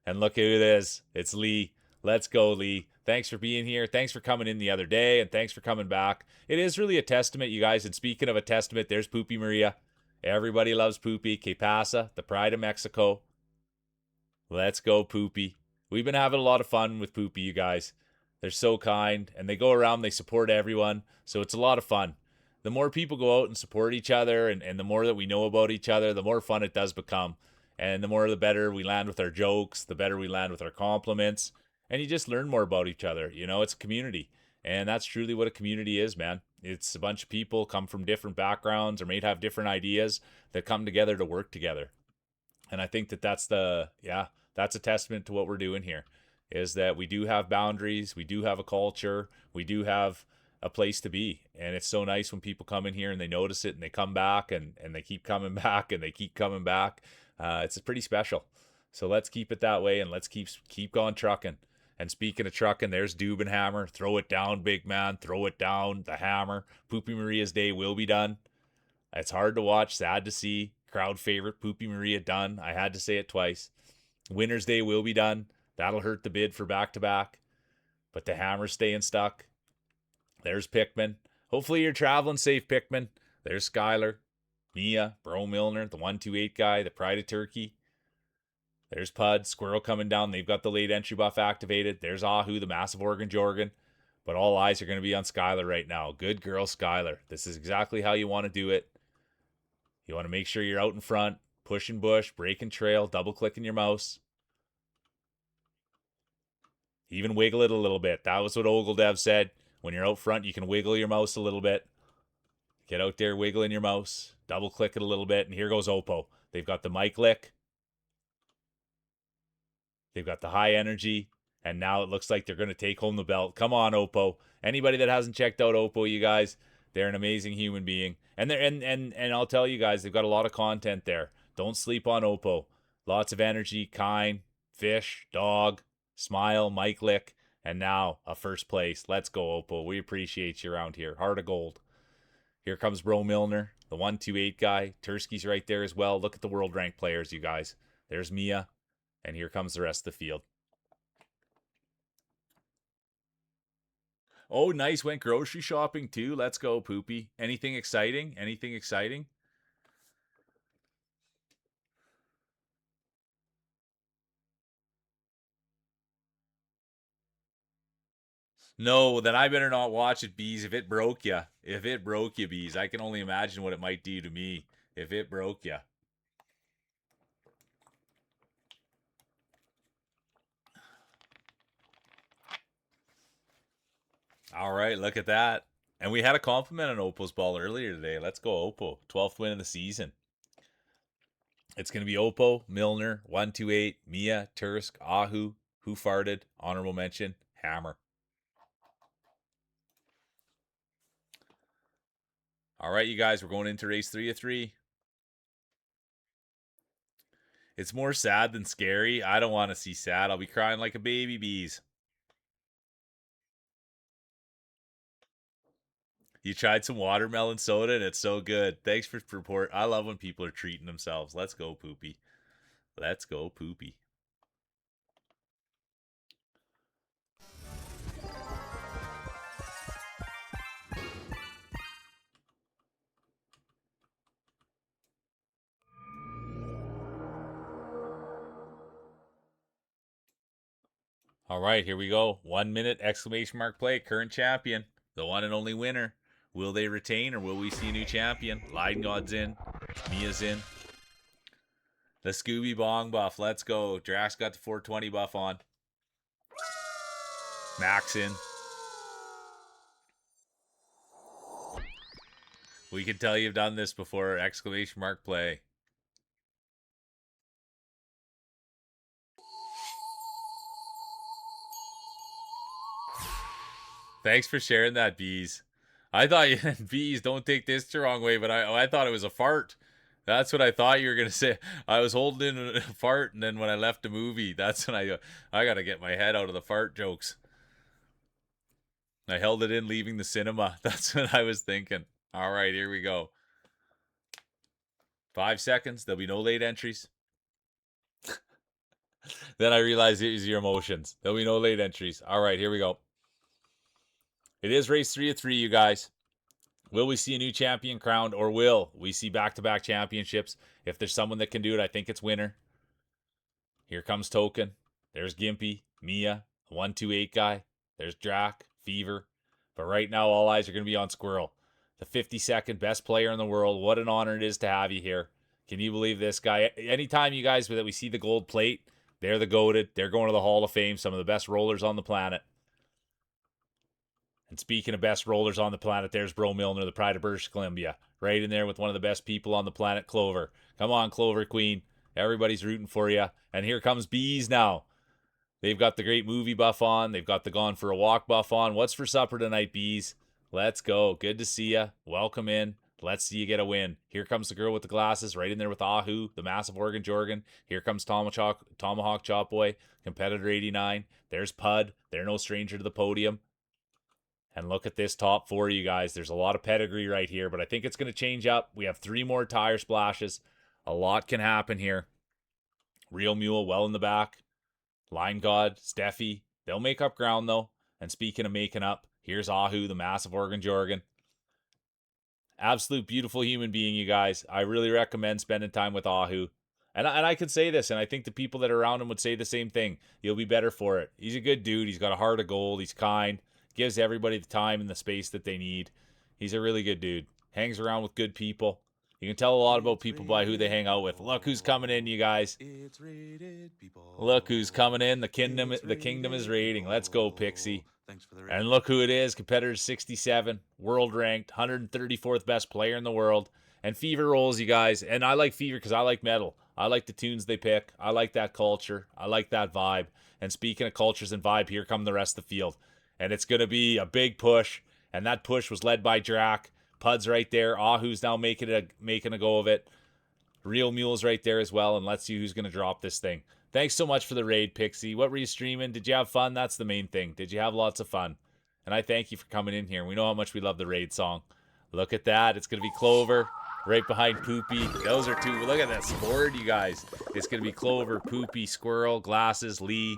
And look who it is. It's Lee. Let's go, Lee. Thanks for being here. Thanks for coming in the other day, and thanks for coming back. It is really a testament, you guys. And speaking of a testament, there's Poopy Maria. Everybody loves Poopy. Que pasa? The pride of Mexico. Let's go, Poopy. We've been having a lot of fun with Poopy, you guys. They're so kind, and they go around, they support everyone, so it's a lot of fun. The more people go out and support each other, and the more that we know about each other, the more fun it does become. And the better we land with our jokes, the better we land with our compliments, and you just learn more about each other. It's a community, and that's truly what a community is, man. It's a bunch of people come from different backgrounds or may have different ideas that come together to work together. And I think that that's a testament to what we're doing here, is that we do have boundaries, we do have a culture, we do have a place to be. And it's so nice when people come in here and they notice it and they come back, and they keep coming back and they keep coming back. It's pretty special. So let's keep it that way, and let's keep going trucking. And speaking of trucking, there's Dubenhammer. Throw it down, big man. Throw it down. The hammer. Poopy Maria's day will be done. It's hard to watch, sad to see. Crowd favorite, Poopy Maria done. I had to say it twice. Winner's Day will be done. That'll hurt the bid for back to back. But the hammer's staying stuck. There's Pickman. Hopefully you're traveling safe, Pickman. There's Skylar. Mia, Bro Milner, the 128 guy, the Pride of Turkey. There's Pud, Squirrel coming down. They've got the late entry buff activated. There's Ahu, the massive Oregon Jorgen. But all eyes are going to be on Skylar right now. Good girl, Skylar. This is exactly how you want to do it. You want to make sure you're out in front, pushing bush, breaking trail, double clicking your mouse. Even wiggle it a little bit. That was what Ogildev said. When you're out front, you can wiggle your mouse a little bit. Get out there, wiggling your mouse, double click it a little bit, and here goes Oppo. They've got the mic lick. They've got the high energy, and now it looks like they're going to take home the belt. Come on, Oppo. Anybody that hasn't checked out Oppo, you guys, they're an amazing human being. And they're and I'll tell you guys, they've got a lot of content there. Don't sleep on Oppo. Lots of energy, kind, fish, dog, smile, mic lick, and now a first place. Let's go, Oppo. We appreciate you around here. Heart of gold. Here comes Bro Milner, the 128 guy. Tursky's right there as well. Look at the world ranked players, you guys. There's Mia, and here comes the rest of the field. Oh, nice. Went grocery shopping too. Let's go, Poopy. Anything exciting? Anything exciting? No, then I better not watch it, Bees. If it broke ya. If it broke you, Bees. I can only imagine what it might do to me if it broke ya. All right, look at that. And we had a compliment on Oppo's ball earlier today. Let's go, Oppo. 12th win of the season. It's going to be Oppo, Milner, 128, Mia, Tursk, Ahu, Who Farted, honorable mention, Hammer. All right, you guys, we're going into race 3 of 3. It's more sad than scary. I don't want to see sad. I'll be crying like a baby, Bees. You tried some watermelon soda and it's so good. Thanks for support. I love when people are treating themselves. Let's go, Poopy. Let's go, Poopy. All right, here we go. 1 minute exclamation mark play. Current champion, the one and only winner. Will they retain or will we see a new champion? Leiden God's in. Mia's in. The Scooby Bong buff. Let's go. Drax got the 420 buff on. Max in. We can tell you've done this before. Exclamation mark play. Thanks for sharing that, Bees. I thought you Bees, don't take this the wrong way, but I thought it was a fart. That's what I thought you were gonna say. I was holding in a fart, and then when I left the movie, that's when I gotta get my head out of the fart jokes. I held it in leaving the cinema. That's what I was thinking. All right, here we go. 5 seconds. There'll be no late entries. Then I realized it was your emotions. There'll be no late entries. All right, here we go. It is race 3 of 3, you guys. Will we see a new champion crowned, or will we see back-to-back championships? If there's someone that can do it, I think it's winner. Here comes Token. There's Gimpy, Mia, 128 guy. There's Drac, Fever. But right now, all eyes are going to be on Squirrel, the 52nd best player in the world. What an honor it is to have you here. Can you believe this guy? Anytime you guys that we see the gold plate, they're the goated. They're going to the Hall of Fame. Some of the best rollers on the planet. And speaking of best rollers on the planet, there's Bro Milner, the pride of British Columbia. Right in there with one of the best people on the planet, Clover. Come on, Clover Queen. Everybody's rooting for you. And here comes Bees now. They've got the great movie buff on. They've got the Gone for a Walk buff on. What's for supper tonight, Bees? Let's go. Good to see you. Welcome in. Let's see you get a win. Here comes the girl with the glasses, right in there with Ahu, the massive Oregon Jorgen. Here comes Tomahawk Chop Boy, competitor 89. There's Pud. They're no stranger to the podium. And look at this top 4, you guys. There's a lot of pedigree right here, but I think it's going to change up. We have 3 more tire splashes. A lot can happen here. Real Mule well in the back. Line God, Steffi. They'll make up ground, though. And speaking of making up, here's Ahu, the massive Oregon Jorgen. Absolute beautiful human being, you guys. I really recommend spending time with Ahu. And I could say this, and I think the people that are around him would say the same thing. He'll be better for it. He's a good dude. He's got a heart of gold. He's kind. Gives everybody the time and the space that they need. He's a really good dude. Hangs around with good people. You can tell a lot about people by who they hang out with. Look who's coming in, you guys. It's rated people. Look who's coming in. The kingdom is raiding. Let's go, Pixie. Thanks for the And raid. look who it is. Competitor 67, world ranked, 134th best player in the world. And Fever rolls, you guys. And I like Fever because I like metal. I like the tunes they pick. I like that culture. I like that vibe. And speaking of cultures and vibe, here come the rest of the field. And it's going to be a big push. And that push was led by Drac. Pud's right there. Ahu's now making a go of it. Real Mule's right there as well. And let's see who's going to drop this thing. Thanks so much for the raid, Pixie. What were you streaming? Did you have fun? That's the main thing. Did you have lots of fun? And I thank you for coming in here. We know how much we love the raid song. Look at that. It's going to be Clover right behind Poopy. Those are two. Look at this board, you guys. It's going to be Clover, Poopy, Squirrel, Glasses, Lee.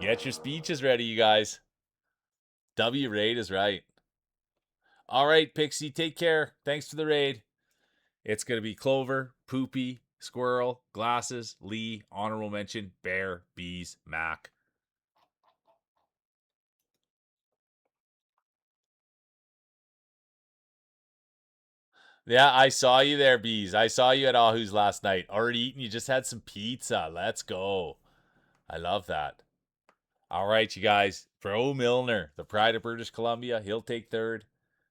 Get your speeches ready, you guys. W raid is right. All right, Pixie, take care. Thanks for the raid. It's going to be Clover, Poopy, Squirrel, Glasses, Lee, honorable mention, Bear, Bees, Mac. Yeah, I saw you there, Bees. I saw you at Ahu's last night. Already eaten. You just had some pizza. Let's go. I love that. All right, you guys. Bro Milner, the pride of British Columbia. He'll take third.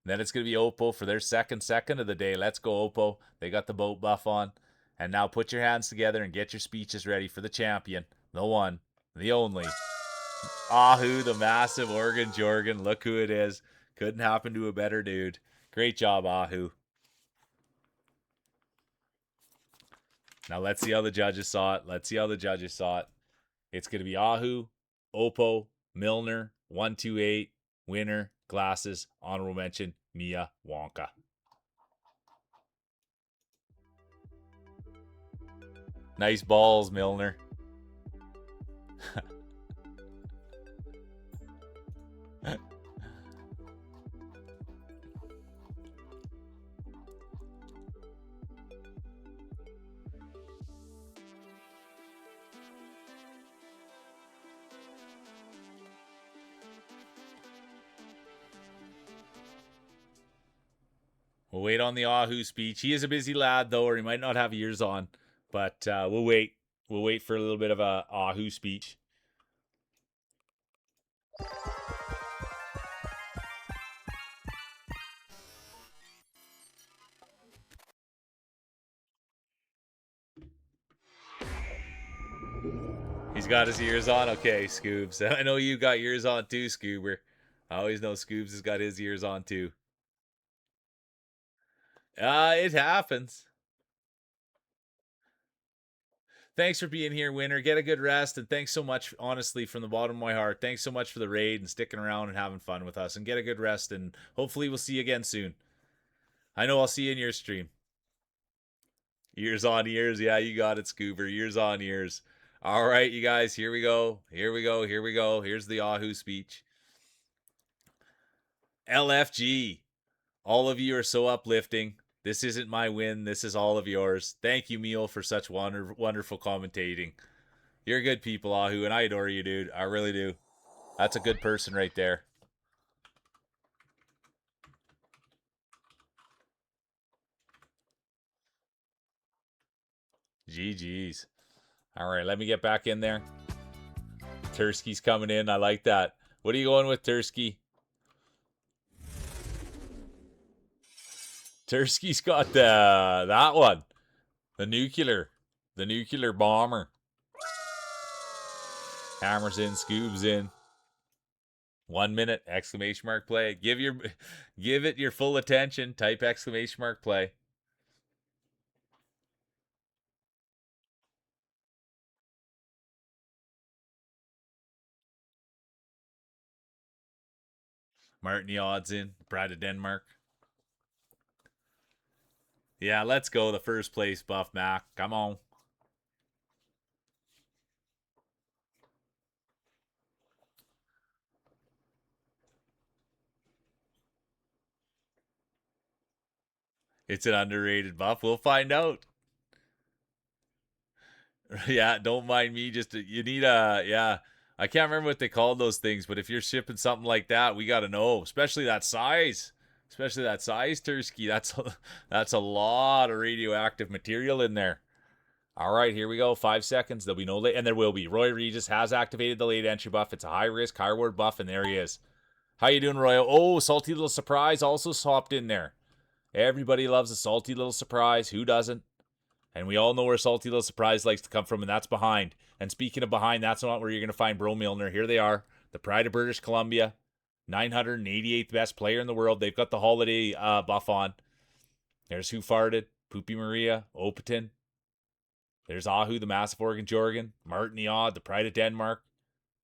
And then it's going to be Oppo for their second of the day. Let's go, Oppo. They got the boat buff on. And now put your hands together and get your speeches ready for the champion. The one, the only. Ahu, the massive Oregon Jorgen. Look who it is. Couldn't happen to a better dude. Great job, Ahu. Now let's see how the judges saw it. It's going to be Ahu, Oppo, Milner, 128, winner, Glasses, honorable mention, Mia Wonka. Nice balls, Milner. We'll wait on the Ahu speech. He is a busy lad, though, or he might not have ears on. But we'll wait. We'll wait for a little bit of a Ahu speech. He's got his ears on. Okay, Scoobs. I know you got yours on too, Scoober. I always know Scoobs has got his ears on too. It happens. Thanks for being here, winner. Get a good rest, and thanks so much, honestly, from the bottom of my heart. Thanks so much for the raid and sticking around and having fun with us. And get a good rest, and hopefully we'll see you again soon. I know I'll see you in your stream. Ears on ears. Yeah, you got it, Scoober. Ears on ears. All right, you guys, here we go. Here we go. Here we go. Here's the Ahu speech. LFG. All of you are so uplifting. This isn't my win. This is all of yours. Thank you, Meal, for such wonderful commentating. You're good people, Ahu, and I adore you, dude. I really do. That's a good person right there. GG's. All right, let me get back in there. Tursky's coming in. I like that. What are you going with, Tursky? Tursky's got that one. The nuclear bomber. Hammers in, Scoobs in. 1 minute, exclamation mark play. Give it your full attention. Type exclamation mark play. Martin odds in. Pride of Denmark. Yeah, let's go. The first place buff, Mac. Come on. It's an underrated buff. We'll find out. Yeah, don't mind me. Just you need a yeah. I can't remember what they called those things, but if you're shipping something like that, we got to know, especially that size, Tursky. That's a lot of radioactive material in there. All right, here we go. 5 seconds. There'll be no late, and there will be. Roy Regis has activated the late entry buff. It's a high risk, high reward buff, and there he is. How you doing, Roy? Oh, salty little surprise also swapped in there. Everybody loves a salty little surprise. Who doesn't? And we all know where Salty Little Surprise likes to come from, and that's behind. And speaking of behind, that's not where you're going to find Bro Milner. Here they are, the pride of British Columbia, 988th best player in the world. They've got the holiday buff on. There's Who Farted, Poopy Maria, Opatin. There's Ahu, the massive organ Jorgen, Martin the Odd, the pride of Denmark,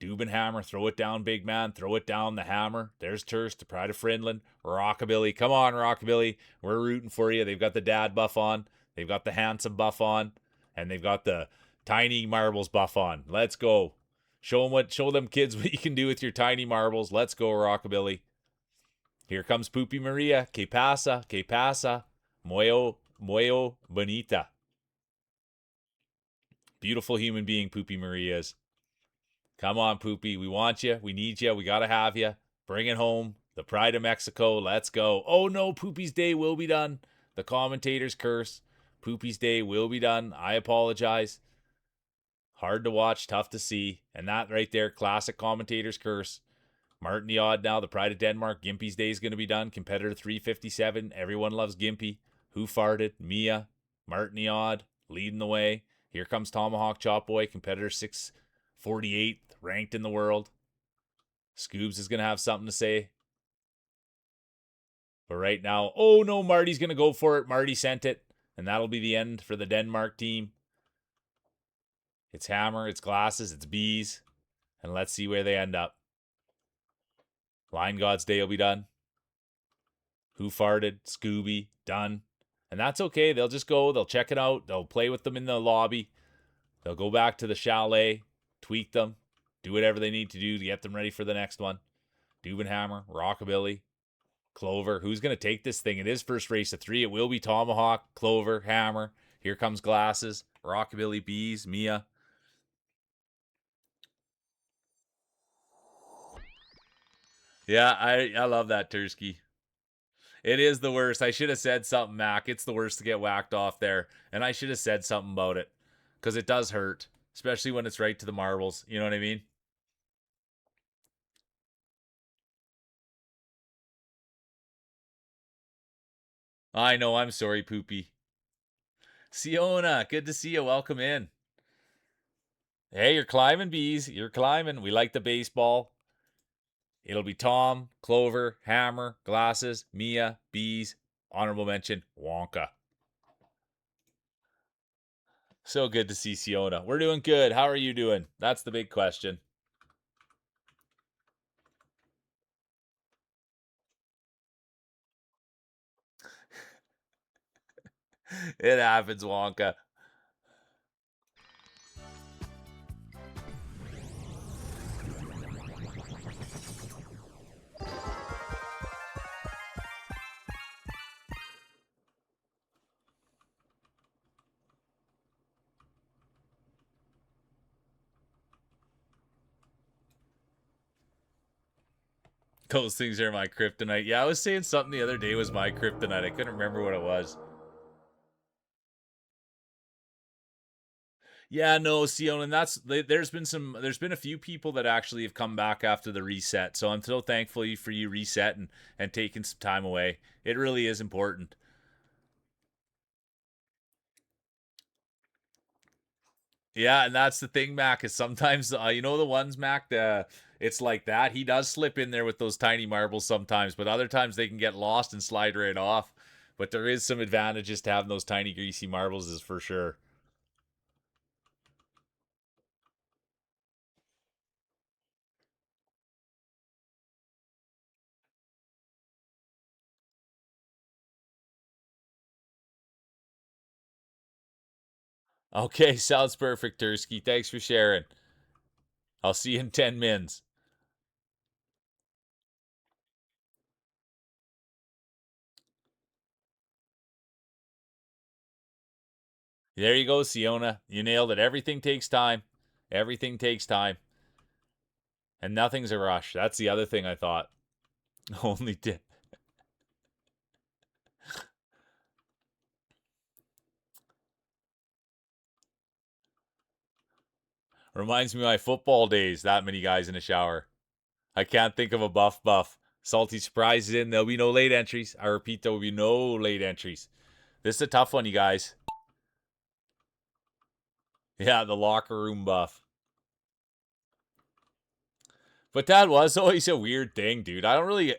Dubenhammer, throw it down, big man, throw it down, the hammer. There's Turst, the pride of Finland, Rockabilly. Come on, Rockabilly. We're rooting for you. They've got the dad buff on, they've got the handsome buff on, and they've got the tiny marbles buff on. Let's go. Show them kids what you can do with your tiny marbles. Let's go, Rockabilly. Here comes Poopy Maria. Que pasa? Que pasa? Mueo bonita. Beautiful human being, Poopy Maria is. Come on, Poopy. We want you. We need you. We got to have you. Bring it home. The pride of Mexico. Let's go. Oh no, Poopy's day will be done. The commentator's curse. Poopy's day will be done. I apologize. Hard to watch, tough to see. And that right there, classic commentator's curse. Martin the Odd now, the pride of Denmark. Gimpy's day is going to be done. Competitor 357. Everyone loves Gimpy. Who farted? Mia. Martin the Odd leading the way. Here comes Tomahawk Chop Boy, competitor 648th ranked in the world. Scoobs is going to have something to say. But right now, oh no, Marty's going to go for it. Marty sent it. And that'll be the end for the Denmark team. It's Hammer, it's Glasses, it's Bees. And let's see where they end up. Line God's Day will be done. Who Farted? Scooby, done. And that's okay. They'll just go, they'll check it out, they'll play with them in the lobby. They'll go back to the chalet, tweak them, do whatever they need to do to get them ready for the next one. Dubenhammer, Rockabilly, Clover. Who's going to take this thing? It is first race of 3. It will be Tomahawk, Clover, Hammer. Here comes Glasses, Rockabilly, Bees, Mia. Yeah, I love that Tursky. It is the worst. I should have said something, Mac. It's the worst to get whacked off there. And I should have said something about it. Because it does hurt. Especially when it's right to the marbles. You know what I mean? I know. I'm sorry, Poopy. Siona, good to see you. Welcome in. Hey, you're climbing, Bees. You're climbing. We like the baseball. It'll be Tom, Clover, Hammer, Glasses, Mia, Bees, honorable mention, Wonka. So good to see Siona. We're doing good. How are you doing? That's the big question. It happens, Wonka. Those things are my kryptonite. Yeah, I was saying something the other day was my kryptonite. I couldn't remember what it was. Yeah, no, Sion, and there's been a few people that actually have come back after the reset. So I'm so thankful for you resetting and taking some time away. It really is important. Yeah, and that's the thing, Mac, is sometimes you know the ones, Mac, it's like that. He does slip in there with those tiny marbles sometimes, but other times they can get lost and slide right off. But there is some advantages to having those tiny greasy marbles, is for sure. Okay, sounds perfect, Tursky. Thanks for sharing. I'll see you in 10 mins. There you go, Siona. You nailed it. Everything takes time. Everything takes time. And nothing's a rush. That's the other thing I thought. Only did. Reminds me of my football days. That many guys in a shower. I can't think of a buff. Salty surprises in. There'll be no late entries. I repeat, there will be no late entries. This is a tough one, you guys. Yeah, the locker room buff. But that was always a weird thing, dude. I don't really.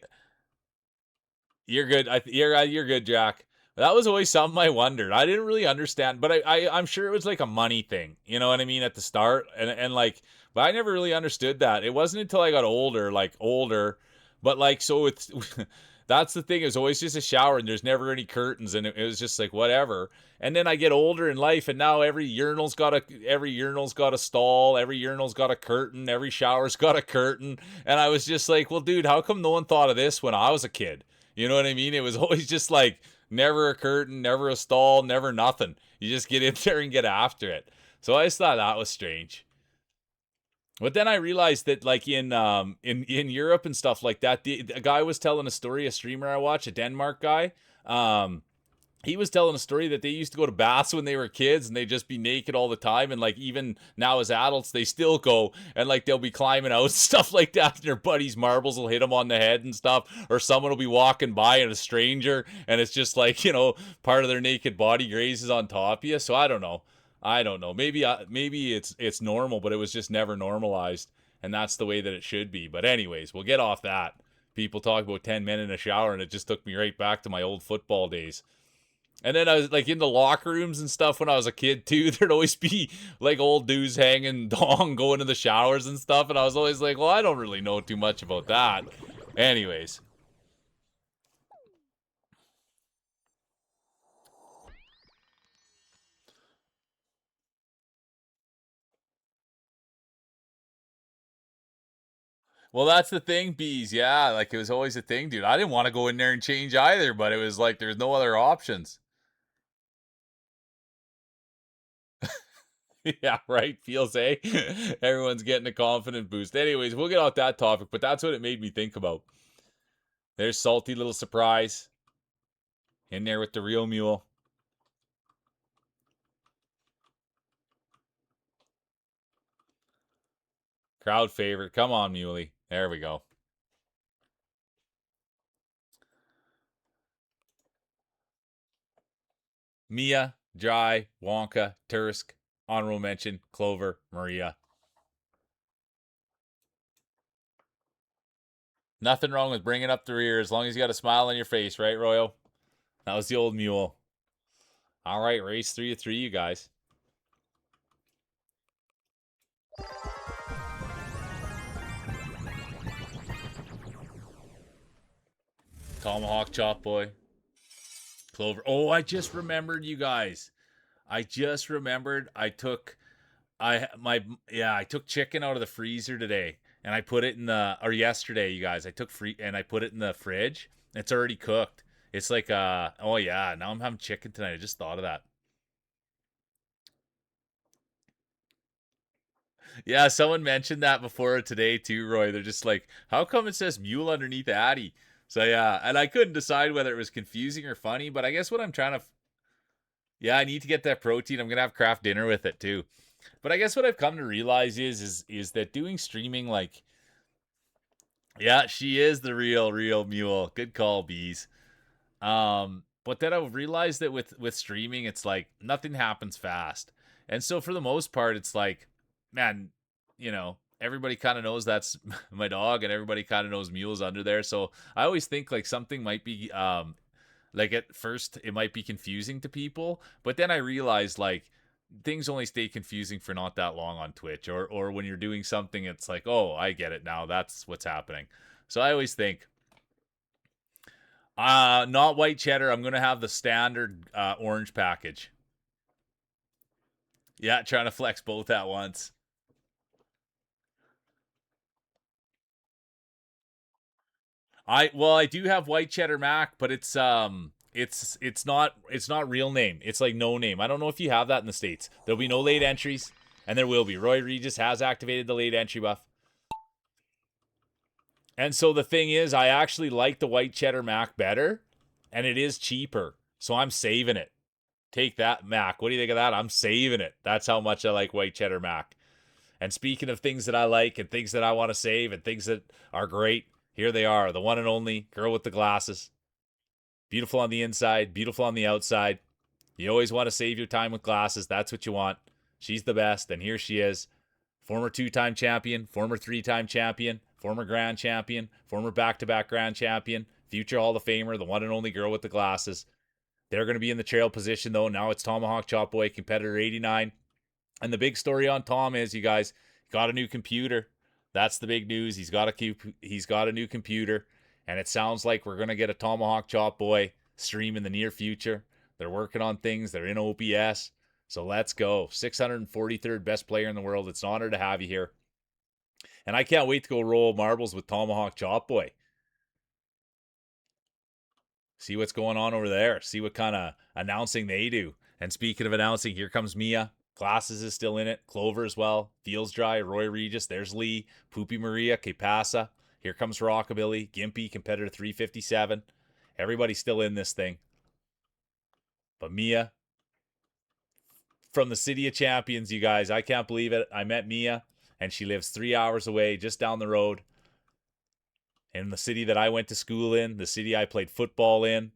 You're good. You're good, Jack. That was always something I wondered. I didn't really understand, but I'm sure it was like a money thing. You know what I mean at the start, and like, but I never really understood that. It wasn't until I got older, but like so it's. That's the thing. It was always just a shower, and there's never any curtains, and it was just like whatever. And then I get older in life, and now every urinal's got a stall, every urinal's got a curtain, every shower's got a curtain, and I was just like, well, dude, how come no one thought of this when I was a kid? You know what I mean? It was always just like never a curtain, never a stall, never nothing. You just get in there and get after it. So I just thought that was strange. But then I realized that like in Europe and stuff like that, a guy was telling a story, a streamer I watch, a Denmark guy. He was telling a story that they used to go to baths when they were kids and they'd just be naked all the time, and like even now as adults they still go, and like they'll be climbing out stuff like that, and their buddies' marbles will hit them on the head and stuff, or someone will be walking by and a stranger and it's just like, part of their naked body grazes on top of you. So I don't know, maybe it's normal, but it was just never normalized, and that's the way that it should be. But anyways, we'll get off that. People talk about 10 men in a shower, and it just took me right back to my old football days. And then I was like in the locker rooms and stuff when I was a kid too. There'd always be like old dudes hanging dong going to the showers and stuff. And I was always like, well, I don't really know too much about that. Anyways. Well, that's the thing, bees. Yeah, like it was always a thing, dude. I didn't want to go in there and change either, but it was like there's no other options. Yeah, right. Feels, eh? Everyone's getting a confident boost. Anyways, we'll get off that topic, but that's what it made me think about. There's salty little surprise in there with the real mule. Crowd favorite. Come on, Muley. There we go. Mia, Dry, Wonka, Tursk, honorable mention, Clover, Maria. Nothing wrong with bringing up the rear as long as you got a smile on your face, right, Royal? That was the old mule. All right, race 3 of 3, you guys. Tomahawk chop boy. Clover. Oh, I just remembered, you guys. I just remembered I took chicken out of the freezer today and I put it in the or yesterday, you guys. I took free and I put it in the fridge. It's already cooked. It's like oh yeah, now I'm having chicken tonight. I just thought of that. Yeah, someone mentioned that before today too, Roy. They're just like, how come it says mule underneath Addy? So yeah, and I couldn't decide whether it was confusing or funny, but I guess what I'm trying to yeah, I need to get that protein. I'm gonna have craft dinner with it too. But I guess what I've come to realize is that doing streaming, like, yeah, she is the real mule. Good call, bees. But then I've realized that with streaming, it's like nothing happens fast, and so for the most part, it's like, man, everybody kind of knows that's my dog, and everybody kind of knows mules under there. So I always think like something might be like at first it might be confusing to people, but then I realized like things only stay confusing for not that long on Twitch, or when you're doing something it's like, oh, I get it now, that's what's happening. So I always think not white cheddar, I'm going to have the standard orange package. Yeah, trying to flex both at once. I do have white cheddar mac, but it's it's not real name. It's like no name. I don't know if you have that in the States. There'll be no late entries, and there will be. Roy Regis has activated the late entry buff. And so the thing is, I actually like the white cheddar mac better, and it is cheaper. So I'm saving it. Take that, Mac. What do you think of that? I'm saving it. That's how much I like white cheddar mac. And speaking of things that I like and things that I want to save and things that are great, here they are. The one and only girl with the glasses. Beautiful on the inside, beautiful on the outside. You always want to save your time with glasses. That's what you want. She's the best, and here she is. Former 2-time champion, former 3-time champion, former grand champion, former back-to-back grand champion, future Hall of Famer, the one and only girl with the glasses. They're going to be in the trail position, though. Now it's Tomahawk Chop Boy, competitor 89. And the big story on Tom is, you guys, got a new computer. That's the big news. He's got a new computer, and it sounds like we're going to get a Tomahawk Chop Boy stream in the near future. They're working on things. They're in OBS. So let's go. 643rd best player in the world. It's an honor to have you here. And I can't wait to go roll marbles with Tomahawk Chop Boy. See what's going on over there. See what kind of announcing they do. And speaking of announcing, here comes Mia. Glasses is still in it. Clover as well. Feels Dry. Roy Regis. There's Lee. Poopy Maria. Que Pasa. Here comes Rockabilly. Gimpy. Competitor 357. Everybody's still in this thing. But Mia, from the City of Champions, you guys. I can't believe it. I met Mia, and she lives 3 hours away, just down the road. In the city that I went to school in, the city I played football in.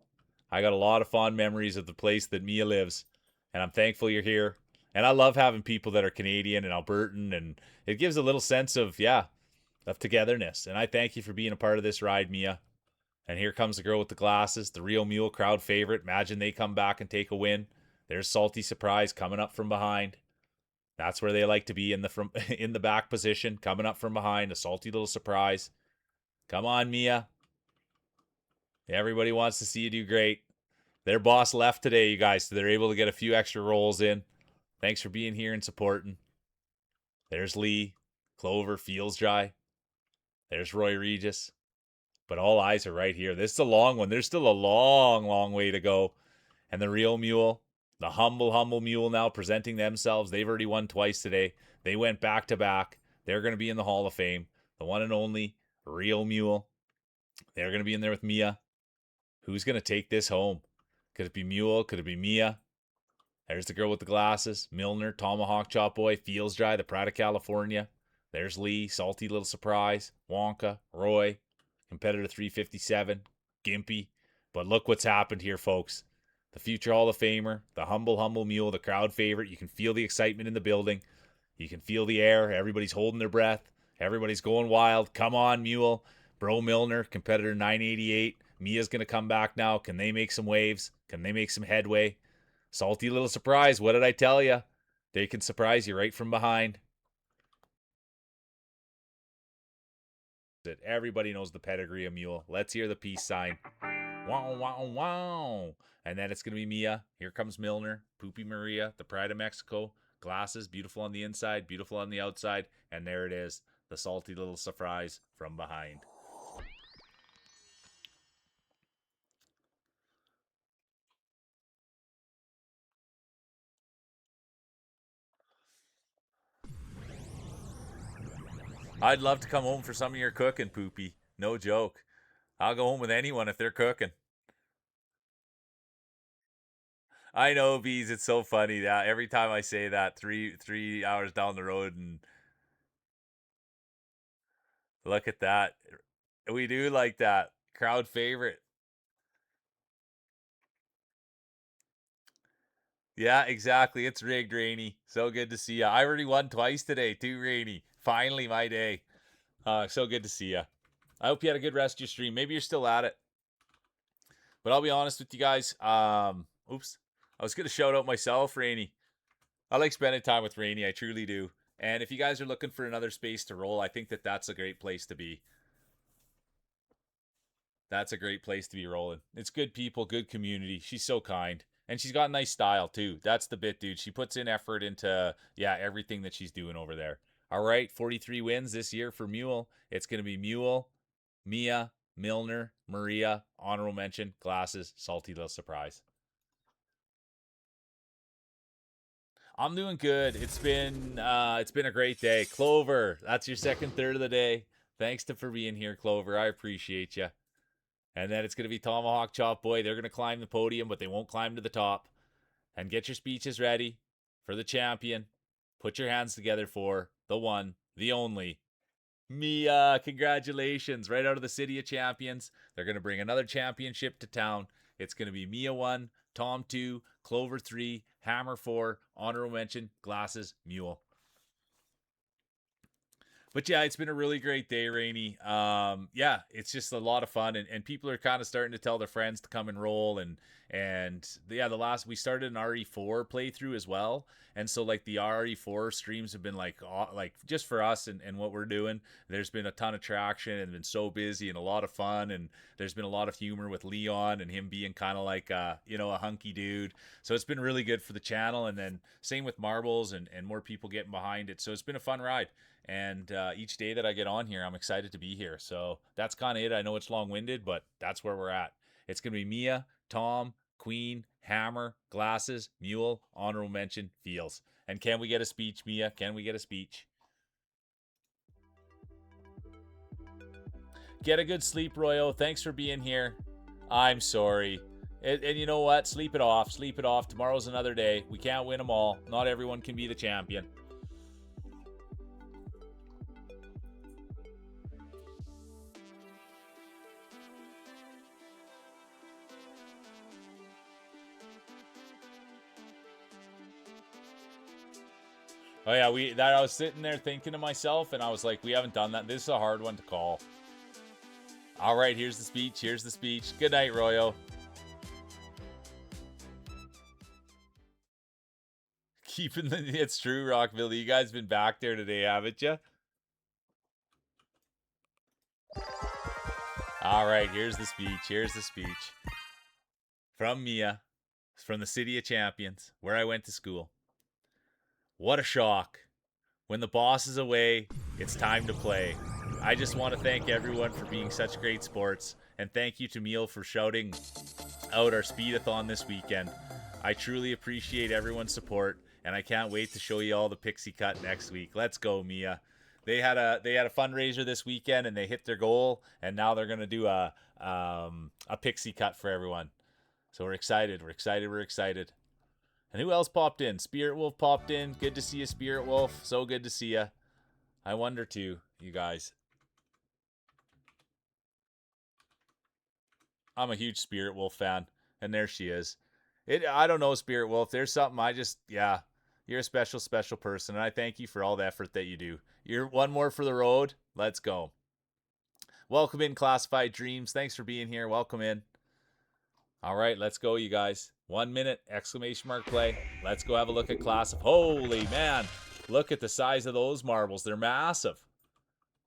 I got a lot of fond memories of the place that Mia lives, and I'm thankful you're here. And I love having people that are Canadian and Albertan, and it gives a little sense of, of togetherness. And I thank you for being a part of this ride, Mia. And here comes the girl with the glasses, the real mule crowd favorite. Imagine they come back and take a win. There's Salty Surprise coming up from behind. That's where they like to be, in the back position, coming up from behind, a salty little surprise. Come on, Mia. Everybody wants to see you do great. Their boss left today, you guys, so they're able to get a few extra rolls in. Thanks for being here and supporting. There's Lee. Clover. Feels Dry. There's Roy Regis. But all eyes are right here. This is a long one. There's still a long, long way to go. And the real mule, the humble mule now presenting themselves. They've already won twice today. They went back to back. They're going to be in the Hall of Fame. The one and only real mule. They're going to be in there with Mia. Who's going to take this home? Could it be Mule? Could it be Mia? There's the girl with the glasses. Milner, Tomahawk Chop Boy, Feels Dry, the Pride of California. There's Lee, Salty Little Surprise, Wonka, Roy, Competitor 357, Gimpy. But look what's happened here, folks. The future Hall of Famer, the humble mule, the crowd favorite. You can feel the excitement in the building. You can feel the air. Everybody's holding their breath. Everybody's going wild. Come on, Mule. Bro Milner, Competitor 988. Mia's going to come back now. Can they make some waves? Can they make some headway? Salty Little Surprise. What did I tell you? They can surprise you right from behind. Everybody knows the pedigree of Mule. Let's hear the peace sign. Wow, wow, wow. And then it's going to be Mia. Here comes Milner. Poopy Maria, the Pride of Mexico. Glasses, beautiful on the inside, beautiful on the outside. And there it is, the Salty Little Surprise from behind. I'd love to come home for some of your cooking, Poopy. No joke. I'll go home with anyone if they're cooking. I know, Bees. It's so funny that every time I say that, three hours down the road, and look at that. We do like that. Crowd favorite. Yeah, exactly. It's rigged, Rainy. So good to see you. I already won twice today, too, Rainy. Finally, my day. So good to see you. I hope you had a good rest of your stream. Maybe you're still at it. But I'll be honest with you guys. Oops. I was going to shout out myself, Rainy. I like spending time with Rainy. I truly do. And if you guys are looking for another space to roll, I think that's a great place to be. That's a great place to be rolling. It's good people, good community. She's so kind. And she's got a nice style, too. That's the bit, dude. She puts in effort into, everything that she's doing over there. All right, 43 wins this year for Mule. It's going to be Mule, Mia, Milner, Maria, honorable mention, glasses, salty little surprise. I'm doing good. It's been a great day. Clover, that's your second third of the day. Thanks for being here, Clover. I appreciate you. And then it's going to be Tomahawk Chop Boy. They're going to climb the podium, but they won't climb to the top. And get your speeches ready for the champion. Put your hands together for the one, the only, Mia. Congratulations. Right out of the City of Champions. They're going to bring another championship to town. It's going to be Mia 1, Tom 2, Clover 3, Hammer 4, honorable mention, Glasses, Mule. But yeah, it's been a really great day, Rainey. Yeah, it's just a lot of fun, and people are kind of starting to tell their friends to come and roll, and yeah, the last we started an RE4 playthrough as well, and so like the RE4 streams have been like just for us and what we're doing. There's been a ton of traction and been so busy and a lot of fun, and there's been a lot of humor with Leon and him being kind of like a hunky dude. So it's been really good for the channel, and then same with Marbles and more people getting behind it. So it's been a fun ride. And each day that I get on here, I'm excited to be here. So that's kind of it. I know it's long winded, but that's where we're at. It's going to be Mia, Tom, Queen, Hammer, Glasses, Mule, honorable mention, Feels. And can we get a speech, Mia? Can we get a speech? Get a good sleep, Royo. Thanks for being here. I'm sorry. And you know what? Sleep it off. Sleep it off. Tomorrow's another day. We can't win them all. Not everyone can be the champion. Oh yeah, I was sitting there thinking to myself, and I was like, we haven't done that. This is a hard one to call. All right, here's the speech. Here's the speech. Good night, Royo. Keeping it's true, Rockville. You guys been back there today, haven't you? All right, here's the speech. Here's the speech from Mia, from the City of Champions, where I went to school. What a shock. When the boss is away, it's time to play. I just want to thank everyone for being such great sports, and thank you to Neil for shouting out our speedathon this weekend. I truly appreciate everyone's support, and I can't wait to show you all the pixie cut next week. Let's go, Mia. They had a fundraiser this weekend, and they hit their goal, and now they're gonna do a pixie cut for everyone. So we're excited. We're excited. We're excited. And who else popped in? Spirit Wolf popped in. Good to see you, Spirit Wolf. So good to see you. I wonder too, you guys. I'm a huge Spirit Wolf fan, and there she is. I don't know, Spirit Wolf. There's something yeah. You're a special, special person, and I thank you for all the effort that you do. You're one more for the road. Let's go. Welcome in, Classified Dreams. Thanks for being here. Welcome in. All right, let's go, you guys. 1 minute, exclamation mark play. Let's go have a look at Class. Holy man, look at the size of those marbles. They're massive.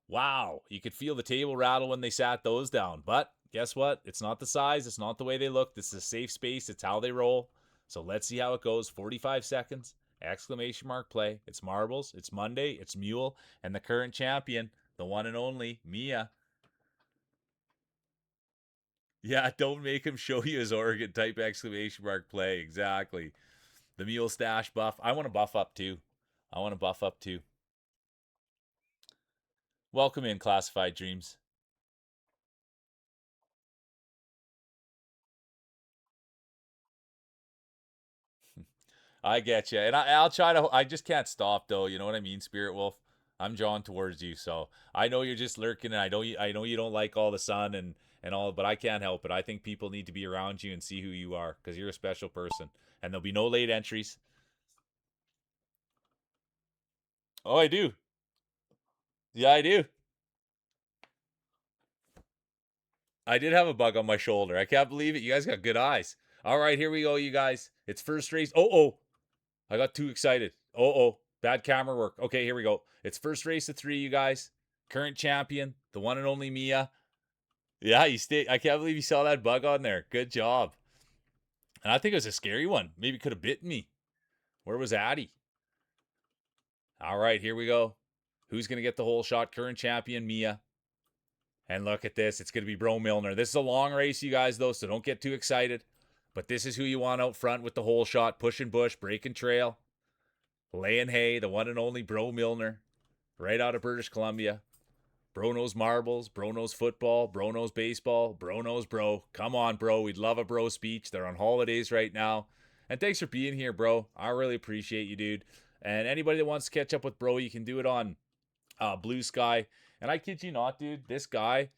Wow, you could feel the table rattle when they sat those down. But guess what? It's not the size. It's not the way they look. This is a safe space. It's how they roll. So let's see how it goes. 45 seconds, exclamation mark play. It's marbles. It's Monday. It's Mule. And the current champion, the one and only, Mia. Yeah, don't make him show you his Oregon type exclamation mark play. Exactly. The Mule Stash buff. I want to buff up too. I want to buff up too. Welcome in, Classified Dreams. I get you, and I'll try to. I just can't stop though. You know what I mean, Spirit Wolf. I'm drawn towards you, so I know you're just lurking, and I know you don't like all the sun and all, but I can't help it. I think people need to be around you and see who you are because you're a special person, and there'll be no late entries. Oh, I do. Yeah, I do. I did have a bug on my shoulder. I can't believe it. You guys got good eyes. All right, here we go, you guys. It's first race. Oh. I got too excited. Oh. Bad camera work. Okay, here we go. It's first race of 3, you guys. Current champion, the one and only Mia. Yeah, you stay. I can't believe you saw that bug on there. Good job. And I think it was a scary one. Maybe could have bitten me. Where was Addy? All right, here we go. Who's going to get the whole shot? Current champion, Mia. And look at this. It's going to be Bro Milner. This is a long race, you guys, though, so don't get too excited. But this is who you want out front with the hole shot, pushing bush, breaking trail, laying hay, the one and only Bro Milner, right out of British Columbia. Bro knows marbles, bro knows football, bro knows baseball, bro knows bro. Come on, bro. We'd love a bro speech. They're on holidays right now. And thanks for being here, bro. I really appreciate you, dude. And anybody that wants to catch up with bro, you can do it on Blue Sky. And I kid you not, dude, this guy,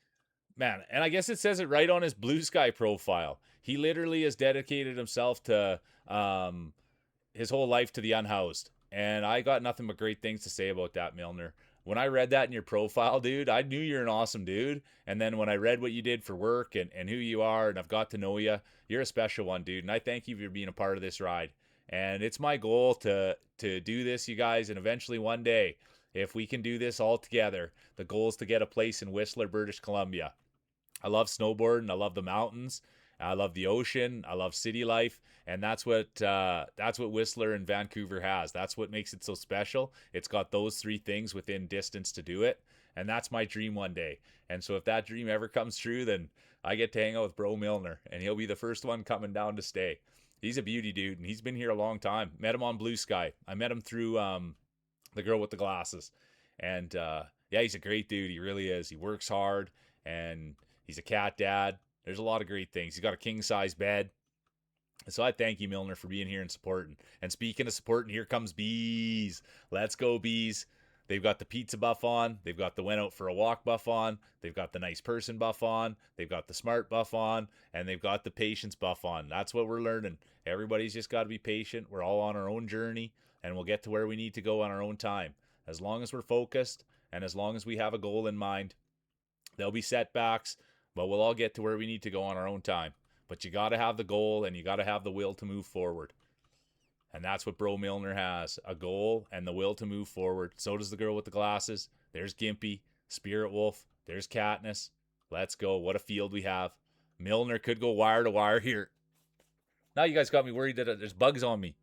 man, and I guess it says it right on his Blue Sky profile. He literally has dedicated himself to his whole life to the unhoused. And I got nothing but great things to say about that, Milner. When I read that in your profile, dude, I knew you're an awesome dude. And then when I read what you did for work and who you are, and I've got to know you, you're a special one, dude. And I thank you for being a part of this ride. And it's my goal to do this, you guys, and eventually one day, if we can do this all together, the goal is to get a place in Whistler, British Columbia. I love snowboarding. I love the mountains. I love the ocean. I love city life, and that's what Whistler and Vancouver has. That's what makes it so special. It's got those three things within distance to do it, and that's my dream one day. And so if that dream ever comes true, then I get to hang out with Bro Milner, and he'll be the first one coming down to stay. He's a beauty, dude, and he's been here a long time. Met him on Blue Sky. I met him through the girl with the glasses, and yeah, he's a great dude. He really is. He works hard, and he's a cat dad. There's a lot of great things. He's got a king-size bed. And so I thank you, Milner, for being here and supporting. And speaking of supporting, here comes Bees. Let's go, Bees. They've got the pizza buff on. They've got the went out for a walk buff on. They've got the nice person buff on. They've got the smart buff on. And they've got the patience buff on. That's what we're learning. Everybody's just got to be patient. We're all on our own journey. And we'll get to where we need to go on our own time. As long as we're focused and as long as we have a goal in mind, there'll be setbacks, but we'll all get to where we need to go on our own time. But you got to have the goal and you got to have the will to move forward. And that's what Bro Milner has, a goal and the will to move forward. So does the girl with the glasses. There's Gimpy, Spirit Wolf. There's Katniss. Let's go. What a field we have. Milner could go wire to wire here. Now you guys got me worried that there's bugs on me.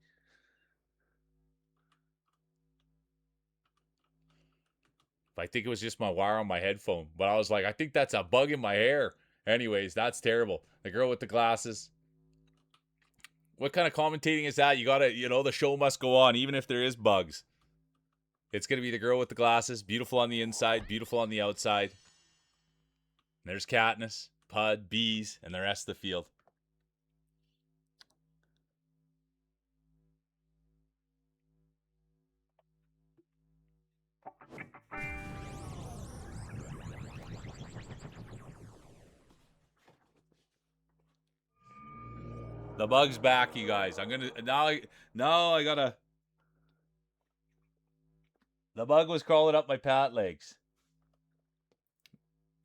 I think it was just my wire on my headphone. But I was like, I think that's a bug in my hair. Anyways, that's terrible. The girl with the glasses. What kind of commentating is that? You gotta, the show must go on, even if there is bugs. It's gonna be the girl with the glasses. Beautiful on the inside, beautiful on the outside. And there's Katniss, Pud, Bees, and the rest of the field. The bug's back, you guys. I'm gonna now I gotta. The bug was crawling up my pat legs.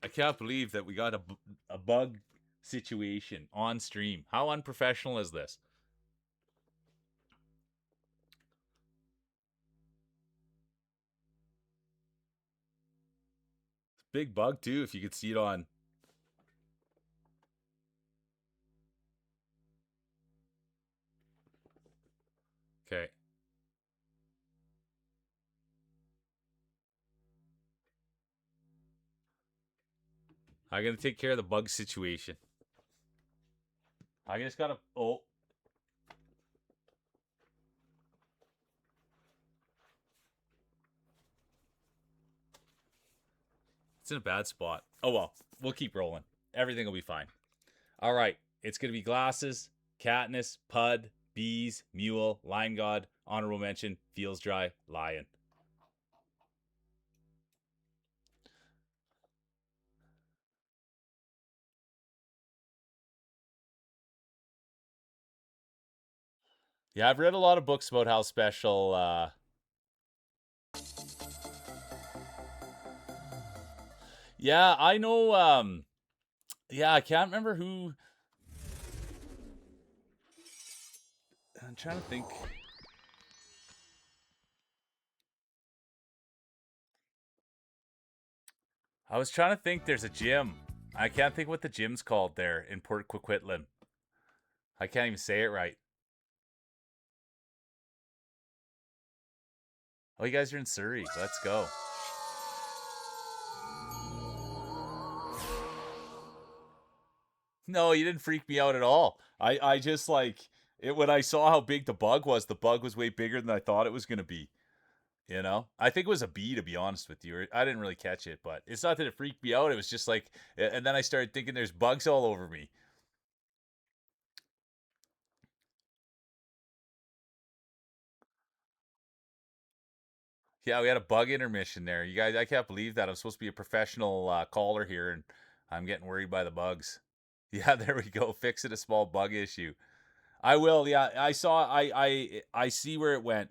I can't believe that we got a bug situation on stream. How unprofessional is this? Big bug too, if you could see it on. Okay. I'm gonna take care of the bug situation. I just gotta. Oh. It's in a bad spot. Oh well, we'll keep rolling. Everything will be fine. All right, it's gonna be glasses, Katniss, Pud, Bees, Mule, Line God, honorable mention, Feels Dry, Lion. Yeah, I've read a lot of books about how special. Yeah, I know. Yeah, I can't remember who. I'm trying to think. I was trying to think. There's a gym. I can't think what the gym's called there in Port Coquitlam. I can't even say it right. Oh, you guys are in Surrey. Let's go. No, you didn't freak me out at all. I just like it when I saw how big the bug was. The bug was way bigger than I thought it was going to be. You know, I think it was a bee to be honest with you. I didn't really catch it, but it's not that it freaked me out. It was just like, and then I started thinking there's bugs all over me. Yeah, we had a bug intermission there. You guys, I can't believe that. I'm supposed to be a professional caller here, and I'm getting worried by the bugs. Yeah, there we go. Fixing a small bug issue. I will. Yeah, I saw. I see where it went,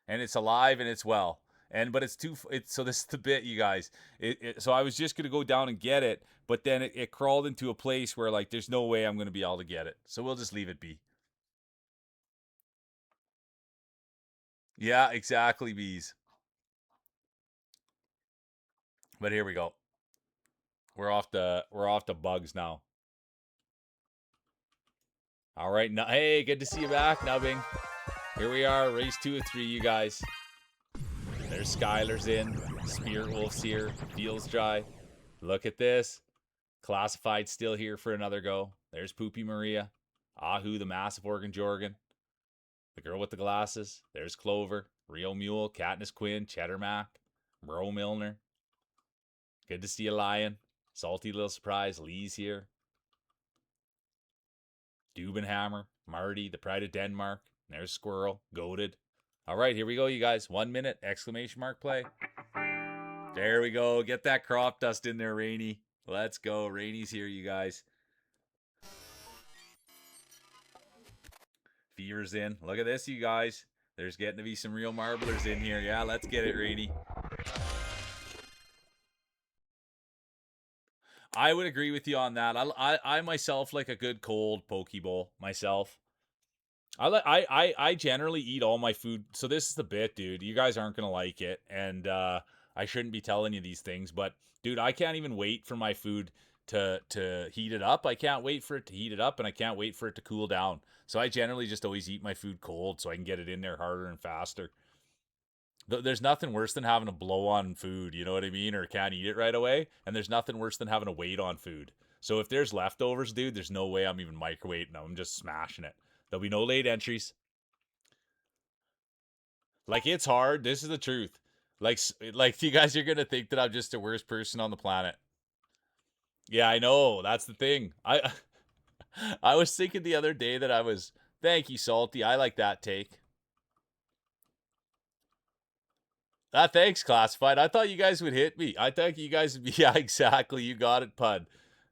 and it's alive and it's well. And but it's too. It's so this is the bit, you guys. So I was just gonna go down and get it, but then it crawled into a place where like there's no way I'm gonna be able to get it. So we'll just leave it be. Yeah, exactly, bees. But here we go. We're off the bugs now. All right, now, hey, good to see you back, Nubbing. Here we are, race 2 of 3, you guys. There's Skylar's in, Spirit Wolf's here, Feels Dry. Look at this. Classified still here for another go. There's Poopy Maria. Ahu, the massive Organ Jorgan. The girl with the glasses. There's Clover. Rio Mule, Katniss Quinn, Cheddar Mac, Bro Milner. Good to see you, Lion. Salty little surprise. Lee's here. Dubenhammer, Marty, the Pride of Denmark. There's Squirrel, Goaded. All right, here we go, you guys. 1 minute, exclamation mark play. There we go. Get that crop dust in there, Rainy. Let's go. Rainy's here, you guys. Fever's in. Look at this, you guys. There's getting to be some real marblers in here. Yeah, let's get it, Rainy. I would agree with you on that. I myself like a good cold poke bowl myself. I generally eat all my food. So this is the bit, dude. You guys aren't gonna like it, and I shouldn't be telling you these things, but dude, I can't even wait for my food to heat it up. I can't wait for it to heat it up, and I can't wait for it to cool down. So I generally just always eat my food cold, so I can get it in there harder and faster. There's nothing worse than having a blow on food, you know what I mean, or can't eat it right away. And there's nothing worse than having to wait on food. So if there's leftovers, dude, there's no way I'm even microwaving them. I'm just smashing it. There'll be no late entries. Like it's hard. This is the truth. Like you guys are gonna think that I'm just the worst person on the planet. Yeah, I know. That's the thing. I was thinking the other day that I was. Thank you, Salty. I like that take. Ah, thanks, Classified. I thought you guys would hit me. I thought you guys would be. Yeah, exactly. You got it, Pud.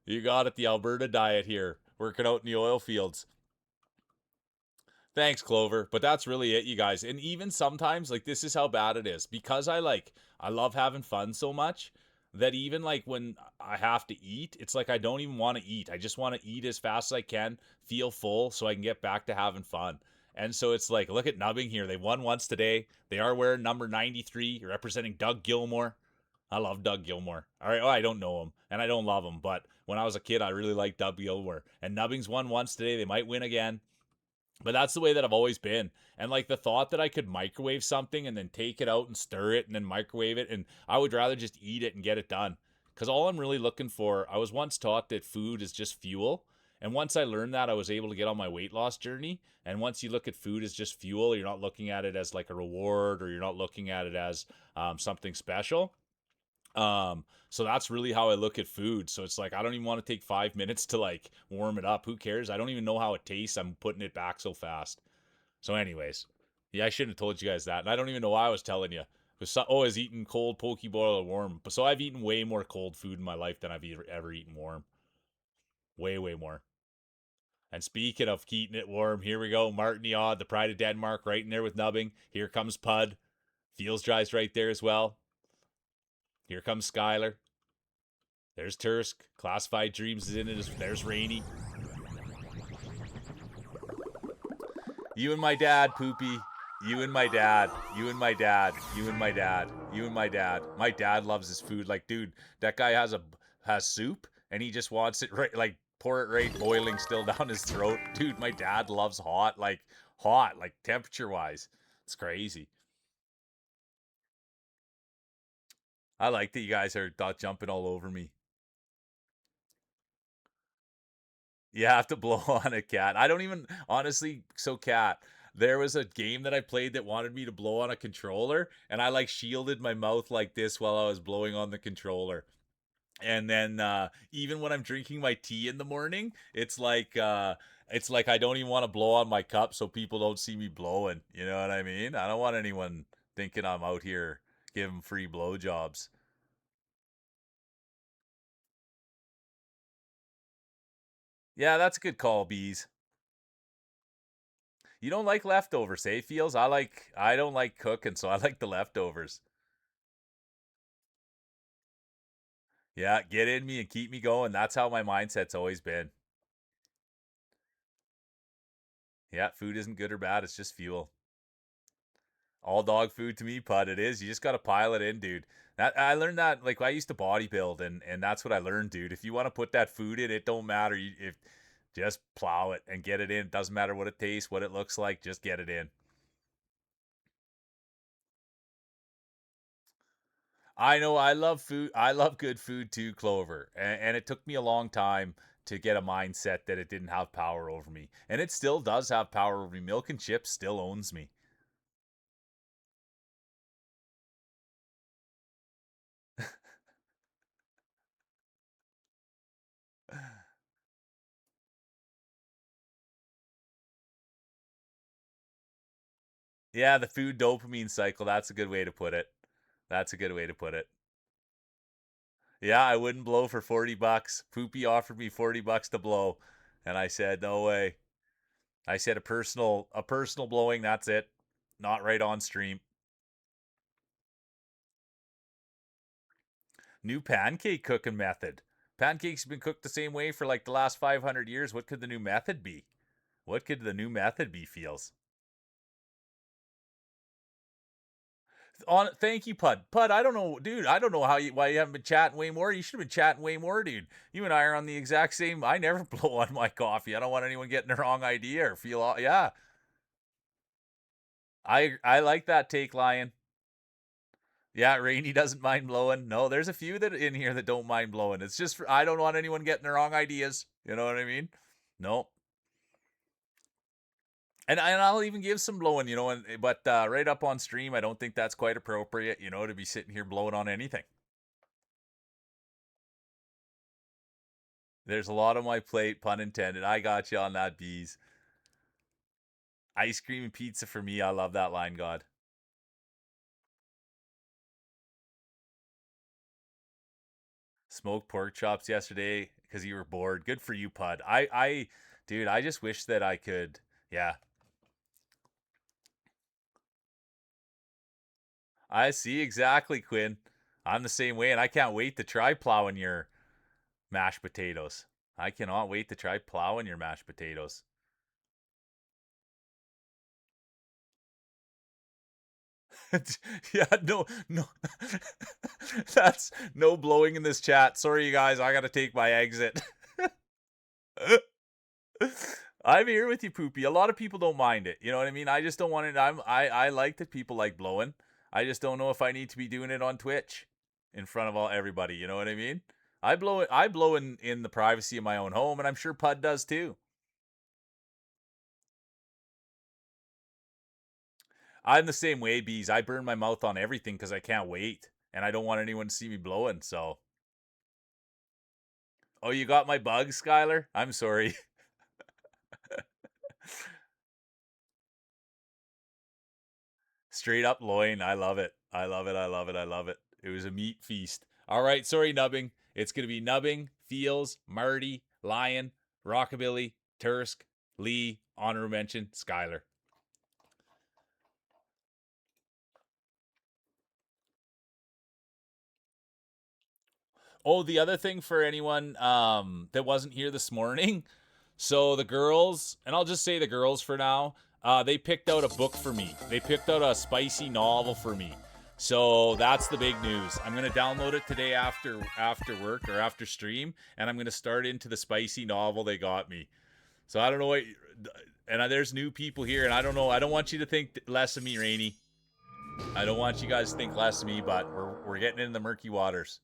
You got it. The Alberta diet here, working out in the oil fields. Thanks, Clover. But that's really it, you guys. And even sometimes, like, this is how bad it is. Because I love having fun so much that even like when I have to eat, it's like I don't even want to eat. I just want to eat as fast as I can, feel full so I can get back to having fun. And so it's like, look at Nubbing here. They won once today. They are wearing number 93, representing Doug Gilmore. I love Doug Gilmore. All right, well, I don't know him and I don't love him, but when I was a kid, I really liked Doug Gilmore. And Nubbing's won once today. They might win again. But that's the way that I've always been. And like the thought that I could microwave something and then take it out and stir it and then microwave it, and I would rather just eat it and get it done. Because all I'm really looking for, I was once taught that food is just fuel. And once I learned that, I was able to get on my weight loss journey. And once you look at food as just fuel, you're not looking at it as like a reward or you're not looking at it as something special. So that's really how I look at food. So it's like I don't even want to take 5 minutes to like warm it up. Who cares? I don't even know how it tastes. I'm putting it back so fast. So, anyways, yeah, I shouldn't have told you guys that, and I don't even know why I was telling you. I was eating cold poke boil or warm. So I've eaten way more cold food in my life than I've ever eaten warm. Way, way more. And speaking of eating it warm, here we go. Martin Yod, the Pride of Denmark, right in there with Nubbing. Here comes Pud. Feels Dry's right there as well. Here comes Skylar. There's Tursk. Classified Dreams is in it. There's Rainy. You and my dad, Poopy. You and my dad. You and my dad. You and my dad. You and my dad. My dad loves his food. Like, dude, that guy has soup and he just wants it right, like pour it right boiling still down his throat. Dude, my dad loves hot, like temperature wise. It's crazy. I like that you guys are jumping all over me. You have to blow on a cat. I don't even honestly. So cat. There was a game that I played that wanted me to blow on a controller, and I like shielded my mouth like this while I was blowing on the controller. And then even when I'm drinking my tea in the morning, it's like I don't even want to blow on my cup so people don't see me blowing. You know what I mean? I don't want anyone thinking I'm out here giving free blowjobs. Yeah, that's a good call, bees. You don't like leftovers, eh? Feels I don't like cooking, so I like the leftovers. Yeah, get in me and keep me going. That's how my mindset's always been. Yeah, food isn't good or bad, it's just fuel. All dog food to me, Pud. It is. You just got to pile it in, dude. That I learned that like I used to bodybuild, and that's what I learned, dude. If you want to put that food in, it don't matter. If just plow it and get it in. It doesn't matter what it tastes, what it looks like. Just get it in. I know. I love food. I love good food too, Clover. And it took me a long time to get a mindset that it didn't have power over me, and it still does have power over me. Milk and chips still owns me. Yeah, the food dopamine cycle. That's a good way to put it. That's a good way to put it. Yeah, I wouldn't blow for 40 bucks. Poopy offered me 40 bucks to blow, and I said, "No way." I said a personal blowing, that's it. Not right on stream. New pancake cooking method. Pancakes have been cooked the same way for like the last 500 years. What could the new method be? What could the new method be, Feels? On thank you, Pud. Pud, I don't know, dude. I don't know why you haven't been chatting way more. You should have been chatting way more, dude. You and I are on the exact same. I never blow on my coffee. I don't want anyone getting the wrong idea or feel. Yeah, I like that take, Lion. Yeah, Rainy doesn't mind blowing. No, there's a few that in here that don't mind blowing. It's just I don't want anyone getting the wrong ideas. You know what I mean? No. And I'll even give some blowing, but right up on stream, I don't think that's quite appropriate, to be sitting here blowing on anything. There's a lot on my plate, pun intended. I got you on that, bees. Ice cream and pizza for me. I love that line, God. Smoked pork chops yesterday because you were bored. Good for you, Pud. Dude, I just wish that I could. Yeah, I see exactly, Quinn. I'm the same way, and I can't wait to try plowing your mashed potatoes. I cannot wait to try plowing your mashed potatoes. Yeah, no, no. That's no blowing in this chat. Sorry, you guys. I got to take my exit. I'm here with you, Poopy. A lot of people don't mind it. You know what I mean? I just don't want it. I like that people like blowing. I just don't know if I need to be doing it on Twitch in front of all everybody. You know what I mean? I blow it. I blow in the privacy of my own home, and I'm sure Pud does too. I'm the same way, bees. I burn my mouth on everything because I can't wait, and I don't want anyone to see me blowing. So, oh, you got my bug, Skylar? I'm sorry. Straight up loin. I love it. I love it. I love it. I love it. It was a meat feast. All right. Sorry, nubbing. It's going to be nubbing, Feels, Marty, Lion, Rockabilly, Tursk, Lee, honorable mention, Skylar. Oh, the other thing for anyone that wasn't here this morning. So the girls, and I'll just say the girls for now, they picked out a book for me. They picked out a spicy novel for me. So that's the big news. I'm gonna download it today after work or after stream, and I'm gonna start into the spicy novel they got me. So I don't know what, and there's new people here, and I don't know. I don't want you to think less of me, Rainy. I don't want you guys to think less of me, but we're getting in the murky waters.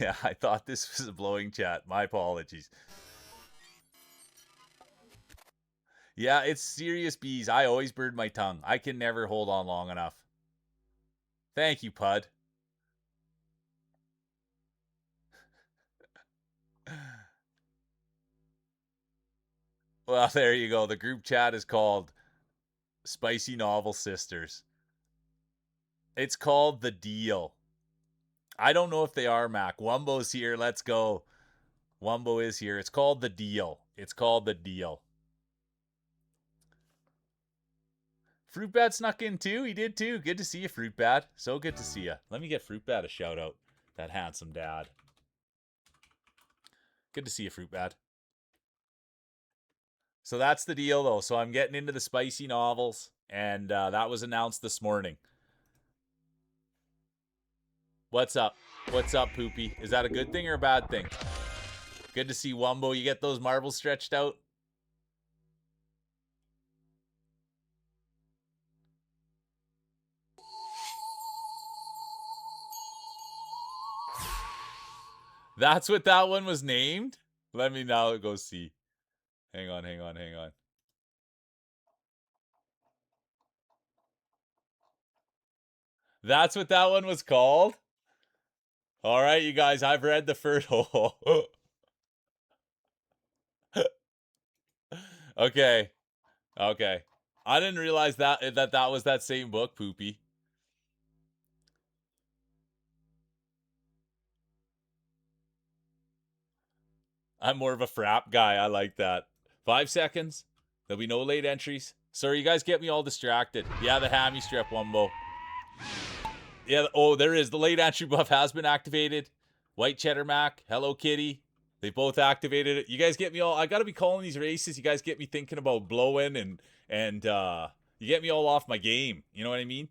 Yeah, I thought this was a blowing chat. My apologies. Yeah, it's serious bees. I always bird my tongue. I can never hold on long enough. Thank you, Pud. Well, there you go. The group chat is called Spicy Novel Sisters. It's called The Deal. I don't know if they are, Mac. Wumbo's here. Let's go. Wumbo is here. It's called The Deal. It's called The Deal. Fruit Bat snuck in too. He did too. Good to see you, Fruit Bat. So good to see you. Let me get Fruit Bat a shout out. That handsome dad. Good to see you, Fruit Bat. So that's the deal, though. So I'm getting into the spicy novels, and that was announced this morning. What's up? What's up, Poopy? Is that a good thing or a bad thing? Good to see Wumbo. You get those marbles stretched out? That's what that one was named? Let me now go see. Hang on. That's what that one was called? All right, you guys, I've read the first. Okay. Okay. I didn't realize that was that same book, Poopy. I'm more of a frap guy. I like that. 5 seconds. There'll be no late entries. Sorry, you guys get me all distracted. Yeah, the hammy strip, Wumbo. Yeah, oh, there is. The late entry buff has been activated. White Cheddar Mac, Hello Kitty. They both activated it. You guys get me all. I gotta be calling these races. You guys get me thinking about blowing and you get me all off my game. You know what I mean?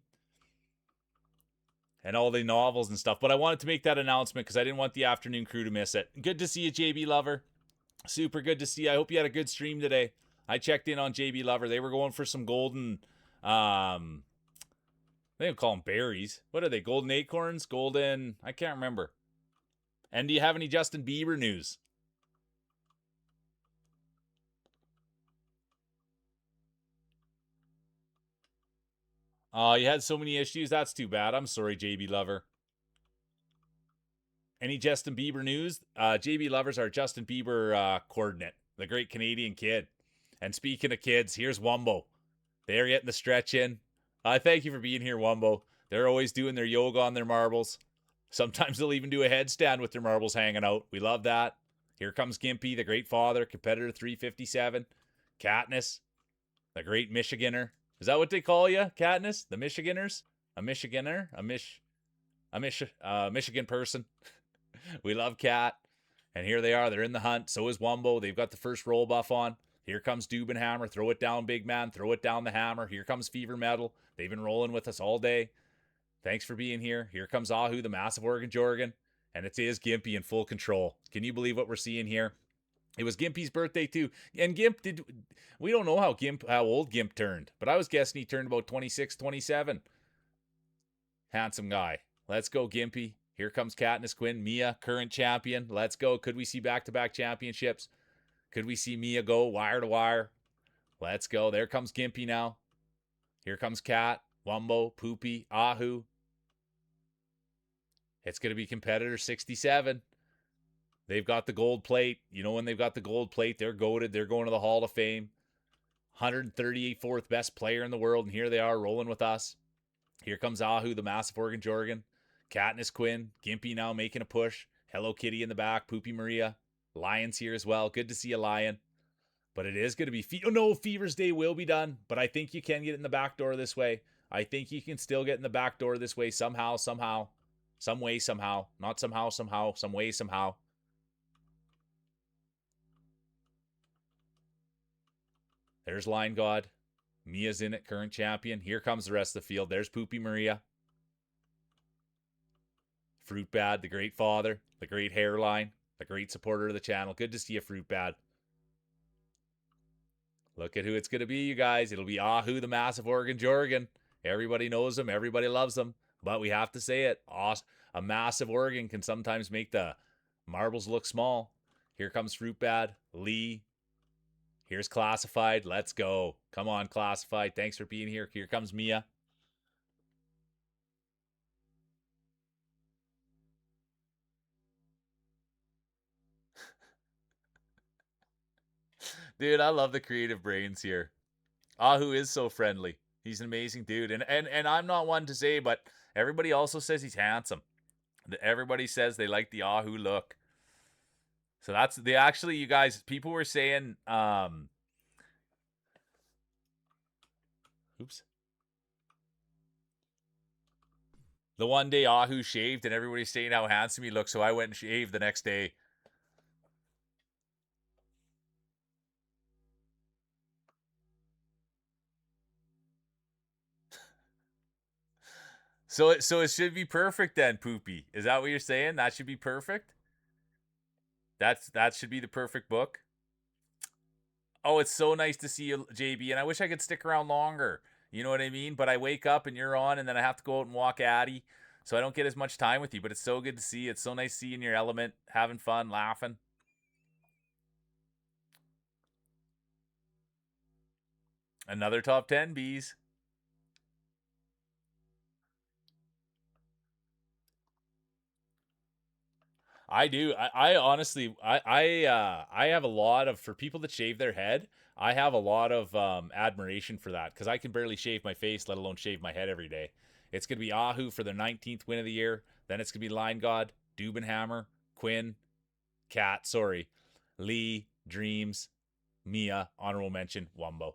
And all the novels and stuff. But I wanted to make that announcement because I didn't want the afternoon crew to miss it. Good to see you, JB Lover. Super good to see you. I hope you had a good stream today. I checked in on JB Lover. They were going for some golden they don't call them berries. What are they? Golden acorns? Golden I can't remember. And do you have any Justin Bieber news? Oh, you had so many issues. That's too bad. I'm sorry, JB Lover. Any Justin Bieber news? JB Lover's our Justin Bieber coordinate, the great Canadian kid. And speaking of kids, here's Wumbo. They're getting the stretch in. Thank you for being here, Wumbo. They're always doing their yoga on their marbles. Sometimes they'll even do a headstand with their marbles hanging out. We love that. Here comes Gimpy, the great father, competitor 357. Katniss, the great Michiganer. Is that what they call you, Katniss? The Michiganers? A Michiganer? Michigan person. We love Kat. And here they are. They're in the hunt. So is Wumbo. They've got the first roll buff on. Here comes Dubenhammer. Throw it down, big man. Throw it down the hammer. Here comes Fever Metal. They've been rolling with us all day. Thanks for being here. Here comes Ahu, the massive Oregon Jorgen. And it is Gimpy in full control. Can you believe what we're seeing here? It was Gimpy's birthday too. And we don't know how old Gimp turned, but I was guessing he turned about 26, 27. Handsome guy. Let's go, Gimpy. Here comes Katniss Quinn. Mia, current champion. Let's go. Could we see back-to-back championships? Could we see Mia go wire to wire? Let's go. There comes Gimpy now. Here comes Kat, Wumbo, Poopy, Ahu. It's going to be competitor 67. They've got the gold plate. You know, when they've got the gold plate, they're goated. They're going to the Hall of Fame. 134th best player in the world, and here they are rolling with us. Here comes Ahu, the massive Oregon Jorgen. Katniss Quinn, Gimpy now making a push. Hello Kitty in the back. Poopy Maria. Lion's here as well. Good to see a Lion. But it is going to be... Fever's Day will be done. But I think you can get in the back door this way. I think you can still get in the back door this way somehow. Some way, somehow. Not somehow, some way, somehow. There's Line God. Mia's in it, current champion. Here comes the rest of the field. There's Poopy Maria. Fruit Bad, the great father, the great hairline, the great supporter of the channel. Good to see you, Fruit Bad. Look at who it's going to be, you guys. It'll be Ahu, the massive Oregon Jorgen. Everybody knows him. Everybody loves him. But we have to say it. A massive organ can sometimes make the marbles look small. Here comes Fruit Bad, Lee. Here's Classified. Let's go. Come on, Classified. Thanks for being here. Here comes Mia. Dude, I love the creative brains here. Ahu is so friendly. He's an amazing dude. And I'm not one to say, but everybody also says he's handsome. Everybody says they like the Ahu look. So that's the actually, you guys, people were saying oops. The one day Ahu shaved and everybody's saying how handsome he looked, so I went and shaved the next day. So it should be perfect then, Poopy. Is that what you're saying? That should be perfect? That should be the perfect book. Oh, it's so nice to see you, JB, and I wish I could stick around longer. You know what I mean? But I wake up and you're on, and then I have to go out and walk Addie, so I don't get as much time with you. But it's so good to see you. It's so nice seeing your element, having fun, laughing. Another top 10, bees. I do. I honestly, I have a lot of, for people that shave their head, I have a lot of admiration for that because I can barely shave my face, let alone shave my head every day. It's gonna be Ahu for their 19th win of the year. Then it's gonna be Line God, Dubenhammer, Quinn, Cat, sorry, Lee, Dreams, Mia, honorable mention, Wumbo.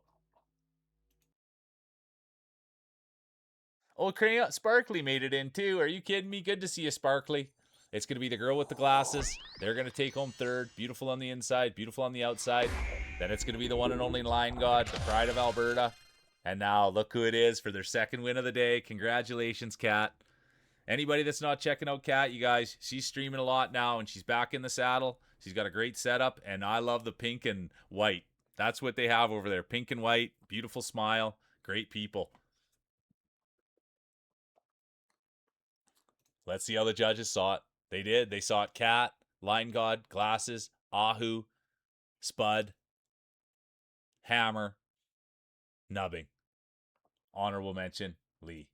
Oh, Sparkly made it in too. Are you kidding me? Good to see you, Sparkly. It's going to be the girl with the glasses. They're going to take home third. Beautiful on the inside, beautiful on the outside. Then it's going to be the one and only Line God, the pride of Alberta. And now look who it is for their second win of the day. Congratulations, Kat. Anybody that's not checking out Kat, you guys, she's streaming a lot now and she's back in the saddle. She's got a great setup, and I love the pink and white. That's what they have over there. Pink and white, beautiful smile, great people. Let's see how the judges saw it. They did. They saw it Cat, Line God, Glasses, Ahu, Spud, Hammer, Nubbing. Honorable mention, Lee.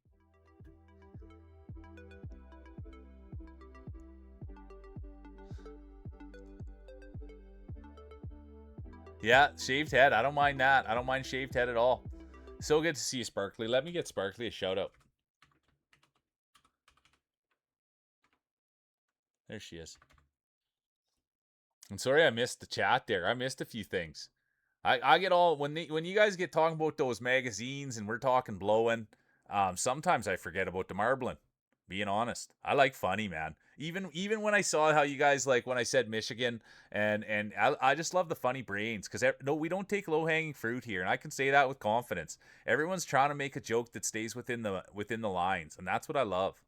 Yeah, shaved head. I don't mind that. I don't mind shaved head at all. So good to see you, Sparkly. Let me get Sparkly a shout out. There she is. I'm sorry I missed the chat there. I missed a few things. I get all when you guys get talking about those magazines and we're talking blowing. Sometimes I forget about the marbling. Being honest, I like funny, man. Even when I saw how you guys like when I said Michigan and I just love the funny brains because no, we don't take low hanging fruit here, and I can say that with confidence. Everyone's trying to make a joke that stays within the lines, and that's what I love.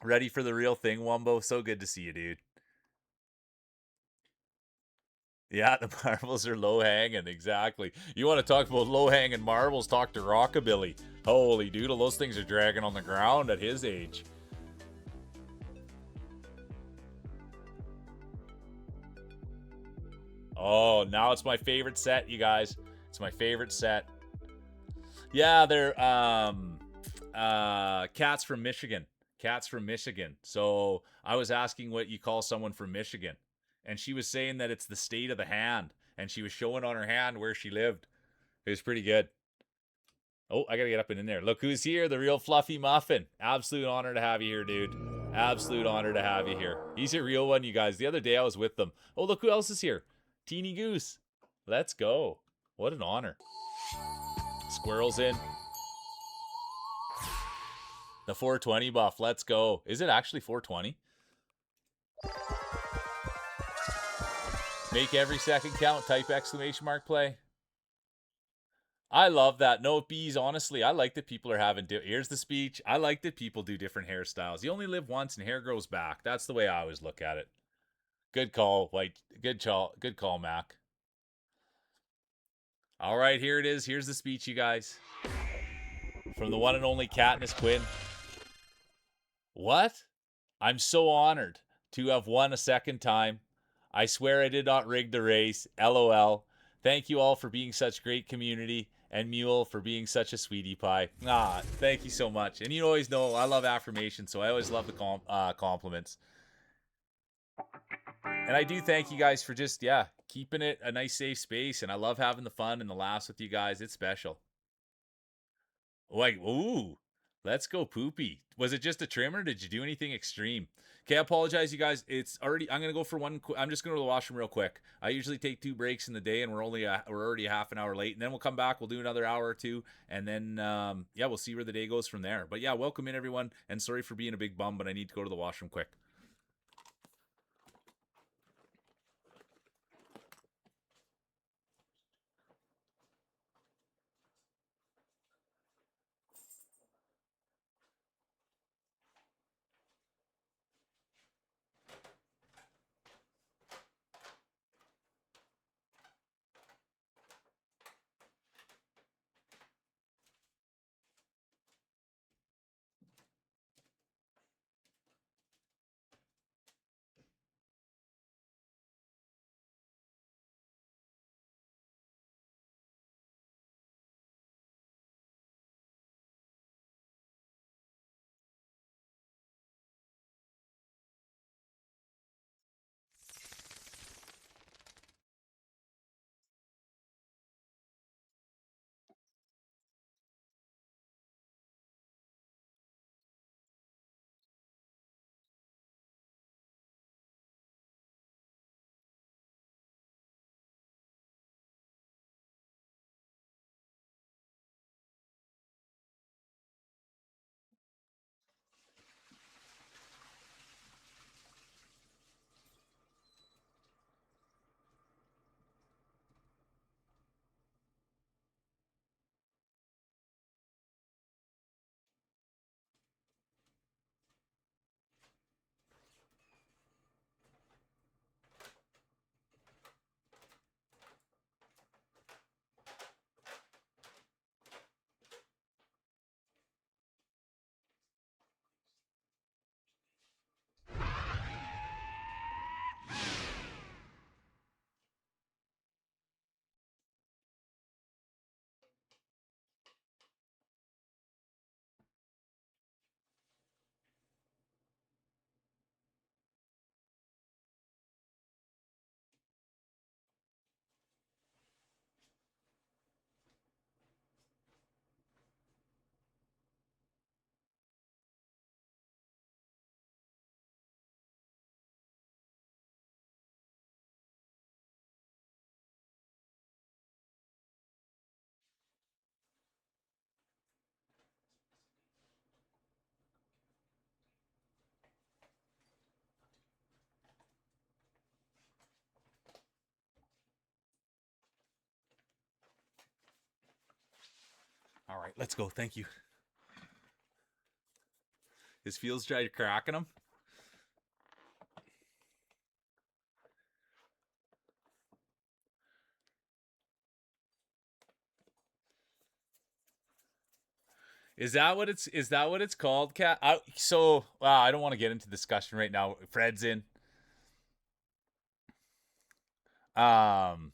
Ready for the real thing, Wumbo? So good to see you, dude. Yeah, the marbles are low hanging. Exactly. You want to talk about low hanging marbles? Talk to Rockabilly. Holy doodle, those things are dragging on the ground at his age. Oh, now it's my favorite set, you guys. It's my favorite set. Yeah, they're cats from Michigan. Cats from Michigan. So I was asking what you call someone from Michigan, and she was saying that it's the state of the hand, and she was showing on her hand where she lived. It was pretty good. Oh, I gotta get up and in there. Look who's here, the real Fluffy Muffin. Absolute honor to have you here, dude. Absolute honor to have you here. He's a real one, you guys. The other day I was with them. Oh, look who else is here. Teeny Goose. Let's go. What an honor. Squirrel's in. The 420 buff. Let's go. Is it actually 420? Make every second count. Type exclamation mark play. I love that. No, bees, honestly, I like that people are having... Here's the speech. I like that people do different hairstyles. You only live once and hair grows back. That's the way I always look at it. Good call, White. Good call, Mac. All right, here it is. Here's the speech, you guys. From the one and only Katniss Quinn. What? I'm so honored to have won a second time. I swear I did not rig the race. LOL. Thank you all for being such great community, and Mule for being such a sweetie pie. Thank you so much. And you always know I love affirmation, so I always love the compliments. And I do thank you guys for just, keeping it a nice, safe space. And I love having the fun and the laughs with you guys. It's special. Like, ooh, let's go poopy. Was it just a trimmer? Did you do anything extreme? Okay, I apologize, you guys. It's already. I'm gonna go for one. I'm just gonna go to the washroom real quick. I usually take 2 breaks in the day, and we're already a half an hour late. And then we'll come back. We'll do another hour or two, and then we'll see where the day goes from there. But yeah, welcome in everyone, and sorry for being a big bum, but I need to go to the washroom quick. All right, let's go. Thank you. His feels dry cracking him. Is that what it's called, Cat? I don't want to get into discussion right now. Fred's in. Um,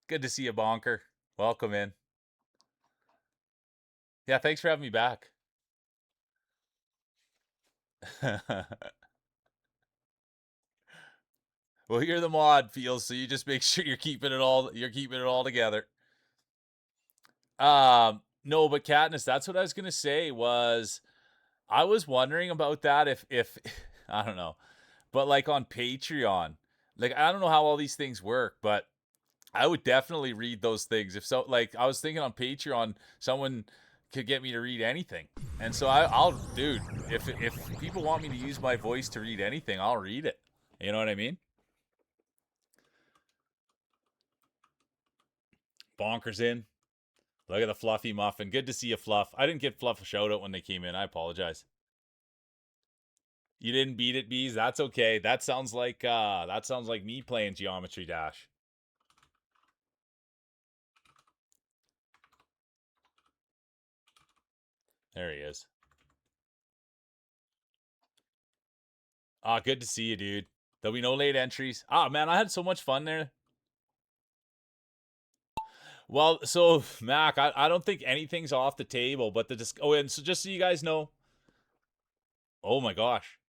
Good to see you, Bonker. Welcome in. Yeah, thanks for having me back. Well, you're the mod, Feels, so you just make sure you're keeping it all together. No, but Katniss, that's what I was gonna say was I was wondering about that if I don't know. But like on Patreon, like I don't know how all these things work, but I would definitely read those things. If so, like I was thinking on Patreon, someone could get me to read anything. And so I'll dude, if people want me to use my voice to read anything, I'll read it. You know what I mean? Bonkers in. Look at the fluffy muffin. Good to see you, Fluff. I didn't get Fluff a shout out when they came in. I apologize. You didn't beat it, bees. That's okay. That sounds like me playing Geometry Dash. There he is. Ah, good to see you, dude. There'll be no late entries. Ah, man, I had so much fun there. Well, so Mac, I don't think anything's off the table, but oh, and so just so you guys know, oh my gosh,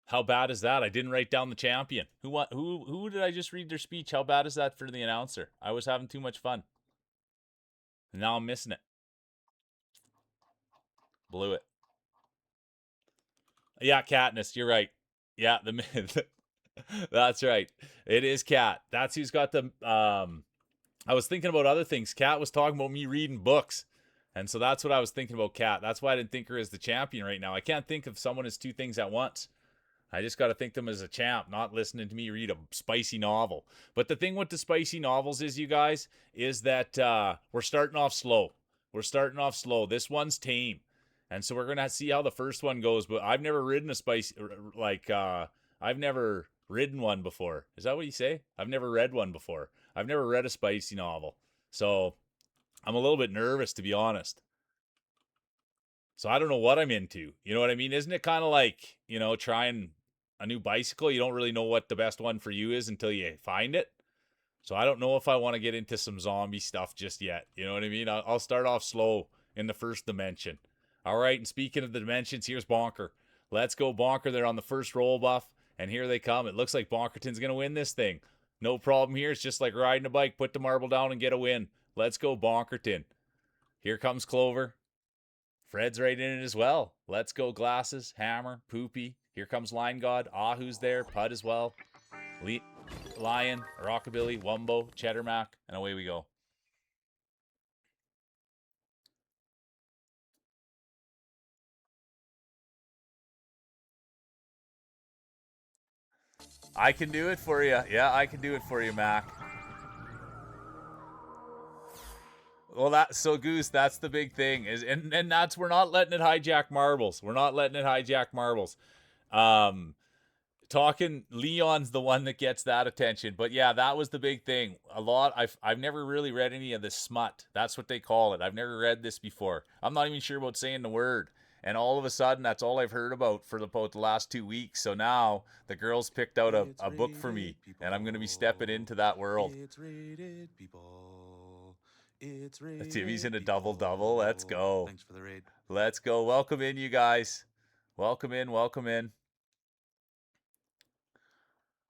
how bad is that? I didn't write down the champion. Who did I just read their speech? How bad is that for the announcer? I was having too much fun. And now I'm missing it. Blew it. Yeah, Katniss, you're right. Yeah, that's right. It is Kat. That's who's got the I was thinking about other things. Kat was talking about me reading books. And so that's what I was thinking about Kat. That's why I didn't think her as the champion right now. I can't think of someone as two things at once. I just got to think them as a champ, not listening to me read a spicy novel. But the thing with the spicy novels is, you guys, is that we're starting off slow. We're starting off slow. This one's tame. And so we're going to see how the first one goes. But I've never ridden a spicy, I've never ridden one before. Is that what you say? I've never read one before. I've never read a spicy novel. So I'm a little bit nervous, to be honest. So I don't know what I'm into. You know what I mean? Isn't it kind of like, trying a new bicycle? You don't really know what the best one for you is until you find it. So I don't know if I want to get into some zombie stuff just yet. You know what I mean? I'll start off slow in the first dimension. All right, and speaking of the dimensions, here's Bonker. Let's go, Bonker. They're on the first roll buff, and here they come. It looks like Bonkerton's going to win this thing. No problem here. It's just like riding a bike. Put the marble down and get a win. Let's go, Bonkerton. Here comes Clover. Fred's right in it as well. Let's go, Glasses, Hammer, Poopy. Here comes Line God. Ahu's there. Pud as well. Lion, Rockabilly, Wumbo, Cheddarmac, and away we go. I can do it for you. Yeah, I can do it for you, Mac. Well, Goose. That's the big thing and that's we're not letting it hijack marbles. We're not letting it hijack marbles. Um, Talking Leon's the one that gets that attention, but yeah, that was the big thing. I've never really read any of this smut. That's what they call it. I've never read this before. I'm not even sure about saying the word. And all of a sudden, that's all I've heard about for about the last 2 weeks. So now the girls picked out a book for me, and I'm going to be stepping into that world. It's rated, people. It's rated. Timmy's in a double-double. Let's go. Thanks for the raid. Let's go. Welcome in, you guys. Welcome in. Welcome in.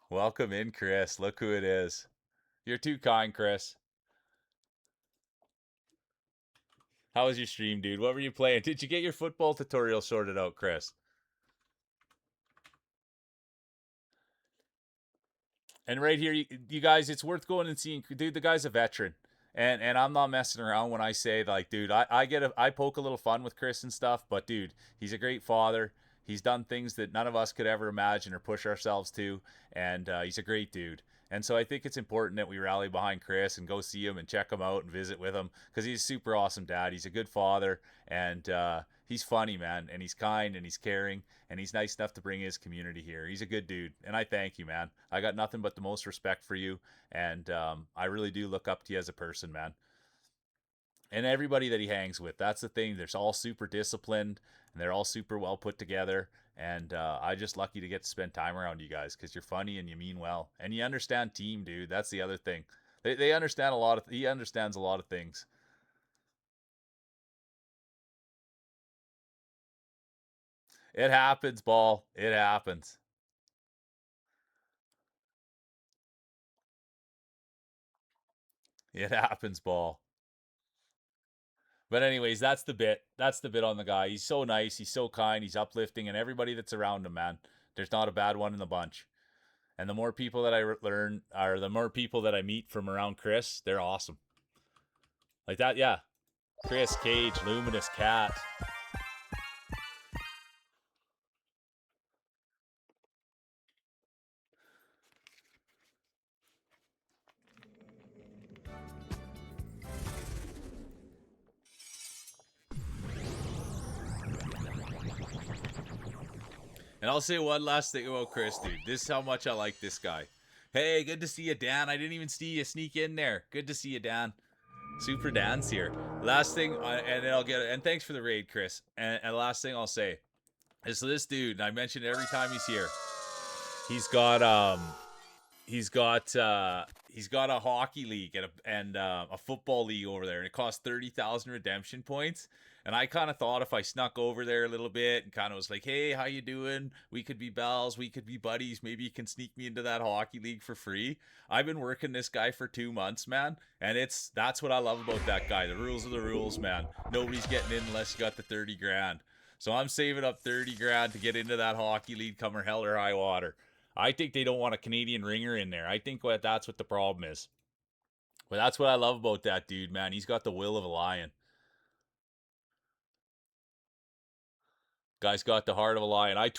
Welcome in, Chris. Look who it is. You're too kind, Chris. How was your stream, dude? What were you playing? Did you get your football tutorial sorted out, Chris? And right here, you guys, it's worth going and seeing. Dude, the guy's a veteran. And I'm not messing around when I say, like, dude, I poke a little fun with Chris and stuff, but dude, he's a great father. He's done things that none of us could ever imagine or push ourselves to, and he's a great dude. And so I think it's important that we rally behind Chris and go see him and check him out and visit with him because he's a super awesome dad. He's a good father, and he's funny, man, and he's kind and he's caring, and he's nice enough to bring his community here. He's a good dude, and I thank you, man. I got nothing but the most respect for you, and I really do look up to you as a person, man. And everybody that he hangs with, that's the thing. They're all super disciplined, and they're all super well put together. And I'm just lucky to get to spend time around you guys because you're funny and you mean well, and you understand team, dude. That's the other thing. They understand a lot of. He understands a lot of things. It happens, ball. It happens. It happens, ball. But anyways, that's the bit. That's the bit on the guy. He's so nice. He's so kind. He's uplifting, and everybody that's around him, man. There's not a bad one in the bunch. And the more people that I learn, or the more people that I meet from around Chris, they're awesome. Like that, yeah. Chris, Cage, Luminous, Cat. And I'll say one last thing about Chris, dude. This is how much I like this guy. Hey, good to see you, Dan. I didn't even see you sneak in there. Good to see you, Dan. Super Dan's here. Last thing, and then I'll get it. And thanks for the raid, Chris. And last thing I'll say is this dude, and I mention it every time he's here. He's got he's got a hockey league and a football league over there, and it costs 30,000 redemption points. And I kind of thought if I snuck over there a little bit and kind of was like, "Hey, how you doing? We could be pals, we could be buddies. Maybe you can sneak me into that hockey league for free." I've been working this guy for 2 months, man, and that's what I love about that guy. The rules are the rules, man. Nobody's getting in unless you got the 30 grand. So I'm saving up 30 grand to get into that hockey league, come or hell or high water. I think they don't want a Canadian ringer in there. I think that's what the problem is. But that's what I love about that dude, man. He's got the will of a lion. Guy's got the heart of a lion. I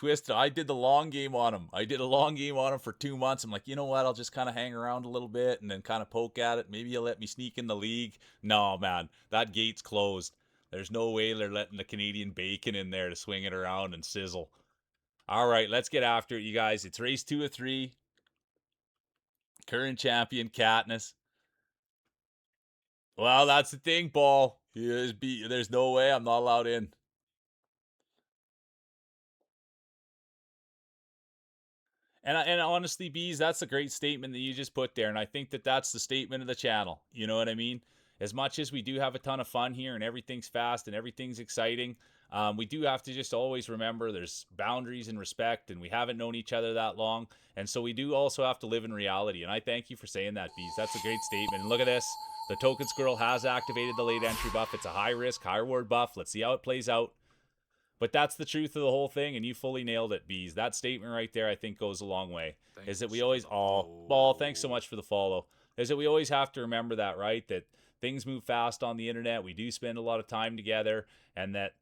did the long game on him. I did a long game on him for 2 months. I'm like, you know what? I'll just kind of hang around a little bit and then kind of poke at it. Maybe he'll let me sneak in the league. No, man. That gate's closed. There's no way they're letting the Canadian bacon in there to swing it around and sizzle. All right, let's get after it, you guys. It's race 2 of 3. Current champion, Katniss. Well, that's the thing, Paul. There's no way I'm not allowed in. And honestly, Bees, that's a great statement that you just put there. And I think that that's the statement of the channel. You know what I mean? As much as we do have a ton of fun here and everything's fast and everything's exciting, we do have to just always remember there's boundaries and respect, and we haven't known each other that long. And so we do also have to live in reality. And I thank you for saying that, Bees. That's a great statement. And look at this. The Token Squirrel has activated the late entry buff. It's a high risk, high reward buff. Let's see how it plays out. But that's the truth of the whole thing, and you fully nailed it, Bees. That statement right there, I think, goes a long way. Thanks Is that we always, Ball, thanks so much for the follow. Is that we always have to remember that, right? That things move fast on the internet. We do spend a lot of time together, and that,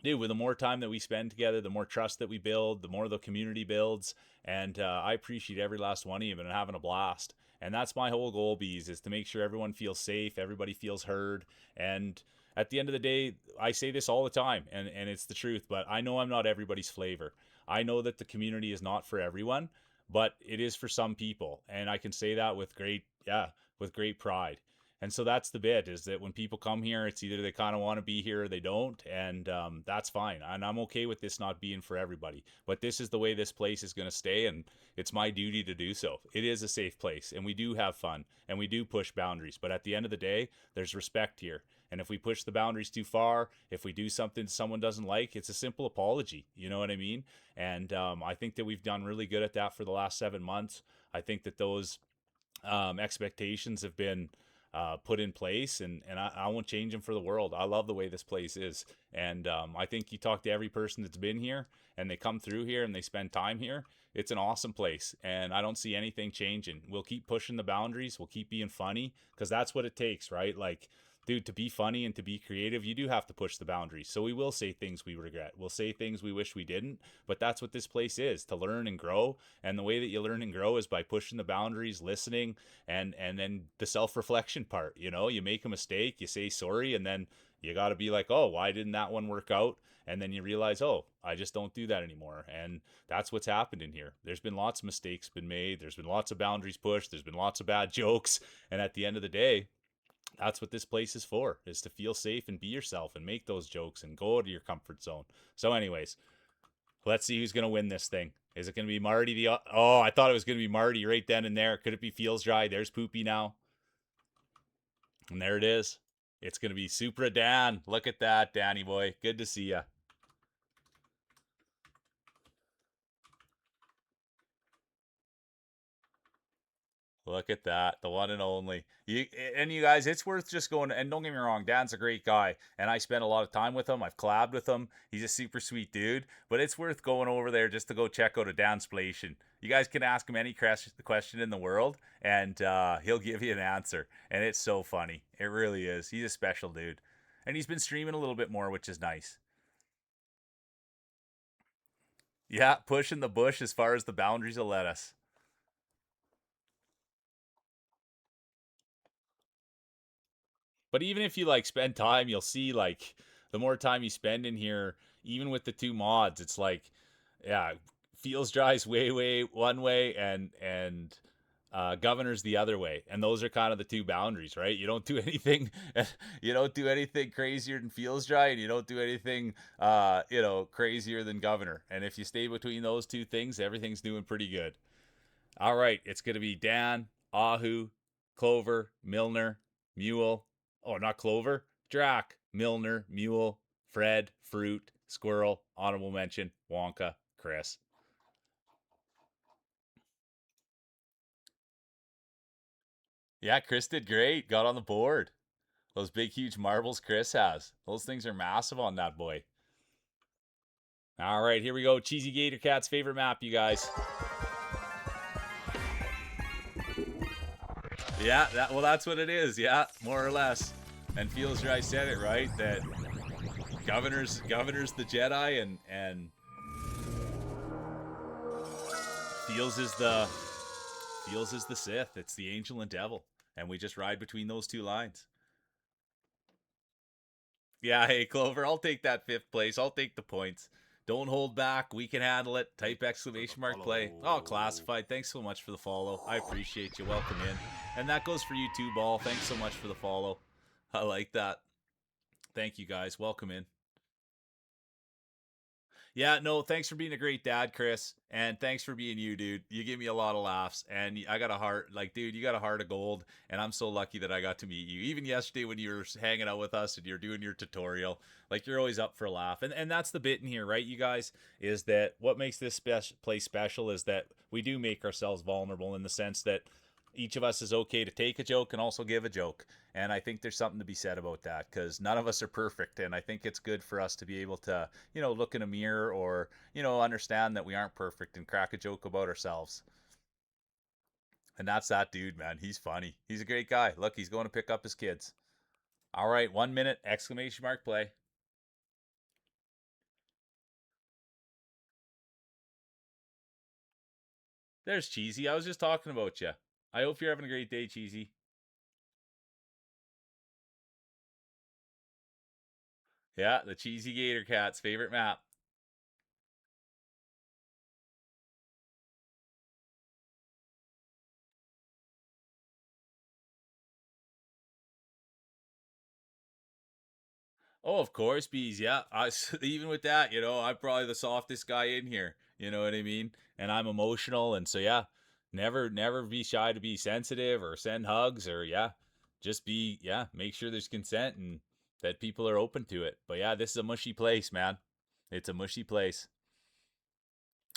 dude, with the more time that we spend together, the more trust that we build, the more the community builds. And I appreciate every last one of you and having a blast. And that's my whole goal, Bees, is to make sure everyone feels safe, everybody feels heard, and at the end of the day, I say this all the time, and it's the truth, but I know I'm not everybody's flavor. I know that the community is not for everyone, but it is for some people. And I can say that with great pride. And so that's the bit, is that when people come here, it's either they kind of want to be here or they don't. And that's fine. And I'm okay with this not being for everybody. But this is the way this place is going to stay. And it's my duty to do so. It is a safe place. And we do have fun. And we do push boundaries. But at the end of the day, there's respect here. And if we push the boundaries too far, if we do something someone doesn't like, it's a simple apology. You know what I mean? And I think that we've done really good at that for the last 7 months. I think that those expectations have been put in place, and I won't change them for the world. I love the way this place is. And I think you talk to every person that's been here and they come through here and they spend time here. It's an awesome place, and I don't see anything changing. We'll keep pushing the boundaries. We'll keep being funny, because that's what it takes, right? Like, dude, to be funny and to be creative, you do have to push the boundaries. So we will say things we regret. We'll say things we wish we didn't, but that's what this place is, to learn and grow. And the way that you learn and grow is by pushing the boundaries, listening, and then the self-reflection part. You know, you make a mistake, you say sorry, and then you got to be like, oh, why didn't that one work out? And then you realize, oh, I just don't do that anymore. And that's what's happened in here. There's been lots of mistakes been made. There's been lots of boundaries pushed. There's been lots of bad jokes. And at the end of the day, that's what this place is for, is to feel safe and be yourself and make those jokes and go out of your comfort zone. So anyways, let's see who's going to win this thing. Is it going to be Marty? I thought it was going to be Marty right then and there. Could it be Feels Dry? There's Poopy now. And there it is. It's going to be Supra Dan. Look at that, Danny boy. Good to see ya. Look at that, the one and only. You guys, it's worth just going. And don't get me wrong, Dan's a great guy, and I spent a lot of time with him. I've collabed with him. He's a super sweet dude. But it's worth going over there just to go check out a Dansplanation. You guys can ask him any question in the world, and he'll give you an answer. And it's so funny. It really is. He's a special dude, and he's been streaming a little bit more, which is nice. Yeah, pushing the bush as far as the boundaries will let us. But even if you like spend time, you'll see, like, the more time you spend in here, even with the two mods, it's like, yeah, Feels Dry's way one way, and Governor's the other way, and those are kind of the two boundaries, right? You don't do anything, you don't do anything crazier than Feels Dry, and you don't do anything, crazier than Governor. And if you stay between those two things, everything's doing pretty good. All right, it's going to be Dan, Ahu, Clover, Milner, Mule. Oh, not Clover. Drac, Milner, Mule, Fred, Fruit, Squirrel, honorable mention, Wonka, Chris. Yeah, Chris did great. Got on the board. Those big, huge marbles Chris has. Those things are massive on that boy. All right, here we go. Cheesy Gator Cat's favorite map, you guys. Yeah, that's what it is. Yeah, more or less. And Feels Dry said it right that Governor's the Jedi and Feels is the Sith. It's the angel and devil, and we just ride between those two lines. Yeah, hey Clover, I'll take that 5th place. I'll take the points. Don't hold back. We can handle it. Type exclamation mark play. Oh, classified. Thanks so much for the follow. I appreciate you. Welcome in. And that goes for you too, Ball. Thanks so much for the follow. I like that. Thank you guys. Welcome in. Yeah, no, thanks for being a great dad, Chris. And thanks for being you, dude. You give me a lot of laughs. And I got a heart, like, dude, you got a heart of gold. And I'm so lucky that I got to meet you. Even yesterday when you were hanging out with us and you're doing your tutorial, like, you're always up for a laugh. And that's the bit in here, right, you guys? Is that what makes this place special is that we do make ourselves vulnerable in the sense that each of us is okay to take a joke and also give a joke. And I think there's something to be said about that because none of us are perfect. And I think it's good for us to be able to, look in a mirror or, understand that we aren't perfect and crack a joke about ourselves. And that's that dude, man. He's funny. He's a great guy. Look, he's going to pick up his kids. All right, 1 minute, exclamation mark play. There's Cheesy. I was just talking about you. I hope you're having a great day, Cheesy. Yeah, the Cheesy Gator Cat's favorite map. Oh, of course, bees. Yeah, even with that, I'm probably the softest guy in here. You know what I mean? And I'm emotional, and so yeah, never be shy to be sensitive or send hugs or just make sure there's consent and that people are open to it. But yeah, this is a mushy place, man. It's a mushy place.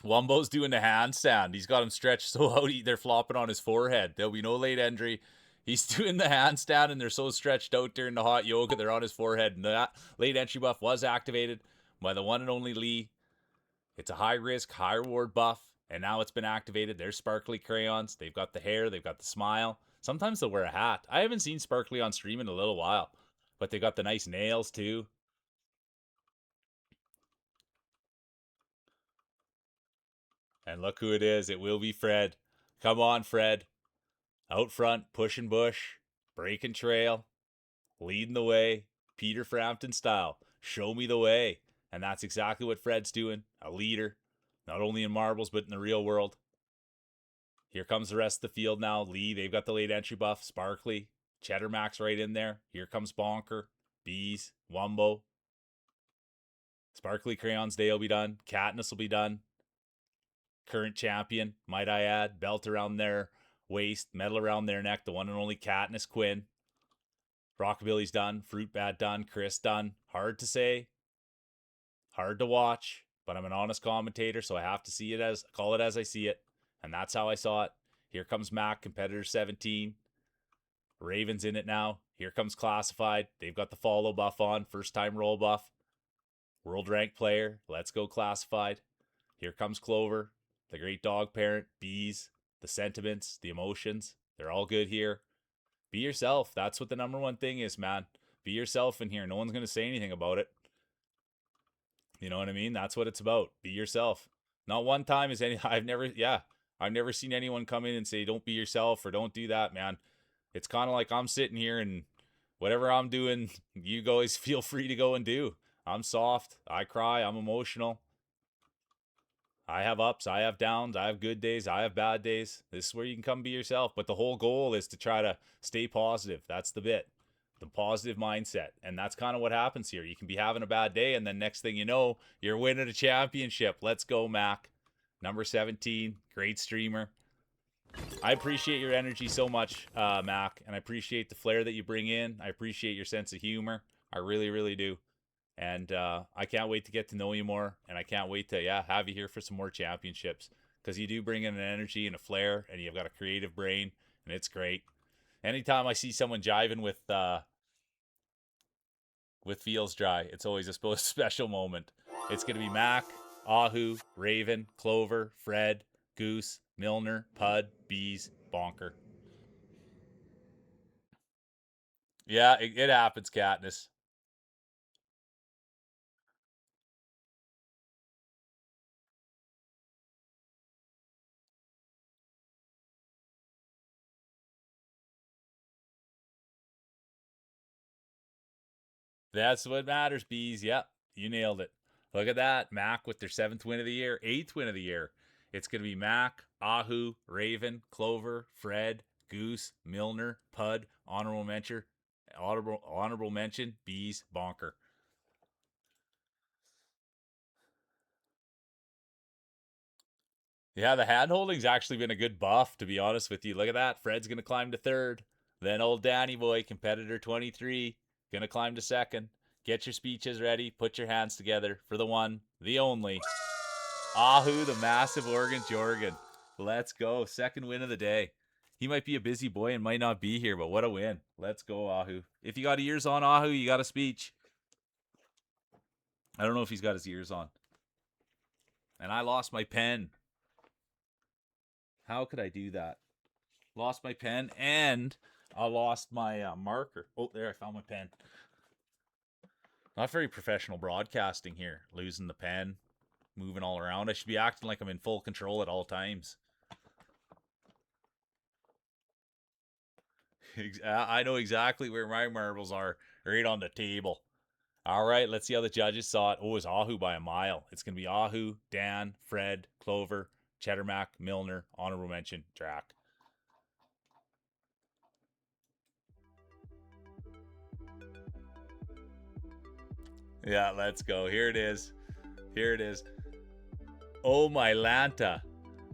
Wumbo's doing the handstand. He's got him stretched so out they're flopping on his forehead. There'll be no late entry. He's doing the handstand and they're so stretched out during the hot yoga they're on his forehead. And that late entry buff was activated by the one and only Lee. It's a high risk, high reward buff, and now it's been activated. There's sparkly crayons. They've got the hair, they've got the smile. Sometimes they'll wear a hat. I haven't seen sparkly on stream in a little while, but they got the nice nails too. And look who it is. It will be Fred. Come on, Fred. Out front, pushing bush, breaking trail, leading the way, Peter Frampton style. Show me the way. And that's exactly what Fred's doing. A leader, not only in marbles, but in the real world. Here comes the rest of the field now. Lee, they've got the late entry buff. Sparkly, Cheddar Max right in there. Here comes Bonker, Bees, Wumbo. Sparkly Crayons Day will be done. Katniss will be done. Current champion, might I add. Belt around their waist, medal around their neck. The one and only Katniss Quinn. Rockabilly's done. Fruit Bat done. Chris done. Hard to say. Hard to watch. But I'm an honest commentator, so I have to call it as I see it. And that's how I saw it. Here comes Mac, competitor 17. Raven's in it now. Here comes Classified. They've got the follow buff on. First time roll buff. World rank player. Let's go Classified. Here comes Clover. The great dog parent. Bees. The sentiments. The emotions. They're all good here. Be yourself. That's what the number one thing is, man. Be yourself in here. No one's going to say anything about it. You know what I mean? That's what it's about. Be yourself. Not one time is I've never seen anyone come in and say don't be yourself or don't do that, man. It's kind of like I'm sitting here and whatever I'm doing, you guys feel free to go and do. I'm soft. I cry. I'm emotional. I have ups, I have downs, I have good days, I have bad days. This is where you can come be yourself. But the whole goal is to try to stay positive. That's the bit. The positive mindset. And that's kind of what happens here. You can be having a bad day, and then next thing you know, you're winning a championship. Let's go, Mac. Number 17, great streamer. I appreciate your energy so much, Mac, and I appreciate the flair that you bring in. I appreciate your sense of humor. I really, really do. And I can't wait to get to know you more, and I can't wait to have you here for some more championships, because you do bring in an energy and a flair, and you've got a creative brain, and it's great. Anytime I see someone jiving with Feels Dry, it's always a special moment. It's gonna be Mac, Ahu, Raven, Clover, Fred, Goose, Milner, Pud, Bees, Bonker. Yeah, it happens, Katniss. That's what matters, Bees. Yep, you nailed it. Look at that. Mac with their 7th win of the year, 8th win of the year. It's going to be Mac, Ahu, Raven, Clover, Fred, Goose, Milner, Pud, honorable mention, Bees, Bonker. Yeah, the hand holding's actually been a good buff, to be honest with you. Look at that. Fred's going to climb to 3rd. Then old Danny Boy, competitor 23, going to climb to 2nd. Get your speeches ready. Put your hands together for the one, the only. Ahu, the massive Oregon Jorgen. Let's go. 2nd win of the day. He might be a busy boy and might not be here, but what a win. Let's go, Ahu. If you got ears on, Ahu, you got a speech. I don't know if he's got his ears on. And I lost my pen. How could I do that? Lost my pen, and I lost my marker. Oh, there, I found my pen. Not very professional broadcasting here. Losing the pen, moving all around. I should be acting like I'm in full control at all times. I know exactly where my marbles are, right on the table. All right, let's see how the judges saw it. Oh, it's Ahu by a mile. It's going to be Ahu, Dan, Fred, Clover, Cheddarmack, Milner, honorable mention, Drac. Yeah, let's go. Here it is. Here it is. Oh, my Lanta.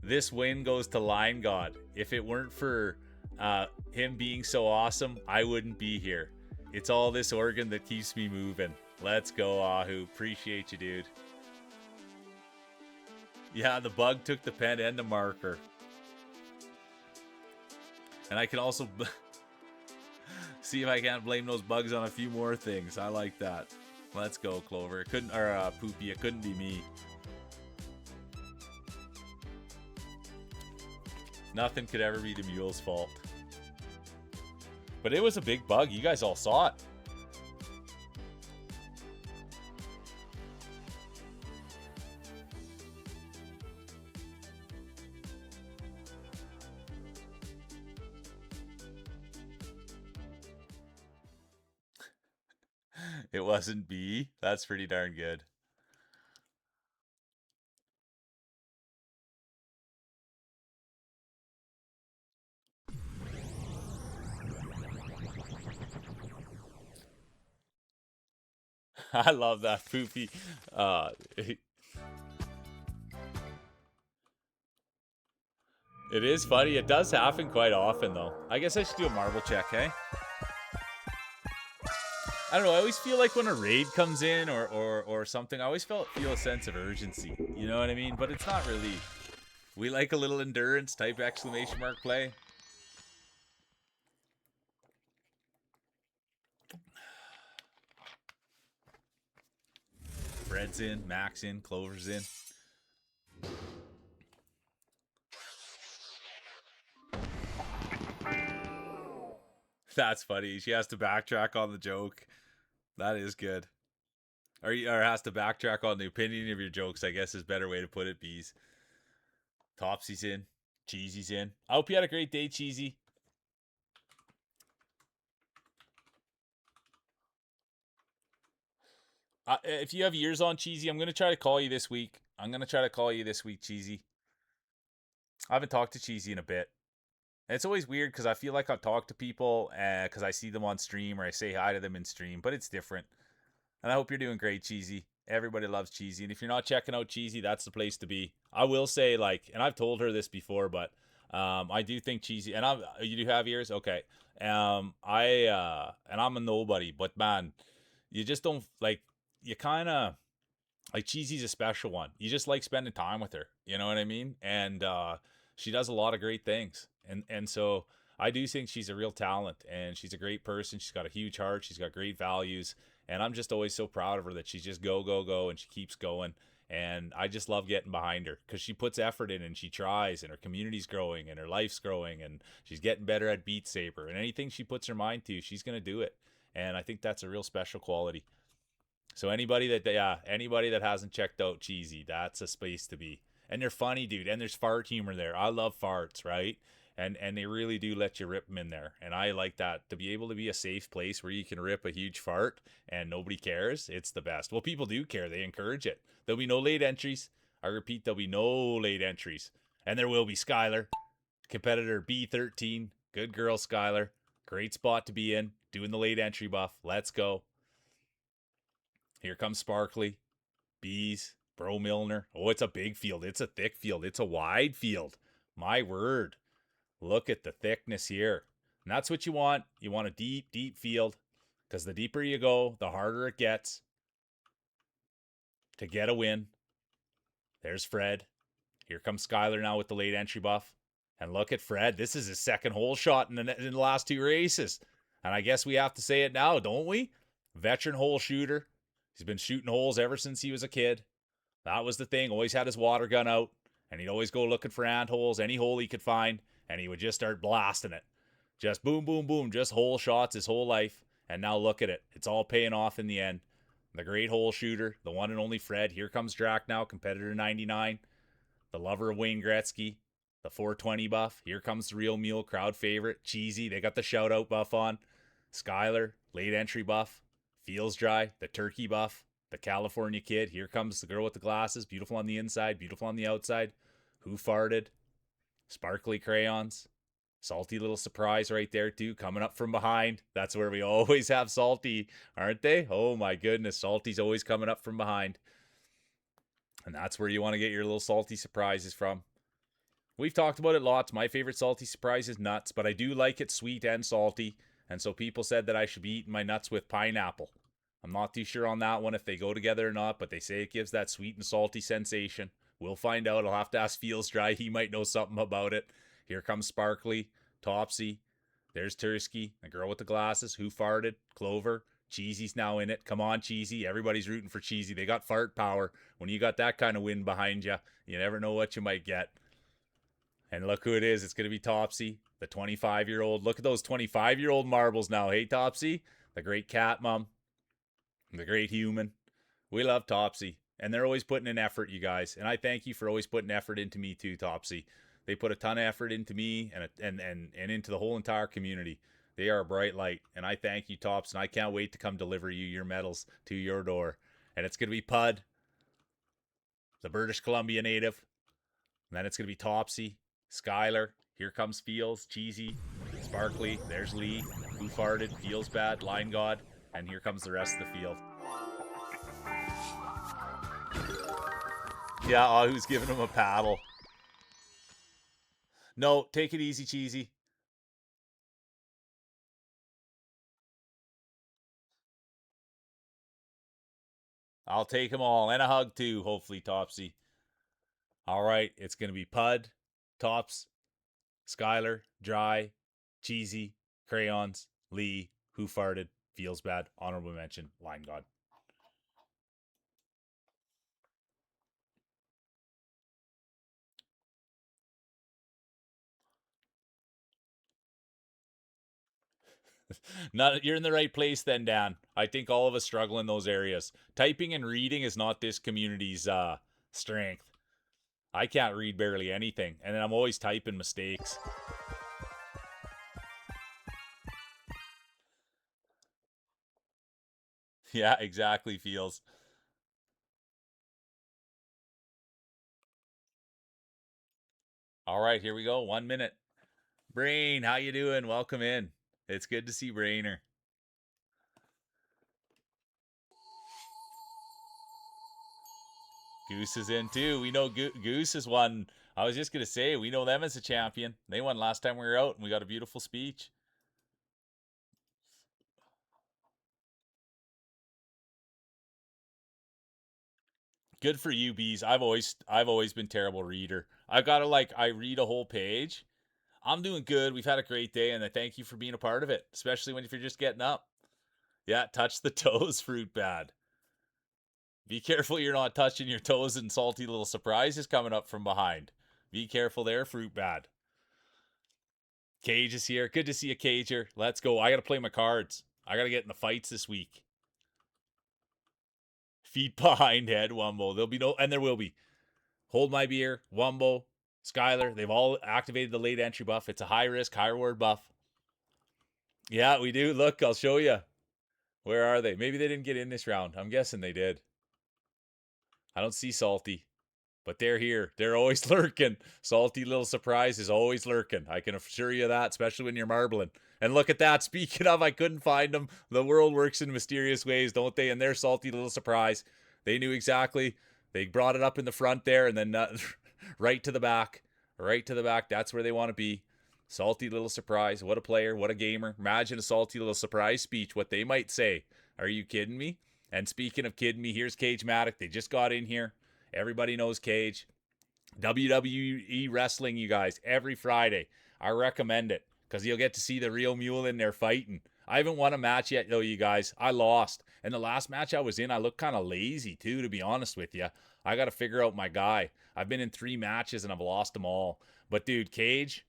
This win goes to Line God. If it weren't for him being so awesome, I wouldn't be here. It's all this organ that keeps me moving. Let's go, Ahu. Appreciate you, dude. Yeah, the bug took the pen and the marker. And I can also see if I can't blame those bugs on a few more things. I like that. Let's go, Clover. It couldn't, or Poopy. It couldn't be me. Nothing could ever be the mule's fault. But it was a big bug. You guys all saw it. It wasn't B. That's pretty darn good. I love that, Poopy. It is funny. It does happen quite often, though. I guess I should do a marble check, hey? I don't know. I always feel like when a raid comes in or something, I always feel a sense of urgency. You know what I mean? But it's not really. We like a little endurance type exclamation mark play. Fred's in, Mac's in, Clover's in. That's funny. She has to backtrack on the joke. That is good. Or has to backtrack on the opinion of your jokes, I guess is a better way to put it, Bees. Topsy's in. Cheesy's in. I hope you had a great day, Cheesy. If you have ears on, Cheesy, I'm going to try to call you this week. I'm gonna try to call you this week, Cheesy. I haven't talked to Cheesy in a bit. And it's always weird because I feel like I'll talk to people because I see them on stream or I say hi to them in stream, but it's different. And I hope you're doing great, Cheesy. Everybody loves Cheesy. And if you're not checking out Cheesy, that's the place to be. I will say, like, and I've told her this before, but I do think Cheesy, and you do have ears? Okay. And I'm a nobody, but man, you just don't, like, you kind of, like Cheesy's a special one. You just like spending time with her. You know what I mean? And she does a lot of great things. And so I do think she's a real talent and she's a great person. She's got a huge heart. She's got great values. And I'm just always so proud of her that she's just go, go, go and she keeps going. And I just love getting behind her because she puts effort in and she tries and her community's growing and her life's growing and she's getting better at Beat Saber. And anything she puts her mind to, she's going to do it. And I think that's a real special quality. So anybody that hasn't checked out Cheesy, that's a space to be. And they're funny, dude. And there's fart humor there. I love farts, right? And they really do let you rip them in there. And I like that, to be able to be a safe place where you can rip a huge fart and nobody cares. It's the best. Well, people do care. They encourage it. There'll be no late entries. I repeat, there'll be no late entries. And there will be Skylar, competitor B13. Good girl, Skylar. Great spot to be in. Doing the late entry buff. Let's go. Here comes Sparkly, Bees, Bro Milner. Oh, it's a big field. It's a thick field. It's a wide field. My word. Look at the thickness here. And that's what you want. You want a deep, deep field because the deeper you go, the harder it gets to get a win. There's Fred. Here comes Skylar now with the late entry buff. And look at Fred. This is his second hole shot in the last two races. And I guess we have to say it now, don't we? Veteran hole shooter. He's been shooting holes ever since he was a kid. That was the thing. Always had his water gun out, and he'd always go looking for ant holes, any hole he could find, and he would just start blasting it. Just boom, boom, boom, just hole shots his whole life. And now look at it. It's all paying off in the end. The great hole shooter, the one and only Fred. Here comes Drac now, competitor 99, the lover of Wayne Gretzky, the 420 buff. Here comes the real meal, crowd favorite, Cheesy. They got the shout out buff on. Skylar, late entry buff. Feels Dry, the turkey buff. The California kid. Here comes the girl with the glasses. Beautiful on the inside, beautiful on the outside. Who farted? Sparkly crayons. Salty little surprise right there, too. Coming up from behind. That's where we always have Salty, aren't they? Oh, my goodness. Salty's always coming up from behind. And that's where you want to get your little salty surprises from. We've talked about it lots. My favorite salty surprise is nuts, but I do like it sweet and salty. And so people said that I should be eating my nuts with pineapple. I'm not too sure on that one if they go together or not, but they say it gives that sweet and salty sensation. We'll find out. I'll have to ask Feels Dry. He might know something about it. Here comes Sparkly, Topsy. There's Tursky, the girl with the glasses. Who farted? Clover. Cheesy's now in it. Come on, Cheesy. Everybody's rooting for Cheesy. They got fart power. When you got that kind of wind behind you, you never know what you might get. And look who it is. It's going to be Topsy, the 25-year-old. Look at those 25-year-old marbles now. Hey, Topsy, the great cat mom, the great human. We love Topsy. And they're always putting in effort, you guys. And I thank you for always putting effort into me too, Topsy. They put a ton of effort into me and into the whole entire community. They are a bright light. And I thank you, Tops. And I can't wait to come deliver you your medals to your door. And it's going to be Pud, the British Columbia native. And then it's going to be Topsy, Skylar. Here comes Feels, Cheesy, Sparkly. There's Lee, Who Farted, Feels Bad, Line God. And here comes the rest of the field. Yeah, who's giving him a paddle? No, take it easy, Cheesy. I'll take them all. And a hug, too, hopefully, Topsy. All right, it's going to be Pud, Tops, Skylar, Dry, Cheesy, Crayons, Lee, Who Farted, Feels Bad, Honorable Mention, Line God. Not, you're in the right place then, Dan. I think all of us struggle in those areas. Typing and reading is not this community's strength. I can't read barely anything, and then I'm always typing mistakes. Yeah, exactly, Feels. All right, here we go. 1 minute. Brain, how you doing? Welcome in. It's good to see Brainer. Goose is in too. We know Goose has won. I was just going to say, we know them as a champion. They won last time we were out, and we got a beautiful speech. Good for you, bees. I've always been terrible reader. I've got to I read a whole page. I'm doing good. We've had a great day, and I thank you for being a part of it, especially if you're just getting up. Yeah, touch the toes, fruit bad. Be careful you're not touching your toes and salty little surprises coming up from behind. Be careful there, fruit bad. Cage is here. Good to see you, Cager. Let's go. I got to play my cards. I got to get in the fights this week. Feet behind head, Wumbo. There'll be no, and there will be. Hold my beer, Wumbo, Skyler. They've all activated the late entry buff. It's a high risk, high reward buff. Yeah, we do. Look, I'll show you. Where are they? Maybe they didn't get in this round. I'm guessing they did. I don't see Salty. But they're here. They're always lurking. Salty little surprise is always lurking. I can assure you that, especially when you're marbling. And look at that. Speaking of, I couldn't find them. The world works in mysterious ways, don't they? And their salty little surprise. They knew exactly. They brought it up in the front there and then right to the back. Right to the back. That's where they want to be. Salty little surprise. What a player. What a gamer. Imagine a salty little surprise speech. What they might say. Are you kidding me? And speaking of kidding me, here's Cage Maddock. They just got in here. Everybody knows Cage. WWE wrestling, you guys, every Friday. I recommend it because you'll get to see the real mule in there fighting. I haven't won a match yet, though, you guys. I lost. And the last match I was in, I looked kind of lazy, too, to be honest with you. I got to figure out my guy. I've been in 3 matches and I've lost them all. But, dude, Cage,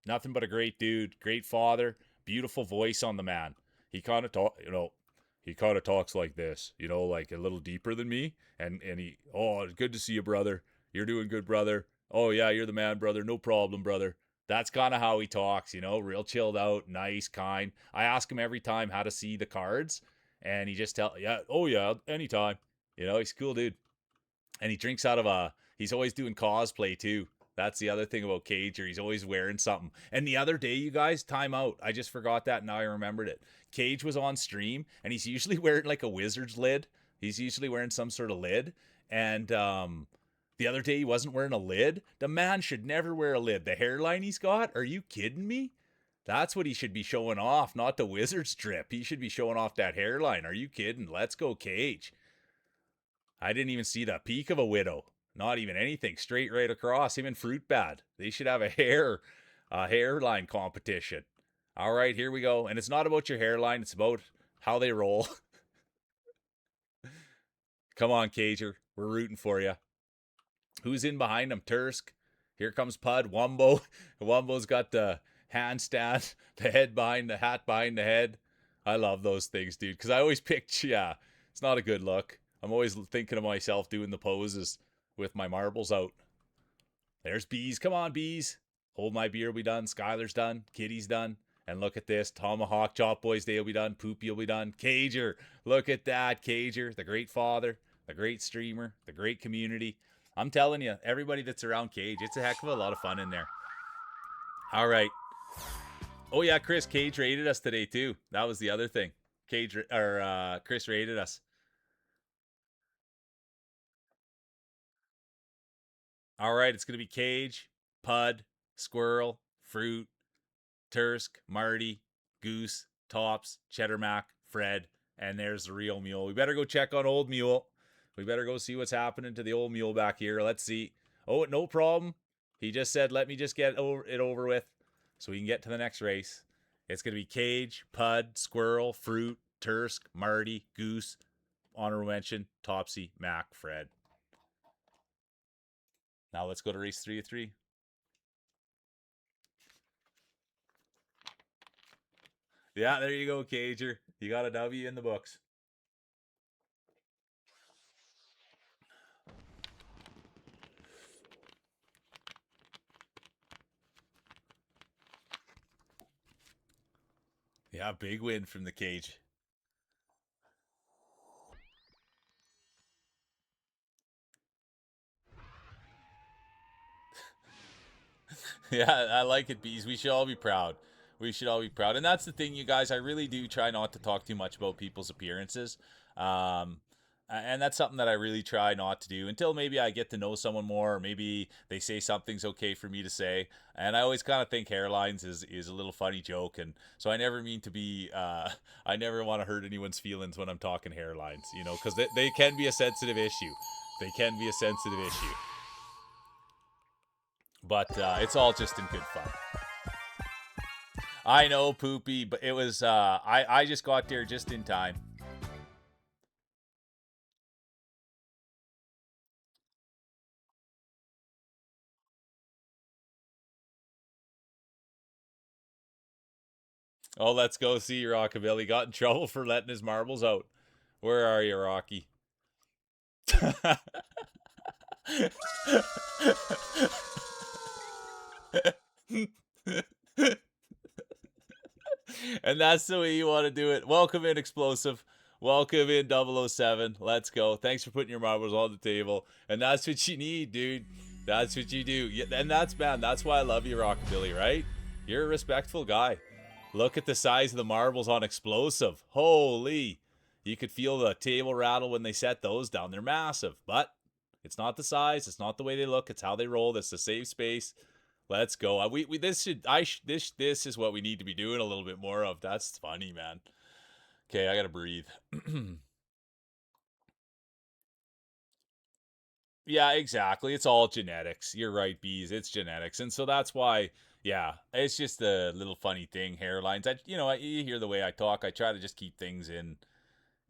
nothing but a great dude, great father, beautiful voice on the man. He kind of he kind of talks like this, like a little deeper than me. And he, oh, good to see you, brother. You're doing good, brother. Oh, yeah, you're the man, brother. No problem, brother. That's kind of how he talks, real chilled out, nice, kind. I ask him every time how to see the cards, and he just yeah, oh, yeah, anytime. He's a cool dude. And he drinks out of he's always doing cosplay too. That's the other thing about Cager. He's always wearing something. And the other day, you guys, time out. I just forgot that. Now I remembered it. Cage was on stream, and he's usually wearing like a wizard's lid. He's usually wearing some sort of lid. And the other day, he wasn't wearing a lid. The man should never wear a lid. The hairline he's got? Are you kidding me? That's what he should be showing off, not the wizard strip. He should be showing off that hairline. Are you kidding? Let's go, Cage. I didn't even see the peak of a widow. Not even anything. Straight right across. Him and Fruit Bad. They should have a hairline competition. All right, here we go. And it's not about your hairline. It's about how they roll. Come on, Cager. We're rooting for you. Who's in behind him? Tursk. Here comes Pud. Wumbo. Wumbo's got the handstand, the head behind the hat behind the head. I love those things, dude. Because I always picture, yeah, it's not a good look. I'm always thinking of myself doing the poses with my marbles out. There's Bees. Come on, Bees. Hold my beer will be done. Skylar's done. Kitty's done. And look at this. Tomahawk, Chop Boys Day will be done. Poopy will be done. Cager. Look at that. Cager, the great father, the great streamer, the great community. I'm telling you, everybody that's around Cage, it's a heck of a lot of fun in there. All right. Oh, yeah, Chris, Cage rated us today, too. That was the other thing. Chris rated us. All right, it's going to be Cage, Pud, Squirrel, Fruit, Tursk, Marty, Goose, Tops, Cheddar Mac, Fred, and there's the real mule. We better go check on old mule. We better go see what's happening to the old mule back here. Let's see. Oh, no problem. He just said, let me just get it over with so we can get to the next race. It's going to be Cage, Pud, Squirrel, Fruit, Tursk, Marty, Goose, honorable mention, Topsy, Mac, Fred. Now let's go to race 3 of 3. Yeah, there you go, Cager. You got a W in the books. Yeah, big win from the Cage. Yeah, I like it, Bees. We should all be proud. We should all be proud. And that's the thing, you guys. I really do try not to talk too much about people's appearances. Um, and that's something that I really try not to do until maybe I get to know someone more, or maybe they say something's okay for me to say. And I always kind of think hairlines is a little funny joke, and so I never mean to be. I never want to hurt anyone's feelings when I'm talking hairlines, because they can be a sensitive issue. They can be a sensitive issue, but it's all just in good fun. I know, Poopy, but it was I just got there just in time. Oh, let's go see Rockabilly. Got in trouble for letting his marbles out. Where are you, Rocky? And that's the way you want to do it. Welcome in, Explosive. Welcome in, 007. Let's go. Thanks for putting your marbles on the table. And that's what you need, dude. That's what you do. Yeah, and that's why I love you, Rockabilly, right? You're a respectful guy. Look at the size of the marbles on Explosive. Holy. You could feel the table rattle when they set those down. They're massive. But it's not the size. It's not the way they look. It's how they roll. That's the safe space. Let's go. We this should this is what we need to be doing a little bit more of. That's funny, man. Okay, I gotta breathe. Yeah, exactly. It's all genetics. You're right, Bees. It's genetics, and so that's why. Yeah, it's just a little funny thing. Hairlines. You hear the way I talk. I try to just keep things in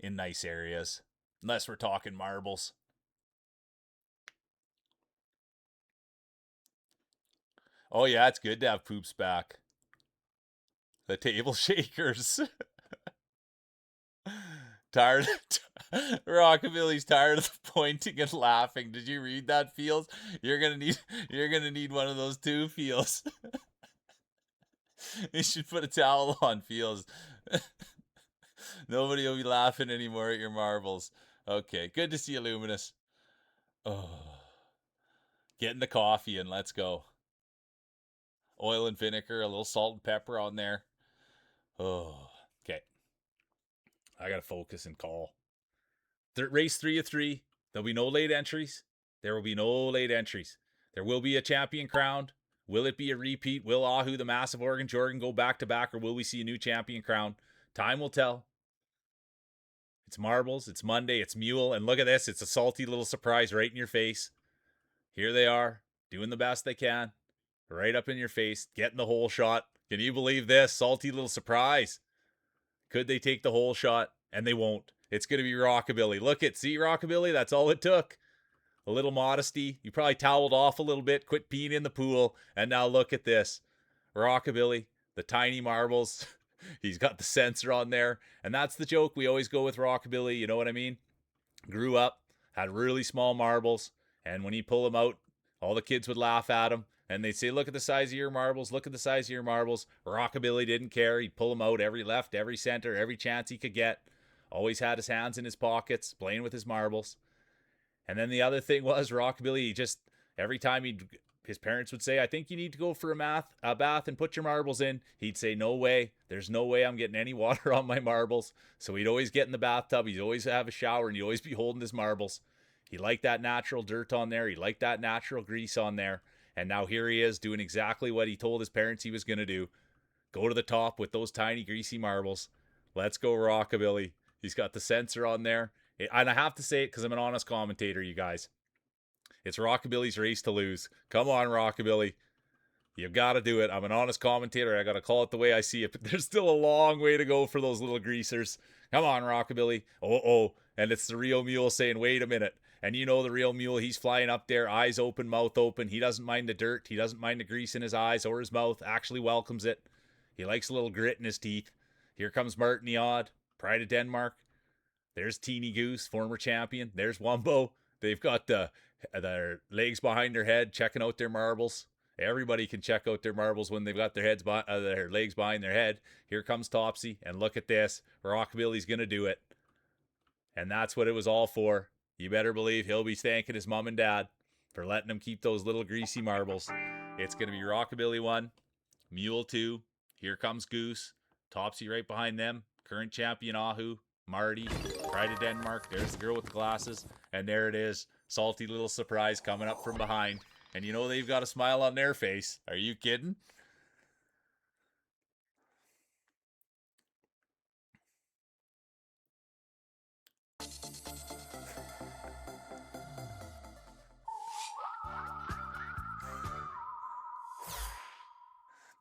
nice areas, unless we're talking marbles. Oh yeah, it's good to have poops back. The table shakers. Tired. Rockabilly's tired of the pointing and laughing. Did you read that, Fields? You're gonna need one of those too, Fields. You should put a towel on, Fields. Nobody will be laughing anymore at your marbles. Okay, good to see you, Luminous. Oh, getting the coffee and let's go. Oil and vinegar, a little salt and pepper on there. Oh, okay. I gotta focus and call. Race 3 of 3. There'll be no late entries. There will be no late entries. There will be a champion crowned. Will it be a repeat? Will Ahu, the massive Oregon Jordan, go back to back, or will we see a new champion crowned? Time will tell. It's marbles. It's Monday. It's Mule. And look at this. It's a salty little surprise right in your face. Here they are, doing the best they can. Right up in your face, getting the whole shot. Can you believe this? Salty little surprise. Could they take the whole shot? And they won't. It's going to be Rockabilly. Look at, see Rockabilly? That's all it took. A little modesty. You probably toweled off a little bit, quit peeing in the pool, and now look at this. Rockabilly, the tiny marbles. He's got the sensor on there. And that's the joke we always go with Rockabilly. You know what I mean? Grew up, had really small marbles, and when he pull them out, all the kids would laugh at him. And they'd say, look at the size of your marbles, look at the size of your marbles. Rockabilly didn't care. He'd pull them out every left, every center, every chance he could get. Always had his hands in his pockets, playing with his marbles. And then the other thing was Rockabilly, he just every time his parents would say, I think you need to go for a bath and put your marbles in. He'd say, no way. There's no way I'm getting any water on my marbles. So he'd always get in the bathtub. He'd always have a shower and he'd always be holding his marbles. He liked that natural dirt on there. He liked that natural grease on there. And now here he is doing exactly what he told his parents he was going to do. Go to the top with those tiny greasy marbles. Let's go Rockabilly. He's got the sensor on there. And I have to say it because I'm an honest commentator, you guys. It's Rockabilly's race to lose. Come on, Rockabilly. You got to do it. I'm an honest commentator. I got to call it the way I see it. But there's still a long way to go for those little greasers. Come on, Rockabilly. Oh. And it's the real mule saying, wait a minute. And you know the real mule, he's flying up there, eyes open, mouth open. He doesn't mind the dirt. He doesn't mind the grease in his eyes or his mouth. Actually welcomes it. He likes a little grit in his teeth. Here comes Martin the Odd, Pride of Denmark. There's Teeny Goose, former champion. There's Wumbo. They've got their legs behind their head, checking out their marbles. Everybody can check out their marbles when they've got their legs behind their head. Here comes Topsy, and look at this. Rockabilly's gonna do it, and that's what it was all for. You better believe he'll be thanking his mom and dad for letting him keep those little greasy marbles. It's going to be Rockabilly 1, Mule 2, here comes Goose, Topsy right behind them, current champion Ahu, Marty, Pride of Denmark, there's the girl with the glasses, and there it is, salty little surprise coming up from behind. And you know they've got a smile on their face. Are you kidding?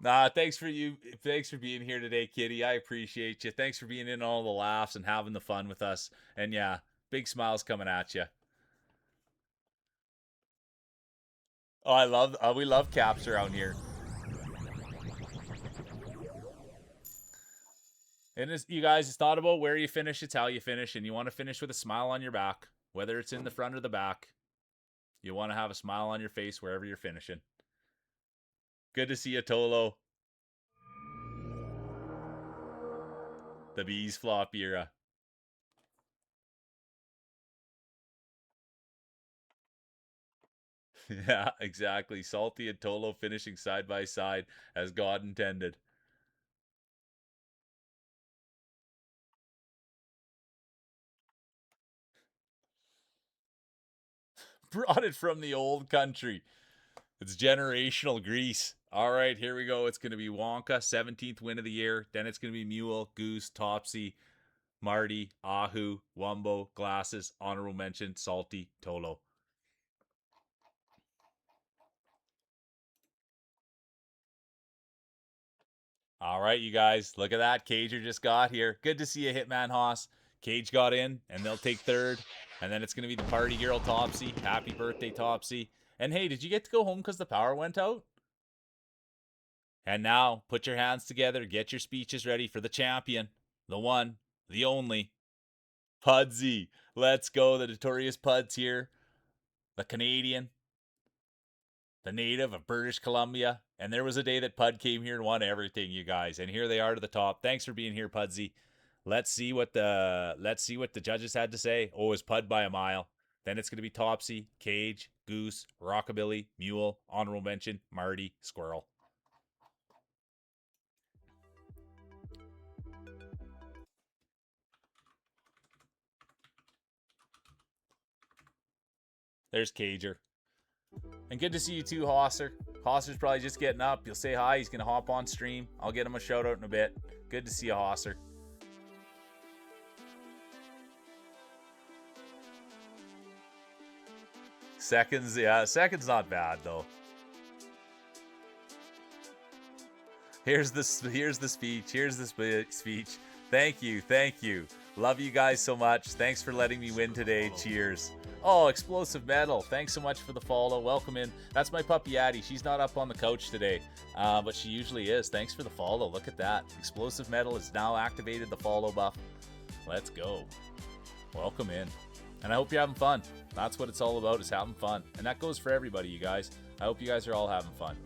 Nah, thanks for being here today, Kitty. I appreciate you. Thanks for being in all the laughs and having the fun with us. And yeah, big smiles coming at you. Oh, we love caps around here. And you guys, it's not about where you finish, it's how you finish. And you want to finish with a smile on your back, whether it's in the front or the back. You want to have a smile on your face wherever you're finishing. Good to see you, Tolo. The bees flop era. Yeah, exactly. Salty and Tolo finishing side by side as God intended. Brought it from the old country. It's generational grease. All right, here we go. It's going to be Wonka, 17th win of the year. Then it's going to be Mule, Goose, Topsy, Marty, Ahu, Wumbo, Glasses, honorable mention, Salty, Tolo. All right, you guys, look at that. Cager just got here. Good to see you, Hitman Haas. Cage got in, and they'll take third. And then it's going to be the party girl, Topsy. Happy birthday, Topsy. And hey, did you get to go home because the power went out? And now, put your hands together, get your speeches ready for the champion, the one, the only, Pudsey. Let's go. The notorious Puds here, the Canadian, the native of British Columbia. And there was a day that Pud came here and won everything, you guys. And here they are to the top. Thanks for being here, Pudsey. Let's see what the judges had to say. Oh, it's Pud by a mile. Then it's going to be Topsy, Cage, Goose, Rockabilly, Mule, honorable mention, Marty, Squirrel. There's Cager. And good to see you too, Hosser. Hosser's probably just getting up. You'll say hi. He's going to hop on stream. I'll get him a shout out in a bit. Good to see you, Hosser. Seconds, yeah. Seconds not bad, though. Here's the speech. Here's the speech. Thank you. Love you guys so much. Thanks for letting me win today. Cheers. Oh, Explosive Metal. Thanks so much for the follow. Welcome in. That's my puppy Addie. She's not up on the couch today, but she usually is. Thanks for the follow. Look at that. Explosive Metal has now activated the follow buff. Let's go. Welcome in. And I hope you're having fun. That's what it's all about, is having fun. And that goes for everybody, you guys. I hope you guys are all having fun.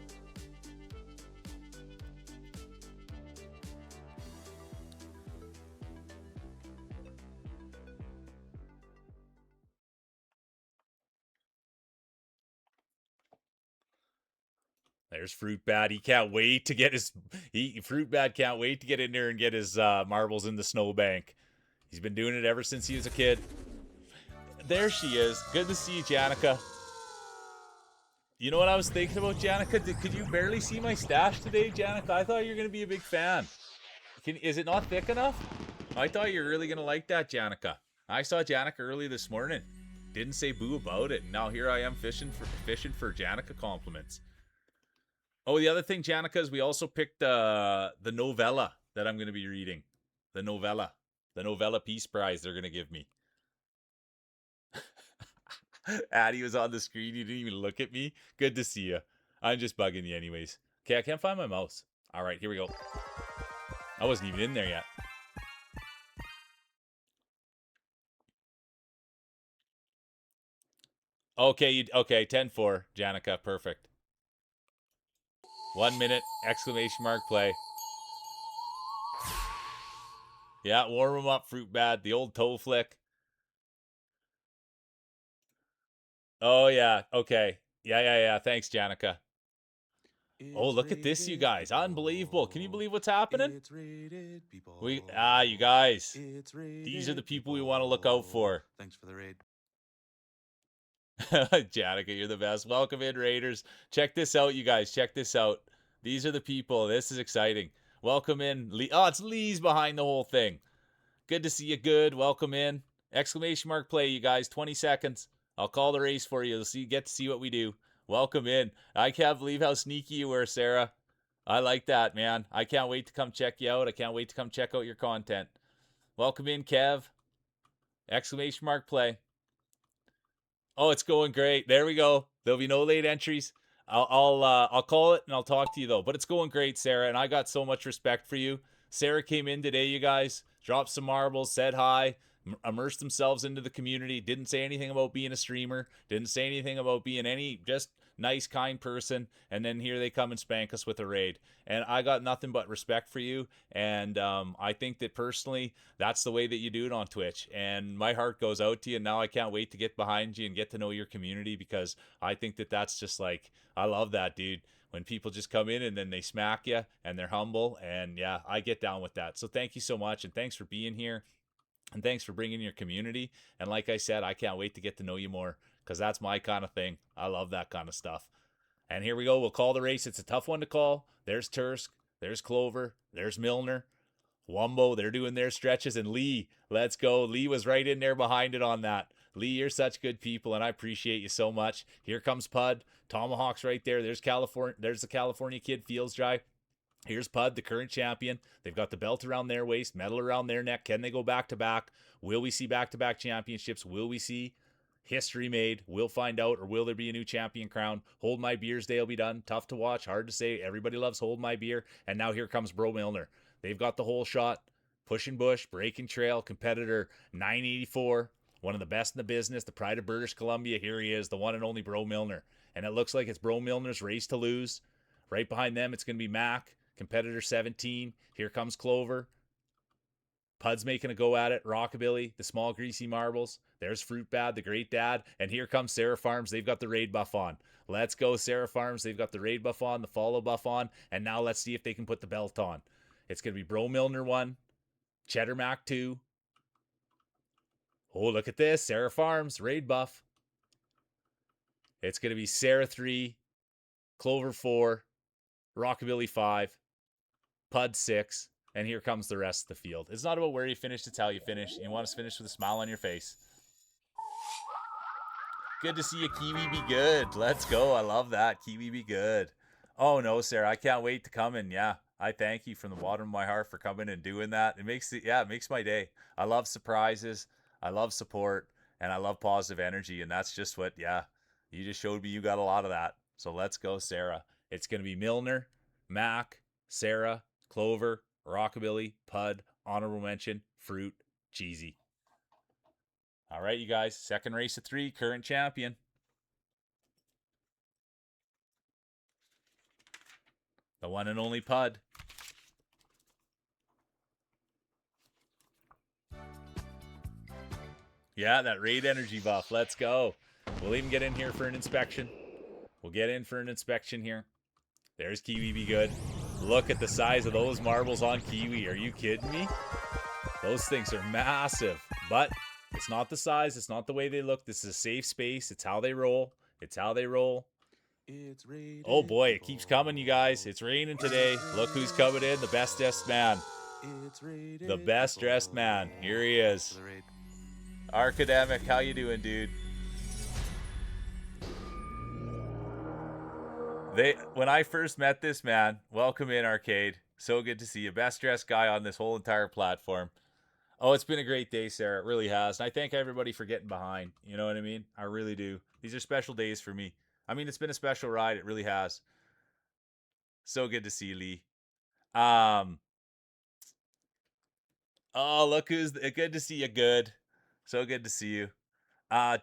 There's Fruit Bat. He can't wait to get Fruit Bat can't wait to get in there and get his marbles in the snowbank. He's been doing it ever since he was a kid. There she is. Good to see you, Janica. You know what I was thinking about, Janica? Could you barely see my stash today, Janica? I thought you were going to be a big fan. Is it not thick enough? I thought you were really going to like that, Janica. I saw Janica early this morning. Didn't say boo about it. Now here I am fishing for Janica compliments. Oh, the other thing, Janica, is we also picked the novella that I'm going to be reading. The novella Peace Prize they're going to give me. Addie was on the screen. You didn't even look at me. Good to see you. I'm just bugging you anyways. Okay, I can't find my mouse. All right, here we go. I wasn't even in there yet. Okay, 10-4, Janica. Perfect. 1 minute, exclamation mark, play. Yeah, warm them up, Fruit Bad. The old toe flick. Oh, yeah. Okay. Yeah. Thanks, Janica. Oh, It's look at this, you rated guys. Unbelievable. Can you people. believe what's happening? It's rated You people. guys. It's These are the rated people we want to look out people. for. Thanks for the raid. Janica, you're the best. Welcome in, Raiders. Check this out, you guys. Check this out. These are the people. This is exciting. Welcome in. Lee. Oh, it's Lee's behind the whole thing. Good to see you. Good. Welcome in. Exclamation mark play, you guys. 20 seconds. I'll call the race for you. You'll see, get to see what we do. Welcome in. I can't believe how sneaky you were, Sarah. I like that, man. I can't wait to come check you out. I can't wait to come check out your content. Welcome in, Kev. Exclamation mark play. Oh, it's going great. There we go. There'll be no late entries. I'll call it and I'll talk to you though. But it's going great, Sarah, and I got so much respect for you. Sarah came in today, you guys, dropped some marbles, said hi, immersed themselves into the community. Didn't say anything about being a streamer. Didn't say anything about being any just nice, kind person. And then here they come and spank us with a raid. And I got nothing but respect for you. And I think that personally, that's the way that you do it on Twitch. And my heart goes out to you. And now I can't wait to get behind you and get to know your community, because I think that that's just like, I love that, dude. When people just come in and then they smack you and they're humble. And yeah, I get down with that. So thank you so much. And thanks for being here. And thanks for bringing your community. And like I said, I can't wait to get to know you more, because that's my kind of thing. I love that kind of stuff. And here we go. We'll call the race. It's a tough one to call. There's Tursk. There's Clover. There's Milner. Wumbo, they're doing their stretches. And Lee, let's go. Lee was right in there behind it on that. Lee, you're such good people, and I appreciate you so much. Here comes Pud. Tomahawk's right there. There's California. There's the California kid, Fields Dry. Here's Pud, the current champion. They've got the belt around their waist, medal around their neck. Can they go back to back? Will we see back to back championships? Will we see history made? We'll find out. Or will there be a new champion crown? Hold My Beer's day will be done. Tough to watch, hard to say. Everybody loves Hold My Beer. And now here comes Bro Milner. They've got the whole shot. Pushing bush, breaking trail, competitor 984. One of the best in the business, the pride of British Columbia. Here he is, the one and only Bro Milner. And it looks like it's Bro Milner's race to lose. Right behind them, it's going to be Mac, competitor 17. Here comes Clover. Pud's making a go at it. Rockabilly, the small greasy marbles. There's Fruit Bad, the great dad. And here comes Sarah Farms. They've got the raid buff on. Let's go, Sarah Farms. They've got the raid buff on, the follow buff on. And now let's see if they can put the belt on. It's going to be Bro Milner 1, Cheddar Mac 2. Oh, look at this. Sarah Farms, raid buff. It's going to be Sarah 3, Clover 4, Rockabilly 5, Pud 6, and here comes the rest of the field. It's not about where you finish, it's how you finish. You want to finish with a smile on your face. Good to see you, Kiwi. Be good. Let's go. I love that. Kiwi, be good. Oh, no, Sarah. I can't wait to come in. Yeah, I thank you from the bottom of my heart for coming and doing that. It makes my day. I love surprises. I love support. And I love positive energy. And that's just what, yeah, you just showed me you got a lot of that. So let's go, Sarah. It's going to be Milner, Mac, Sarah, Clover, Rockabilly, Pud, honorable mention, Fruit, Cheesy. All right, you guys. Second race of 3, current champion. The one and only Pud. Yeah, that raid energy buff. Let's go. We'll even get in here for an inspection. We'll get in for an inspection here. There's Kiwi Be Good. Look at the size of those marbles on Kiwi. Are you kidding me? Those things are massive. But it's not the size. It's not the way they look. This is a safe space. It's how they roll. It's how they roll. It's rated Oh boy, it keeps coming, you guys. It's raining today. Look who's coming in. The best dressed man. It's rated The best dressed man. Here he is. Arcademic, how you doing, dude? When I first met this man, welcome in, Arcade. So good to see you. Best dressed guy on this whole entire platform. Oh, it's been a great day, Sarah. It really has. And I thank everybody for getting behind. You know what I mean? I really do. These are special days for me. I mean, it's been a special ride. It really has. So good to see you, Lee. Oh, look who's good to see you. Good. So good to see you.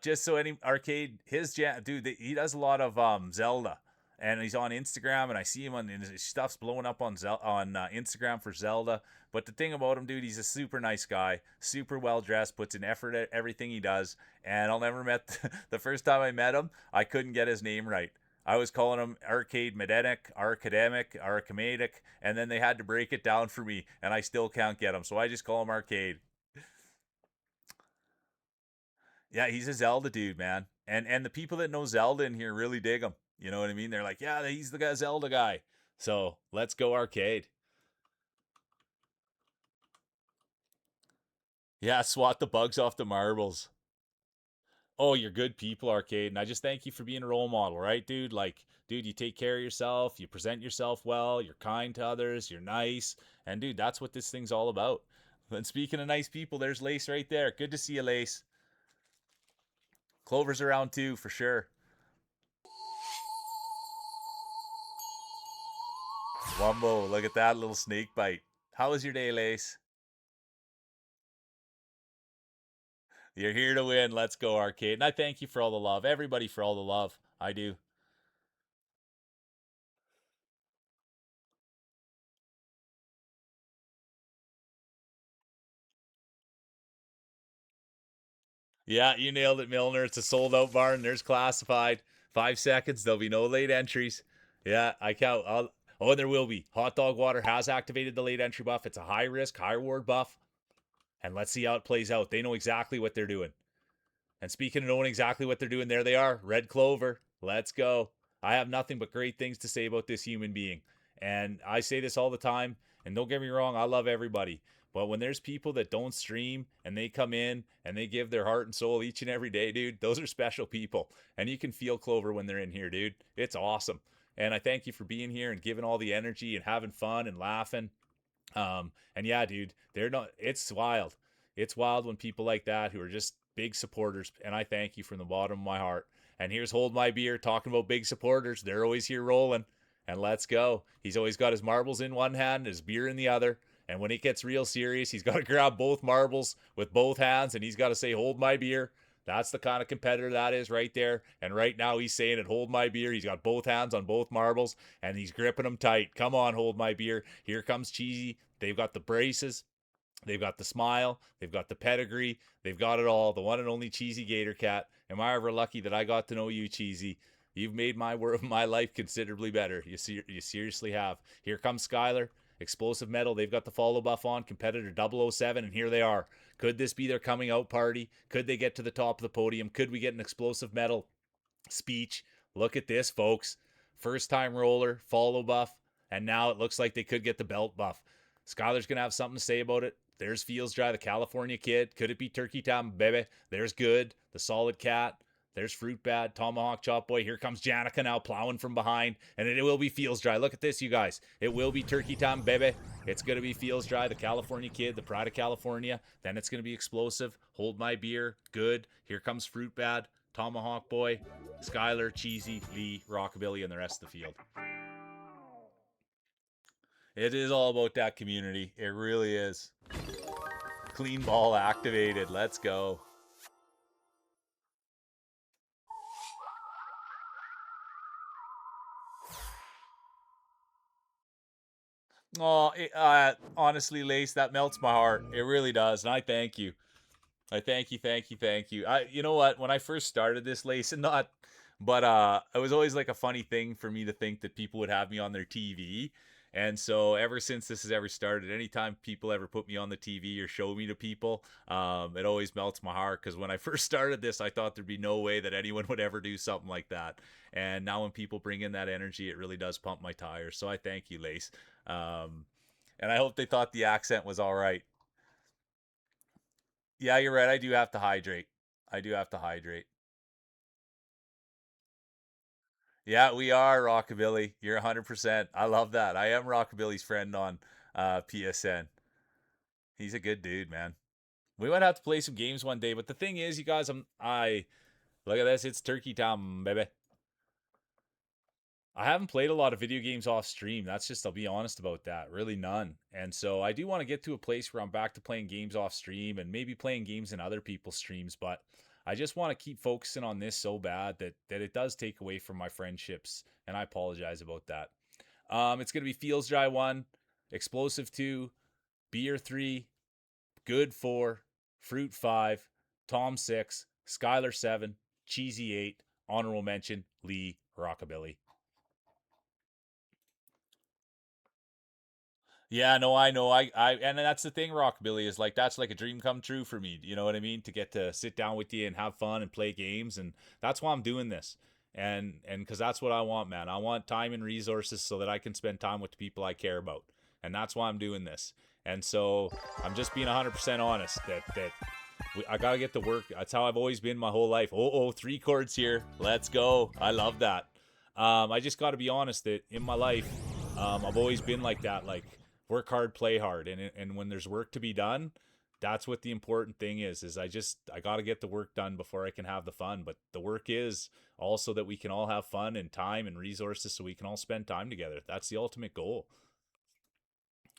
Just so any Arcade, his dude, he does a lot of Zelda, and he's on Instagram, and I see him on his stuff's blowing up on Instagram for Zelda. But the thing about him, dude, he's a super nice guy, super well dressed, puts in effort at everything he does. And I'll never met the first time I met him, I couldn't get his name right. I was calling them arcade medenic, arcademic, and then they had to break it down for me, and I still can't get them, so I just call them arcade. Yeah, he's a Zelda dude, man. And the people that know Zelda in here really dig him. You know what I mean? They're like, yeah, he's the guy, Zelda guy. So let's go arcade. Yeah, swat the bugs off the marbles. Oh, you're good people, arcade, and I just thank you for being a role model, right, dude? Like, dude, you take care of yourself, you present yourself well, you're kind to others, you're nice, and dude, that's what this thing's all about. And speaking of nice people, there's Lace right there. Good to see you, Lace. Clover's around too, for sure. Wumbo, look at that little snake bite. How was your day, Lace? You're here to win. Let's go, arcade. And I thank you for all the love. Everybody for all the love. I do. Yeah, you nailed it, Milner. It's a sold out barn. There's classified. 5 seconds. There'll be no late entries. Yeah, I count. Oh, there will be. Hot Dog Water has activated the late entry buff. It's a high risk, high reward buff. And let's see how it plays out. They know exactly what they're doing. And speaking of knowing exactly what they're doing, there they are. Red Clover. Let's go. I have nothing but great things to say about this human being. And I say this all the time. And don't get me wrong, I love everybody. But when there's people that don't stream and they come in and they give their heart and soul each and every day, dude, those are special people. And you can feel Clover when they're in here, dude. It's awesome. And I thank you for being here and giving all the energy and having fun and laughing. And yeah, dude, they're not, it's wild. It's wild when people like that who are just big supporters, and I thank you from the bottom of my heart. And here's Hold My Beer talking about big supporters. They're always here rolling. And let's go. He's always got his marbles in one hand, his beer in the other. And when it gets real serious, he's got to grab both marbles with both hands and he's got to say, Hold my beer. That's the kind of competitor that is right there. And right now he's saying it, Hold my beer. He's got both hands on both marbles and he's gripping them tight. Come on, Hold my beer. Here comes Cheesy. They've got the braces. They've got the smile. They've got the pedigree. They've got it all. The one and only Cheesy Gator Cat. Am I ever lucky that I got to know you, Cheesy? You've made my life considerably better. You seriously have. Here comes Skylar. Explosive Metal. They've got the follow buff on. Competitor 007, and here they are. Could this be their coming out party? Could they get to the top of the podium? Could we get an Explosive Metal speech? Look at this, folks. First time roller, follow buff, and now it looks like they could get the belt buff. Skylar's going to have something to say about it. There's Feels Dry, the California kid. Could it be Turkey Time, baby? There's Good, the Solid Cat. There's Fruit Bad, Tomahawk Chop Boy. Here comes Janica now plowing from behind. And it will be Feels Dry. Look at this, you guys. It will be Turkey Time, baby. It's going to be Feels Dry, the California kid, the pride of California. Then it's going to be Explosive, Hold My Beer, Good. Here comes Fruit Bad, Tomahawk Boy, Skylar, Cheesy, Lee, Rockabilly, and the rest of the field. It is all about that community. It really is. Clean ball activated. Let's go. Oh, honestly, Lace, that melts my heart. It really does, and I thank you. I thank you. You know what? When I first started this, Lace, and not, but it was always like a funny thing for me to think that people would have me on their TV. And so ever since this has ever started, anytime people ever put me on the TV or show me to people, it always melts my heart. Because when I first started this, I thought there'd be no way that anyone would ever do something like that. And now when people bring in that energy, it really does pump my tires. So I thank you, Lace. Um, and I hope they thought the accent was all right. Yeah, you're right. I do have to hydrate. I do have to hydrate. Yeah, we are Rockabilly. You're 100%. I love that. I am Rockabilly's friend on PSN. He's a good dude, man. We might have to play some games one day, but the thing is, you guys, I look at this. It's turkey time, baby. I haven't played a lot of video games off stream. That's just, I'll be honest about that. Really none. And so I do want to get to a place where I'm back to playing games off stream and maybe playing games in other people's streams. But I just want to keep focusing on this so bad that it does take away from my friendships. And I apologize about that. It's going to be Feels Dry 1, Explosive 2, Beer 3, Good 4, Fruit 5, Tom 6, Skylar 7, Cheesy 8, Honorable Mention, Lee, Rockabilly. Yeah, no, I know. And that's the thing, Rockabilly, is like that's like a dream come true for me. You know what I mean? To get to sit down with you and have fun and play games, and that's why I'm doing this. And because that's what I want, man. I want time and resources so that I can spend time with the people I care about, and that's why I'm doing this. And so I'm just being 100% honest that I gotta get to work. That's how I've always been my whole life. Oh, 3 chords here. Let's go. I love that. I just got to be honest that in my life, I've always been like that. Like work hard, play hard, and when there's work to be done, that's what the important thing is. Is I got to get the work done before I can have the fun. But the work is also that we can all have fun and time and resources, so we can all spend time together. That's the ultimate goal.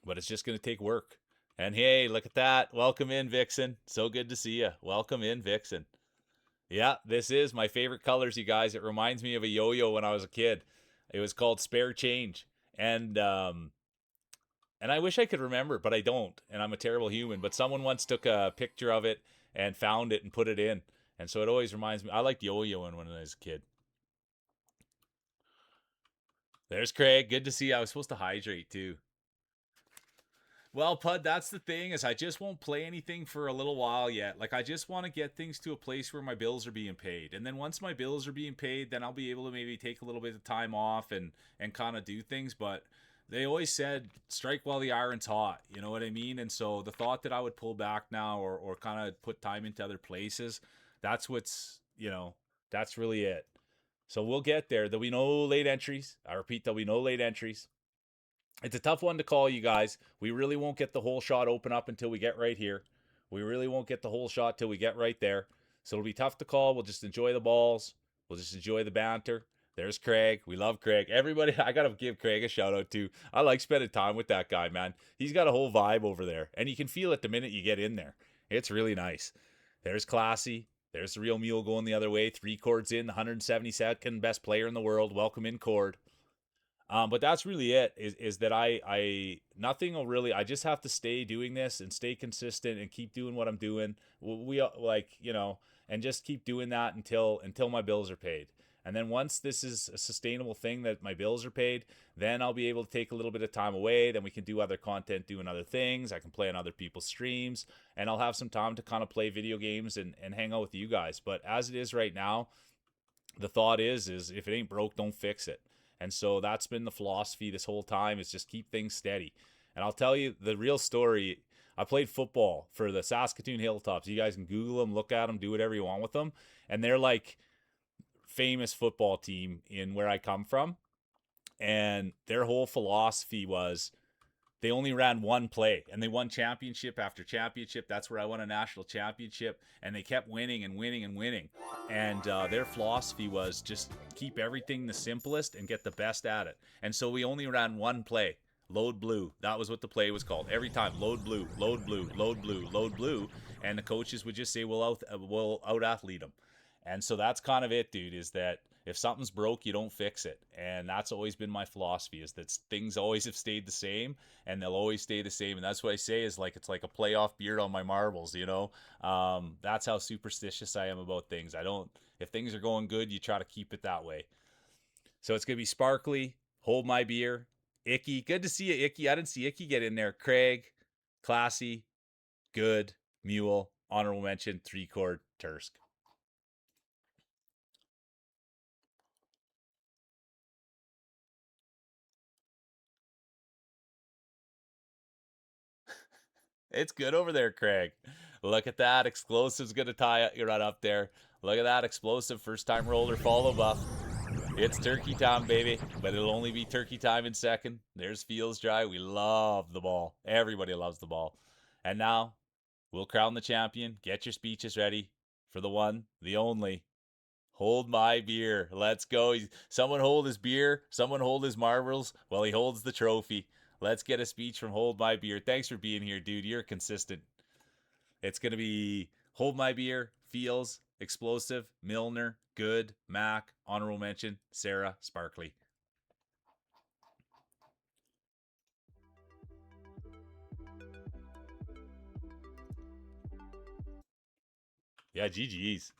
But it's just gonna take work. And hey, look at that! Welcome in, Vixen. So good to see you. Welcome in, Vixen. Yeah, this is my favorite colors, you guys. It reminds me of a yo-yo when I was a kid. It was called Spare Change, and I wish I could remember, but I don't. And I'm a terrible human. But someone once took a picture of it and found it and put it in, and so it always reminds me. I liked yo-yoing when I was a kid. There's Craig. Good to see you. I was supposed to hydrate too. Well, Pud, that's the thing is I just won't play anything for a little while yet. Like I just want to get things to a place where my bills are being paid. And then once my bills are being paid, then I'll be able to maybe take a little bit of time off and kind of do things, but they always said strike while the iron's hot, you know what I mean? And so the thought that I would pull back now or kind of put time into other places, that's that's really it. So we'll get there. There'll be no late entries. I repeat, there'll be no late entries. It's a tough one to call, you guys. We really won't get the whole shot open up until we get right here. We really won't get the whole shot till we get right there. So it'll be tough to call. We'll just enjoy the balls. We'll just enjoy the banter. There's Craig. We love Craig. Everybody, I got to give Craig a shout out too. I like spending time with that guy, man. He's got a whole vibe over there. And you can feel it the minute you get in there. It's really nice. There's Classy. There's the real mule going the other way. 3 chords in, the 172nd best player in the world. Welcome in, Cord. But that's really it. Is that I nothing will really. I just have to stay doing this and stay consistent and keep doing what I'm doing. We like and just keep doing that until my bills are paid. And then once this is a sustainable thing that my bills are paid, then I'll be able to take a little bit of time away. Then we can do other content, doing other things. I can play on other people's streams, and I'll have some time to kind of play video games and hang out with you guys. But as it is right now, the thought is if it ain't broke, don't fix it. And so that's been the philosophy this whole time is just keep things steady. And I'll tell you the real story. I played football for the Saskatoon Hilltops. You guys can Google them, look at them, do whatever you want with them. And they're like famous football team in where I come from. And their whole philosophy was they only ran one play and they won championship after championship. That's where I won a national championship, and they kept winning and winning and winning. And their philosophy was just keep everything the simplest and get the best at it. And so we only ran one play. Load blue. That was what the play was called. Every time, load blue, load blue, load blue, load blue, and the coaches would just say, we'll out athlete them. And so that's kind of it, dude. Is that if something's broke, you don't fix it. And that's always been my philosophy is that things always have stayed the same and they'll always stay the same. And that's what I say is like, it's like a playoff beard on my marbles. That's how superstitious I am about things. If things are going good, you try to keep it that way. So it's going to be Sparkly, Hold My Beer, Icky. Good to see you, Icky. I didn't see Icky get in there. Craig, Classy, Good, Mule, Honorable Mention, 3 chord, Tursk. It's good over there, Craig. Look at that. Explosive's going to tie you right up there. Look at that. Explosive first time roller follow buff. It's turkey time, baby. But it'll only be turkey time in second. There's Feels Dry. We love the ball. Everybody loves the ball. And now we'll crown the champion. Get your speeches ready for the one, the only. Hold my beer. Let's go. Someone hold his beer. Someone hold his marbles while he holds the trophy. Let's get a speech from Hold My Beer. Thanks for being here, dude. You're consistent. It's going to be Hold My Beer, Feels, Explosive, Milner, Good, Mac, Honorable Mention, Sarah, Sparkly. Yeah, GG's.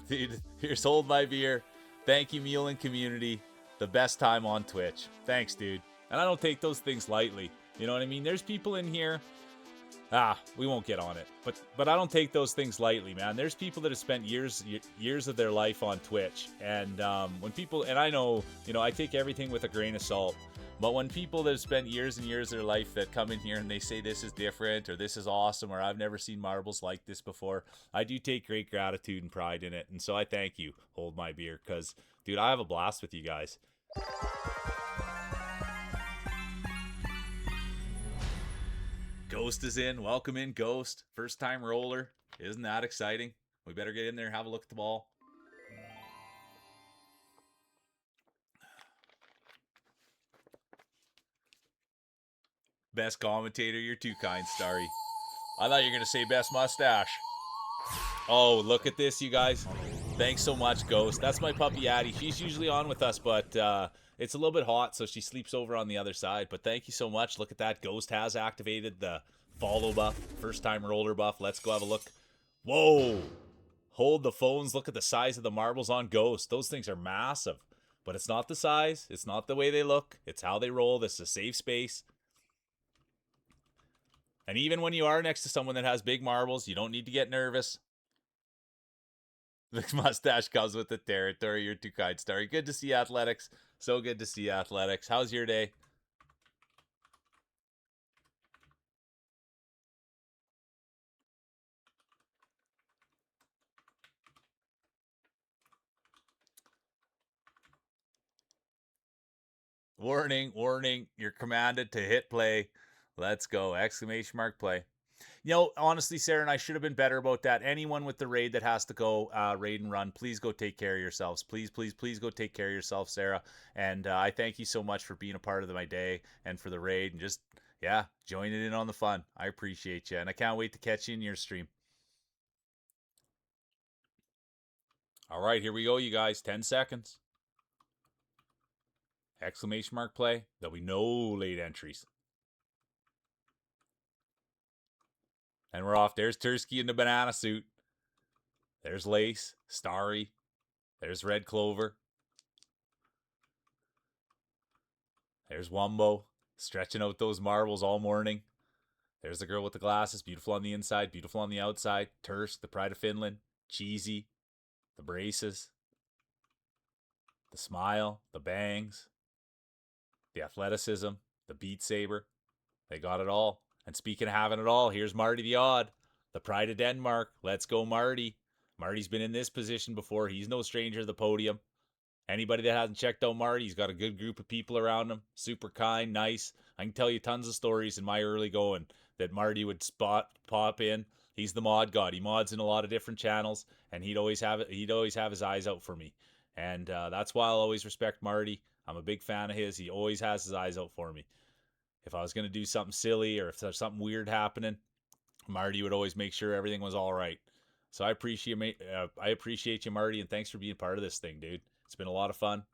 Dude, here's Hold My Beer. Thank you, Mule and community. The best time on Twitch. Thanks, dude. And I don't take those things lightly. You know what I mean? There's people in here. We won't get on it. But I don't take those things lightly, man. There's people that have spent years of their life on Twitch. And when people, and I know, I take everything with a grain of salt. But when people that have spent years and years of their life that come in here and they say this is different or this is awesome or I've never seen marbles like this before, I do take great gratitude and pride in it. And so I thank you, Hold My Beer, because, dude, I have a blast with you guys. Ghost is in. Welcome in, Ghost. First time roller. Isn't that exciting? We better get in there and have a look at the ball. Best commentator, you're too kind, Starry. I thought you were going to say best mustache. Oh, look at this, you guys. Thanks so much, Ghost. That's my puppy, Addie. She's usually on with us, but it's a little bit hot, so she sleeps over on the other side. But thank you so much. Look at that. Ghost has activated the follow buff, first-time roller buff. Let's go have a look. Whoa. Hold the phones. Look at the size of the marbles on Ghost. Those things are massive. But it's not the size. It's not the way they look. It's how they roll. This is a safe space. And even when you are next to someone that has big marbles, you don't need to get nervous. The mustache comes with the territory. You're too kind, Starry. Good to see you, Athletics. So good to see you, Athletics. How's your day? Warning, warning. You're commanded to hit play. Let's go. Exclamation mark play. Honestly, Sarah and I should have been better about that. Anyone with the raid that has to go raid and run, please go take care of yourselves. Please, please, please go take care of yourself, Sarah. And I thank you so much for being a part of my day and for the raid and just, joining in on the fun. I appreciate you. And I can't wait to catch you in your stream. All right, here we go, you guys. 10 seconds. Exclamation mark play. There'll be no late entries. And we're off. There's Tursky in the banana suit. There's Lace, Starry. There's Red Clover. There's Wumbo, stretching out those marbles all morning. There's the girl with the glasses, beautiful on the inside, beautiful on the outside. Tursk, the pride of Finland. Cheesy, the braces. The smile, the bangs. The athleticism, the beat saber. They got it all. And speaking of having it all, here's Marty the Odd, the pride of Denmark. Let's go, Marty. Marty's been in this position before. He's no stranger to the podium. Anybody that hasn't checked out Marty, he's got a good group of people around him. Super kind, nice. I can tell you tons of stories in my early going that Marty would pop in. He's the mod god. He mods in a lot of different channels, and he'd always have his eyes out for me. And that's why I'll always respect Marty. I'm a big fan of his. He always has his eyes out for me. If I was going to do something silly or if there's something weird happening, Marty would always make sure everything was all right. So I appreciate you, Marty, and thanks for being part of this thing, dude. It's been a lot of fun.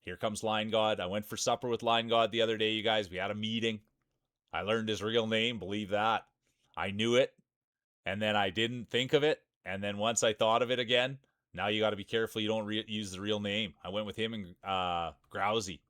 Here comes Line God. I went for supper with Line God the other day, you guys. We had a meeting. I learned his real name, believe that. I knew it, and then I didn't think of it, and then once I thought of it again, now you got to be careful you don't use the real name. I went with him and Grousey.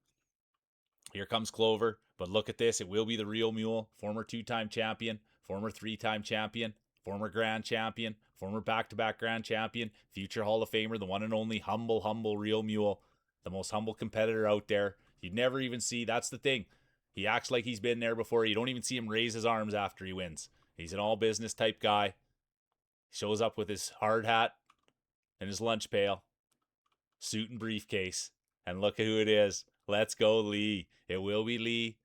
Here comes Clover, but look at this. It will be the real mule, former 2-time champion, former 3-time champion, former grand champion, former back-to-back grand champion, future Hall of Famer, the one and only humble real mule, the most humble competitor out there. You'd never even see, that's the thing. He acts like he's been there before. You don't even see him raise his arms after he wins. He's an all business type guy. He shows up with his hard hat and his lunch pail, suit and briefcase, and look at who it is. Let's go, Lee. It will be Lee.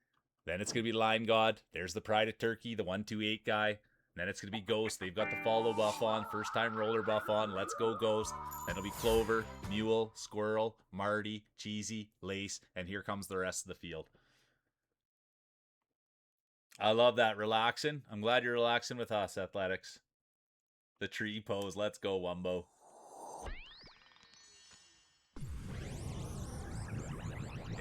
Then it's going to be Line God. There's the Pride of Turkey, the 128 guy. Then it's going to be Ghost. They've got the follow buff on, first time roller buff on. Let's go, Ghost. Then it'll be Clover, Mule, Squirrel, Marty, Cheesy, Lace, and here comes the rest of the field. I love that. Relaxing. I'm glad you're relaxing with us, Athletics. The tree pose. Let's go, Wumbo.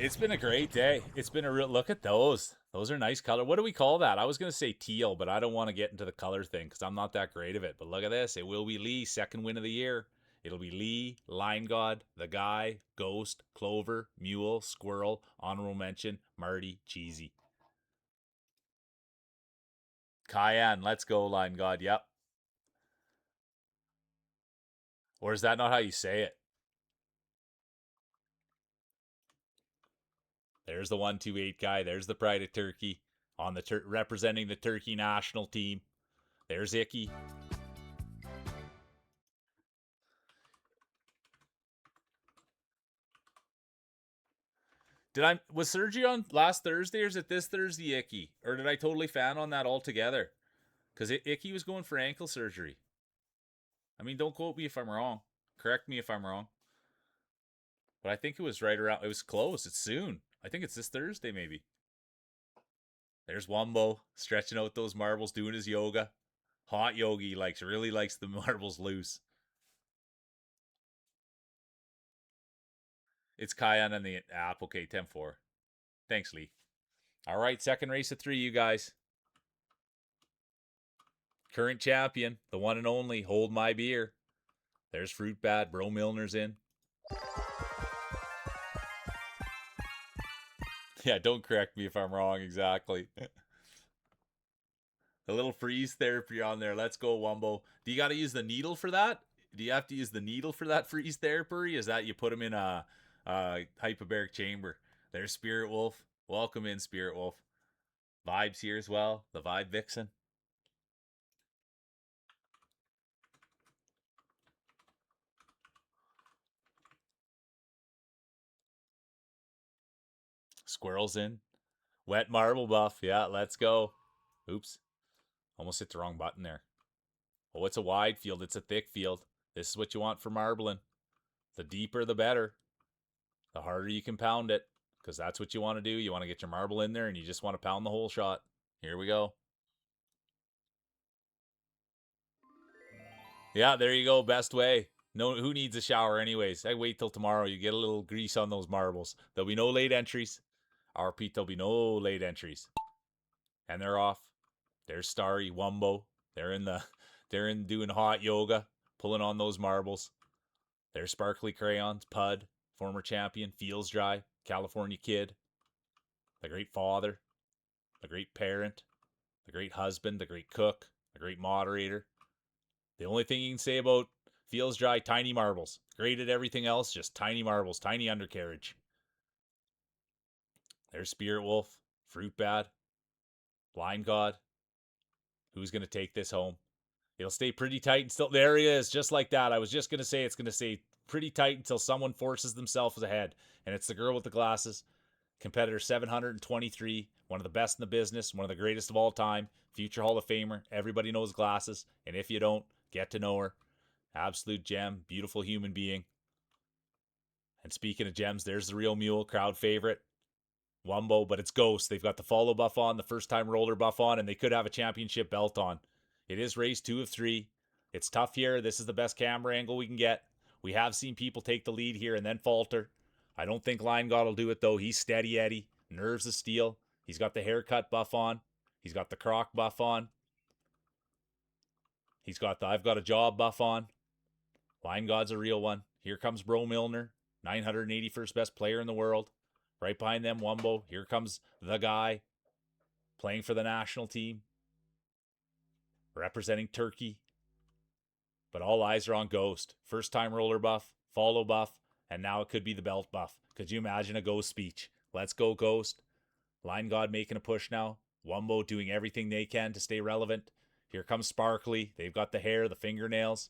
It's been a great day. It's been a real look at those. Those are nice color. What do we call that? I was going to say teal, but I don't want to get into the color thing because I'm not that great of it. But look at this. It will be Lee, second win of the year. It'll be Lee, Line God, The Guy, Ghost, Clover, Mule, Squirrel, Honorable Mention, Marty, Cheesy. Cayenne, let's go, Line God. Yep. Or is that not how you say it? There's the 128 guy. There's the Pride of Turkey on the representing the Turkey national team. There's Icky. Was surgery on last Thursday or is it this Thursday, Icky? Or did I totally fan on that altogether? Because Icky was going for ankle surgery. I mean, don't quote me if I'm wrong. Correct me if I'm wrong. But I think it was right around. It was close. It's soon. I think it's this Thursday, maybe. There's Wumbo stretching out those marbles, doing his yoga. Hot yogi really likes the marbles loose. It's Cayenne on the app. Okay, 10-4. Thanks, Lee. All right, second race of 3, you guys. Current champion, the one and only, Hold My Beer. There's Fruit Bat. Bro Milner's in. Yeah, don't correct me if I'm wrong exactly. The little freeze therapy on there. Let's go, Wumbo. Do you got to use the needle for that? Do you have to use the needle for that freeze therapy? Is that you put them in a hyperbaric chamber? There's Spirit Wolf. Welcome in, Spirit Wolf. Vibes here as well. The Vibe Vixen. Squirrel's in. Wet Marble Buff. Yeah, let's go. Oops. Almost hit the wrong button there. Oh, it's a wide field. It's a thick field. This is what you want for marbling. The deeper, the better. The harder you can pound it, because that's what you want to do. You want to get your marble in there, and you just want to pound the whole shot. Here we go. Yeah, there you go. Best way. No, who needs a shower anyways? I wait till tomorrow. You get a little grease on those marbles. There'll be no late entries. RP, there'll be no late entries. And they're off. There's Starry, Wumbo. They're in doing hot yoga, pulling on those marbles. There's Sparkly Crayons, Pud, former champion, Feels Dry, California Kid, the great father, the great parent, the great husband, the great cook, the great moderator. The only thing you can say about Feels Dry, tiny marbles. Great at everything else, just tiny marbles, tiny undercarriage. There's Spirit Wolf, Fruit Bat, Blind God. Who's going to take this home? It'll stay pretty tight and still. There he is, just like that. I was just going to say it's going to stay pretty tight until someone forces themselves ahead. And it's the girl with the glasses. Competitor 723, one of the best in the business, one of the greatest of all time, future Hall of Famer. Everybody knows glasses. And if you don't, get to know her. Absolute gem, beautiful human being. And speaking of gems, there's the real mule, crowd favorite. Wumbo, but it's Ghost. They've got the follow buff on, the first time roller buff on, and they could have a championship belt on. It is race 2 of 3. It's tough here. This is the best camera angle we can get. We have seen people take the lead here and then falter. I don't think Line God will do it, though. He's steady Eddie. Nerves of steel. He's got the haircut buff on. He's got the croc buff on. He's got the I've got a job buff on. Line God's a real one. Here comes Bro Milner, 981st best player in the world. Right behind them, Wumbo. Here comes the guy playing for the national team, representing Turkey. But all eyes are on Ghost. First time roller buff, follow buff, and now it could be the belt buff. Could you imagine a Ghost speech? Let's go, Ghost. Line God making a push now. Wumbo doing everything they can to stay relevant. Here comes Sparkly. They've got the hair, the fingernails.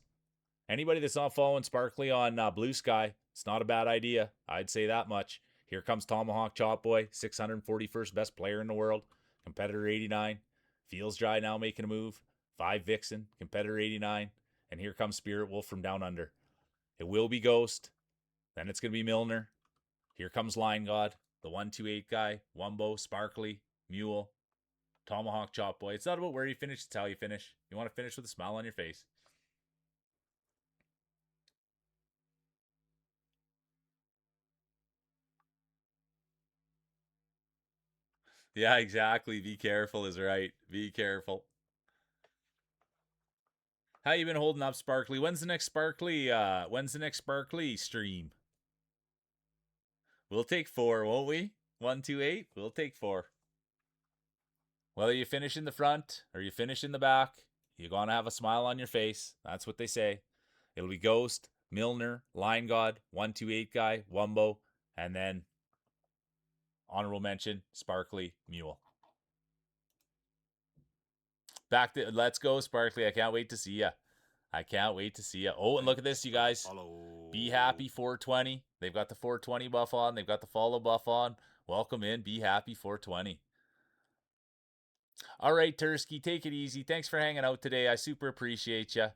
Anybody that's not following Sparkly on Blue Sky, it's not a bad idea. I'd say that much. Here comes Tomahawk Chop Boy, 641st best player in the world. Competitor 89. Feels Dry now making a move. 5 Vixen, Competitor 89. And here comes Spirit Wolf from down under. It will be Ghost. Then it's going to be Milner. Here comes Line God, the 128 guy. Wumbo, Sparkly, Mule, Tomahawk Chop Boy. It's not about where you finish, it's how you finish. You want to finish with a smile on your face. Yeah, exactly. Be careful is right. Be careful. How you been holding up, Sparkly? When's the next Sparkly stream? We'll take 4, won't we? 128. We'll take 4. Whether you finish in the front or you finish in the back, you're gonna have a smile on your face. That's what they say. It'll be Ghost, Milner, Line God, 128 guy, Wumbo, and then honorable mention, Sparkly Mule. Back to let's go, Sparkly. I can't wait to see ya. I can't wait to see ya. Oh, and look at this, you guys. Be happy 420. They've got the 420 buff on. They've got the follow buff on. Welcome in. Be happy 420. All right, Tursky, take it easy. Thanks for hanging out today. I super appreciate you.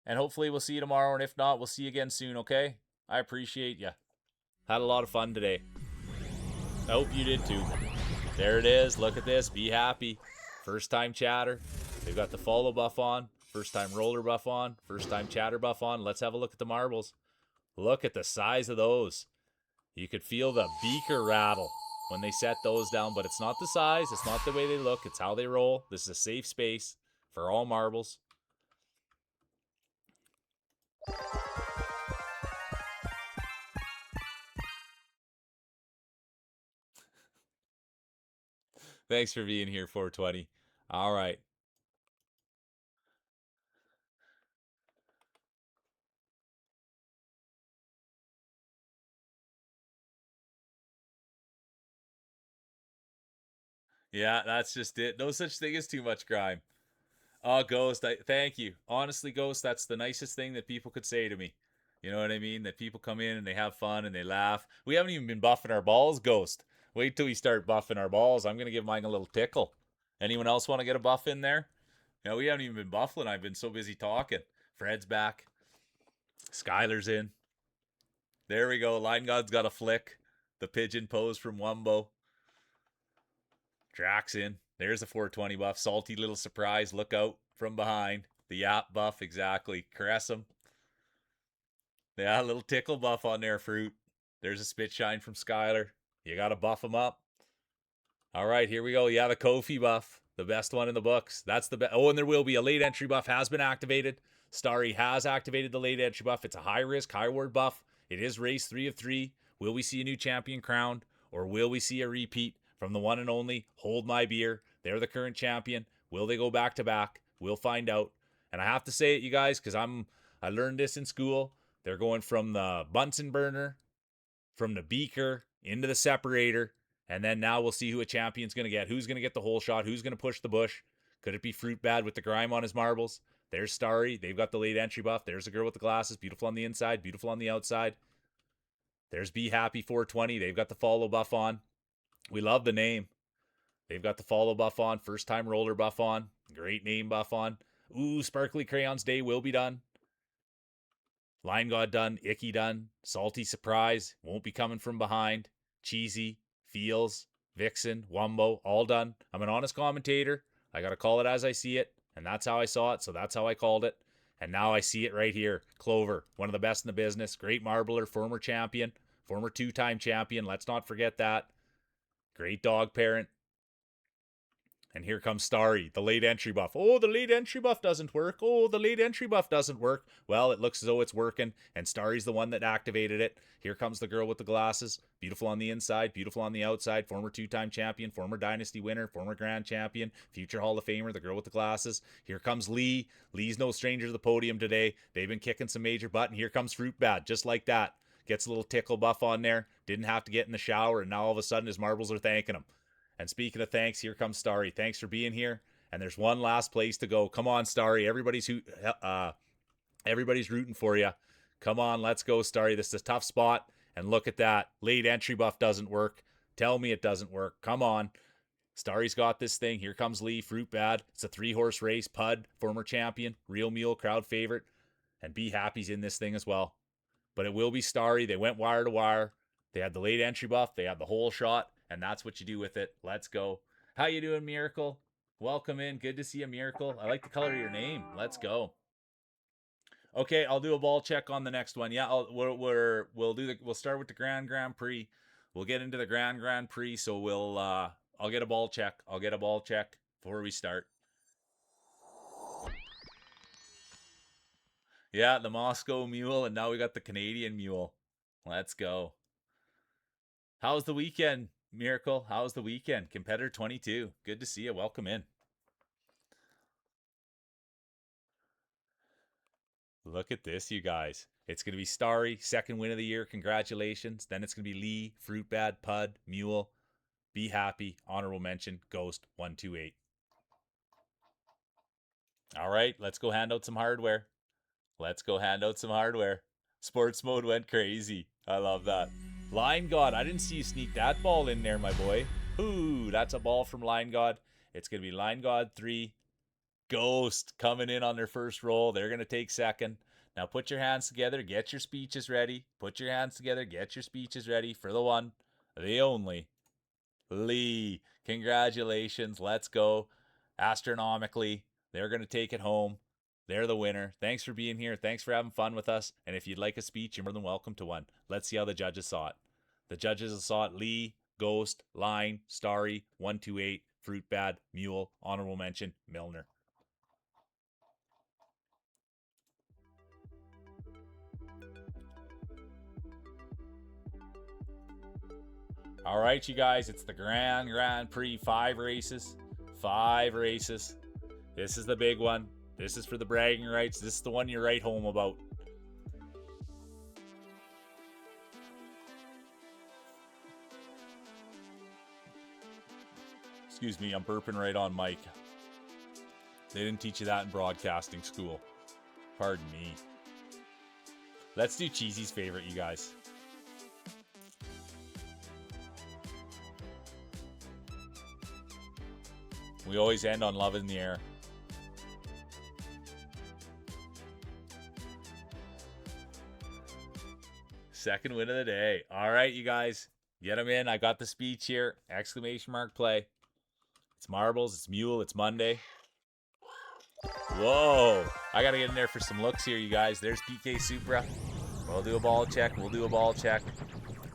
And hopefully we'll see you tomorrow. And if not, we'll see you again soon, okay? I appreciate you. Had a lot of fun today. I hope you did too. There it is. Look at this. Be happy. First time chatter. They've got the follow buff on. First time roller buff on. First time chatter buff on. Let's have a look at the marbles. Look at the size of those. You could feel the beaker rattle when they set those down, but it's not the size. It's not the way they look. It's how they roll. This is a safe space for all marbles. Thanks for being here, 420. All right. Yeah, that's just it. No such thing as too much grime. Oh, Ghost, thank you. Honestly, Ghost, that's the nicest thing that people could say to me. You know what I mean? That people come in and they have fun and they laugh. We haven't even been buffing our balls, Ghost. Wait till we start buffing our balls. I'm gonna give mine a little tickle. Anyone else want to get a buff in there? No, we haven't even been buffling. I've been so busy talking. Fred's back. Skylar's in. There we go. Line God's got a flick. The pigeon pose from Wumbo. Drax in. There's a 420 buff. Salty little surprise. Look out from behind. The yap buff, exactly. Caress him. Yeah, a little tickle buff on there, Fruit. There's a spit shine from Skylar. You got to buff him up. All right, here we go. Yeah, the Kofi buff. The best one in the books. That's the best. Oh, and there will be a late entry buff has been activated. Starry has activated the late entry buff. It's a high risk, high word buff. It is race 3 of 3. Will we see a new champion crowned, or will we see a repeat from the one and only Hold My Beer? They're the current champion. Will they go back to back? We'll find out. And I have to say it, you guys, because I learned this in school. They're going from the Bunsen burner, from the beaker into the separator, and then now we'll see who a champion's going to get. Who's going to get the whole shot? Who's going to push the bush? Could it be Fruit Bad with the grime on his marbles? There's Starry. They've got the late entry buff. There's a girl with the glasses. Beautiful on the inside, beautiful on the outside. There's Be Happy 420. They've got the follow buff on. We love the name. They've got the follow buff on. First time roller buff on. Great name buff on. Ooh, Sparkly Crayons Day will be done. Line God done. Icky done. Salty Surprise. Won't be coming from behind. Cheesy. Feels. Vixen. Wumbo. All done. I'm an honest commentator. I got to call it as I see it. And that's how I saw it. So that's how I called it. And now I see it right here. Clover. One of the best in the business. Great marbler. Former champion. Former 2-time champion. Let's not forget that. Great dog parent. And here comes Starry, the late entry buff. Oh, the late entry buff doesn't work. Oh, the late entry buff doesn't work. Well, it looks as though it's working, and Starry's the one that activated it. Here comes the girl with the glasses. Beautiful on the inside, beautiful on the outside. Former 2-time champion, former Dynasty winner, former Grand Champion, future Hall of Famer, the girl with the glasses. Here comes Lee. Lee's no stranger to the podium today. They've been kicking some major butt, and here comes Fruit Bad, just like that. Gets a little tickle buff on there. Didn't have to get in the shower, and now all of a sudden his marbles are thanking him. And speaking of thanks, here comes Starry. Thanks for being here. And there's one last place to go. Come on, Starry. Everybody's rooting for you. Come on, let's go, Starry. This is a tough spot. And look at that. Late entry buff doesn't work. Tell me it doesn't work. Come on. Starry's got this thing. Here comes Lee. Fruit Bad. It's a 3-horse race. Pud, former champion. Real Mule, crowd favorite. And Be Happy's in this thing as well. But it will be Starry. They went wire to wire. They had the late entry buff. They had the whole shot. And that's what you do with it. Let's go. How you doing, Miracle? Welcome in. Good to see you, Miracle. I like the color of your name. Let's go. Okay, I'll do a ball check on the next one. Yeah, we'll start with the Grand Prix. We'll get into the Grand Prix. So I'll get a ball check. I'll get a ball check before we start. Yeah, the Moscow Mule, and now we got the Canadian Mule. Let's go. How's the weekend, Miracle? How's the weekend? Competitor 22. Good to see you. Welcome in. Look at this, you guys. It's going to be Starry, second win of the year. Congratulations. Then it's going to be Lee, Fruit Bad, Pud, Mule, Be Happy, honorable mention, Ghost 128. All right, let's go hand out some hardware. Let's go hand out some hardware. Sports mode went crazy. I love that. Line God, I didn't see you sneak that ball in there, my boy. Ooh, that's a ball from Line God. It's going to be Line God 3. Ghost coming in on their first roll. They're going to take second. Now put your hands together. Get your speeches ready. Put your hands together. Get your speeches ready for the one, the only, Lee. Congratulations. Let's go. Astronomically, they're going to take it home. They're the winner. Thanks for being here. Thanks for having fun with us. And if you'd like a speech, you're more than welcome to one. Let's see how the judges saw it. The judges saw it Lee, Ghost, Line, Starry, 128, Fruit Bad, Mule, honorable mention, Milner. All right, you guys, it's the Grand Prix. 5 races. 5 races. This is the big one. This is for the bragging rights. This is the one you write home about. Excuse me, I'm burping right on mic. They didn't teach you that in broadcasting school. Pardon me. Let's do Cheesy's favorite, you guys. We always end on Love in the Air. Second win of the day. All right, you guys. Get them in. I got the speech here. Exclamation mark play. It's marbles. It's Mule. It's Monday. Whoa. I got to get in there for some looks here, you guys. There's PK Supra. We'll do a ball check. We'll do a ball check.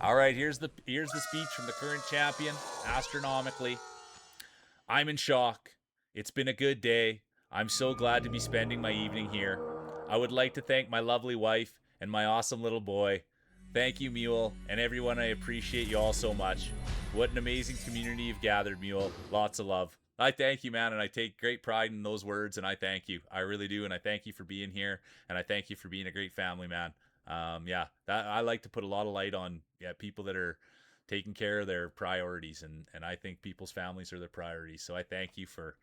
All right, here's the speech from the current champion, astronomically. I'm in shock. It's been a good day. I'm so glad to be spending my evening here. I would like to thank my lovely wife and my awesome little boy. Thank you, Mule, and everyone. I appreciate you all so much. What an amazing community you've gathered, Mule. Lots of love. I thank you, man, and I take great pride in those words, and I thank you. I really do, and I thank you for being here, and I thank you for being a great family, man. I like to put a lot of light on people that are taking care of their priorities, and I think people's families are their priorities. So I thank you for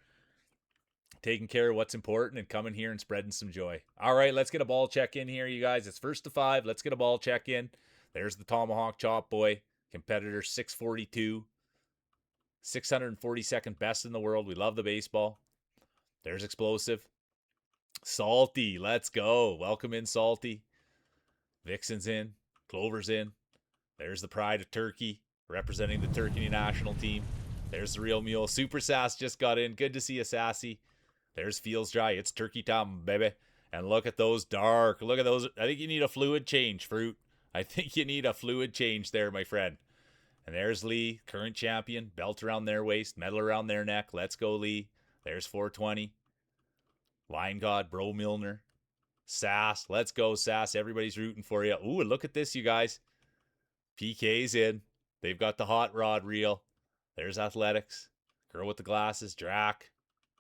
taking care of what's important and coming here and spreading some joy. All right, let's get a ball check in here, you guys. It's first to 5. Let's get a ball check in. There's the Tomahawk Chop Boy, competitor 642, 642nd best in the world. We love the baseball. There's Explosive. Salty, let's go. Welcome in, Salty. Vixen's in. Clover's in. There's the Pride of Turkey, representing the Turkey national team. There's the real Mule. Super Sass just got in. Good to see you, Sassy. There's Feels Dry. It's turkey time, baby. And look at those dark. Look at those. I think you need a fluid change, Fruit. I think you need a fluid change there, my friend. And there's Lee, current champion. Belt around their waist, medal around their neck. Let's go, Lee. There's 420. Line God, Bro Milner. Sass. Let's go, Sass. Everybody's rooting for you. Ooh, look at this, you guys. PK's in. They've got the hot rod reel. There's Athletics. Girl with the glasses, Drac.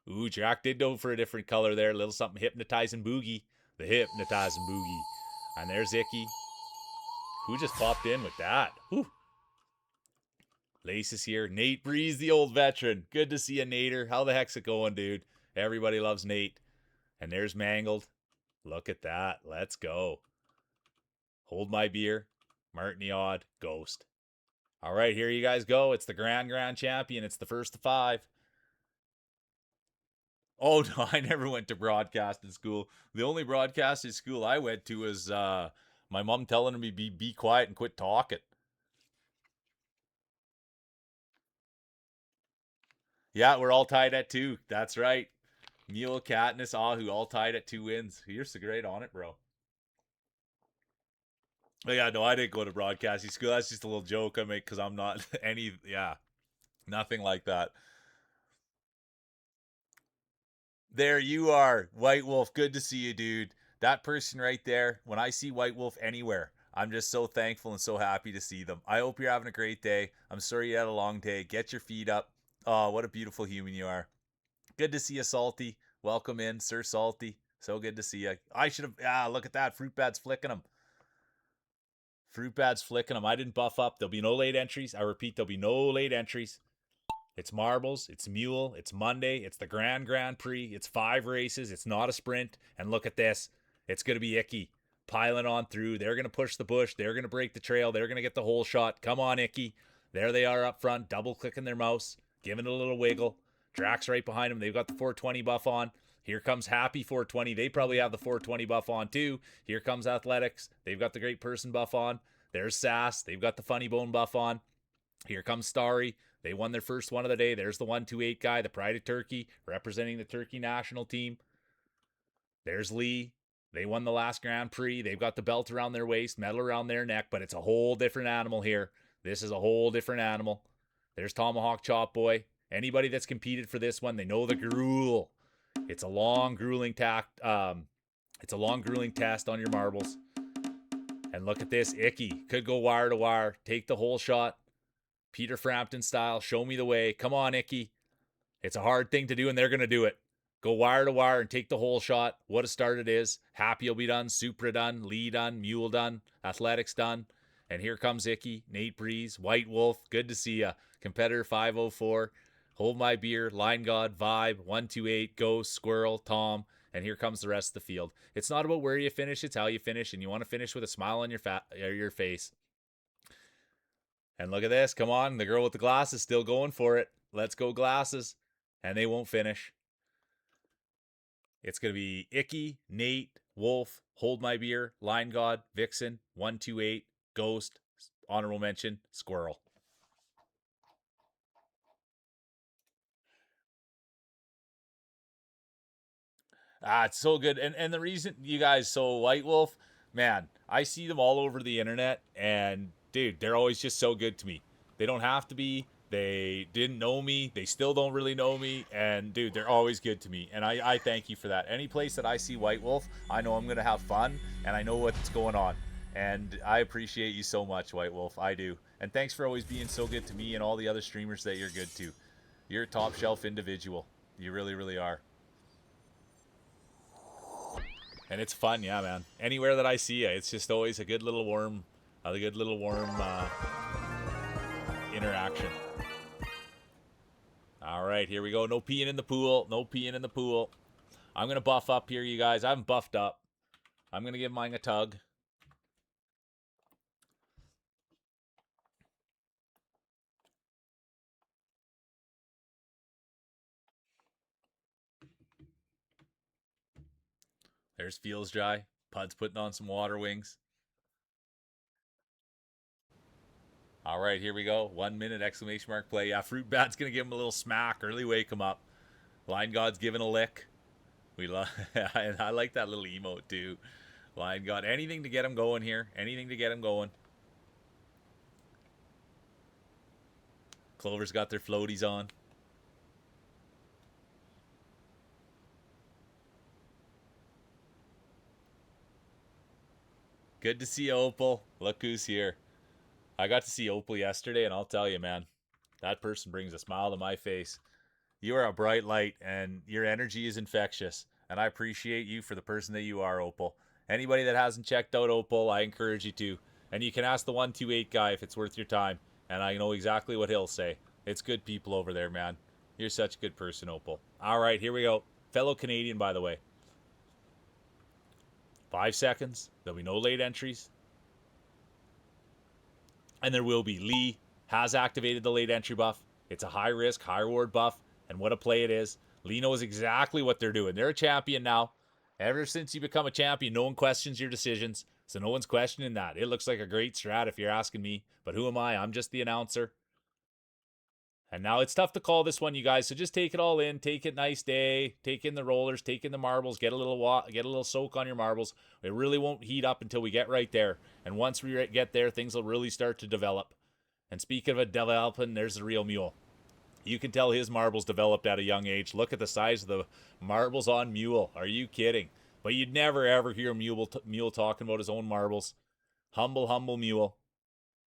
Ooh, Drac did go for a different color there. A little something hypnotizing boogie. The hypnotizing boogie. And there's Icky. Who just popped in with that? Whew. Lace is here. Nate Breeze, the old veteran. Good to see you, Nader. How the heck's it going, dude? Everybody loves Nate. And there's Mangled. Look at that. Let's go. Hold My Beer. Martin the Odd. Ghost. All right, here you guys go. It's the Grand Champion. It's the first to 5. Oh, no, I never went to broadcasting school. The only broadcasting school I went to was my mom telling me be quiet and quit talking. Yeah, we're all tied at 2. That's right. Mule, Katniss, Ahu, all tied at 2 wins. You're so great on it, bro. But yeah, no, I didn't go to broadcasting school. That's just a little joke I make because I'm not any. Yeah. Nothing like that. There you are, White Wolf. Good to see you, dude. That person right there, when I see White Wolf anywhere, I'm just so thankful and so happy to see them. I hope you're having a great day. I'm sorry you had a long day. Get your feet up. Oh, what a beautiful human you are. Good to see you, Salty. Welcome in, Sir Salty. So good to see you. I should have. Look at that. Fruit Bat's flicking them. Fruit Bat's flicking them. I didn't buff up. There'll be no late entries. I repeat, there'll be no late entries. It's marbles, it's mule, it's Monday, it's the Grand Prix, it's 5 races, it's not a sprint. And look at this. It's going to be Icky piling on through. They're going to push the bush. They're going to break the trail. They're going to get the whole shot. Come on, Icky. There they are up front, double clicking their mouse, giving it a little wiggle. Drax right behind them. They've got the 420 buff on. Here comes Happy 420. They probably have the 420 buff on too. Here comes Athletics. They've got the Great Person buff on. There's Sass. They've got the Funny Bone buff on. Here comes Starry. They won their first one of the day. There's the 128 guy, the Pride of Turkey, representing the Turkey national team. There's Lee. They won the last Grand Prix. They've got the belt around their waist, medal around their neck, but it's a whole different animal here. This is a whole different animal. There's Tomahawk Chop Boy. Anybody that's competed for this one, they know the gruel. It's a long, grueling test on your marbles. And look at this. Icky could go wire to wire. Take the whole shot. Peter Frampton style. Show me the way. Come on, Icky. It's a hard thing to do, and they're going to do it. Go wire to wire and take the whole shot. What a start it is. Happy will be done. Supra done. Lee done. Mule done. Athletics done. And here comes Icky. Nate Breeze. White Wolf. Good to see ya. Competitor 504. Hold My Beer. Line God. Vibe. 128. Ghost. Squirrel. Tom. And here comes the rest of the field. It's not about where you finish. It's how you finish. And you want to finish with a smile on your face. And look at this. Come on. The girl with the glasses still going for it. Let's go glasses. And they won't finish. It's going to be Icky, Nate, Wolf, Hold My Beer, Line God, Vixen, 128, Ghost, honorable mention, Squirrel. It's so good. And the reason you guys, so White Wolf, man, I see them all over the internet, and dude, they're always just so good to me. They don't have to be. They didn't know me. They still don't really know me. And dude, they're always good to me. And I thank you for that. Any place that I see White Wolf, I know I'm gonna have fun and I know what's going on. And I appreciate you so much, White Wolf. I do. And thanks for always being so good to me and all the other streamers that you're good to. You're a top shelf individual. You really, really are. And it's fun, yeah, man. Anywhere that I see you, it's just always a good little warm interaction. All right, here we go. No peeing in the pool. No peeing in the pool. I'm going to buff up here, you guys. I haven't buffed up. I'm going to give mine a tug. There's Feels Dry. Pud's putting on some water wings. All right, here we go. 1 minute exclamation mark play. Yeah, Fruit Bat's going to give him a little smack. Early wake him up. Line God's giving a lick. We love, and I like that little emote too. Line God, anything to get him going here. Anything to get him going. Clover's got their floaties on. Good to see you, Opal. Look who's here. I got to see Opal yesterday, and I'll tell you, man, that person brings a smile to my face. You are a bright light, and your energy is infectious. And I appreciate you for the person that you are, Opal. Anybody that hasn't checked out Opal, I encourage you to. And you can ask the 128 guy if it's worth your time. And I know exactly what he'll say. It's good people over there, man. You're such a good person, Opal. All right, here we go. Fellow Canadian, by the way. 5 seconds. There'll be no late entries. And there will be. Lee has activated the late entry buff. It's a high risk, high reward buff. And what a play it is. Lee knows exactly what they're doing. They're a champion now. Ever since you become a champion, no one questions your decisions. So no one's questioning that. It looks like a great strat if you're asking me. But who am I? I'm just the announcer. And now it's tough to call this one, you guys. So just take it all in. Take it nice day. Take in the rollers. Take in the marbles. Get a little soak on your marbles. It really won't heat up until we get right there. And once we get there, things will really start to develop. And speaking of developing, there's the real mule. You can tell his marbles developed at a young age. Look at the size of the marbles on Mule. Are you kidding? But you'd never ever hear Mule talking about his own marbles. Humble, humble Mule.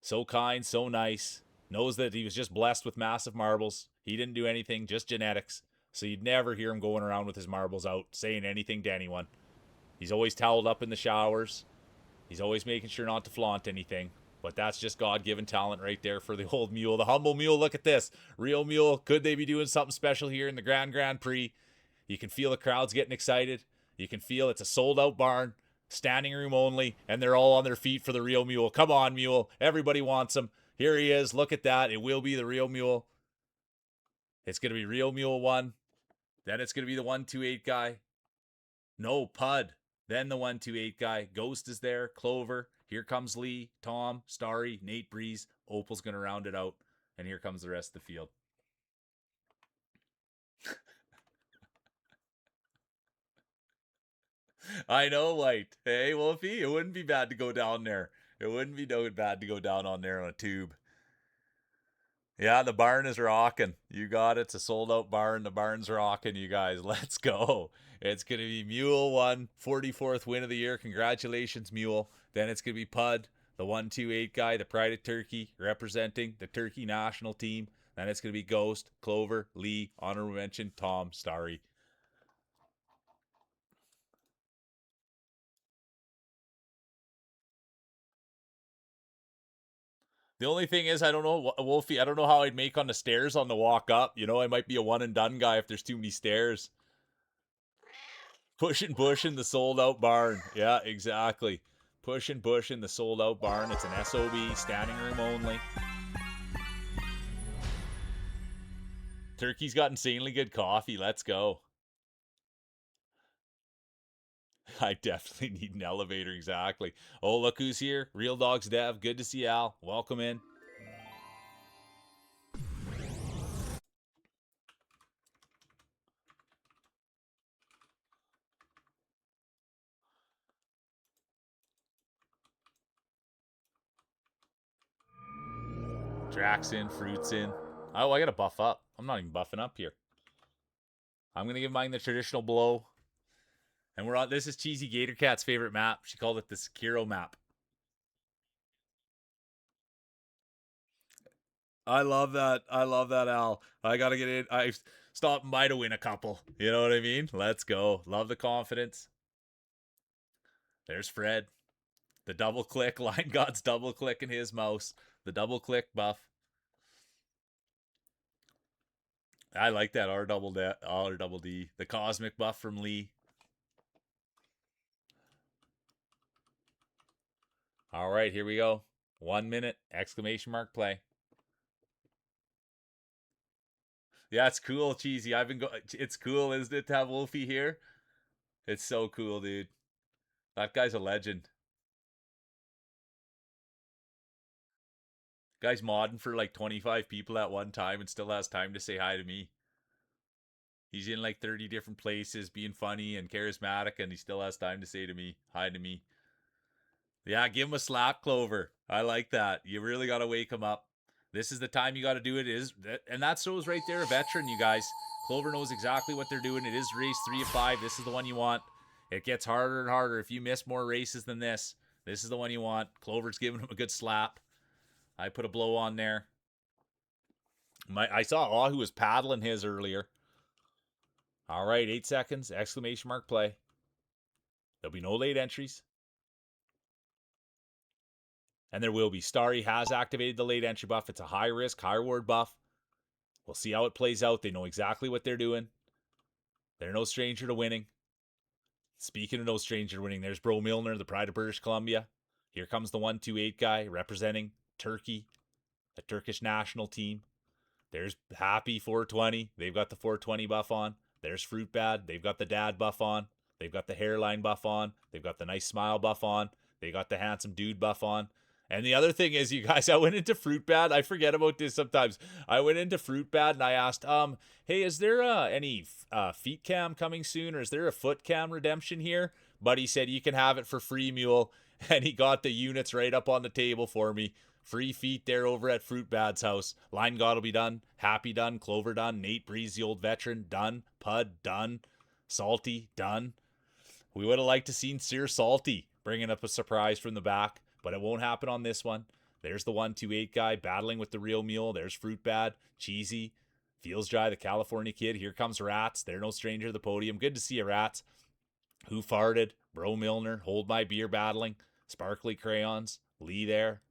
So kind, so nice. Knows that he was just blessed with massive marbles. He didn't do anything, just genetics. So you'd never hear him going around with his marbles out, saying anything to anyone. He's always toweled up in the showers. He's always making sure not to flaunt anything. But that's just God-given talent right there for the old Mule. The humble Mule, look at this. Real Mule, could they be doing something special here in the Grand Prix? You can feel the crowds getting excited. You can feel it's a sold-out barn, standing room only, and they're all on their feet for the real Mule. Come on, Mule. Everybody wants him. Here he is. Look at that. It will be the real Mule. It's going to be real Mule 1. Then it's going to be the 128 guy. No, Pud. Then the 128 guy. Ghost is there. Clover. Here comes Lee, Tom, Starry, Nate Breeze. Opal's going to round it out. And here comes the rest of the field. I know, White. Hey, Wolfie, it wouldn't be bad to go down there. It wouldn't be no bad to go down on there on a tube. Yeah, the barn is rocking. You got it. It's a sold out barn. The barn's rocking, you guys. Let's go. It's going to be Mule 1, 44th win of the year. Congratulations, Mule. Then it's going to be Pud, the 128 guy, the Pride of Turkey, representing the Turkey national team. Then it's going to be Ghost, Clover, Lee, honorable mention, Tom, Starry. The only thing is, I don't know, Wolfie, I don't know how I'd make on the stairs on the walk up. You know, I might be a one and done guy if there's too many stairs. Pushing Bush in the sold out barn. Yeah, exactly. Pushing Bush in the sold out barn. It's an SOB, standing room only. Turkey's got insanely good coffee. Let's go. I definitely need an elevator, exactly. Oh, look who's here. Real Dogs Dev. Good to see Al. Welcome in. Drax in, Fruits in. Oh, I gotta buff up. I'm not even buffing up here. I'm gonna give mine the traditional blow. And we're on. This is Cheesy Gator Cat's favorite map. She called it the Sekiro map. I love that. I love that, Al. I gotta get in. I stopped by to win a couple. You know what I mean? Let's go. Love the confidence. There's Fred. The double click. Line God's double clicking his mouse. The double click buff. I like that R double D. The cosmic buff from Lee. All right, here we go. 1 minute! Exclamation mark play. Yeah, it's cool, Cheesy. It's cool, isn't it, to have Wolfie here? It's so cool, dude. That guy's a legend. Guy's modding for like 25 people at one time and still has time to say hi to me. He's in like 30 different places, being funny and charismatic, and he still has time to say to me, hi to me. Yeah, give him a slap, Clover. I like that. You really got to wake him up. This is the time you got to do it. And that shows right there a veteran, you guys. Clover knows exactly what they're doing. It is race 3 of 5. This is the one you want. It gets harder and harder. If you miss more races than this is the one you want. Clover's giving him a good slap. I put a blow on there. I saw Ahu was paddling his earlier. All right, 8 seconds. Exclamation mark play. There'll be no late entries. And there will be. Starry has activated the late entry buff. It's a high risk, high reward buff. We'll see how it plays out. They know exactly what they're doing. They're no stranger to winning. Speaking of no stranger to winning, there's Bro Milner, the Pride of British Columbia. Here comes the 128 guy representing Turkey, the Turkish national team. There's Happy 420. They've got the 420 buff on. There's Fruit Bad. They've got the dad buff on. They've got the hairline buff on. They've got the nice smile buff on. They got the handsome dude buff on. And the other thing is, you guys, I went into Fruit Bad. I forget about this sometimes. I went into Fruit Bad and I asked, hey, is there any feet cam coming soon, or is there a foot cam redemption here? But he said you can have it for free, Mule, and he got the units right up on the table for me. Free feet there over at Fruit Bad's house. Line God will be done. Happy done. Clover done. Nate Breeze, the old veteran, done. Pud done. Salty done. We would have liked to seen Sear Salty bringing up a surprise from the back, but it won't happen on this one. There's the 128 guy battling with the real mule. There's Fruit Bad, Cheesy, Feels Dry, the California kid. Here comes Rats. They're no stranger to the podium. Good to see you, Rats. Who Farted, Bro Milner, Hold My Beer battling, Sparkly Crayons, Lee there.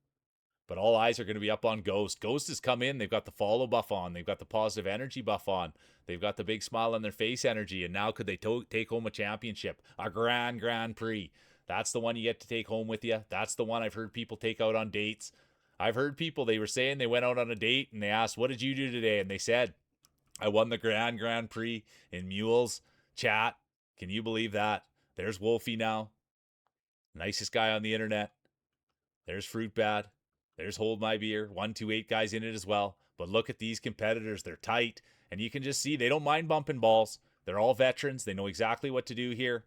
But all eyes are going to be up on Ghost. Ghost has come in. They've got the follow buff on. They've got the positive energy buff on. They've got the big smile on their face energy. And now could they take home a championship? A Grand Prix. That's the one you get to take home with you. That's the one I've heard people take out on dates. I've heard people, they were saying they went out on a date and they asked, what did you do today? And they said, I won the Grand Prix in mules. Chat. Can you believe that? There's Wolfie now. Nicest guy on the internet. There's Fruit Bad. There's Hold My Beer. 128 guys in it as well. But look at these competitors. They're tight. And you can just see they don't mind bumping balls. They're all veterans. They know exactly what to do here.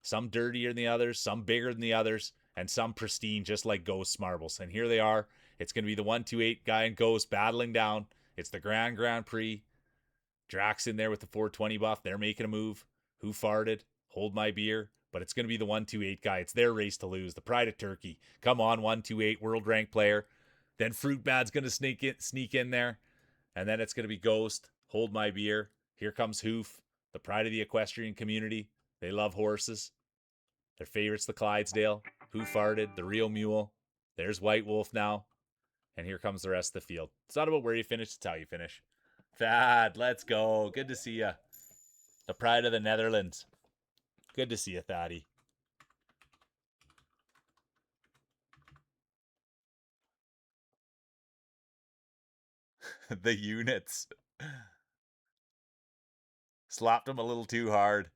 Some dirtier than the others, some bigger than the others, and some pristine, just like Ghost Marbles. And here they are. It's going to be the 128 guy and Ghost battling down. It's the Grand Prix. Drax in there with the 420 buff. They're making a move. Who Farted? Hold My Beer. But it's going to be the 128 guy. It's their race to lose. The Pride of Turkey. Come on, 128 world rank player. Then Fruit Bad's going to sneak in there. And then it's going to be Ghost. Hold My Beer. Here comes Hoof. The pride of the equestrian community. They love horses. Their favorite's the Clydesdale. Who Farted? The Real Mule. There's White Wolf now. And here comes the rest of the field. It's not about where you finish, it's how you finish. Thad, let's go. Good to see you. The pride of the Netherlands. Good to see you, Thaddy. The units. Slapped him a little too hard.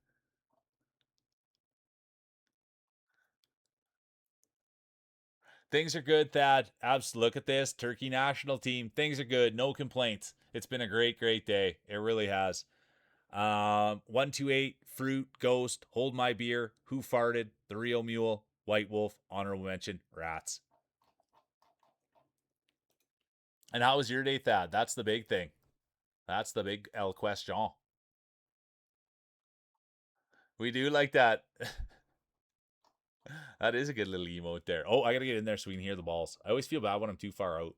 Things are good, Thad. Look at this. Turkey national team. Things are good. No complaints. It's been a great day. It really has. 128, Fruit, Ghost, Hold My Beer, Who Farted, The Real Mule, White Wolf, honorable mention, Rats. And how was your day, Thad? That's the big thing. That's the big El Question. We do like that. That is a good little emote there. Oh, I gotta get in there so we can hear the balls. I always feel bad when I'm too far out.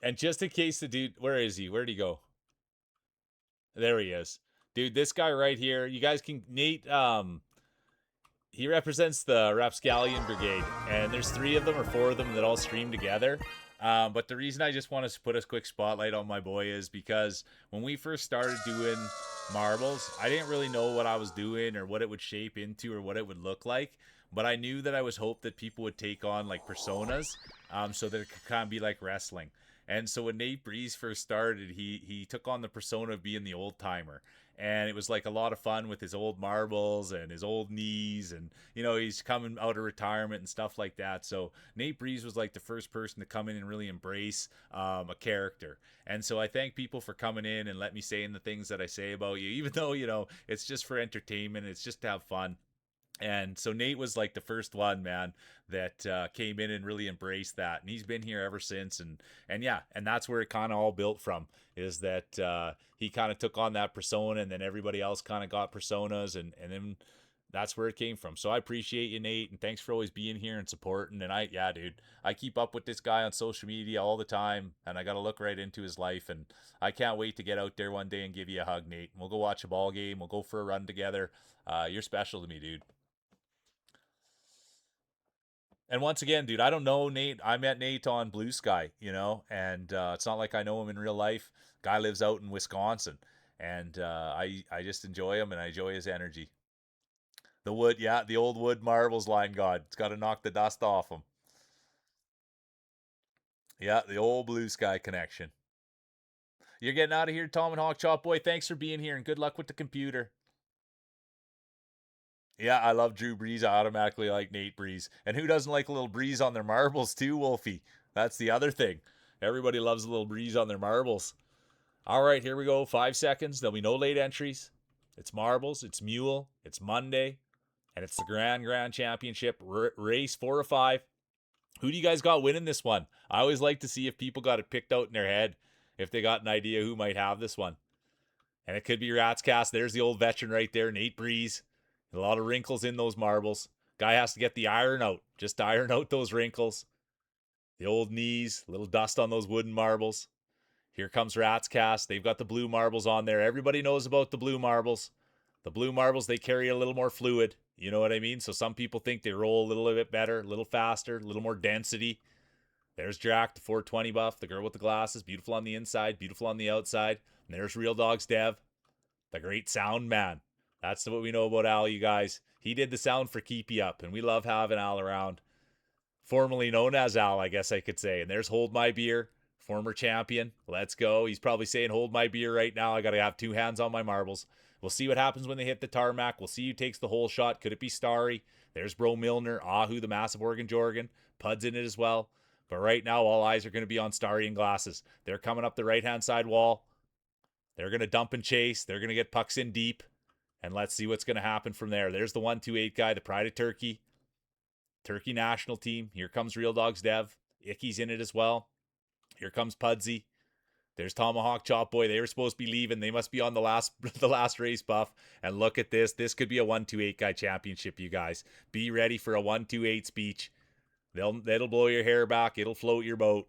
And just in case the dude, where is he? Where'd he go? There he is. Dude, this guy right here, you guys can, Nate, he represents the Rapscallion Brigade, and there's 3 of them or 4 of them that all stream together. But the reason I just want to put a quick spotlight on my boy is because when we first started doing marbles, I didn't really know what I was doing or what it would shape into or what it would look like. But I knew that I was hoped that people would take on like personas, so that it could kind of be like wrestling. And so when Nate Breeze first started, he took on the persona of being the old timer. And it was like a lot of fun with his old marbles and his old knees, and he's coming out of retirement and stuff like that. So Nate Breeze was like the first person to come in and really embrace a character. And so I thank people for coming in and let me say the things that I say about you, even though it's just for entertainment, it's just to have fun. And so Nate was like the first one, man, that came in and really embraced that, and he's been here ever since. And yeah, and that's where it kind of all built from, is that he kind of took on that persona, and then everybody else kind of got personas, and then that's where it came from. So I appreciate you, Nate, and thanks for always being here and supporting. And dude, I keep up with this guy on social media all the time, and I got to look right into his life, and I can't wait to get out there one day and give you a hug, Nate. We'll go watch a ball game. We'll go for a run together. You're special to me, dude. And once again, dude, I don't know Nate. I met Nate on Blue Sky, and it's not like I know him in real life. Guy lives out in Wisconsin, and I just enjoy him, and I enjoy his energy. The wood, yeah, the old wood marbles, line God. It's got to knock the dust off him. Yeah, the old Blue Sky connection. You're getting out of here, Tom and Hawk Chop Boy. Thanks for being here, and good luck with the computer. Yeah, I love Drew Brees. I automatically like Nate Breeze. And who doesn't like a little breeze on their marbles too, Wolfie? That's the other thing. Everybody loves a little breeze on their marbles. All right, here we go. 5 seconds. There'll be no late entries. It's marbles. It's mule. It's Monday. And it's the Grand Championship race 4 or 5. Who do you guys got winning this one? I always like to see if people got it picked out in their head, if they got an idea who might have this one. And it could be Rats Cast. There's the old veteran right there, Nate Breeze. A lot of wrinkles in those marbles. Guy has to get the iron out. Just iron out those wrinkles. The old knees, a little dust on those wooden marbles. Here comes Rats Cast. They've got the blue marbles on there. Everybody knows about the blue marbles. The blue marbles, they carry a little more fluid. You know what I mean? So some people think they roll a little bit better, a little faster, a little more density. There's Jack, the 420 buff, the girl with the glasses, beautiful on the inside, beautiful on the outside. And there's Real Dogs Dev, the great sound man. That's what we know about Al, you guys. He did the sound for Keepy Up, and we love having Al around. Formerly known as Al, I guess I could say. And there's Hold My Beer, former champion. Let's go. He's probably saying, hold my beer right now. I got to have 2 hands on my marbles. We'll see what happens when they hit the tarmac. We'll see who takes the whole shot. Could it be Starry? There's Bro Milner, Ahu, the massive Oregon Jorgen. Pud's in it as well. But right now, all eyes are going to be on Starry and Glasses. They're coming up the right-hand side wall. They're going to dump and chase. They're going to get pucks in deep. And let's see what's going to happen from there. There's the 128 guy, the Pride of Turkey. Turkey national team. Here comes Real Dogs Dev. Icky's in it as well. Here comes Pudsey. There's Tomahawk Chop Boy. They were supposed to be leaving. They must be on the last race buff. And look at this. This could be a 128 guy championship, you guys. Be ready for a 128 speech. That'll blow your hair back. It'll float your boat.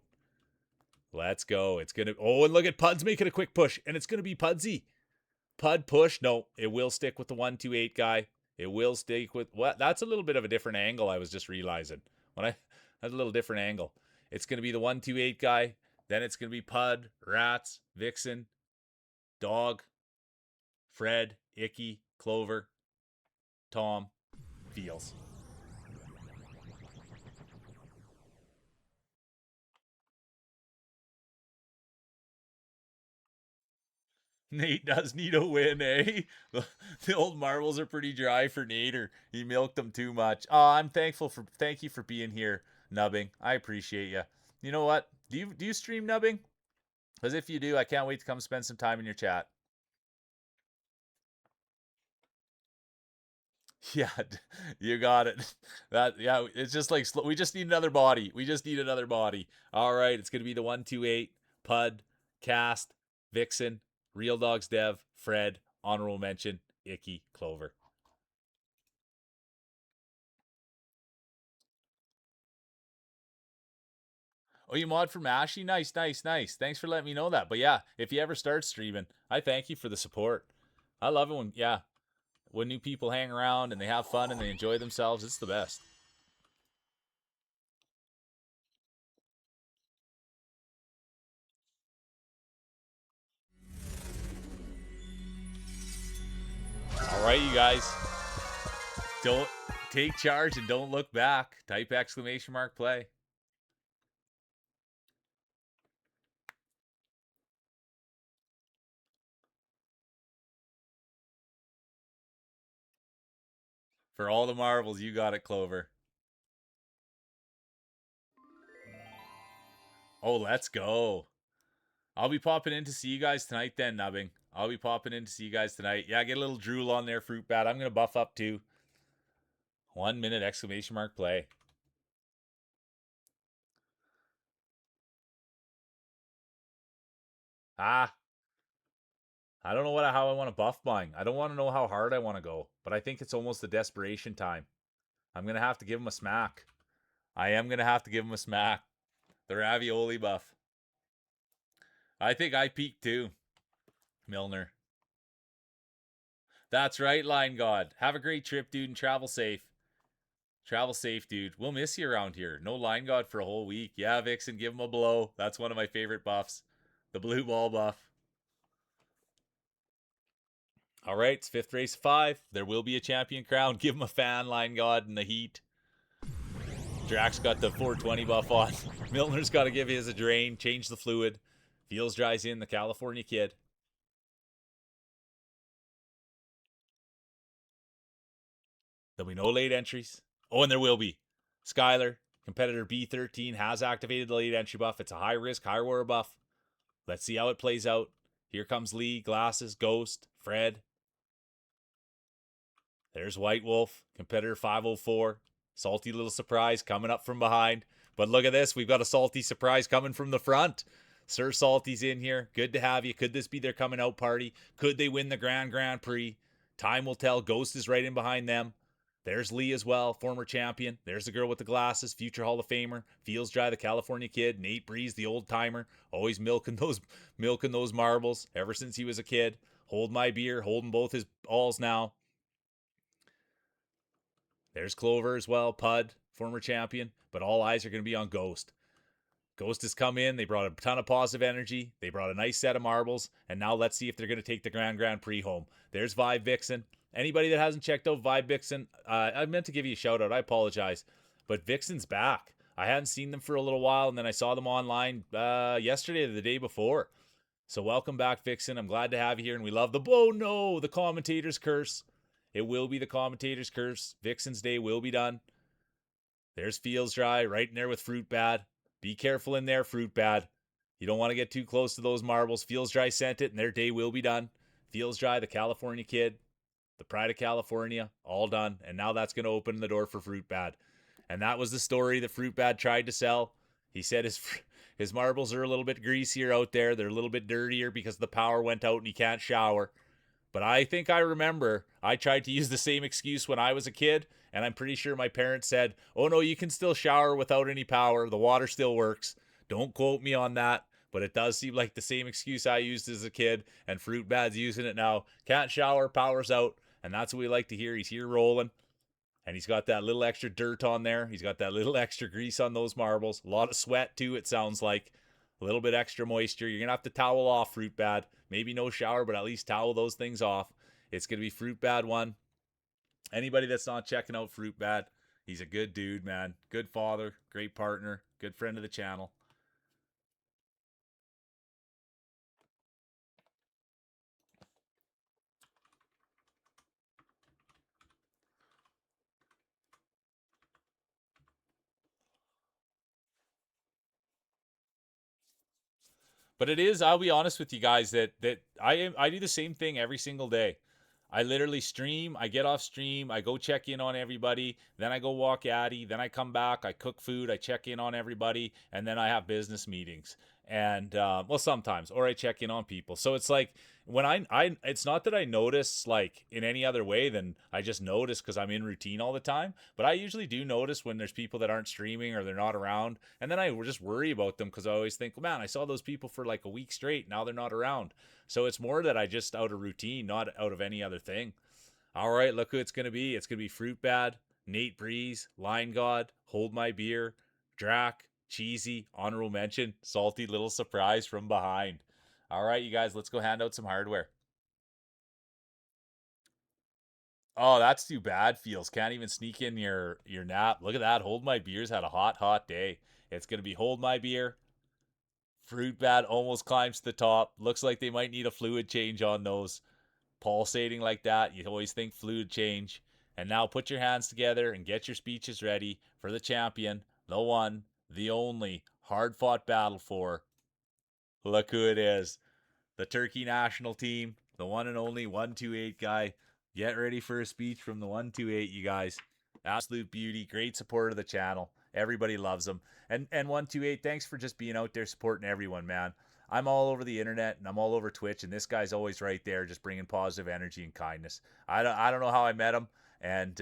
Let's go. It's gonna. Oh, and look at Puds making a quick push, and it's gonna be Pudsey. Pud push. No, it will stick with the 128 guy. It will stick with what? That's a little bit of a different angle. I was just realizing that's a little different angle. It's gonna be the 128 guy. Then it's going to be Pud, Rats, Vixen, Dog, Fred, Icky, Clover, Tom, Feels. Nate does need a win, eh? The old marbles are pretty dry for Nate, or he milked them too much. Oh, thank you for being here, Nubbing. I appreciate you. You know what? Do you stream Nubbing? Because if you do, I can't wait to come spend some time in your chat. Yeah, you got it. It's just like we just need another body. We just need another body. All right, it's gonna be the 128 Pud, Cast, Vixen, Real Dogs Dev, Fred, honorable mention, Icky, Clover. Oh, you mod for Mashy? Nice. Thanks for letting me know that. But yeah, if you ever start streaming, I thank you for the support. I love it when new people hang around and they have fun and they enjoy themselves. It's the best. All right, you guys. Don't take charge and don't look back. Type exclamation mark play. For all the marbles, you got it, Clover. Oh, let's go. I'll be popping in to see you guys tonight then, Nubbing. I'll be popping in to see you guys tonight. Yeah, get a little drool on there, Fruit Bat. I'm going to buff up too. 1 minute exclamation mark play. I don't know how I want to buff mine. I don't want to know how hard I want to go, but I think it's almost the desperation time. I'm going to have to give him a smack. I am going to have to give him a smack. The ravioli buff. I think I peaked too. Milner. That's right, Line God. Have a great trip, dude, and travel safe. Travel safe, dude. We'll miss you around here. No Line God for a whole week. Yeah, Vixen, give him a blow. That's one of my favorite buffs. The blue ball buff. All right, it's 5th race 5. There will be a champion crown. Give him a fan, Line God, in the heat. Drax got the 420 buff on. Milner's got to give his a drain, change the fluid. Feels dries in, the California kid. There'll be no late entries. Oh, and there will be. Skyler, competitor B13, has activated the late entry buff. It's a high risk, high reward buff. Let's see how it plays out. Here comes Lee, Glasses, Ghost, Fred. There's White Wolf, competitor 504. Salty little surprise coming up from behind. But look at this. We've got a salty surprise coming from the front. Sir Salty's in here. Good to have you. Could this be their coming out party? Could they win the Grand Prix? Time will tell. Ghost is right in behind them. There's Lee as well, former champion. There's the girl with the glasses, future Hall of Famer. Feels Dry, the California kid. Nate Breeze, the old timer. Always milking those marbles ever since he was a kid. Hold My Beer, holding both his balls now. There's Clover as well, Pud, former champion. But all eyes are going to be on Ghost. Ghost has come in. They brought a ton of positive energy. They brought a nice set of marbles. And now let's see if they're going to take the Grand Prix home. There's Vibe Vixen. Anybody that hasn't checked out Vibe Vixen, I meant to give you a shout out. I apologize. But Vixen's back. I hadn't seen them for a little while, and then I saw them online yesterday or the day before. So welcome back, Vixen. I'm glad to have you here, and we love the commentator's curse. It will be the commentator's curse. Vixen's day will be done. There's Feels Dry right in there with Fruit Bad. Be careful in there, Fruit Bad. You don't want to get too close to those marbles. Feels Dry sent it, and their day will be done. Feels Dry, the California kid. The Pride of California, all done. And now that's going to open the door for Fruit Bad. And that was the story that Fruit Bad tried to sell. He said his marbles are a little bit greasier out there. They're a little bit dirtier because the power went out and he can't shower. But I think I remember I tried to use the same excuse when I was a kid. And I'm pretty sure my parents said, oh no, you can still shower without any power. The water still works. Don't quote me on that. But it does seem like the same excuse I used as a kid. And Fruit Bad's using it now. Can't shower, power's out. And that's what we like to hear. He's here rolling. And he's got that little extra dirt on there. He's got that little extra grease on those marbles. A lot of sweat too, it sounds like. A little bit extra moisture. You're going to have to towel off Fruit Bad. Maybe no shower, but at least towel those things off. It's going to be Fruit Bad 1. Anybody that's not checking out Fruit Bad, he's a good dude, man. Good father, great partner, good friend of the channel. But it is, I'll be honest with you guys, that I do the same thing every single day. I literally stream, I get off stream, I go check in on everybody, then I go walk Addy, then I come back, I cook food, I check in on everybody, and then I have business meetings. And well, sometimes, or I check in on people. So it's like when I it's not that I notice like in any other way than I just notice because I'm in routine all the time. But I usually do notice when there's people that aren't streaming or they're not around, and then I just worry about them because I always think, man, I saw those people for like a week straight, now they're not around. So it's more that I just out of routine, not out of any other thing. All right, look who it's gonna be. It's gonna be Fruit Bad, Nate Breeze, Line God, Hold My Beer, Drac, Cheesy, honorable mention, salty little surprise from behind. All right, you guys, let's go hand out some hardware. Oh, that's too bad, Feels. Can't even sneak in your nap. Look at that. Hold My Beer's had a hot day. It's going to be Hold My Beer. Fruit Bad almost climbs to the top. Looks like they might need a fluid change on those. Pulsating like that, you always think fluid change. And now put your hands together and get your speeches ready for the champion, the one, the only, hard-fought battle for. Look who it is. The Turkey national team, the one and only 128 guy. Get ready for a speech from the 128, you guys. Absolute beauty, great supporter of the channel. Everybody loves him. And 128, thanks for just being out there supporting everyone, man. I'm all over the internet and I'm all over Twitch, and this guy's always right there, just bringing positive energy and kindness. I don't know how I met him, and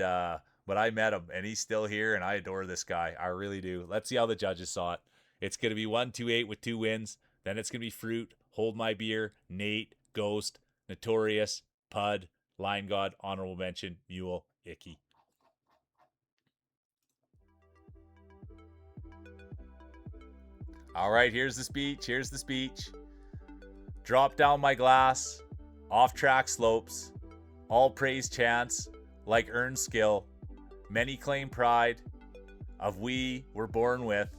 but I met him, and he's still here, and I adore this guy. I really do. Let's see how the judges saw it. It's gonna be 128 with 2 wins. Then it's gonna be Fruit, Hold My Beer, Nate, Ghost, Notorious, Pud, Line God, honorable mention, Mule, Icky. All right, here's the speech. Here's the speech. Drop down my glass, off track slopes, all praise chants, like earned skill. Many claim pride of we were born with.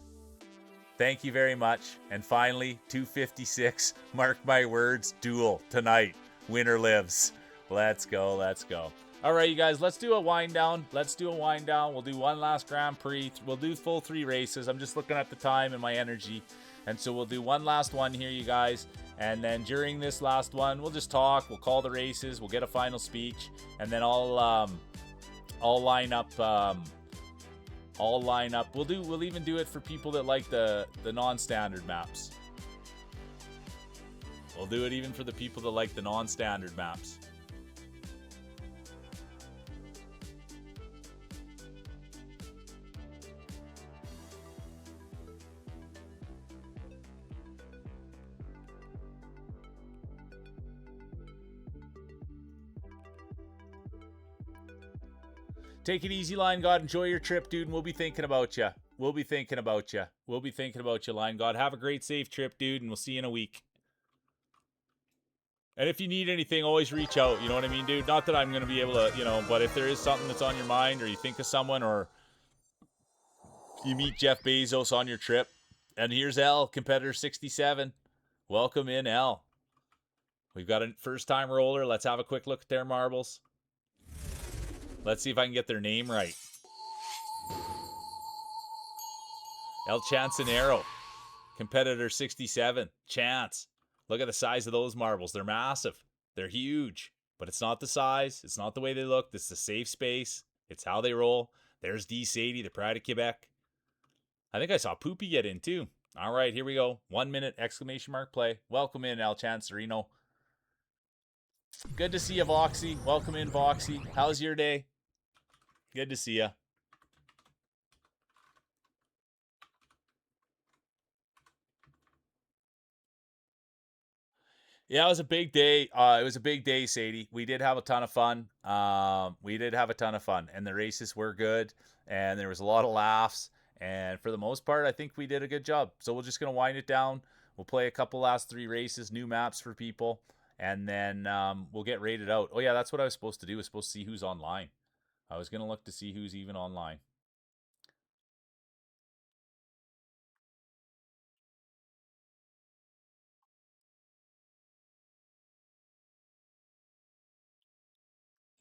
Thank you very much. And finally, 256, mark my words, duel tonight. Winner lives. Let's go, let's go. All right, you guys, let's do a wind down. Let's do a wind down. We'll do one last Grand Prix. We'll do full 3 races. I'm just looking at the time and my energy. And so we'll do one last one here, you guys. And then during this last one, we'll just talk. We'll call the races. We'll get a final speech, and then I'll line up. I'll line up. We'll even do it for people that like the non-standard maps. We'll do it even for the people that like the non-standard maps. Take it easy, Line God. Enjoy your trip, dude, and we'll be thinking about you. We'll be thinking about you. We'll be thinking about you, Line God. Have a great, safe trip, dude, and we'll see you in a week. And if you need anything, always reach out. You know what I mean, dude? Not that I'm going to be able to, but if there is something that's on your mind, or you think of someone, or you meet Jeff Bezos on your trip, and here's L, competitor 67. Welcome in, L. We've got a first-time roller. Let's have a quick look at their marbles. Let's see if I can get their name right. El Chancinero, competitor 67. Chance. Look at the size of those marbles. They're massive. They're huge. But it's not the size. It's not the way they look. This is a safe space. It's how they roll. There's D. Sadie, the pride of Quebec. I think I saw Poopy get in too. All right, here we go. 1 minute, exclamation mark, play. Welcome in, El Chancerino. Good to see you, Voxy. Welcome in, Voxy. How's your day? Good to see you. Yeah, it was a big day. It was a big day, Sadie. We did have a ton of fun. And the races were good, and there was a lot of laughs. And for the most part, I think we did a good job. So we're just gonna wind it down. We'll play a couple last 3 races, new maps for people, and then we'll get rated out. Oh yeah, that's what I was supposed to do. I was supposed to see who's online. I was gonna look to see who's even online.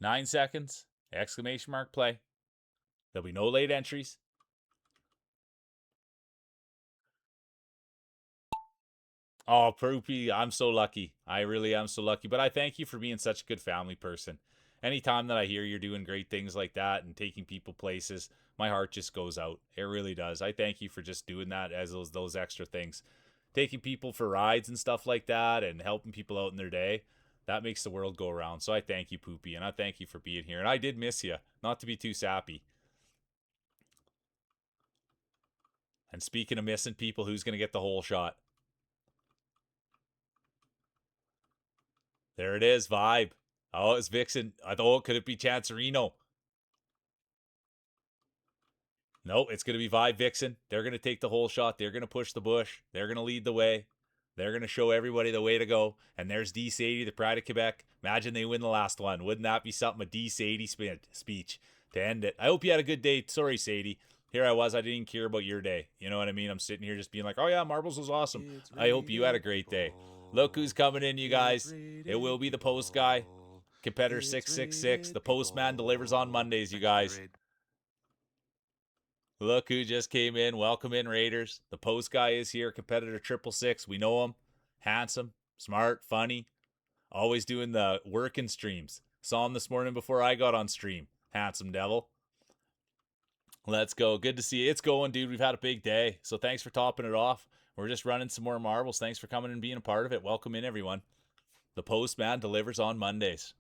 Nine seconds. Exclamation mark play. There'll be no late entries. Oh, Poopy, I'm so lucky. I really am so lucky. But I thank you for being such a good family person. Anytime that I hear you're doing great things like that and taking people places, my heart just goes out. It really does. I thank you for just doing that as those extra things. Taking people for rides and stuff like that and helping people out in their day. That makes the world go around. So I thank you, Poopy, and I thank you for being here. And I did miss you. Not to be too sappy. And speaking of missing people, who's going to get the whole shot? There it is, Vibe. Oh, it's Vixen. I thought, could it be Chancerino? No, it's going to be Vibe Vixen. They're going to take the whole shot. They're going to push the bush. They're going to lead the way. They're going to show everybody the way to go. And there's D. Sadie, the pride of Quebec. Imagine they win the last one. Wouldn't that be something? A D. Sadie speech to end it. I hope you had a good day. Sorry, Sadie. Here I was. I didn't even care about your day. You know what I mean? I'm sitting here just being like, oh yeah, Marbles was awesome. I hope you had a great day. Look who's coming in, you guys. It will be the post guy. Competitor 666. The postman delivers on Mondays, you guys. Look who just came in. Welcome in, Raiders. The post guy is here. Competitor 666. We know him. Handsome, smart, funny. Always doing the working streams. Saw him this morning before I got on stream. Handsome devil. Let's go. Good to see you. It's going, dude. We've had a big day. So thanks for topping it off. We're just running some more marbles. Thanks for coming and being a part of it. Welcome in, everyone. The postman delivers on Mondays.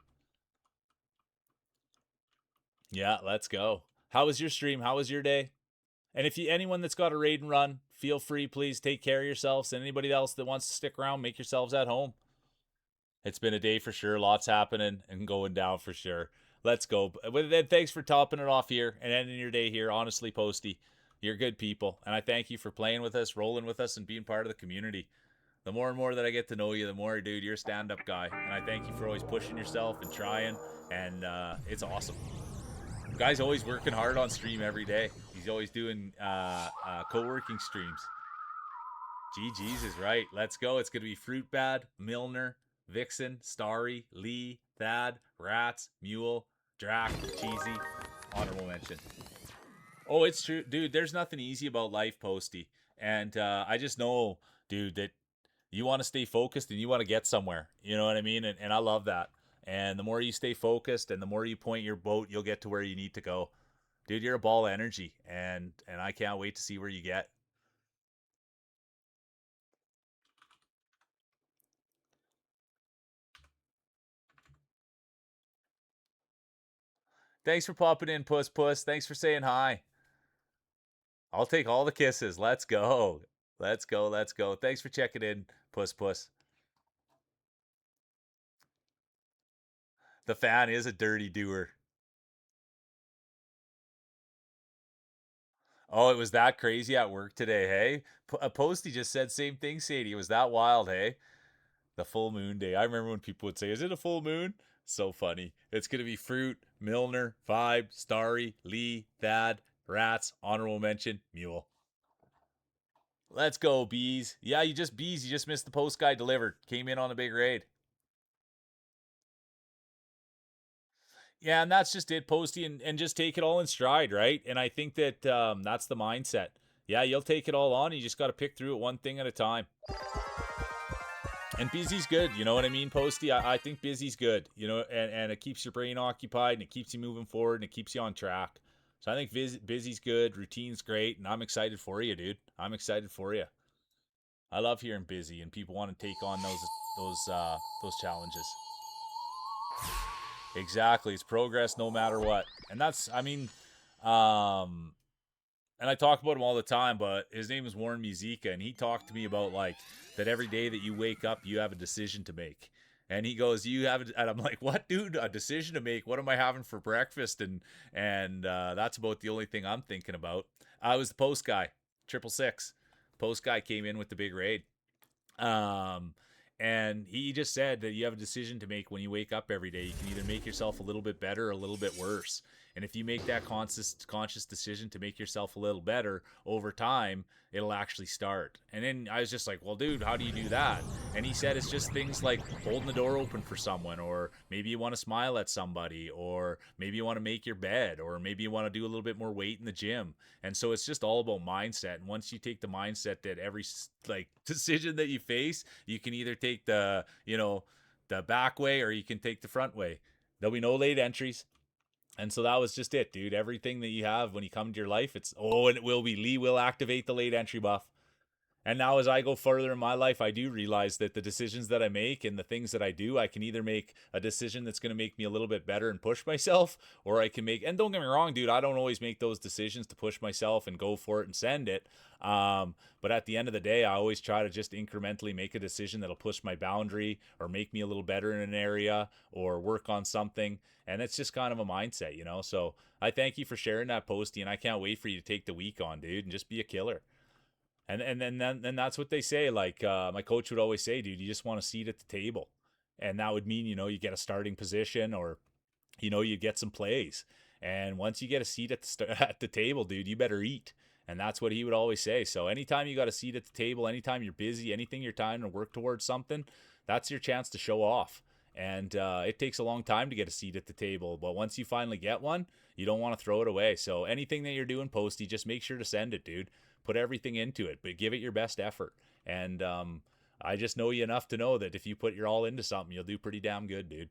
Yeah, let's go. How was your stream? How was your day? And if anyone that's got a raid and run, feel free, please take care of yourselves. And anybody else that wants to stick around, make yourselves at home. It's been a day for sure. Lots happening and going down for sure. Let's go. Thanks for topping it off here and ending your day here. Honestly, Posty, you're good people. And I thank you for playing with us, rolling with us, and being part of the community. The more and more that I get to know you, the more, dude, you're a stand-up guy. And I thank you for always pushing yourself and trying. And it's awesome. Guy's always working hard on stream every day. He's always doing co-working streams. GG's is right. Let's go. It's going to be Fruit Bad, Milner, Vixen, Starry, Lee, Thad, Rats, Mule, Drac, Cheesy. Honorable mention. Oh, it's true. Dude, there's nothing easy about life, Posty. And I just know, dude, that You want to stay focused and you want to get somewhere. You know what I mean? And I love that. And the more you stay focused and the more you point your boat, you'll get to where you need to go. Dude, you're a ball of energy, and I can't wait to see where you get. Thanks for popping in, Puss Puss. Thanks for saying hi. I'll take all the kisses. Let's go. Let's go. Let's go. Thanks for checking in, Puss Puss. The fan is a dirty doer. Oh, it was that crazy at work today, hey? A Posty just said same thing, Sadie. It was that wild, hey? The full moon day. I remember when people would say, "Is it a full moon?" So funny. It's gonna be Fruit, Milner, Vibe, Starry, Lee, Thad, Rats, honorable mention, Mule. Let's go, bees. Yeah, you just bees. You just missed the post guy delivered. Came in on a big raid. Yeah, and that's just it, Posty, and just take it all in stride, right? And I think that that's the mindset. Yeah, you'll take it all on. You just got to pick through it one thing at a time. And busy's good, you know what I mean, Posty? I think busy's good, you know, and it keeps your brain occupied and it keeps you moving forward and it keeps you on track. So I think busy's good, routine's great, and I'm excited for you, dude. I'm excited for you. I love hearing busy and people want to take on those challenges. Exactly, it's progress no matter what, and that's I mean, um, and I talk about him all the time, but his name is Warren Musica, and he talked to me about like that every day that you wake up, you have a decision to make. And he goes, "You have," and I'm like, "What, dude? A decision to make? What am I having for breakfast?" And that's about the only thing I'm thinking about. I was the post guy, 666. Post guy came in with the big raid. Um, and he just said that you have a decision to make when you wake up every day. You can either make yourself a little bit better or a little bit worse. And if you make that conscious decision to make yourself a little better over time, it'll actually start. And then I was just like, well, dude, how do you do that? And he said it's just things like holding the door open for someone, or maybe you want to smile at somebody, or maybe you want to make your bed, or maybe you want to do a little bit more weight in the gym. And so it's just all about mindset. And once you take the mindset that every like decision that you face, you can either take the back way or you can take the front way. There'll be no late entries. And so that was just it, dude. Everything that you have when you come to your life, it's and it will be Lee will activate the late entry buff. And now, as I go further in my life, I do realize that the decisions that I make and the things that I do, I can either make a decision that's going to make me a little bit better and push myself, or I can make, and don't get me wrong, dude, I don't always make those decisions to push myself and go for it and send it. But at the end of the day, I always try to just incrementally make a decision that'll push my boundary or make me a little better in an area or work on something. And it's just kind of a mindset, you know? So I thank you for sharing that, Posty, and I can't wait for you to take the week on, dude, and just be a killer. And then that's what they say. Like my coach would always say, dude, you just want a seat at the table, and that would mean you get a starting position, or you get some plays. And once you get a seat at the at the table, dude, you better eat. And that's what he would always say. So anytime you got a seat at the table, anytime you're busy, anything you're trying to work towards something, that's your chance to show off. And it takes a long time to get a seat at the table, but once you finally get one, you don't want to throw it away. So anything that you're doing, Posty, just make sure to send it, dude. Put everything into it, but give it your best effort. And I just know you enough to know that if you put your all into something, you'll do pretty damn good, dude.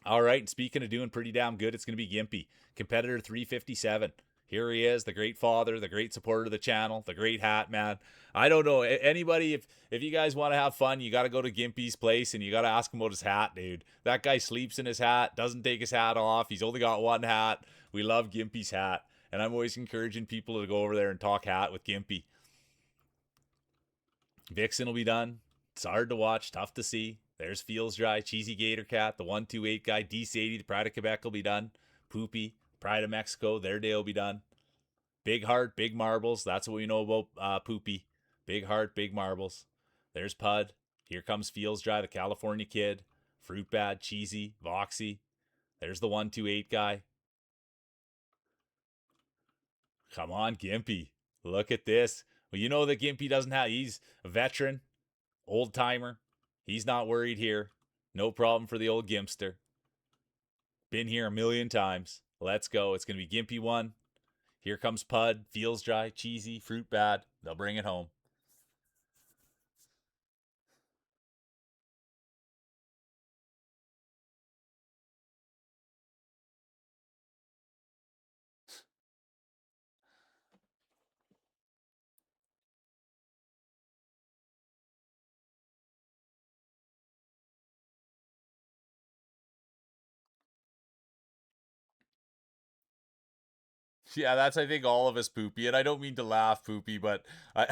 All right, and speaking of doing pretty damn good, it's going to be Gimpy, competitor 357. Here he is, the great father, the great supporter of the channel, the great hat man. I don't know anybody. If you guys want to have fun, you got to go to Gimpy's place and you got to ask him about his hat, dude. That guy sleeps in his hat, doesn't take his hat off. He's only got one hat. We love Gimpy's hat, and I'm always encouraging people to go over there and talk hat with Gimpy. Vixen will be done. It's hard to watch, tough to see. There's Feels Dry, Cheesy Gator Cat, the 128 guy, DC80, the Pride of Quebec will be done. Poopy, Pride of Mexico, their day will be done. Big Heart, Big Marbles, that's what we know about Poopy. Big Heart, Big Marbles. There's Pud. Here comes Feels Dry, the California Kid. Fruit Bad, Cheesy, Voxy. There's the 128 guy. Come on, Gimpy. Look at this. Well, you know that Gimpy doesn't have, he's a veteran. Old timer. He's not worried here. No problem for the old Gimpster. Been here a million times. Let's go. It's going to be Gimpy 1. Here comes Pud. Feels Dry, Cheesy, Fruit Bad. They'll bring it home. Yeah, that's I think all of us, Poopy, and I don't mean to laugh, Poopy, but I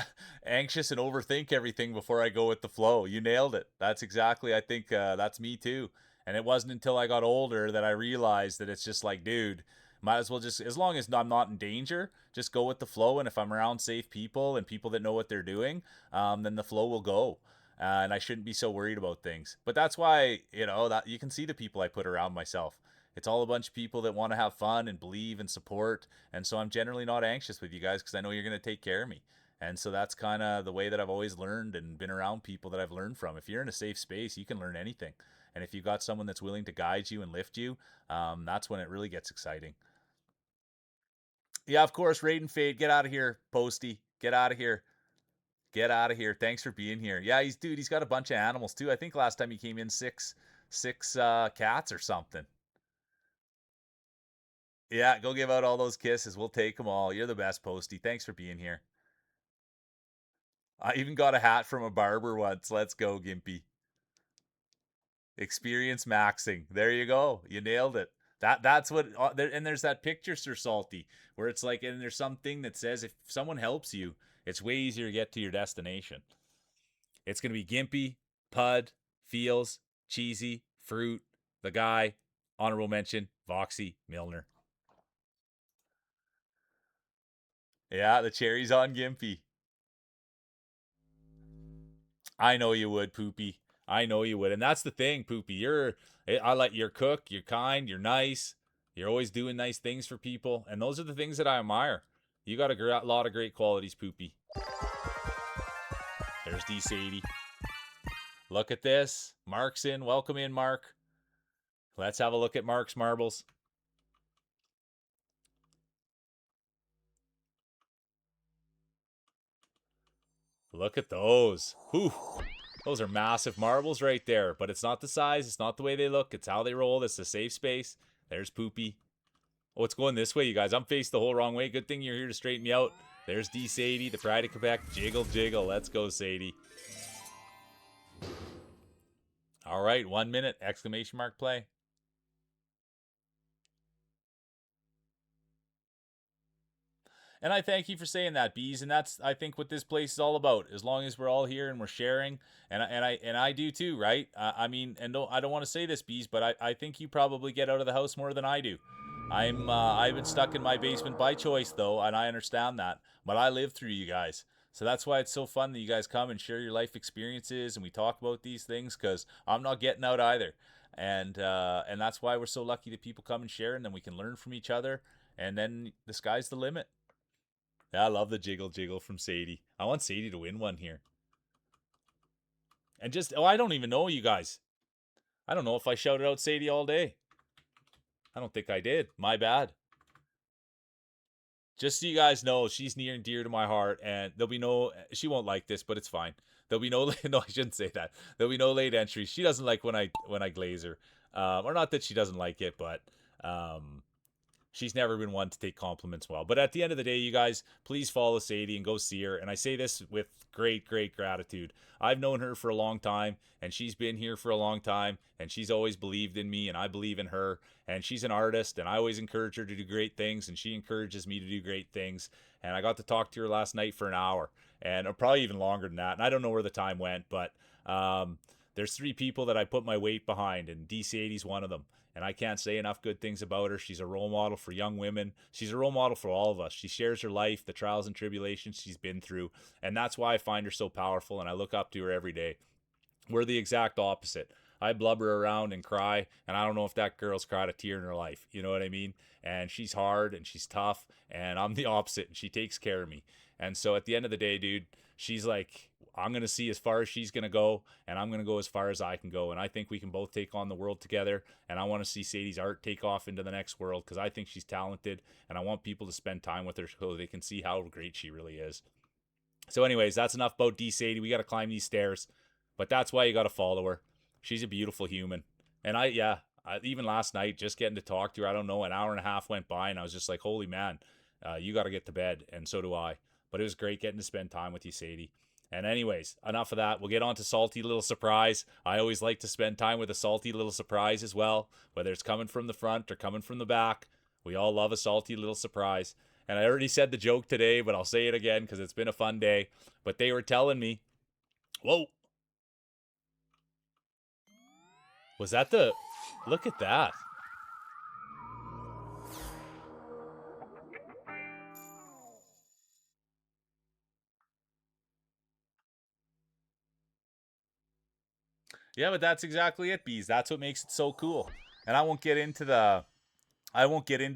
anxious and overthink everything before I go with the flow. You nailed it. That's exactly I think that's me too. And it wasn't until I got older that I realized that it's just like, dude, might as well just as long as I'm not in danger, just go with the flow. And if I'm around safe people and people that know what they're doing, then the flow will go. And I shouldn't be so worried about things. But that's why that you can see the people I put around myself. It's all a bunch of people that want to have fun and believe and support, and so I'm generally not anxious with you guys because I know you're going to take care of me. And so that's kind of the way that I've always learned and been around people that I've learned from. If you're in a safe space, you can learn anything. And if you've got someone that's willing to guide you and lift you, that's when it really gets exciting. Yeah, of course, Raid and Fade, get out of here, Posty. Get out of here. Get out of here. Thanks for being here. Yeah, he's got a bunch of animals too. I think last time he came in six cats or something. Yeah, go give out all those kisses. We'll take them all. You're the best, Posty. Thanks for being here. I even got a hat from a barber once. Let's go, Gimpy. Experience maxing. There you go. You nailed it. That's what. And there's that picture, Sir Salty, where it's like, and there's something that says if someone helps you, it's way easier to get to your destination. It's gonna be Gimpy, Pud, Feels, Cheesy, Fruit, the guy, honorable mention, Voxy, Milner. Yeah, the cherry's on Gimpy. I know you would, Poopy. I know you would. And that's the thing, Poopy. I like your cook, you're kind, you're nice. You're always doing nice things for people. And those are the things that I admire. You got a lot of great qualities, Poopy. There's D Sadie. Look at this. Mark's in. Welcome in, Mark. Let's have a look at Mark's marbles. Look at those. Whew. Those are massive marbles right there. But it's not the size. It's not the way they look. It's how they roll. It's a safe space. There's Poopy. Oh, it's going this way, you guys. I'm faced the whole wrong way. Good thing you're here to straighten me out. There's D Sadie, the pride of Quebec. Jiggle, jiggle. Let's go, Sadie. All right, 1 minute. Exclamation mark play. And I thank you for saying that, Bees. And that's I think what this place is all about. As long as we're all here and we're sharing, and I do too, right? I mean, and I don't want to say this, Bees, but I think you probably get out of the house more than I do. I've been stuck in my basement by choice though, and I understand that. But I live through you guys. So that's why it's so fun that you guys come and share your life experiences and we talk about these things because I'm not getting out either. And that's why we're so lucky that people come and share and then we can learn from each other and then the sky's the limit. Yeah, I love the jiggle jiggle from Sadie. I want Sadie to win one here. And I don't even know you guys. I don't know if I shouted out Sadie all day. I don't think I did. My bad. Just so you guys know, she's near and dear to my heart, and there'll be no. She won't like this, but it's fine. There'll be no. No, I shouldn't say that. There'll be no late entries. She doesn't like when I glaze her, or not that she doesn't like it, but she's never been one to take compliments well. But at the end of the day, you guys, please follow Sadie and go see her. And I say this with great, great gratitude. I've known her for a long time, and she's been here for a long time, and she's always believed in me, and I believe in her. And she's an artist, and I always encourage her to do great things, and she encourages me to do great things. And I got to talk to her last night for an hour, and probably even longer than that. And I don't know where the time went, but there's three people that I put my weight behind, and DC80's one of them. And I can't say enough good things about her. She's a role model for young women. She's a role model for all of us. She shares her life, the trials and tribulations she's been through. And that's why I find her so powerful, and I look up to her every day. We're the exact opposite. I blubber around and cry, and I don't know if that girl's cried a tear in her life. You know what I mean? And she's hard and she's tough, and I'm the opposite, and she takes care of me. And so at the end of the day, dude, she's like, I'm going to see as far as she's going to go, and I'm going to go as far as I can go. And I think we can both take on the world together. And I want to see Sadie's art take off into the next world because I think she's talented, and I want people to spend time with her so they can see how great she really is. So, anyways, that's enough about D Sadie. We got to climb these stairs, but that's why you got to follow her. She's a beautiful human. And even last night, just getting to talk to her, I don't know, an hour and a half went by, and I was just like, holy man, you got to get to bed, and so do I. But it was great getting to spend time with you, Sadie. And anyways, enough of that. We'll get on to salty little surprise. I always like to spend time with a salty little surprise as well, whether it's coming from the front or coming from the back. We all love a salty little surprise. And I already said the joke today, but I'll say it again because it's been a fun day. But they were telling me, whoa, was that the. Look at that. Yeah, but that's exactly it, Bees. That's what makes it so cool. And I won't get into the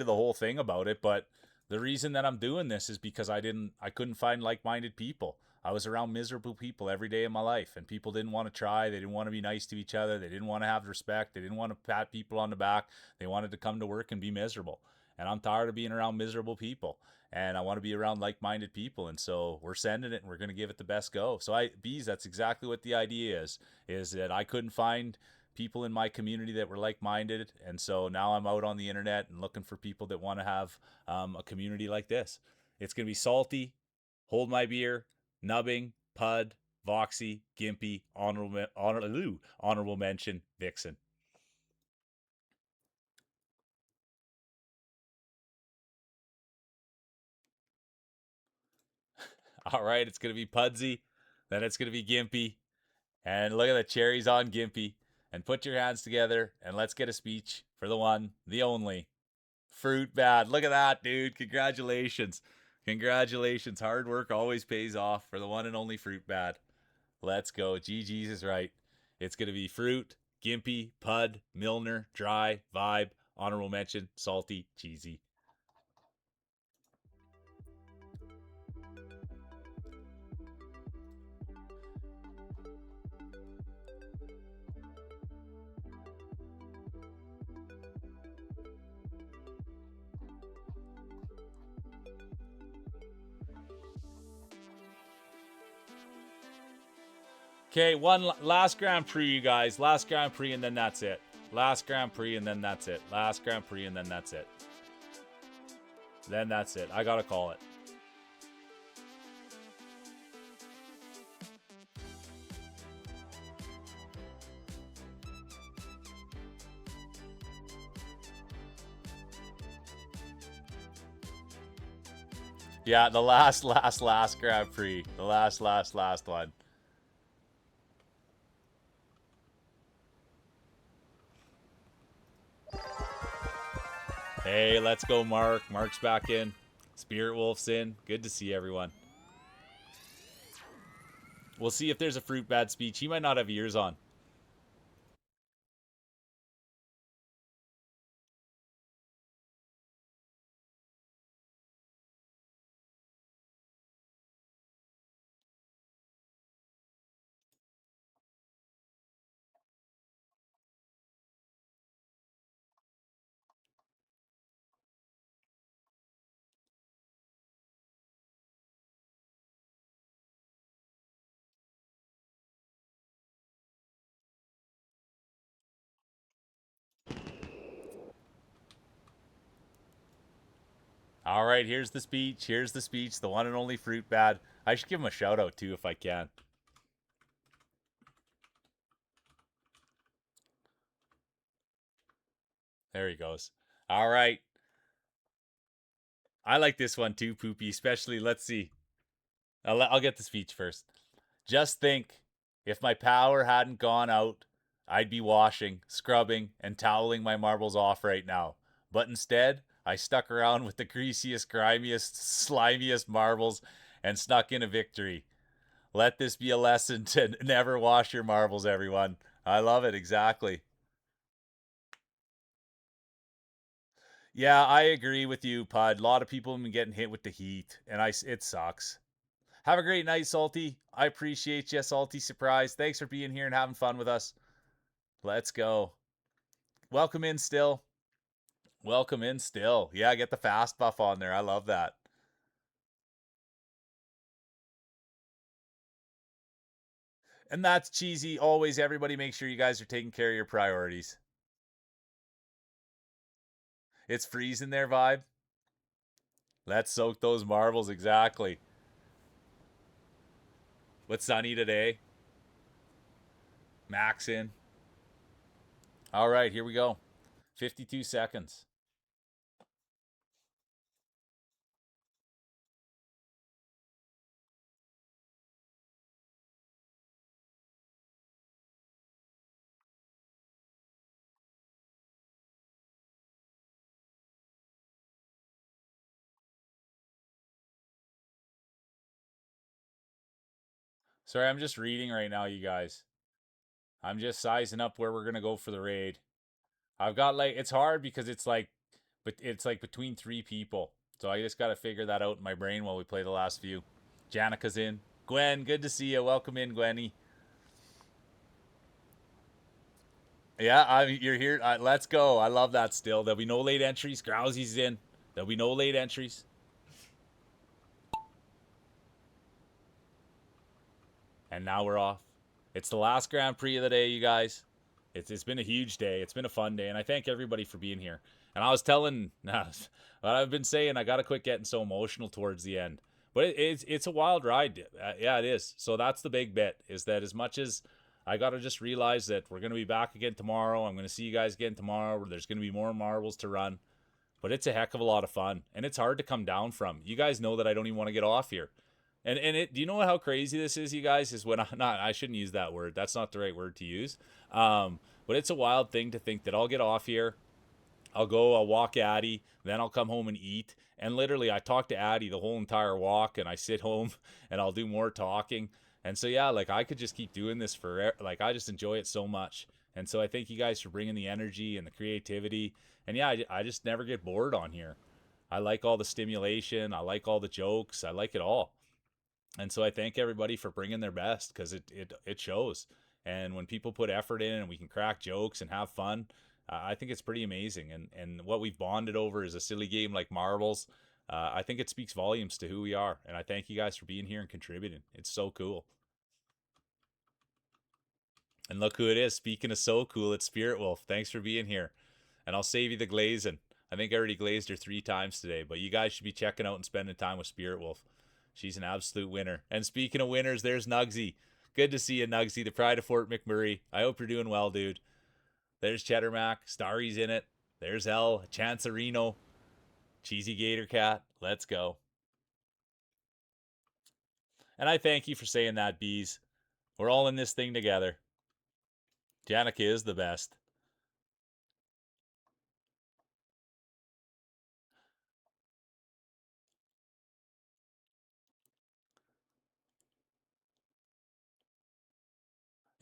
whole thing about it, but the reason that I'm doing this is because I couldn't find like-minded people. I was around miserable people every day of my life, and people didn't want to try. They didn't want to be nice to each other. They didn't want to have respect. They didn't want to pat people on the back. They wanted to come to work and be miserable. And I'm tired of being around miserable people. And I want to be around like-minded people. And so we're sending it and we're going to give it the best go. So Bees, that's exactly what the idea is that I couldn't find people in my community that were like-minded, and so now I'm out on the internet and looking for people that want to have a community like this. It's going to be salty, hold my beer, nubbing, pud, voxy, gimpy, honorable mention, vixen. All right, it's going to be pudsy, then it's going to be gimpy, and look at the cherries on gimpy. And put your hands together and let's get a speech for the one, the only, Fruit Bad. Look at that, dude. Congratulations. Congratulations. Hard work always pays off for the one and only Fruit Bad. Let's go. GG's is right. It's going to be Fruit, Gimpy, Pud, Milner, Dry, Vibe, honorable mention, Salty, Cheesy. Okay, one last Grand Prix, you guys. Last Grand Prix, and then that's it. Last Grand Prix, and then that's it. Last Grand Prix, and then that's it. Then that's it. I gotta call it. Yeah, the last Grand Prix. The last one. Hey, let's go, Mark. Mark's back in. Spirit Wolf's in. Good to see everyone. We'll see if there's a Fruit Bad speech. He might not have ears on. All right, here's the speech. Here's the speech. The one and only Fruit Bad. I should give him a shout out too if I can. There he goes. All right. I like this one too, Poopy. Especially, let's see. I'll get the speech first. Just think, if my power hadn't gone out, I'd be washing, scrubbing, and toweling my marbles off right now. But instead, I stuck around with the greasiest, grimiest, slimiest marbles and snuck in a victory. Let this be a lesson to never wash your marbles, everyone. I love it, exactly. Yeah, I agree with you, Pud. A lot of people have been getting hit with the heat, and it sucks. Have a great night, Salty. I appreciate you, Salty Surprise. Thanks for being here and having fun with us. Let's go. Welcome in still. Welcome in still. Yeah, get the fast buff on there. I love that. And that's cheesy. Always, everybody make sure you guys are taking care of your priorities. It's freezing there, vibe. Let's soak those marbles, exactly. What's sunny today? Max in. All right, here we go. 52 seconds. Sorry, I'm just reading right now, you guys. I'm just sizing up where we're gonna go for the raid. I've got like it's hard because but it's like between three people, so I just gotta figure that out in my brain while we play the last few. Janica's in. Gwen, good to see you. Welcome in, Gwenny. Yeah, you're here. Let's go. I love that still. There'll be no late entries. Grousy's in. There'll be no late entries. And now we're off. It's the last Grand Prix of the day, you guys. It's been a huge day. It's been a fun day, and I thank everybody for being here. And I was telling, what I've been saying, I gotta quit getting so emotional towards the end. But it's a wild ride. Yeah, it is. So that's the big bit, is that as much as I gotta just realize that we're gonna be back again tomorrow. I'm gonna see you guys again tomorrow. There's gonna be more marbles to run, but it's a heck of a lot of fun, and it's hard to come down from. You guys know that I don't even want to get off here. And do you know how crazy this is, you guys? Is when I shouldn't use that word. That's not the right word to use. But it's a wild thing to think that I'll get off here, I'll walk Addie, then I'll come home and eat. And literally, I talk to Addie the whole entire walk, and I sit home and I'll do more talking. And so, yeah, like I could just keep doing this forever. Like, I just enjoy it so much. And so, I thank you guys for bringing the energy and the creativity. And yeah, I just never get bored on here. I like all the stimulation, I like all the jokes, I like it all. And so I thank everybody for bringing their best because it shows. And when people put effort in and we can crack jokes and have fun, I think it's pretty amazing. And what we've bonded over is a silly game like marbles. I think it speaks volumes to who we are. And I thank you guys for being here and contributing. It's so cool. And look who it is. Speaking of so cool, it's Spirit Wolf. Thanks for being here. And I'll save you the glazing. I think I already glazed her 3 times today, but you guys should be checking out and spending time with Spirit Wolf. She's an absolute winner. And speaking of winners, there's Nugsy. Good to see you, Nugsy, the pride of Fort McMurray. I hope you're doing well, dude. There's Cheddar Mac. Starry's in it. There's L. Chancerino. Cheesy Gator Cat. Let's go. And I thank you for saying that, Bees. We're all in this thing together. Janica is the best.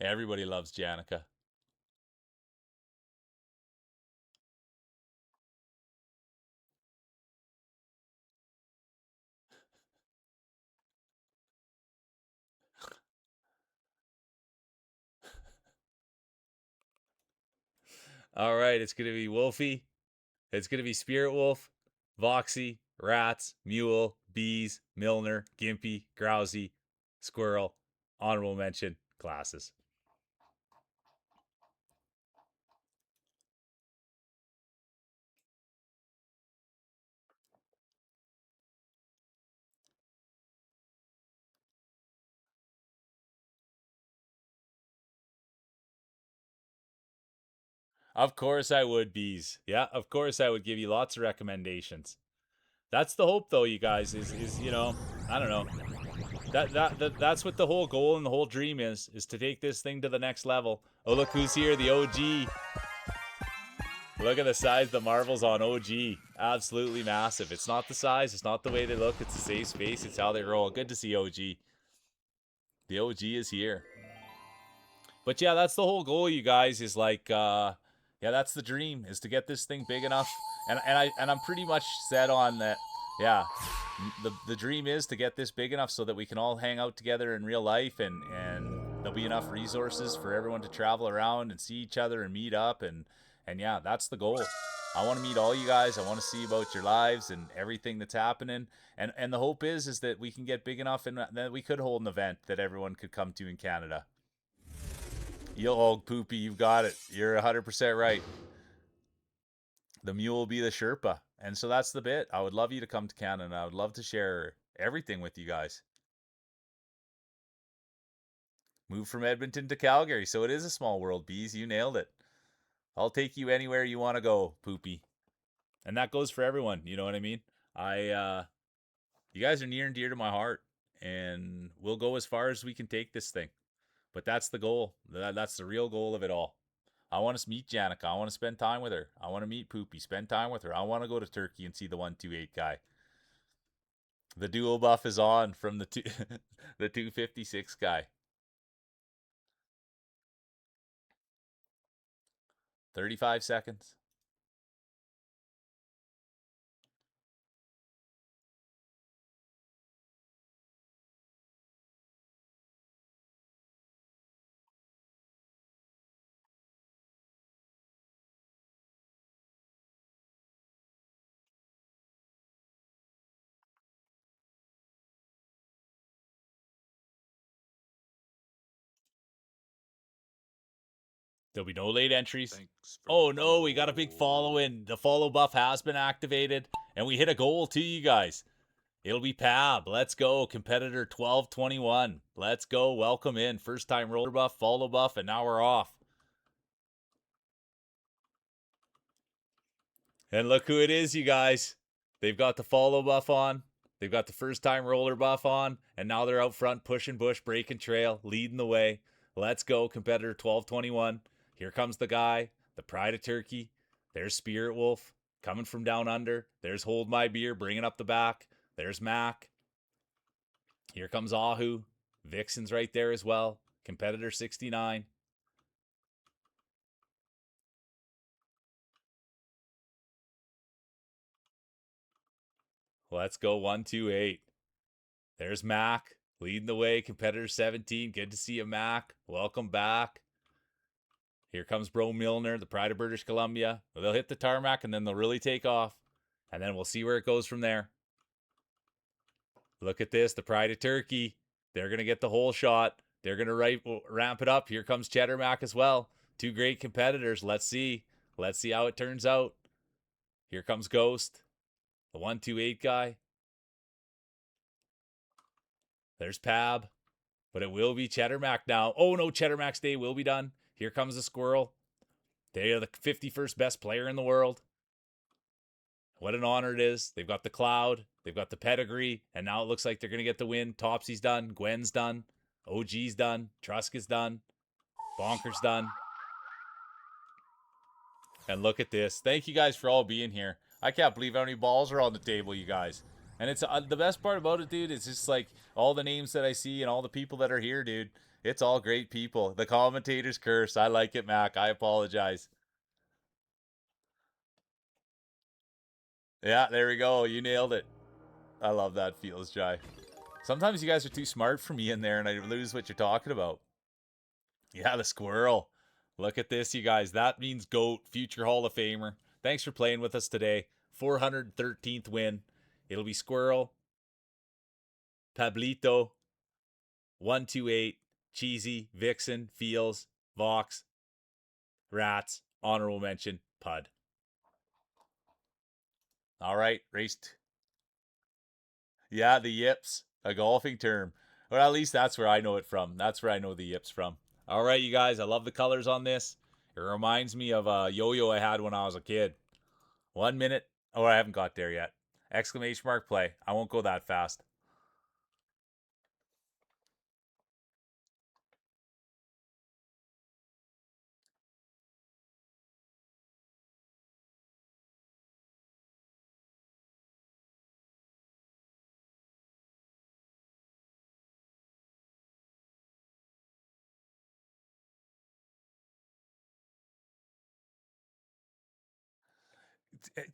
Everybody loves Janica. All right, it's going to be Wolfie. It's going to be Spirit Wolf, Voxy, Rats, Mule, Bees, Milner, Gimpy, Grousy, Squirrel, honorable mention, Classes. Of course I would, Bees. Yeah, of course I would give you lots of recommendations. That's the hope, though, you guys. Is I don't know. That's what the whole goal and the whole dream is to take this thing to the next level. Oh, look who's here, the OG. Look at the size the marbles on OG. Absolutely massive. It's not the size, it's not the way they look, it's the safe space, it's how they roll. Good to see OG. The OG is here. But yeah, that's the whole goal, you guys, is like yeah, that's the dream, is to get this thing big enough. And I'm pretty much set on that. Yeah. The dream is to get this big enough so that we can all hang out together in real life, and there'll be enough resources for everyone to travel around and see each other and meet up, and yeah, that's the goal. I want to meet all you guys. I want to see about your lives and everything that's happening. And the hope is that we can get big enough and that we could hold an event that everyone could come to in Canada. Yo, old poopy, you've got it. You're 100% right. The mule will be the Sherpa. And so that's the bit. I would love you to come to Canada. I would love to share everything with you guys. Move from Edmonton to Calgary. So it is a small world, Bees. You nailed it. I'll take you anywhere you want to go, poopy. And that goes for everyone. You know what I mean? You guys are near and dear to my heart. And we'll go as far as we can take this thing. But that's the goal. That's the real goal of it all. I want to meet Janica. I want to spend time with her. I want to meet Poopy. Spend time with her. I want to go to Turkey and see the 128 guy. The dual buff is on from the 256 guy. 35 seconds. There'll be no late entries. Thanks for Oh the no, we got a big follow in. The follow buff has been activated, and we hit a goal too, you guys. It'll be Pab. Let's go. Competitor 1221. Let's go. Welcome in. First time roller buff, follow buff, and now we're off. And look who it is, you guys. They've got the follow buff on. They've got the first time roller buff on. And now they're out front pushing bush, breaking trail, leading the way. Let's go, competitor 1221. Here comes the guy, the Pride of Turkey. There's Spirit Wolf coming from down under. There's Hold My Beer bringing up the back. There's Mac. Here comes Ahu. Vixen's right there as well. Competitor 69. Let's go 128. There's Mac leading the way. Competitor 17. Good to see you, Mac. Welcome back. Here comes Bro Milner, the Pride of British Columbia. They'll hit the tarmac and then they'll really take off. And then we'll see where it goes from there. Look at this, the Pride of Turkey. They're going to get the whole shot. They're going to ramp it up. Here comes Cheddar Mac as well. Two great competitors. Let's see. Let's see how it turns out. Here comes Ghost, the 128 guy. There's Pab. But it will be Cheddar Mac now. Oh no, Cheddar Mac's day will be done. Here comes the Squirrel. They are the 51st best player in the world. What an honor it is. They've got the Cloud. They've got the pedigree. And now it looks like they're going to get the win. Topsy's done. Gwen's done. OG's done. Trusk is done. Bonker's done. And look at this. Thank you guys for all being here. I can't believe how many balls are on the table, you guys. And it's the best part about it, dude, is just like all the names that I see and all the people that are here, dude. It's all great people. The commentator's curse. I like it, Mac. I apologize. Yeah, there we go. You nailed it. I love that feels, Jai. Sometimes you guys are too smart for me in there and I lose what you're talking about. Yeah, the Squirrel. Look at this, you guys. That means GOAT, future Hall of Famer. Thanks for playing with us today. 413th win. It'll be Squirrel, Pablito, 128, Cheesy, Vixen, Feels, Vox, Rats, honorable mention, Pud. All right, raced. Yeah, the yips, a golfing term. Or at least that's where I know it from. That's where I know the yips from. All right, you guys, I love the colors on this. It reminds me of a yo-yo I had when I was a kid. 1 minute. Oh, I haven't got there yet. Exclamation mark play. I won't go that fast.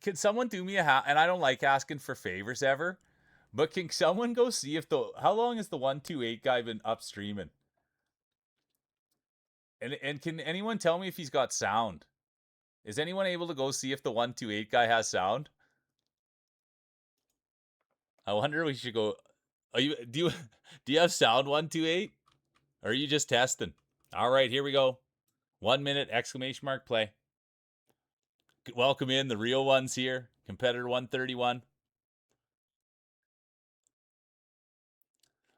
Can someone do me and I don't like asking for favors ever, but can someone go see if how long has the 128 guy been up streaming? And can anyone tell me if he's got sound? Is anyone able to go see if the 128 guy has sound? I wonder we should go. Are you do you do you have sound 128? Or are you just testing? All right, here we go. 1 minute exclamation mark play. Welcome in the real ones here. Competitor 131.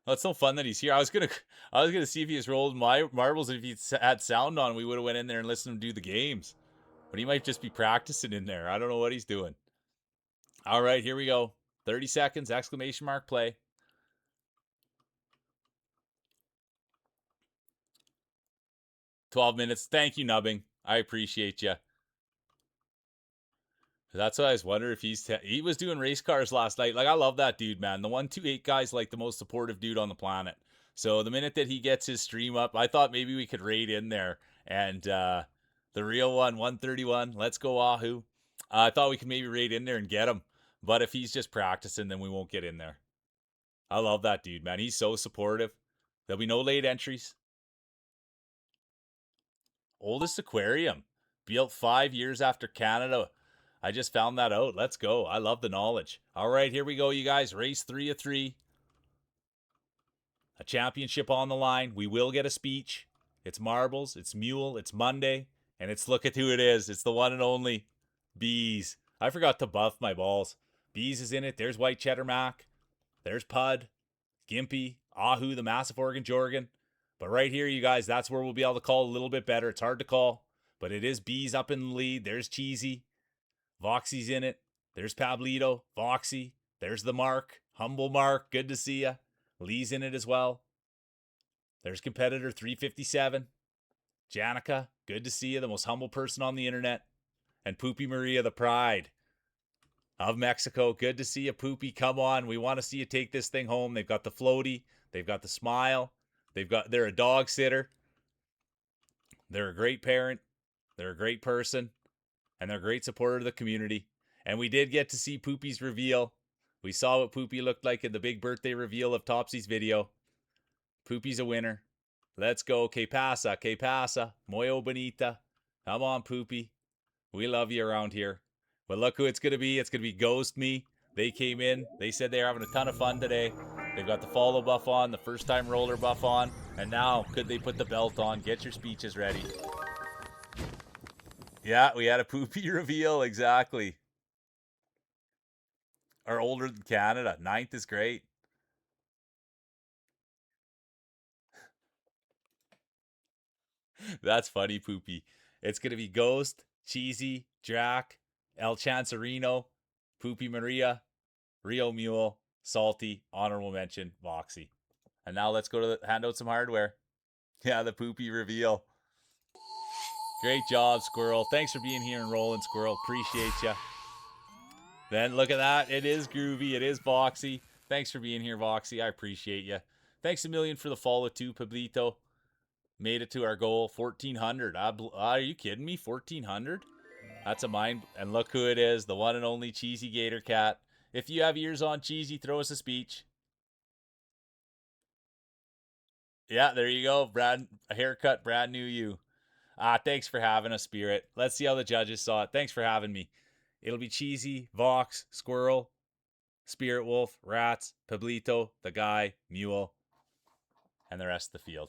Well, it's so fun that he's here. I was gonna see if he was rolling my marbles, and if he had sound on, we would have went in there and listened to him do the games. But he might just be practicing in there. I don't know what he's doing. All right, here we go. 30 seconds, exclamation mark play. 12 minutes. Thank you, Nubbing. I appreciate you. That's what I was wondering if he was doing race cars last night. Like, I love that dude, man. The 128 guy's like the most supportive dude on the planet. So the minute that he gets his stream up, I thought maybe we could raid in there and The real one, 131. Let's go, Wahoo. I thought we could maybe raid in there and get him. But if he's just practicing, then we won't get in there. I love that dude, man. He's so supportive. There'll be no late entries. Oldest aquarium. Built 5 years after Canada. I just found that out. Let's go. I love the knowledge. All right, here we go, you guys. Race 3 of 3. A championship on the line. We will get a speech. It's marbles. It's mule. It's Monday. And it's look at who it is. It's the one and only Bees. I forgot to buff my balls. Bees is in it. There's White Cheddar Mac. There's Pud. Gimpy. Ahu, the massive Oregon Jorgen. But right here, you guys, that's where we'll be able to call a little bit better. It's hard to call, but it is Bees up in the lead. There's Cheesy. Voxy's in it. There's Pablito. Voxy. There's the Mark. Humble Mark. Good to see ya. Lee's in it as well. There's competitor 357. Janica. Good to see you. The most humble person on the internet. And Poopy Maria, the pride of Mexico. Good to see you, Poopy. Come on. We want to see you take this thing home. They've got the floaty. They've got the smile. They're a dog sitter. They're a great parent. They're a great person. And they're a great supporter of the community. And we did get to see Poopy's reveal. We saw what Poopy looked like in the big birthday reveal of Topsy's video. Poopy's a winner. Let's go. Que pasa? Que pasa? Moyo bonita. Come on, Poopy. We love you around here. But look who it's going to be. It's going to be Ghost Me. They came in. They said they're having a ton of fun today. They've got the follow buff on, the first time roller buff on. And now, could they put the belt on? Get your speeches ready. Yeah, we had a Poopy reveal. Exactly. Are older than Canada. 9th is great. That's funny, Poopy. It's going to be Ghost, Cheesy, Drac, El Chancerino, Poopy Maria, Rio Mule, Salty, honorable mention, Voxy. And now let's go to hand out some hardware. Yeah, the Poopy reveal. Great job, Squirrel. Thanks for being here and rolling, Squirrel. Appreciate you. Then look at that. It is groovy. It is Voxy. Thanks for being here, Voxy. I appreciate you. Thanks a million for the follow too, Pablito. Made it to our goal, 1,400. Are you kidding me? 1,400? That's a mind. And look who it is, the one and only Cheesy Gator Cat. If you have ears on, Cheesy, throw us a speech. Yeah, there you go. Brad, a haircut, brand new you. Thanks for having us, Spirit. Let's see how the judges saw it. Thanks for having me. It'll be Cheesy, Vox, Squirrel, Spirit Wolf, Rats, Pablito, the guy, Mule, and the rest of the field.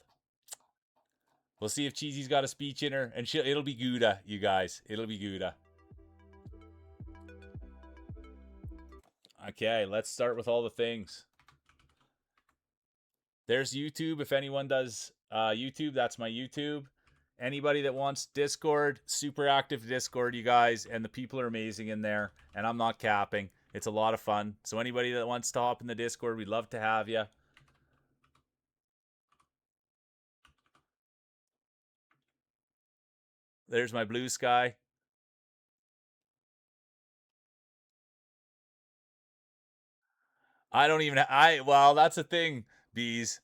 We'll see if Cheesy's got a speech in her, and it'll be Gouda, you guys. It'll be Gouda. Okay, let's start with all the things. There's YouTube. If anyone does YouTube, that's my YouTube. Anybody that wants Discord, super active Discord, you guys, and the people are amazing in there, and I'm not capping. It's a lot of fun. So anybody that wants to hop in the Discord, we'd love to have you. There's my blue sky. I don't even. Well, that's the thing, Bees.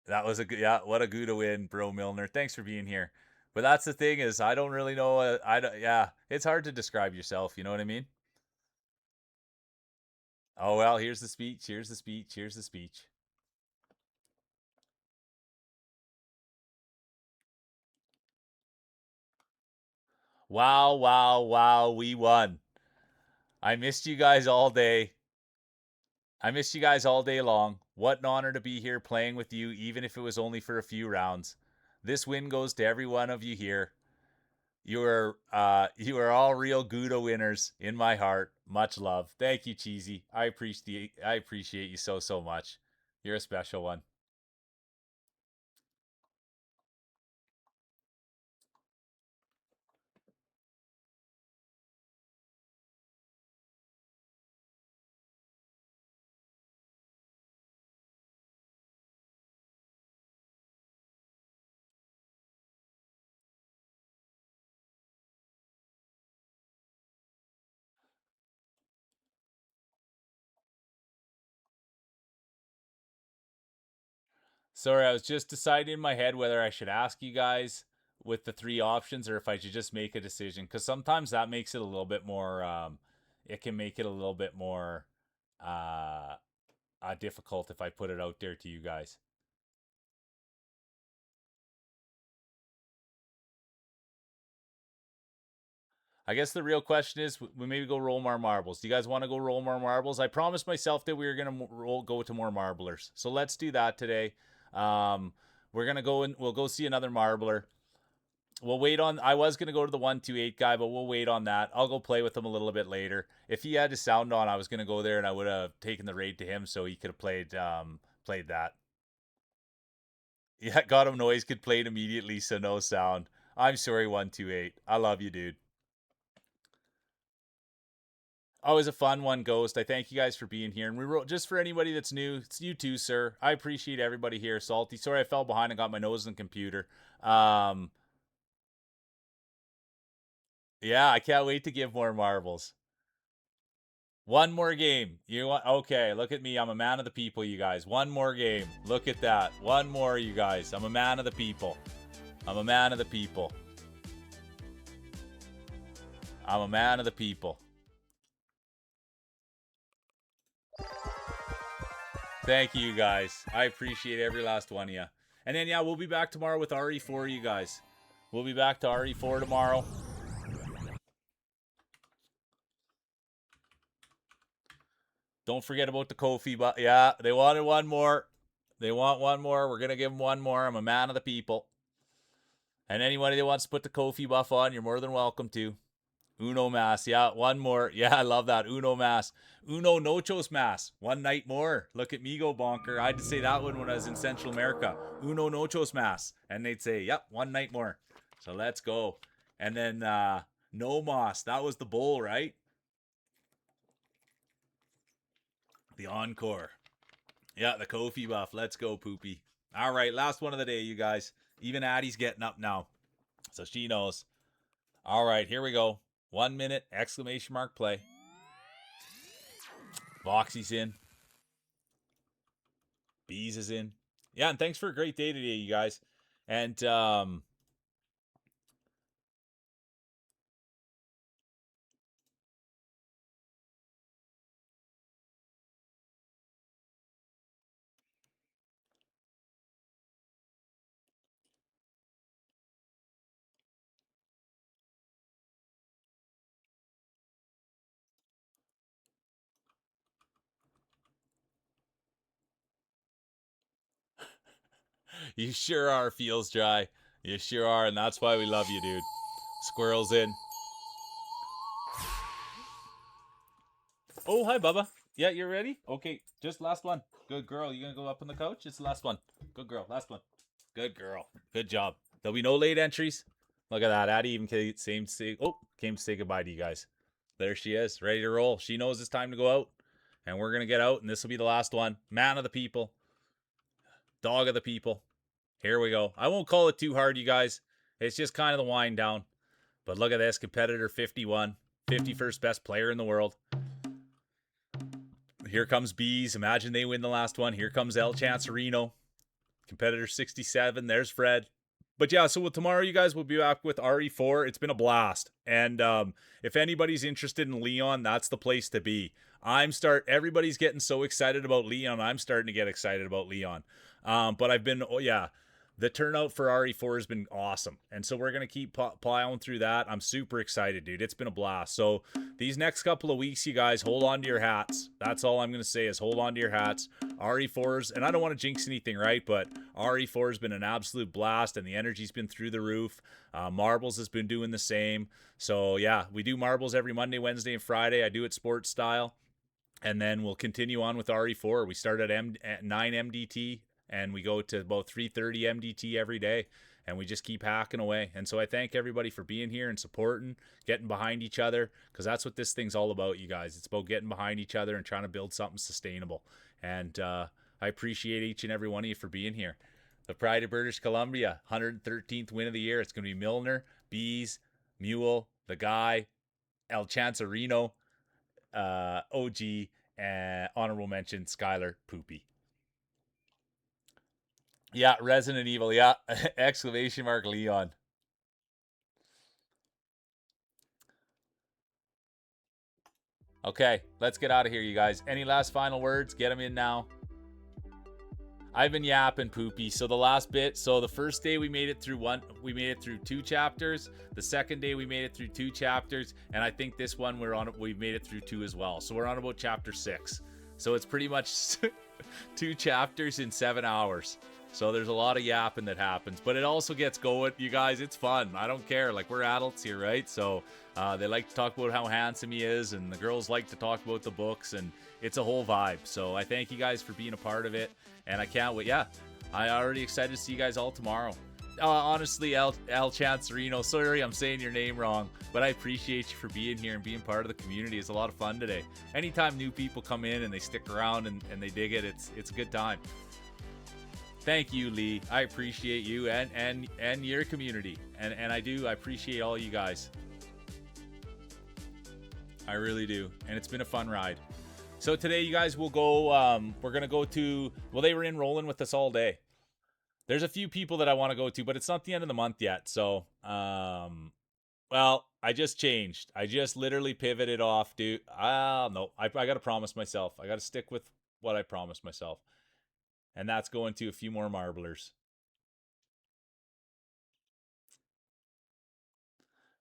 That was a good. Yeah, what a Gouda win, Bro Milner. Thanks for being here. But that's the thing is, I don't really know. I don't. Yeah, it's hard to describe yourself. You know what I mean? Oh well, here's the speech. Here's the speech. Here's the speech. Wow, wow, wow, we won. I missed you guys all day. I missed you guys all day long. What an honor to be here playing with you, even if it was only for a few rounds. This win goes to every one of you here. You are all real Gouda winners in my heart. Much love. Thank you, Cheesy. I appreciate you so much. You're a special one. Sorry, I was just deciding in my head whether I should ask you guys with the three options or if I should just make a decision, because sometimes that makes it a little bit more. It can make it a little bit more uh, difficult if I put it out there to you guys. I guess the real question is, we maybe go roll more marbles. Do you guys want to go roll more marbles? I promised myself that we were gonna go to more marblers, so let's do that today. Um, we're gonna go and we'll go see another marbler. We'll wait on. I was gonna go to the 128 guy, but we'll wait on that. I'll go play with him a little bit later. If he had his sound on, I was gonna go there and I would have taken the raid to him so he could have played that. Yeah, got him noise, could play it immediately, so no sound. I'm sorry, 128. I love you, dude. Always a fun one, Ghost. I thank you guys for being here. And we wrote just for anybody that's new, it's you too, sir. I appreciate everybody here. Salty. Sorry I fell behind and got my nose in the computer. Um, yeah, I can't wait to give more marbles. One more game. You want? Okay, look at me. I'm a man of the people, you guys. One more game. Look at that. One more, you guys. I'm a man of the people. I'm a man of the people. I'm a man of the people. Thank you, guys. I appreciate every last one of you. And then, yeah, we'll be back tomorrow with RE4, you guys. We'll be back to RE4 tomorrow. Don't forget about the Kofi, but yeah, they wanted one more. They want one more. We're going to give them one more. I'm a man of the people. And anybody that wants to put the Kofi buff on, you're more than welcome to. Uno Mas. Yeah, one more. Yeah, I love that. Uno Mas. Uno Nochos Mas. One night more. Look at me go bonker. I had to say that one when I was in Central America. Uno Nochos Mas. And they'd say, yep, one night more. So let's go. And then No Mas. That was the bowl, right? The encore. Yeah, the Kofi buff. Let's go, Poopy. All right, last one of the day, you guys. Even Addie's getting up now. So she knows. All right, here we go. 1 minute, exclamation mark play. Voxy's in. Bees is in. Yeah, and thanks for a great day today, you guys. And you sure are, feels dry. You sure are, and that's why we love you, dude. Squirrels in. Oh, hi, Bubba. Yeah, you ready? Okay, just last one. Good girl. You gonna go up on the couch? It's the last one. Good girl. Last one. Good girl. Good job. There'll be no late entries. Look at that. Addie even came to say goodbye to you guys. There she is, ready to roll. She knows it's time to go out, and we're gonna get out, and this will be the last one. Man of the people, dog of the people. Here we go. I won't call it too hard, you guys. It's just kind of the wind down. But look at this, competitor 51, 51st best player in the world. Here comes Bees. Imagine they win the last one. Here comes El Chancerino. Competitor 67. There's Fred. But yeah, so tomorrow, you guys will be back with RE4. It's been a blast. And if anybody's interested in Leon, that's the place to be. Everybody's getting so excited about Leon. I'm starting to get excited about Leon. But I've been, the turnout for RE4 has been awesome. And so we're going to keep plowing through that. I'm super excited, dude. It's been a blast. So these next couple of weeks, you guys, hold on to your hats. That's all I'm going to say is hold on to your hats. RE4's, and I don't want to jinx anything, right? But RE4 has been an absolute blast, and the energy's been through the roof. Marbles has been doing the same. So yeah, we do marbles every Monday, Wednesday, and Friday. I do it sports style. And then we'll continue on with RE4. We start at 9 MDT, and we go to about 3:30 MDT every day, and we just keep hacking away. And so I thank everybody for being here and supporting, getting behind each other, because that's what this thing's all about, you guys. It's about getting behind each other and trying to build something sustainable. And I appreciate each and every one of you for being here. The Pride of British Columbia, 113th win of the year. It's going to be Milner, Bees, Mule, the guy, El Chancerino, OG, and honorable mention Skylar Poopy. Yeah, Resident Evil. Yeah, exclamation mark Leon. Okay, let's get out of here, you guys. Any last final words? Get them in now. I've been yapping, Poopy. So the last bit, so the first day we made it through two chapters. The second day we made it through two chapters, and I think this one we've made it through two as well. So we're on about chapter 6. So it's pretty much 2 chapters in 7 hours. So there's a lot of yapping that happens, but it also gets going, you guys. It's fun. I don't care. Like, we're adults here, right? So they like to talk about how handsome he is, and the girls like to talk about the books, and it's a whole vibe. So I thank you guys for being a part of it, and I can't wait. Yeah, I already excited to see you guys all tomorrow. Honestly, El Chancerino, sorry I'm saying your name wrong, but I appreciate you for being here and being part of the community. It's a lot of fun today. Anytime new people come in and they stick around and they dig it, it's a good time. Thank you, Lee. I appreciate you and your community. And I appreciate all you guys. I really do. And it's been a fun ride. So today, you guys, we'll go, we're going to go to, well, they were in rolling with us all day. There's a few people that I want to go to, but it's not the end of the month yet. So, well, I just changed. I just literally pivoted off, dude. No, I got to promise myself. I got to stick with what I promised myself. And that's going to a few more marblers.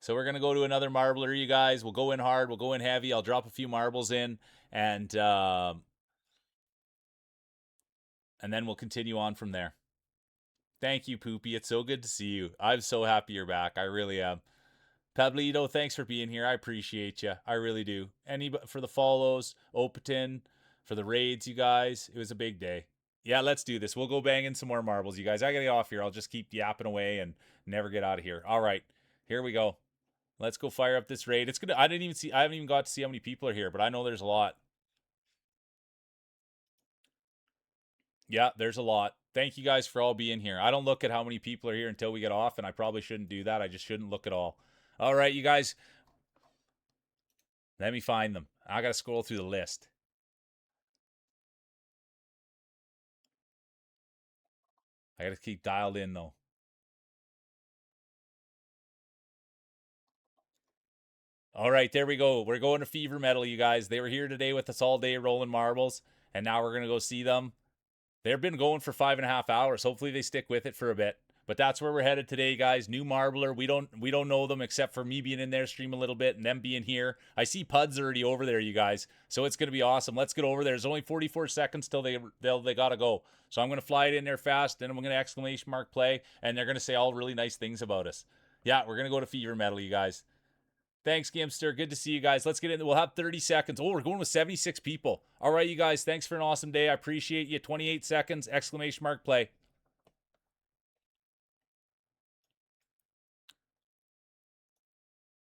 So we're going to go to another marbler, you guys. We'll go in hard. We'll go in heavy. I'll drop a few marbles in. And then we'll continue on from there. Thank you, Poopy. It's so good to see you. I'm so happy you're back. I really am. Pablito, thanks for being here. I appreciate you. I really do. For the follows, Opatin, for the raids, you guys. It was a big day. Yeah, let's do this. We'll go bang in some more marbles, you guys. I gotta get off here. I'll just keep yapping away and never get out of here. All right, here we go. Let's go fire up this raid. It's gonna. I haven't even got to see how many people are here, but I know there's a lot. Yeah, there's a lot. Thank you guys for all being here. I don't look at how many people are here until we get off, and I probably shouldn't do that. I just shouldn't look at all. All right, you guys. Let me find them. I gotta scroll through the list. I gotta keep dialed in though. All right, there we go. We're going to Fever Metal, you guys. They were here today with us all day rolling marbles, and now we're going to go see them. They've been going for 5.5 hours. Hopefully they stick with it for a bit. But that's where we're headed today, guys. New marbler. We don't know them except for me being in there stream a little bit and them being here. I see Puds already over there, you guys. So it's going to be awesome. Let's get over there. There's only 44 seconds till they got to go. So I'm going to fly it in there fast. Then I'm going to exclamation mark play. And they're going to say all really nice things about us. Yeah, we're going to go to Fever Metal, you guys. Thanks, Gimster. Good to see you guys. Let's get in. We'll have 30 seconds. Oh, we're going with 76 people. All right, you guys. Thanks for an awesome day. I appreciate you. 28 seconds. Exclamation mark play.